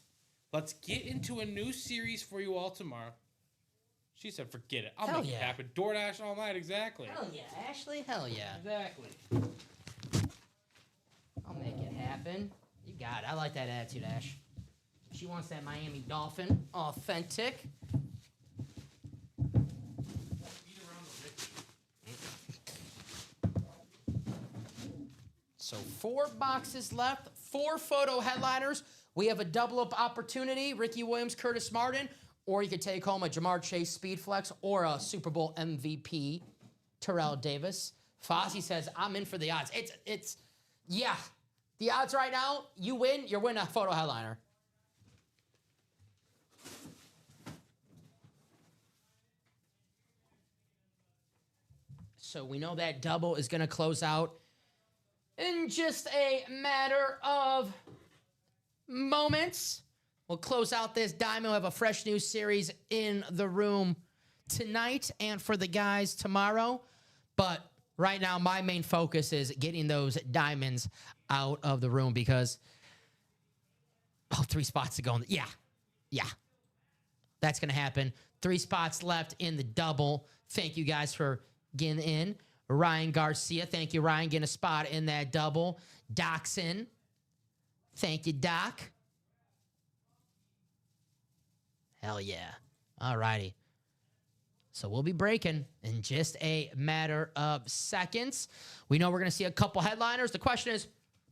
Let's get into a new series for you all tomorrow. She said, forget it. I'll make it happen. DoorDash all night, exactly. Hell yeah, Ashley. Hell yeah. Exactly. I'll make it happen. You got it. I like that attitude, Ash. She wants that Miami Dolphin Authentic. So 4 boxes left, 4 photo headliners. We have a double-up opportunity, Ricky Williams, Curtis Martin, or you could take home a Jamar Chase Speedflex or a Super Bowl MVP, Terrell Davis. Fozzie says, I'm in for the odds. Yeah. The odds right now, you win, you're winning a photo headliner. So we know that double is going to close out in just a matter of moments. We'll close out this diamond. We'll have a fresh new series in the room tonight and for the guys tomorrow. But right now, my main focus is getting those diamonds out of the room because 3 spots to go. Yeah. That's going to happen. 3 spots left in the double. Thank you guys for getting in. Ryan Garcia, thank you, Ryan, getting a spot in that double. Docson, thank you, Doc. Hell yeah. All righty. So we'll be breaking in just a matter of seconds. We know we're going to see a couple headliners. The question is,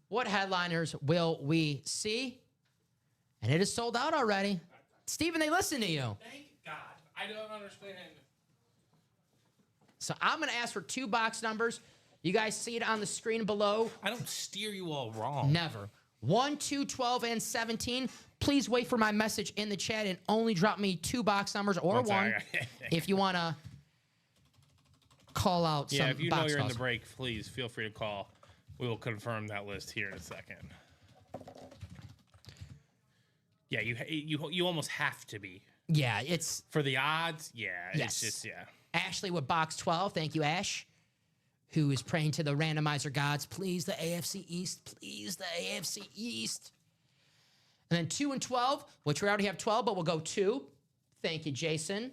what headliners will we see? And it is sold out already. Steven, they listen to you. Thank God. I don't understand. So I'm going to ask for 2 box numbers. You guys see it on the screen below. I don't steer you all wrong. Never. 1, 2, 12, and 17. Please wait for my message in the chat and only drop me 2 box numbers or 1 if you want to call out some box if you know you're calls. in the break, please feel free to call. We will confirm that list here in a second. Yeah, you almost have to be. Yeah, it's... For the odds, yeah. Yes. It's just, Ashley with box 12. Thank you, Ash, who is praying to the randomizer gods. Please, the AFC East. Please, the AFC East. And then 2 and 12, which we already have 12, but we'll go 2. Thank you, Jason.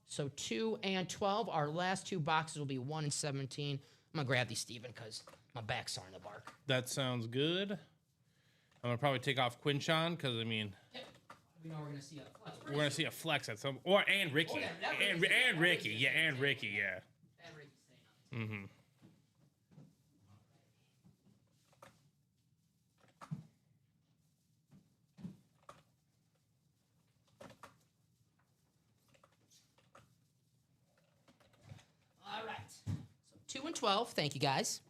So 2 and 12. Our last 2 boxes will be 1 and 17. I'm going to grab these, Steven, because my back's starting to bark. That sounds good. I'm going to probably take off Quinchon because, I mean... Yep. We know we're going to see a flex. We're going to see a flex at some... And Ricky. And Ricky. Yeah, and Ricky, yeah. And Ricky staying on. Mm-hmm. All right. So 2 and 12. Thank you, guys.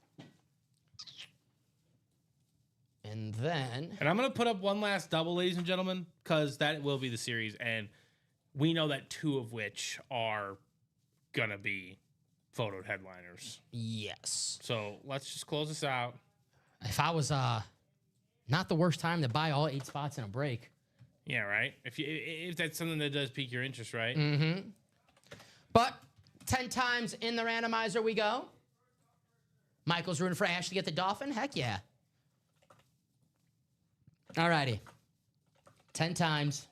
And then... And I'm going to put up one last double, ladies and gentlemen, because that will be the series. And we know that 2 of which are going to be photo headliners. Yes. So let's just close this out. If I was not the worst time to buy all 8 spots in a break. Yeah, right? If that's something that does pique your interest, right? Mm-hmm. But 10 times in the randomizer we go. Michael's rooting for Ashley to get the Dolphin. Heck yeah. All righty. 10 times.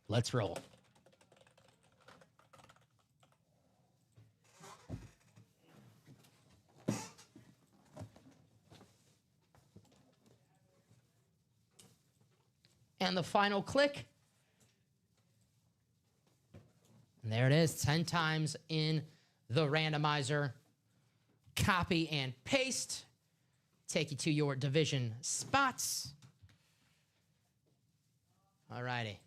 Let's roll. And the final click. And there it is, 10 times in the randomizer. Copy and paste. Take you to your division spots. All righty.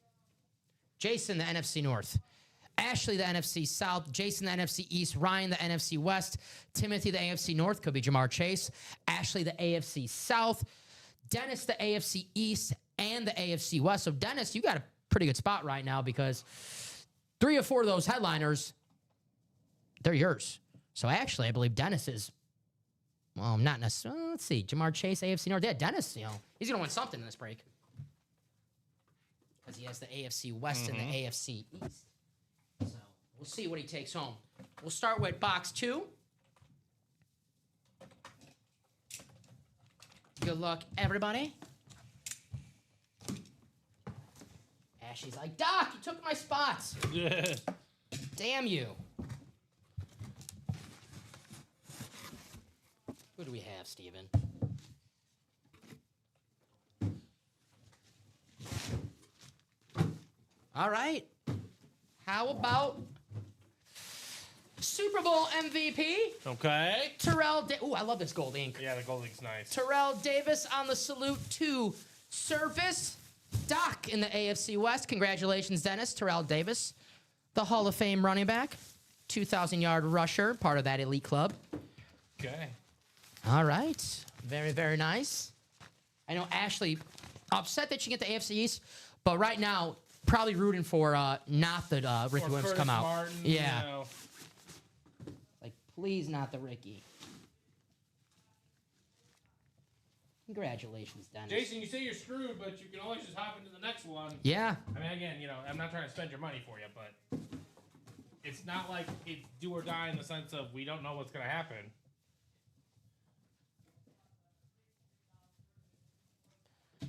Jason, the NFC North. Ashley, the NFC South. Jason, the NFC East. Ryan, the NFC West. Timothy, the AFC North. Could be Jamar Chase. Ashley, the AFC South. Dennis, the AFC East and the AFC West. So, Dennis, you got a pretty good spot right now because 3 or 4 of those headliners, they're yours. So, actually, I believe Dennis is, well, not necessarily. Let's see. Jamar Chase, AFC North. Yeah, Dennis, he's going to win something in this break because he has the AFC West and the AFC East. So, we'll see what he takes home. We'll start with box 2. Good luck, everybody. Ashley's like, Doc, you took my spots. Yeah. Damn you. Who do we have, Steven? All right. How about Super Bowl MVP? Okay. Ooh, I love this gold ink. Yeah, the gold ink's nice. Terrell Davis on the salute to service. Doc in the AFC West. Congratulations, Dennis. Terrell Davis, the Hall of Fame running back, 2,000-yard rusher, part of that elite club. Okay. All right. Very, very nice. I know Ashley upset that she get the AFC East, but right now probably rooting for not that Ricky Williams come out. Martin, yeah. Like, please not the Ricky. Congratulations, Dennis. Jason, you say you're screwed, but you can always just hop into the next one. Yeah. I mean, again, I'm not trying to spend your money for you, but it's not like it's do or die in the sense of we don't know what's going to happen.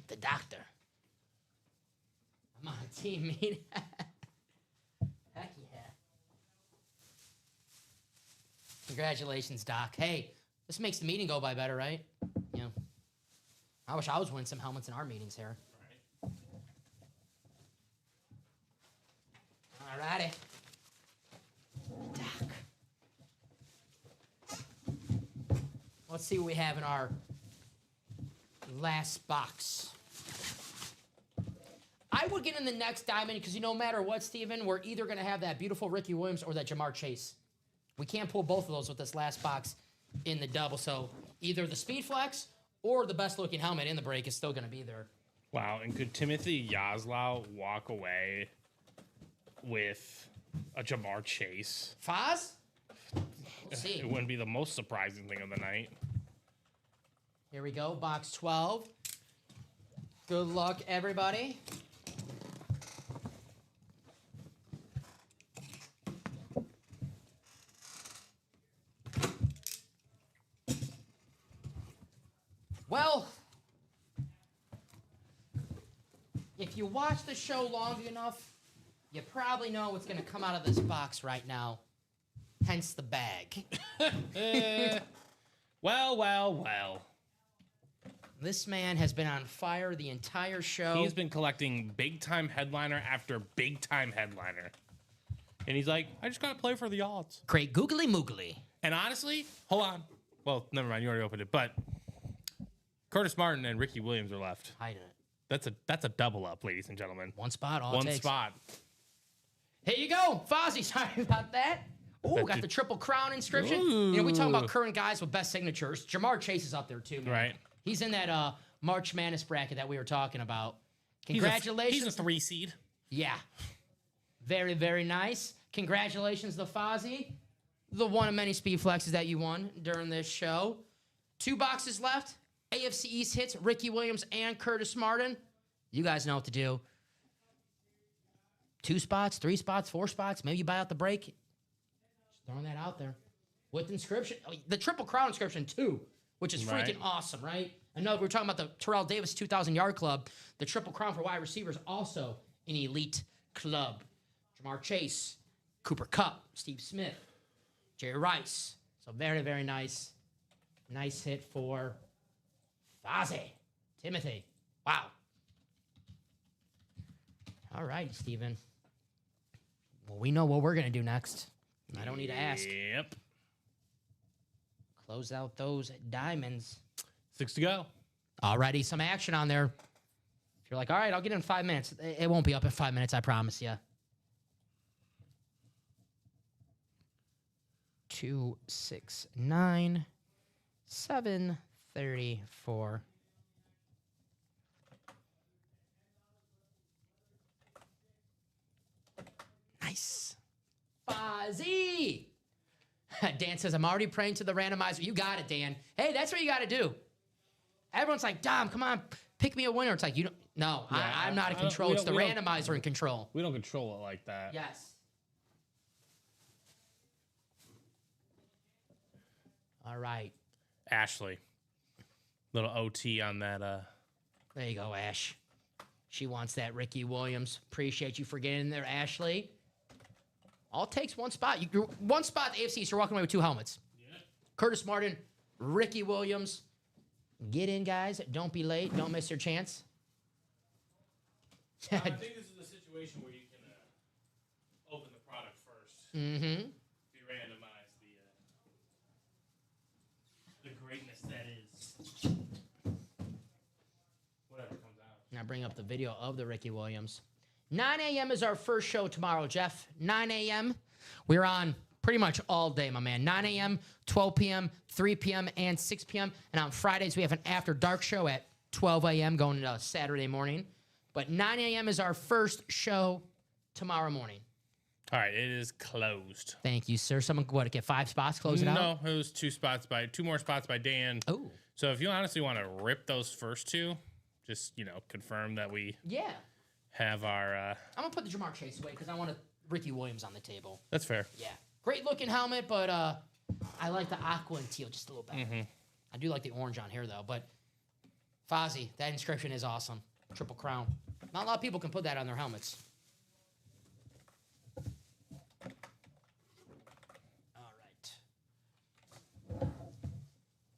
The doctor. I'm on a team meeting. Heck yeah. Congratulations, Doc. Hey, this makes the meeting go by better, right? I wish I was winning some helmets in our meetings here. All righty. Doc. Let's see what we have in our last box. I would get in the next diamond because no matter what, Steven, we're either going to have that beautiful Ricky Williams or that Jamar Chase. We can't pull both of those with this last box in the double. So either the Speed Flex or the best-looking helmet in the break is still going to be there. Wow, and could Timothy Yazlow walk away with a Jamar Chase? Foz? We'll see. It wouldn't be the most surprising thing of the night. Here we go, box 12. Good luck, everybody. Well, if you watch the show long enough, you probably know what's going to come out of this box right now. Hence the bag. Well. This man has been on fire the entire show. He's been collecting big-time headliner after big-time headliner. And he's like, I just got to play for the odds. Great googly moogly. And honestly, hold on. Well, never mind. You already opened it. But Curtis Martin and Ricky Williams are left. Hiding it. That's a double up, ladies and gentlemen. One spot, all One it takes. spot. Here you go, Fozzie. Sorry about that. Ooh, got the Triple Crown inscription. Ooh. We talking about current guys with best signatures. Jamar Chase is up there too, man. Right. He's in that March Madness bracket that we were talking about. Congratulations. He's a 3 seed. Yeah. Very, very nice. Congratulations to Fozzie. The one of many speed flexes that you won during this show. 2 boxes left. AFC East hits Ricky Williams and Curtis Martin. You guys know what to do. 2 spots, 3 spots, 4 spots. Maybe you buy out the break. Just throwing that out there. With inscription. The Triple Crown inscription, too, which is freaking awesome, right? I know we were talking about the Terrell Davis 2,000-yard club. The Triple Crown for wide receivers, also an elite club. Jamar Chase, Cooper Kupp, Steve Smith, Jerry Rice. So very, very nice. Nice hit for Fozzie. Timothy. Wow. All right, Steven. Well, we know what we're going to do next. I don't need to ask. Yep. Close out those diamonds. 6 to go. Alrighty, some action on there. If you're like, all right, I'll get in 5 minutes. It won't be up in 5 minutes, I promise you. 2, 6, 9, 7, 34. Nice. Fozzie. Dan says, I'm already praying to the randomizer. You got it, Dan. Hey, that's what you got to do. Everyone's like, Dom, come on, pick me a winner. It's like, you don't. No, yeah, I'm not in control. It's the randomizer in control. We don't control it like that. Yes. All right. Ashley. Little OT on that. There you go, Ash. She wants that Ricky Williams. Appreciate you for getting in there, Ashley. All it takes one spot. You're one spot at the AFC, so you're walking away with 2 helmets. Yeah. Curtis Martin, Ricky Williams. Get in, guys. Don't be late. Don't miss your chance. I think this is a situation where you can open the product first. Mm-hmm. Be randomized the greatness that is whatever comes out. Now bring up the video of the Ricky Williams. 9 a.m. is our first show tomorrow, Jeff. 9 a.m. We're on pretty much all day, my man. 9 a.m., 12 p.m., 3 p.m., and 6 p.m. And on Fridays, we have an after dark show at 12 a.m. going into Saturday morning. But 9 a.m. is our first show tomorrow morning. All right, it is closed. Thank you, sir. Someone, what, get 5 spots, close it out? No, it was 2 more spots by Dan. Oh. So if you honestly want to rip those first 2, just, confirm that we have our... I'm going to put the Jamar Chase away because I want Ricky Williams on the table. That's fair. Yeah. Great looking helmet, but I like the aqua and teal just a little better. Mm-hmm. I do like the orange on here, though. But Fozzie, that inscription is awesome. Triple Crown. Not a lot of people can put that on their helmets. All right.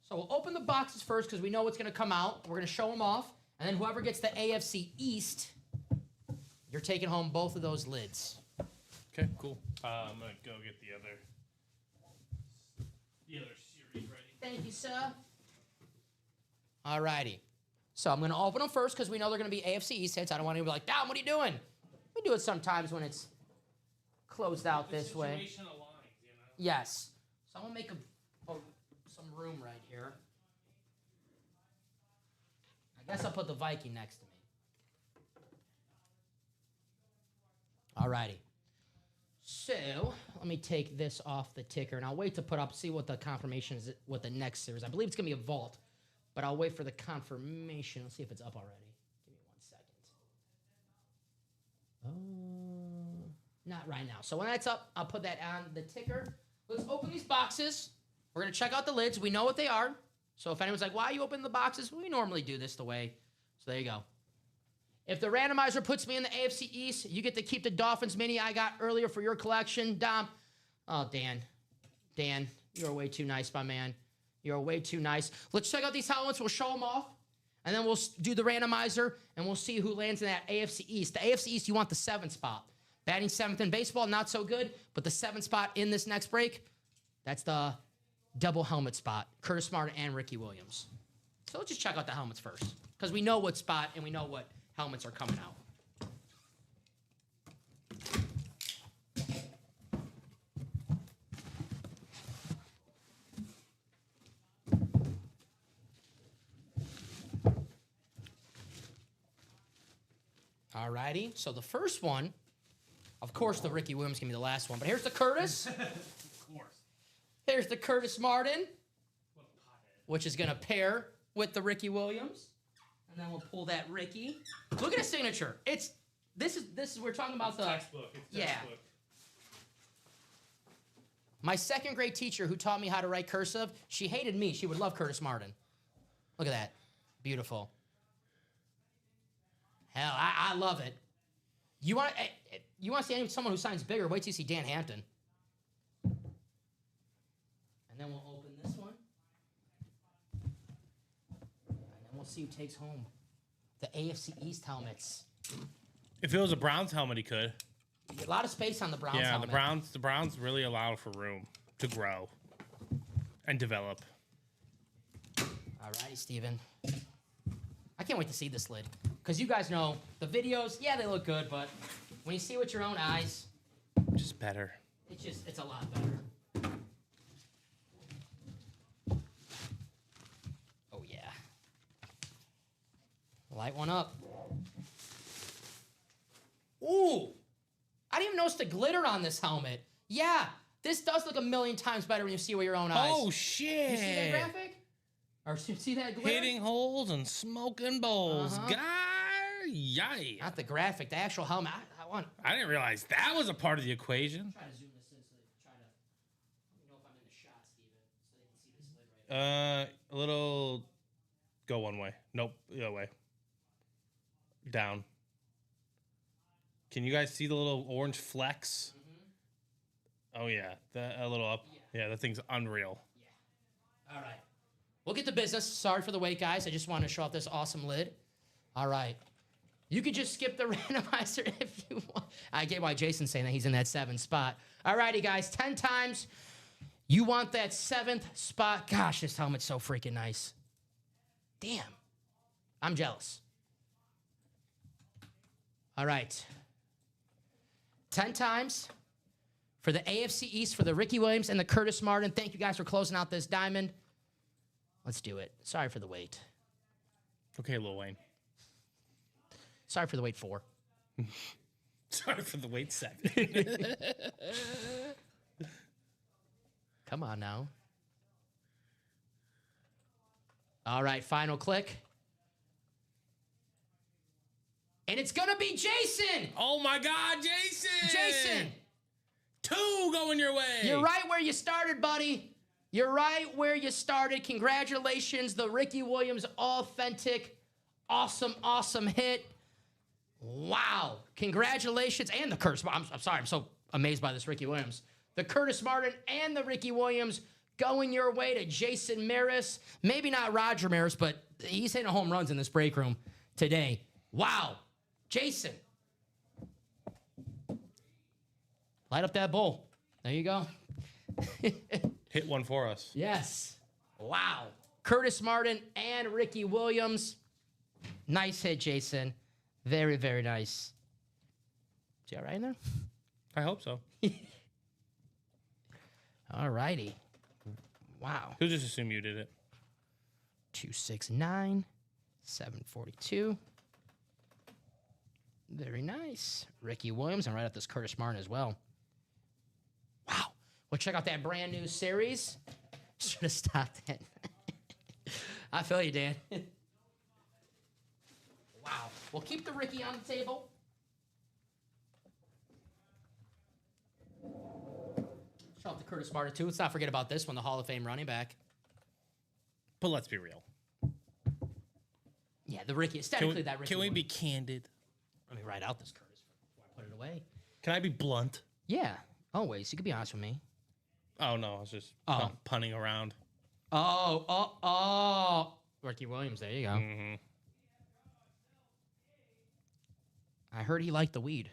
So we'll open the boxes first because we know what's going to come out. We're going to show them off. And then whoever gets the AFC East, you're taking home both of those lids. Okay, cool. I'm going to go get the other series ready. Thank you, sir. All righty. So I'm going to open them first because we know they're going to be AFC East hits. I don't want to be like, Dom, what are you doing? We do it sometimes when it's closed out this way. Situation aligns, Yes. So I'm going to make some room right here. I guess I'll put the Viking next to me. All righty. So let me take this off the ticker, and I'll wait to put up, see what the confirmation is, what the next series. I believe it's going to be a vault. But I'll wait for the confirmation. Let's see if it's up already. Give me 1 second. Not right now. So when that's up, I'll put that on the ticker. Let's open these boxes. We're going to check out the lids. We know what they are. So if anyone's like, why are you opening the boxes? We normally do this the way. So there you go. If the randomizer puts me in the AFC East, you get to keep the Dolphins mini I got earlier for your collection. Dom. Oh, Dan. Dan, you're way too nice, my man. You're way too nice. Let's check out these helmets. We'll show them off. And then we'll do the randomizer, and we'll see who lands in that AFC East. The AFC East, you want the 7th spot. Batting 7th in baseball, not so good. But the 7th spot in this next break, that's the double helmet spot. Curtis Martin and Ricky Williams. So let's just check out the helmets first. Because we know what spot and we know what helmets are coming out. All righty. So the first one, of course, the Ricky Williams can be the last one. But here's the Curtis. Of course. Here's the Curtis Martin, which is going to pair with the Ricky Williams. And then we'll pull that Ricky. Look at his signature. This is we're talking about the textbook. It's textbook. My second grade teacher who taught me how to write cursive, she hated me. She would love Curtis Martin. Look at that. Beautiful. Hell, I love it. You want to see someone who signs bigger? Wait till you see Dan Hampton. And then we'll open this one. And then we'll see who takes home the AFC East helmets. If it was a Browns helmet, he could. A lot of space on the Browns helmet. The Browns really allow for room to grow and develop. All righty, Steven. I can't wait to see this lid. Because you guys know, the videos, yeah, they look good, but when you see it with your own eyes, Just better. it's a lot better. Oh, yeah. Light one up. Ooh! I didn't even notice the glitter on this helmet. Yeah, this does look a million times better when you see it with your own eyes. Oh, shit. You see that graphic? Or see that glitter? Hitting holes and smoking bowls. Uh-huh. Yay. Not the graphic, the actual helmet. I didn't realize that was a part of the equation. Try to zoom this in so they can try to. Let me know if I'm in the shot, Steven, so they can see this lid right A little. Go one way. Nope, the other way. Down. Can you guys see the little orange flecks? Mm-hmm. Oh yeah, a little up. Yeah, that thing's unreal. Yeah. All right. We'll get to business. Sorry for the wait, guys. I just wanted to show off this awesome lid. All right. You could just skip the randomizer if you want. I get why Jason's saying that he's in that 7th spot. All righty, guys. 10 times. You want that 7th spot. Gosh, this helmet's so freaking nice. Damn. I'm jealous. All right. 10 times for the AFC East for the Ricky Williams and the Curtis Martin. Thank you guys for closing out this diamond. Let's do it. Sorry for the wait. Okay, Lil Wayne. Sorry for the wait 4. Sorry for the wait 7. Come on now. All right, final click. And it's going to be Jason. Oh, my God, Jason. Jason. 2 going your way. You're right where you started, buddy. You're right where you started. Congratulations. The Ricky Williams authentic, awesome hit. Wow. Congratulations. And the Curtis. I'm sorry. I'm so amazed by this Ricky Williams. The Curtis Martin and the Ricky Williams going your way to Jason Maris. Maybe not Roger Maris, but he's hitting home runs in this break room today. Wow. Jason. Light up that bowl. There you go. Hit one for us. Yes. Wow. Curtis Martin and Ricky Williams. Nice hit, Jason. Very, very nice. Is he all right in there? I hope so. All righty. Wow. He'll just assume you did it. 269, 742. Very nice. Ricky Williams, and right up this Curtis Martin as well. Wow. Well, check out that brand new series. Should have stopped it. I feel you, Dan. Wow. We'll keep the Ricky on the table. Show off the Curtis Martin, too. Let's not forget about this one, the Hall of Fame running back. But let's be real. Yeah, the Ricky. Aesthetically, that Ricky. Can we one. be candid? Let me write out this Curtis before I put it away. Can I be blunt? Yeah, always. You can be honest with me. Oh, no. I was just punning around. Oh. Ricky Williams, there you go. Mm-hmm. I heard he liked the weed.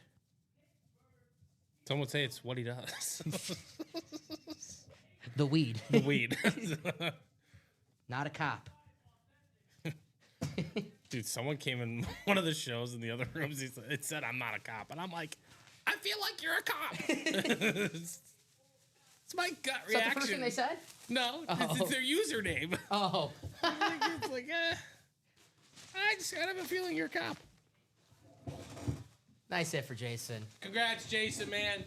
Some would say it's what he does. The weed. The weed. Not a cop. Dude, someone came in one of the shows in the other rooms. It said, I'm not a cop. And I'm like, I feel like you're a cop. It's my gut reaction. Is that the first thing they said? No, it's their username. Oh. It's like, I just kind of have a feeling you're a cop. Nice hit for Jason. Congrats, Jason, man.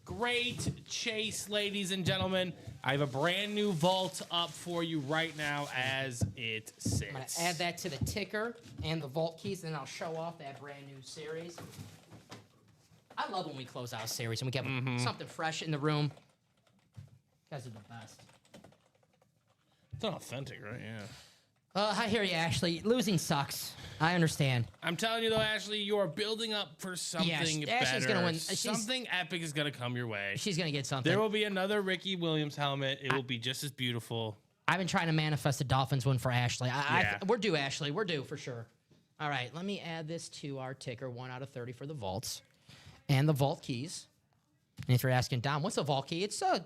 Great chase, ladies and gentlemen. I have a brand new vault up for you right now as it sits. I'm going to add that to the ticker and the vault keys, and then I'll show off that brand new series. I love when we close out a series and we get something fresh in the room. You guys are the best. It's authentic, right? Yeah. I hear you, Ashley. Losing sucks. I understand. I'm telling you, though, Ashley, you are building up for something better. Ashley's going to win. Something epic is going to come your way. She's going to get something. There will be another Ricky Williams helmet. It will be just as beautiful. I've been trying to manifest the Dolphins win for Ashley. We're due, Ashley. We're due for sure. All right, let me add this to our ticker, 1 out of 30 for the vaults. And the vault keys. And if you're asking, Dom, what's a vault key? It's a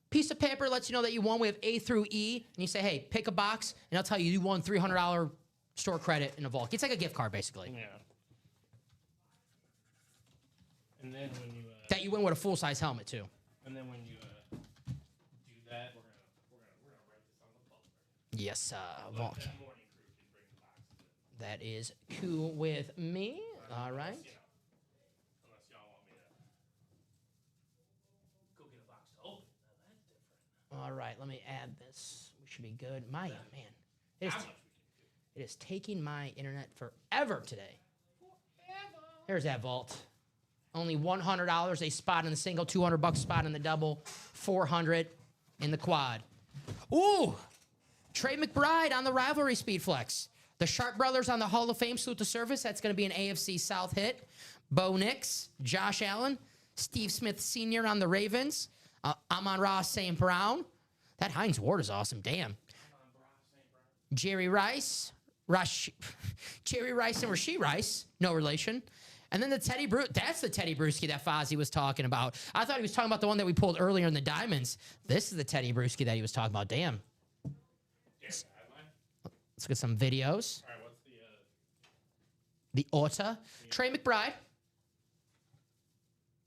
piece of paper, lets you know that you won. We have A through E. And you say, hey, pick a box, and I'll tell you, you won $300 store credit in a vault key. It's like a gift card, basically. Yeah. And then when you... that you win with a full-size helmet, too. And then when you do that, we're gonna write this on the poster. Yes, vault key. That morning crew can bring the boxes in. That is cool with me. All right. Unless y'all want me to go get a box to open. Now that's different. All right, let me add this. We should be good. Man, it is taking my internet forever today. There's that vault. Only $100 a spot in the single, $200 spot in the double, $400 in the quad. Ooh, Trey McBride on the rivalry speed flex. The Sharp brothers on the Hall of Fame salute to service. That's going to be an AFC South hit. Bo Nix, Josh Allen, Steve Smith Sr. on the Ravens. Amon-Ra St. Brown. That Hines Ward is awesome. Damn. Jerry Rice. Jerry Rice and Rashee Rice. No relation. And then the Teddy Bruschi. That's the Teddy Bruschi that Fozzie was talking about. I thought he was talking about the one that we pulled earlier in the Diamonds. This is the Teddy Bruschi that he was talking about. Damn. Let's get some videos. All right, what's the Ota. Trey McBride.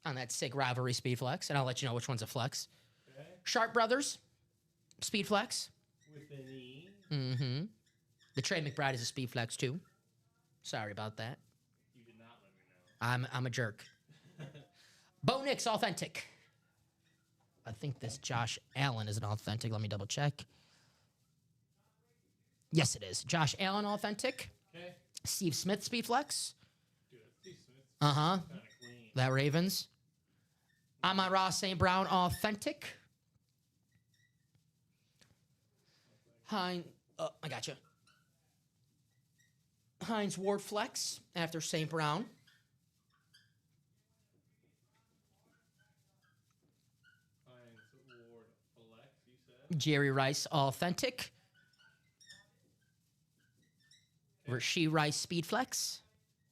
On that sick rivalry speed flex. And I'll let you know which one's a flex. Okay. Sharp brothers. Speed flex. With an E. Mm-hmm. The Trey McBride is a speed flex, too. Sorry about that. You did not let me know. I'm a jerk. Bo Nix, authentic. I think this Josh Allen is an authentic. Let me double check. Yes, it is. Josh Allen, authentic. Okay. Steve Smith, speed flex. Dude, Steve Smith. Uh-huh. Kind of clean. That Ravens. Amon-Ra St. Brown, authentic. I gotcha. Hines Ward flex after St. Brown. Hines Ward flex, you said? Jerry Rice, authentic. Rashee Rice, speed flex.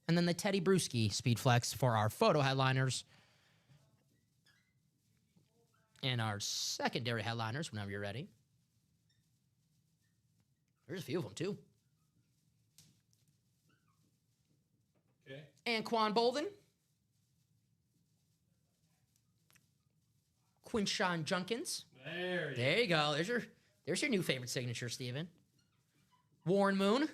And then the Teddy Bruschi, speed flex for our photo headliners. And our secondary headliners, whenever you're ready. There's a few of them, too. Okay. Anquan Bolden. Quinshon Junkins. There you go. There's your new favorite signature, Steven. Warren Moon.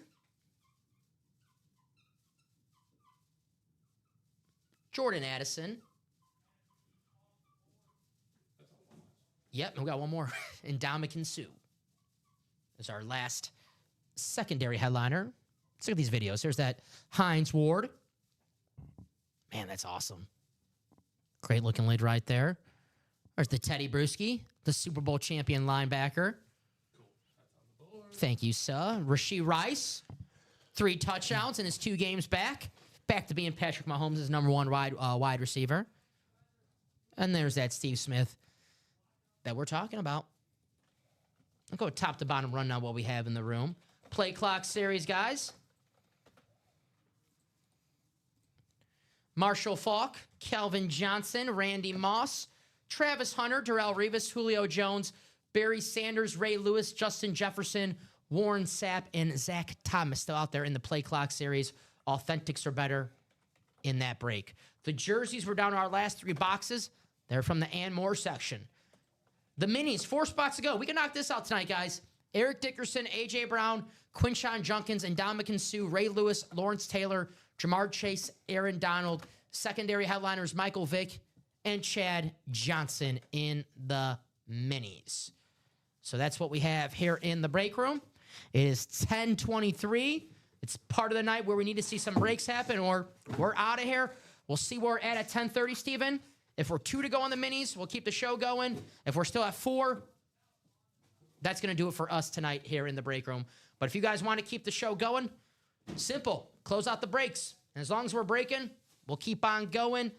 Jordan Addison. Yep, and we got one more. And Ndamukong Suh is our last secondary headliner. Let's look at these videos. There's that Hines Ward. Man, that's awesome. Great looking lid right there. There's the Teddy Bruschi, the Super Bowl champion linebacker. Cool. That's on the board. Thank you, sir. Rashee Rice, 3 touchdowns in his 2 games back. Back to being Patrick Mahomes' number 1 wide receiver. And there's that Steve Smith that we're talking about. I'll go top to bottom run now what we have in the room. Play clock series, guys. Marshall Faulk, Calvin Johnson, Randy Moss, Travis Hunter, Darrelle Revis, Julio Jones, Barry Sanders, Ray Lewis, Justin Jefferson, Warren Sapp, and Zach Thomas still out there in the play clock series. Authentics are better in that break. The jerseys were down to our last 3 boxes. They're from the and more section. The minis, 4 spots to go. We can knock this out tonight, guys. Eric Dickerson, A.J. Brown, Quinshon Judkins, and Ndamukong Suh, Ray Lewis, Lawrence Taylor, Jamar Chase, Aaron Donald. Secondary headliners Michael Vick and Chad Johnson in the minis. So that's what we have here in the break room. It is 10:23. It's part of the night where we need to see some breaks happen, or we're out of here. We'll see where we're at 10:30, Steven. If we're 2 to go on the minis, we'll keep the show going. If we're still at 4, that's going to do it for us tonight here in the break room. But if you guys want to keep the show going, simple. Close out the breaks. And as long as we're breaking, we'll keep on going.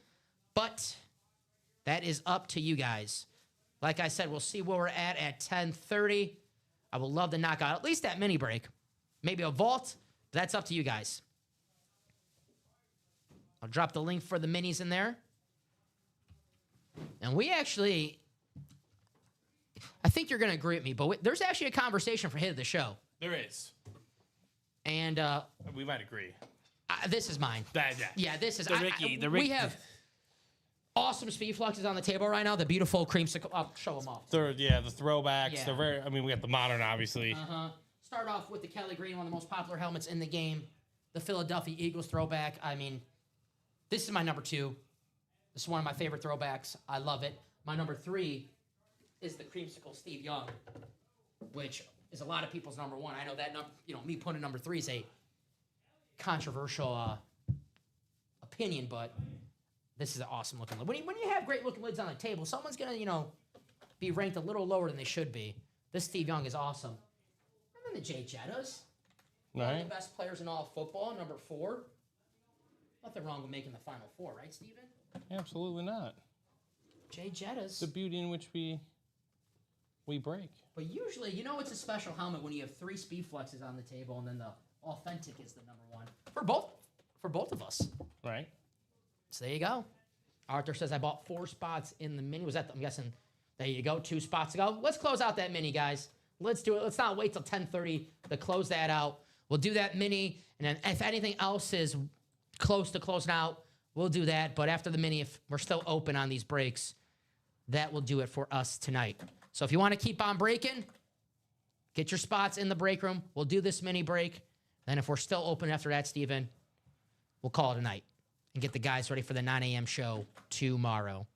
But that is up to you guys. Like I said, we'll see where we're at 10:30. I would love to knock out at least that mini break. Maybe a vault. But that's up to you guys. I'll drop the link for the minis in there. And we actually, I think you're going to agree with me, but there's actually a conversation for hit of the show. There is. And we might agree. This is mine. Yeah, this is the Ricky. We have awesome speed fluxes on the table right now. The beautiful creamsicle. I'll show them off. The throwbacks. Yeah. They're very. I mean, we got the modern, obviously. Start off with the Kelly Green, one of the most popular helmets in the game. The Philadelphia Eagles throwback. I mean, this is my number 2. This is one of my favorite throwbacks. I love it. My number 3 is the creamsicle Steve Young, which is a lot of people's number 1. I know that number. Me putting number 3 is a controversial opinion, but this is an awesome looking lid. When you have great looking lids on the table, someone's gonna be ranked a little lower than they should be. This Steve Young is awesome. And then the Jay Jettas, one of the best players in all of football, number 4. Nothing wrong with making the Final 4, right, Steven? Absolutely not. Jay Jettas. The beauty in which we break. But usually, it's a special helmet when you have 3 speed flexes on the table, and then the authentic is the number 1 for both of us. Right. So there you go. Arthur says I bought 4 spots in the mini. Was that? I'm guessing. There you go. 2 spots to go. Let's close out that mini, guys. Let's do it. Let's not wait till 10:30 to close that out. We'll do that mini, and then if anything else is close to closing out, we'll do that. But after the mini, if we're still open on these breaks, that will do it for us tonight. So if you want to keep on breaking, get your spots in the break room. We'll do this mini break. Then if we're still open after that, Steven, we'll call it a night and get the guys ready for the 9 a.m. show tomorrow.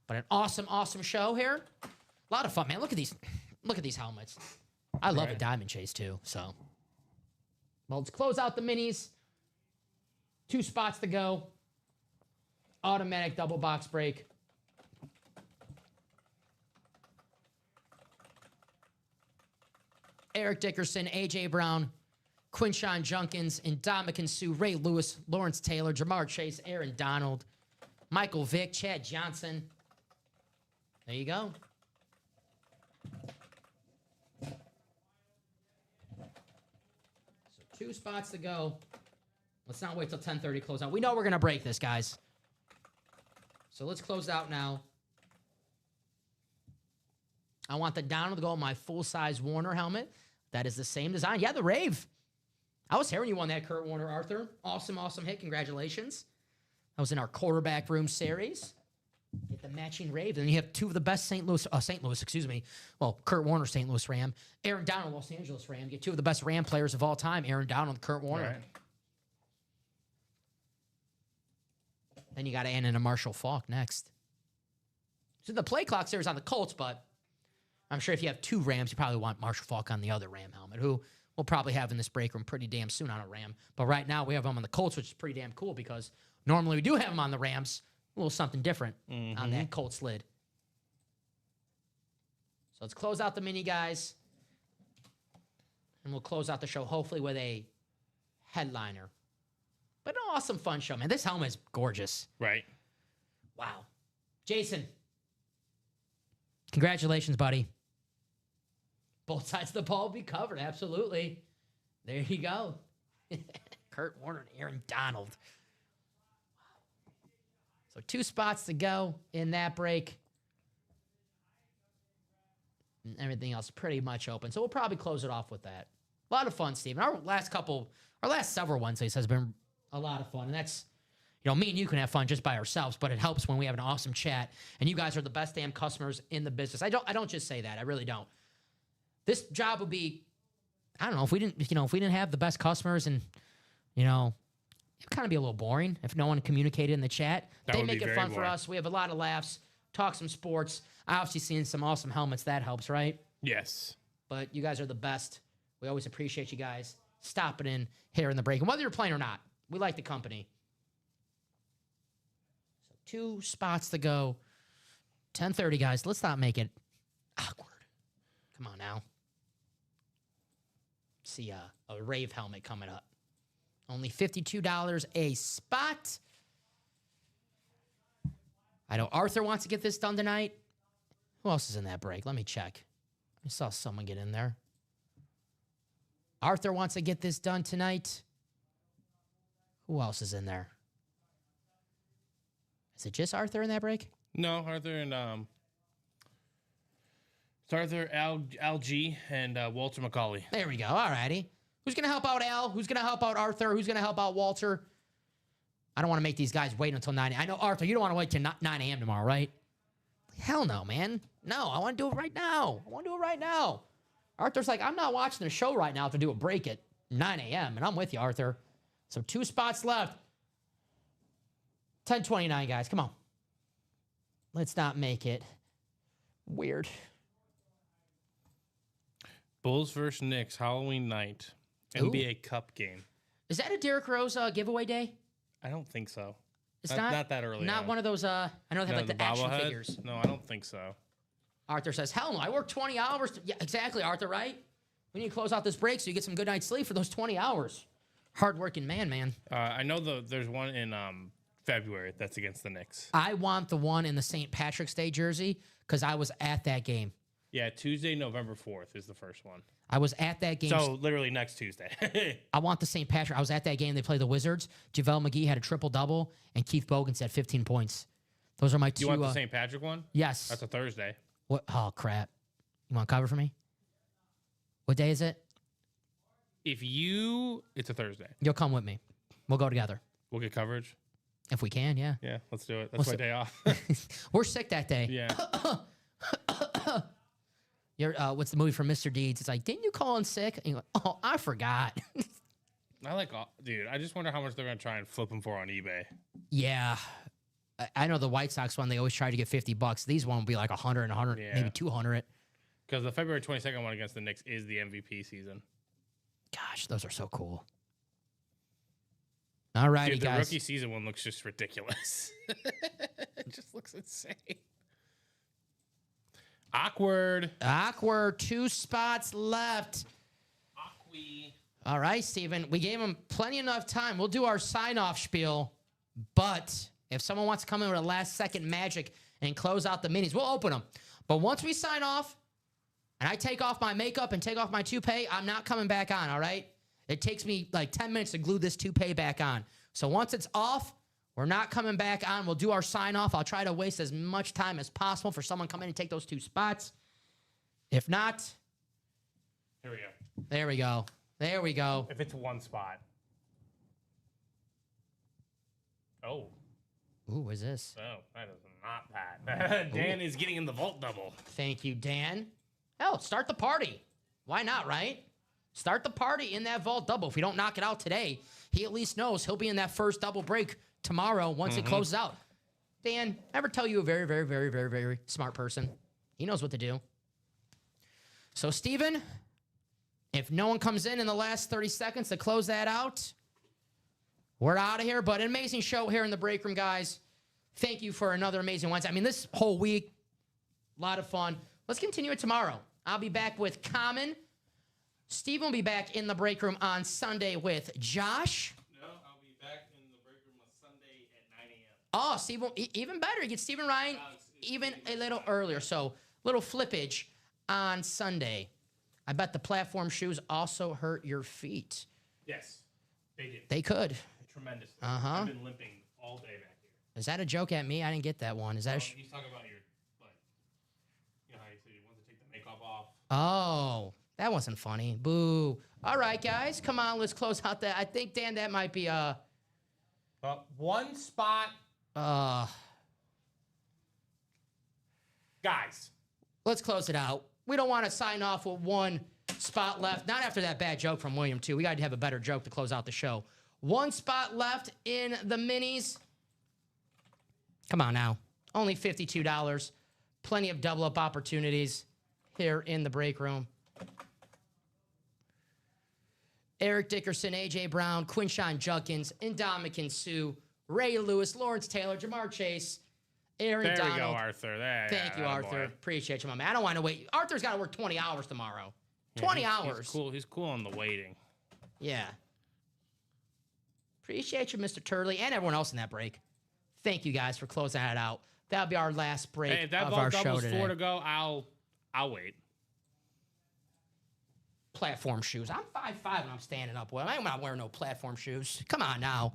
But an awesome, awesome show here. A lot of fun, man. Look at these helmets. I love a diamond chase too. So, well, let's close out the minis. 2 spots to go. Automatic double box break. Eric Dickerson, A.J. Brown, Quinshon Judkins, Ndamukong Suh, Ray Lewis, Lawrence Taylor, Jamar Chase, Aaron Donald, Michael Vick, Chad Johnson. There you go. So 2 spots to go. Let's not wait till 10:30 close out. We know we're going to break this, guys. So let's close out now. I want the Donald to go on my full-size Warner helmet. That is the same design. Yeah, the Rave. I was hearing you won that Kurt Warner, Arthur. Awesome, awesome hit. Congratulations. That was in our quarterback room series. Get the matching Rave. And you have 2 of the best St. Louis, well, Kurt Warner, St. Louis Ram. Aaron Donald, Los Angeles Ram. You get 2 of the best Ram players of all time. Aaron Donald and Kurt Warner. Right. Then you got to end in a Marshall Faulk next. So the play clock series on the Colts, but I'm sure if you have 2 Rams, you probably want Marshall Faulk on the other Ram helmet, who we'll probably have in this break room pretty damn soon on a Ram. But right now, we have him on the Colts, which is pretty damn cool because normally we do have him on the Rams. A little something different on that Colts lid. So let's close out the mini, guys. And we'll close out the show, hopefully, with a headliner. But an awesome, fun show, man. This helmet is gorgeous. Right. Wow. Jason, congratulations, buddy. Both sides of the ball will be covered. Absolutely. There you go. Kurt Warner and Aaron Donald. Wow. So 2 spots to go in that break. And everything else pretty much open. So we'll probably close it off with that. A lot of fun, Steven. Our last several Wednesdays has been a lot of fun. And that's, me and you can have fun just by ourselves, but it helps when we have an awesome chat. And you guys are the best damn customers in the business. I don't just say that. I really don't. this job would be, I don't know, if we didn't have the best customers and, it'd kind of be a little boring if no one communicated in the chat. They make it fun for us. We have a lot of laughs, talk some sports. I obviously seen some awesome helmets. That helps, right? Yes. But you guys are the best. We always appreciate you guys stopping in here in the break. And whether you're playing or not, we like the company. So 2 spots to go. 10:30, guys. Let's not make it awkward. Come on now. See a Rave helmet coming up. Only $52 a spot. I know Arthur wants to get this done tonight. Who else is in that break? Let me check. I saw someone get in there. Arthur wants to get this done tonight. Who else is in there? Is it just Arthur in that break? No, Arthur and it's Arthur, Al G, and Walter McCauley. There we go. All righty. Who's going to help out Al? Who's going to help out Arthur? Who's going to help out Walter? I don't want to make these guys wait until 9 a.m. I know, Arthur, you don't want to wait till 9 a.m. tomorrow, right? Hell no, man. No, I want to do it right now. Arthur's like, I'm not watching the show right now to do a break at 9 a.m. And I'm with you, Arthur. So 2 spots left. 10:29, guys. Come on. Let's not make it weird. Bulls versus Knicks, Halloween night. NBA Cup game. Is that a Derrick Rose giveaway day? I don't think so. It's not that early. Not one of those, I know they have like the action figures. No, I don't think so. Arthur says, hell no, I work 20 hours. Yeah, exactly, Arthur, right? We need to close out this break so you get some good night's sleep for those 20 hours. Hardworking man. I know there's one in February that's against the Knicks. I want the one in the St. Patrick's Day jersey because I was at that game. Yeah, Tuesday, November 4th is the first one. I was at that game. So literally next Tuesday. I want the St. Patrick. I was at that game. They played the Wizards. JaVale McGee had a triple-double, and Keith Bogans had 15 points. Those are my 2. You want the St. Patrick one? Yes. That's a Thursday. What? Oh, crap. You want to cover for me? What day is it? It's a Thursday. You'll come with me. We'll go together. We'll get coverage. If we can, yeah. Yeah, let's do it. That's my day off. We're sick that day. Yeah. What's the movie from Mr. Deeds? It's like, didn't you call in sick? And you go, oh, I forgot. Dude, I just wonder how much they're going to try and flip them for on eBay. Yeah. I know the White Sox one, they always try to get $50. These one will be like 100 and 100, maybe 200. Because the February 22nd one against the Knicks is the MVP season. Gosh, those are so cool. All righty, Dude, the guys. rookie season one looks just ridiculous. It just looks insane. Awkward. 2 spots left. All right, Steven. We gave him plenty enough time. We'll do our sign-off spiel. But if someone wants to come in with a last-second magic and close out the minis, we'll open them. But once we sign off and I take off my makeup and take off my toupee, I'm not coming back on, all right? It takes me like 10 minutes to glue this toupee back on. So once it's off, we're not coming back on. We'll do our sign-off. I'll try to waste as much time as possible for someone to come in and take those 2 spots. If not... Here we go. There we go. If it's 1 spot. Oh. Ooh, what is this? Oh, that is not bad. Dan is getting in the vault double. Thank you, Dan. Hell, start the party. Why not, right? Start the party in that vault double. If we don't knock it out today, he at least knows he'll be in that first double break tomorrow once it closes out. Dan, ever tell you a very, very, very, very, very smart person? He knows what to do. So, Steven, if no one comes in the last 30 seconds to close that out, we're out of here. But an amazing show here in the break room, guys. Thank you for another amazing Wednesday. I mean, this whole week, a lot of fun. Let's continue it tomorrow. I'll be back with Common. Steven will be back in the break room on Sunday with Josh. No, I'll be back in the break room on Sunday at 9 a.m. Oh, Steven, even better. You get Steven Ryan even a little earlier. So, little flippage on Sunday. I bet the platform shoes also hurt your feet. Yes, they did. They could. Tremendously. Uh-huh. I've been limping all day back here. Is that a joke at me? I didn't get that one. Is that He's talking about your, like, you know how you said you want to take the makeup off? Oh, that wasn't funny. Boo. All right, guys. Come on, let's close out that. I think, Dan, that might be 1 spot. Guys. Let's close it out. we don't want to sign off with one spot left. Not after that bad joke from William, too. We got to have a better joke to close out the show. One spot left in the minis. Come on now. Only $52. Plenty of double-up opportunities here in the break room. Eric Dickerson, A.J. Brown, Quinshon Judkins, Ndamukong Suh, Ray Lewis, Lawrence Taylor, Jamar Chase, Aaron Donald. There we go, Arthur. Thank you, Arthur. Boy. Appreciate you, my man. I don't want to wait. Arthur's got to work 20 hours tomorrow. 20 hours. He's cool. He's cool on the waiting. Yeah. Appreciate you, Mr. Turley, and everyone else in that break. Thank you guys for closing that out. That'll be our last break if that of our show doubles today. 4 to go, I'll wait. Platform shoes. I'm 5'5" and I'm standing up. Well, I'm not wearing no platform shoes. Come on now.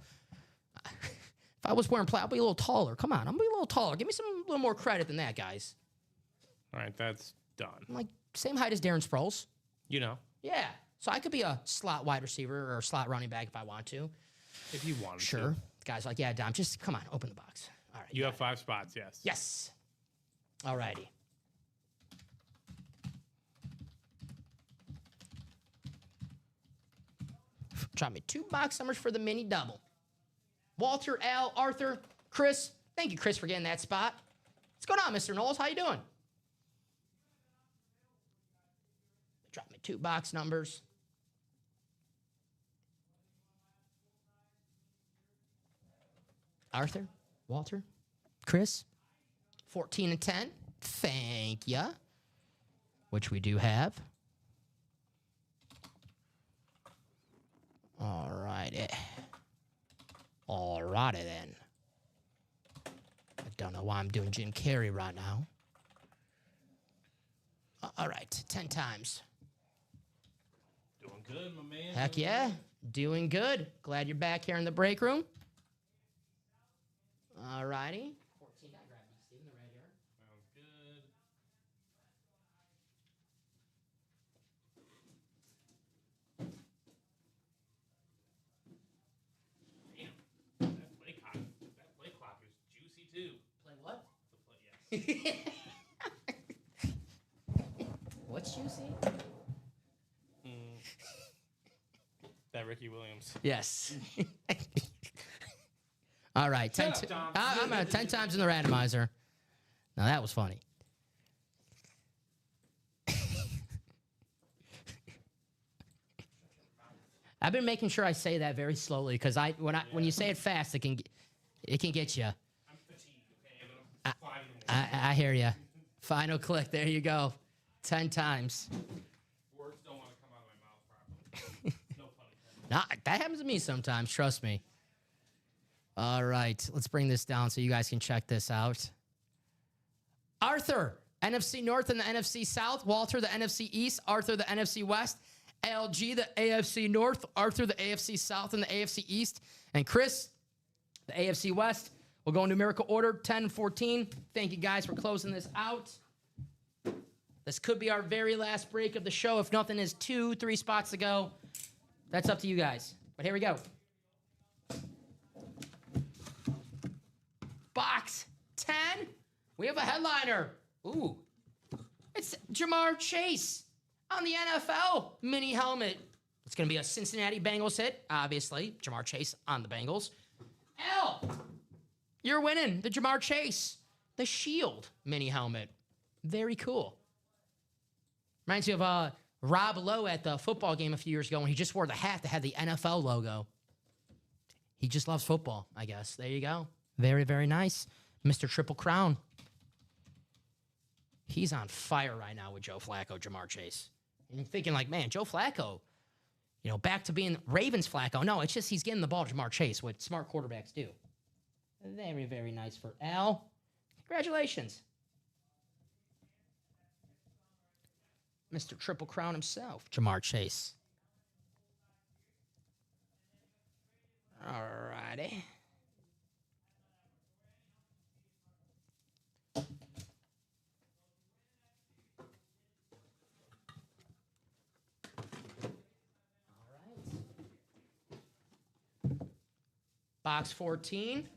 If I was wearing I'll be a little taller. Come on, I'm gonna be a little taller. Give me a little more credit than that, guys. All right, that's done. I'm like same height as Darren Sproles. You know. Yeah. So I could be a slot wide receiver or slot running back if I want to. If you want to. Sure. The guy's like, yeah, Dom, just come on, open the box. All right. You have 5 spots, yes. Yes. All righty. Drop me 2 box numbers for the mini double. Walter, Al, Arthur, Chris. Thank you, Chris, for getting that spot. What's going on, Mr. Knowles? How you doing? Drop me 2 box numbers. Arthur, Walter, Chris, 14 and 10. Thank ya. Which we do have. All righty. All righty then. I don't know why I'm doing Jim Carrey right now. All right, 10 times. Doing good, my man. Heck yeah, doing good. Glad you're back here in the break room. All righty. 14, I grabbed you, Steven, right here. Sounds good. Damn, that play clock is juicy too. Play what? The play, yes. What's juicy? That Ricky Williams. Yes. All right. 10 Shut up, Tom. I'm at 10 times in the randomizer. Now that was funny. I've been making sure I say that very slowly because when you say it fast, it can get you. I'm fatigued, okay? But I'm fine. I hear you. Final click. There you go. 10 times. Words don't want to come out of my mouth properly. No pun intended. Nah, that happens to me sometimes. Trust me. All right. Let's bring this down so you guys can check this out. Arthur, NFC North and the NFC South. Walter, the NFC East. Arthur, the NFC West. LG, the AFC North. Arthur, the AFC South and the AFC East. And Chris, the AFC West. We'll go in numerical order, 10 and 14. Thank you guys for closing this out. This could be our very last break of the show. If nothing is 2-3 spots to go, that's up to you guys. But here we go. Box 10. We have a headliner. Ooh. It's Jamar Chase on the NFL mini helmet. It's going to be a Cincinnati Bengals hit, obviously. Jamar Chase on the Bengals. L, you're winning the Jamar Chase, the Shield mini helmet. Very cool. Reminds me of Rob Lowe at the football game a few years ago when he just wore the hat that had the NFL logo. He just loves football, I guess. There you go. Very, very nice. Mr. Triple Crown. He's on fire right now with Joe Flacco, Jamar Chase. And you're thinking like, man, Joe Flacco, back to being Ravens Flacco. No, it's just he's getting the ball to Jamar Chase, what smart quarterbacks do. Very, very nice for Al. Congratulations. Mr. Triple Crown himself, Jamar Chase. All righty. Box 14.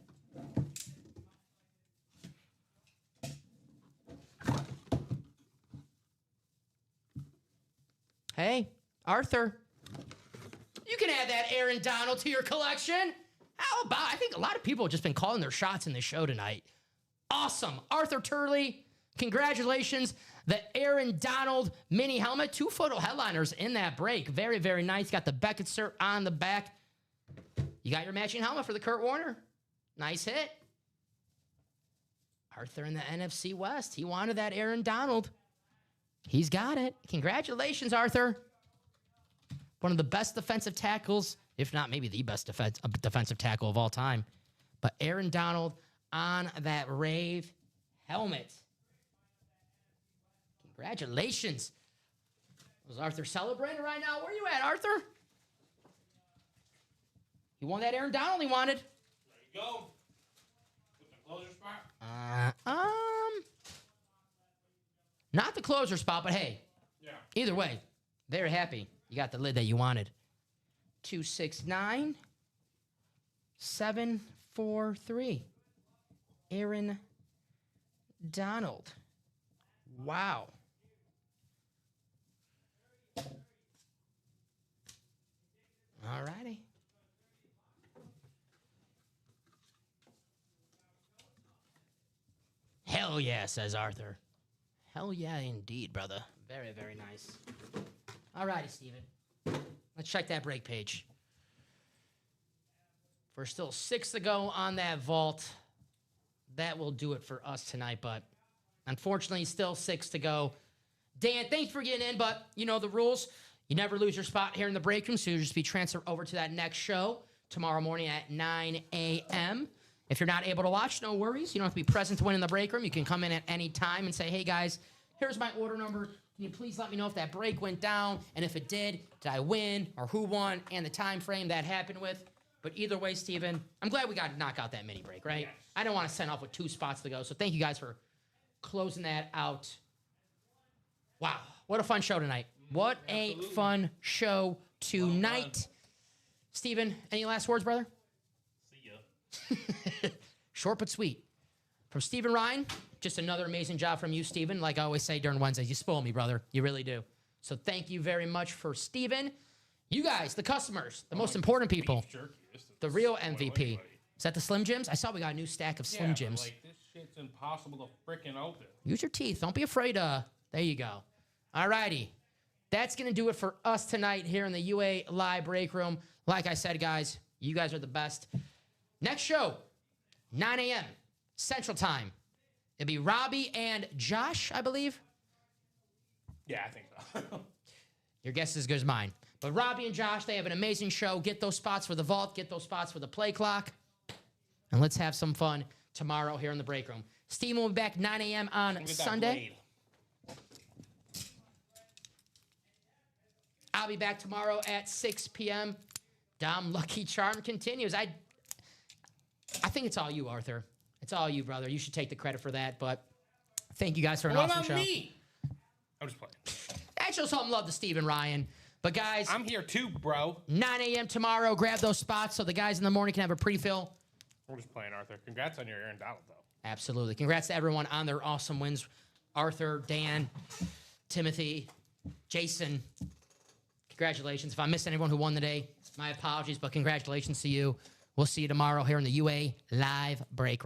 Arthur, you can add that Aaron Donald to your collection. How about? I think a lot of people have just been calling their shots in this show tonight. Awesome. Arthur Turley, congratulations. The Aaron Donald mini helmet, 2 photo headliners in that break. Very, very nice. Got the Beckett cert on the back. You got your matching helmet for the Kurt Warner. Nice hit. Arthur in the NFC West. He wanted that Aaron Donald. He's got it. Congratulations, Arthur. One of the best defensive tackles, if not maybe the best defensive tackle of all time. But Aaron Donald on that Rave helmet. Congratulations. Was Arthur celebrating right now? Where you at, Arthur? He won that Aaron Donald he wanted. There you go. With the closer spot. Not the closer spot, but hey. Yeah. Either way, very happy. You got the lid that you wanted. 269 743. Aaron Donald. Wow. All righty. Hell yeah, says Arthur. Hell yeah, indeed, brother. Very, very nice. All righty, Steven. Let's check that break page. There's still 6 to go on that vault. That will do it for us tonight, but unfortunately, still 6 to go. Dan, thanks for getting in, but you know the rules. You never lose your spot here in the break room, so you'll just be transferred over to that next show tomorrow morning at 9 a.m. If you're not able to watch, no worries. You don't have to be present to win in the break room. You can come in at any time and say, hey, guys, here's my order number. Can you please let me know if that break went down? And if it did I win or who won and the time frame that happened with? But either way, Steven, I'm glad we got to knock out that mini break, right? Yes. I don't want to send off with 2 spots to go. So thank you guys for closing that out. Wow. What a fun show tonight. What Absolutely. A fun show tonight. Well, Steven, any last words, brother? See ya. Short but sweet. From Steven Ryan, just another amazing job from you, Steven. Like I always say during Wednesdays, you spoil me, brother. You really do. So thank you very much for Steven. You guys, the customers, the most important people, the real MVP. Is that the Slim Jims? I saw we got a new stack of Slim Jims. Like, this shit's impossible to freaking open. Use your teeth. Don't be afraid to. There you go. All righty. That's going to do it for us tonight here in the UA Live Break Room. Like I said, guys, you guys are the best. Next show, 9 a.m. Central Time. It'll be Robbie and Josh, I believe. Yeah, I think so. Your guess is as good as mine. But Robbie and Josh, they have an amazing show. Get those spots for the vault. Get those spots for the play clock. And let's have some fun tomorrow here in the break room. Steven will be back 9 a.m. on Sunday. I'll be back tomorrow at 6 p.m. Dom Lucky Charm continues. I think it's all you, Arthur. It's all you, brother. You should take the credit for that. But thank you guys for an awesome show. What about me? I'm just playing. That shows some love to Steven Ryan. But guys, I'm here too, bro. 9 a.m. tomorrow. Grab those spots so the guys in the morning can have a pre-fill. We're just playing, Arthur. Congrats on your Aaron Donald, though. Absolutely. Congrats to everyone on their awesome wins. Arthur, Dan, Timothy, Jason. Congratulations. If I missed anyone who won today, my apologies, but congratulations to you. We'll see you tomorrow here in the UA Live Break Room.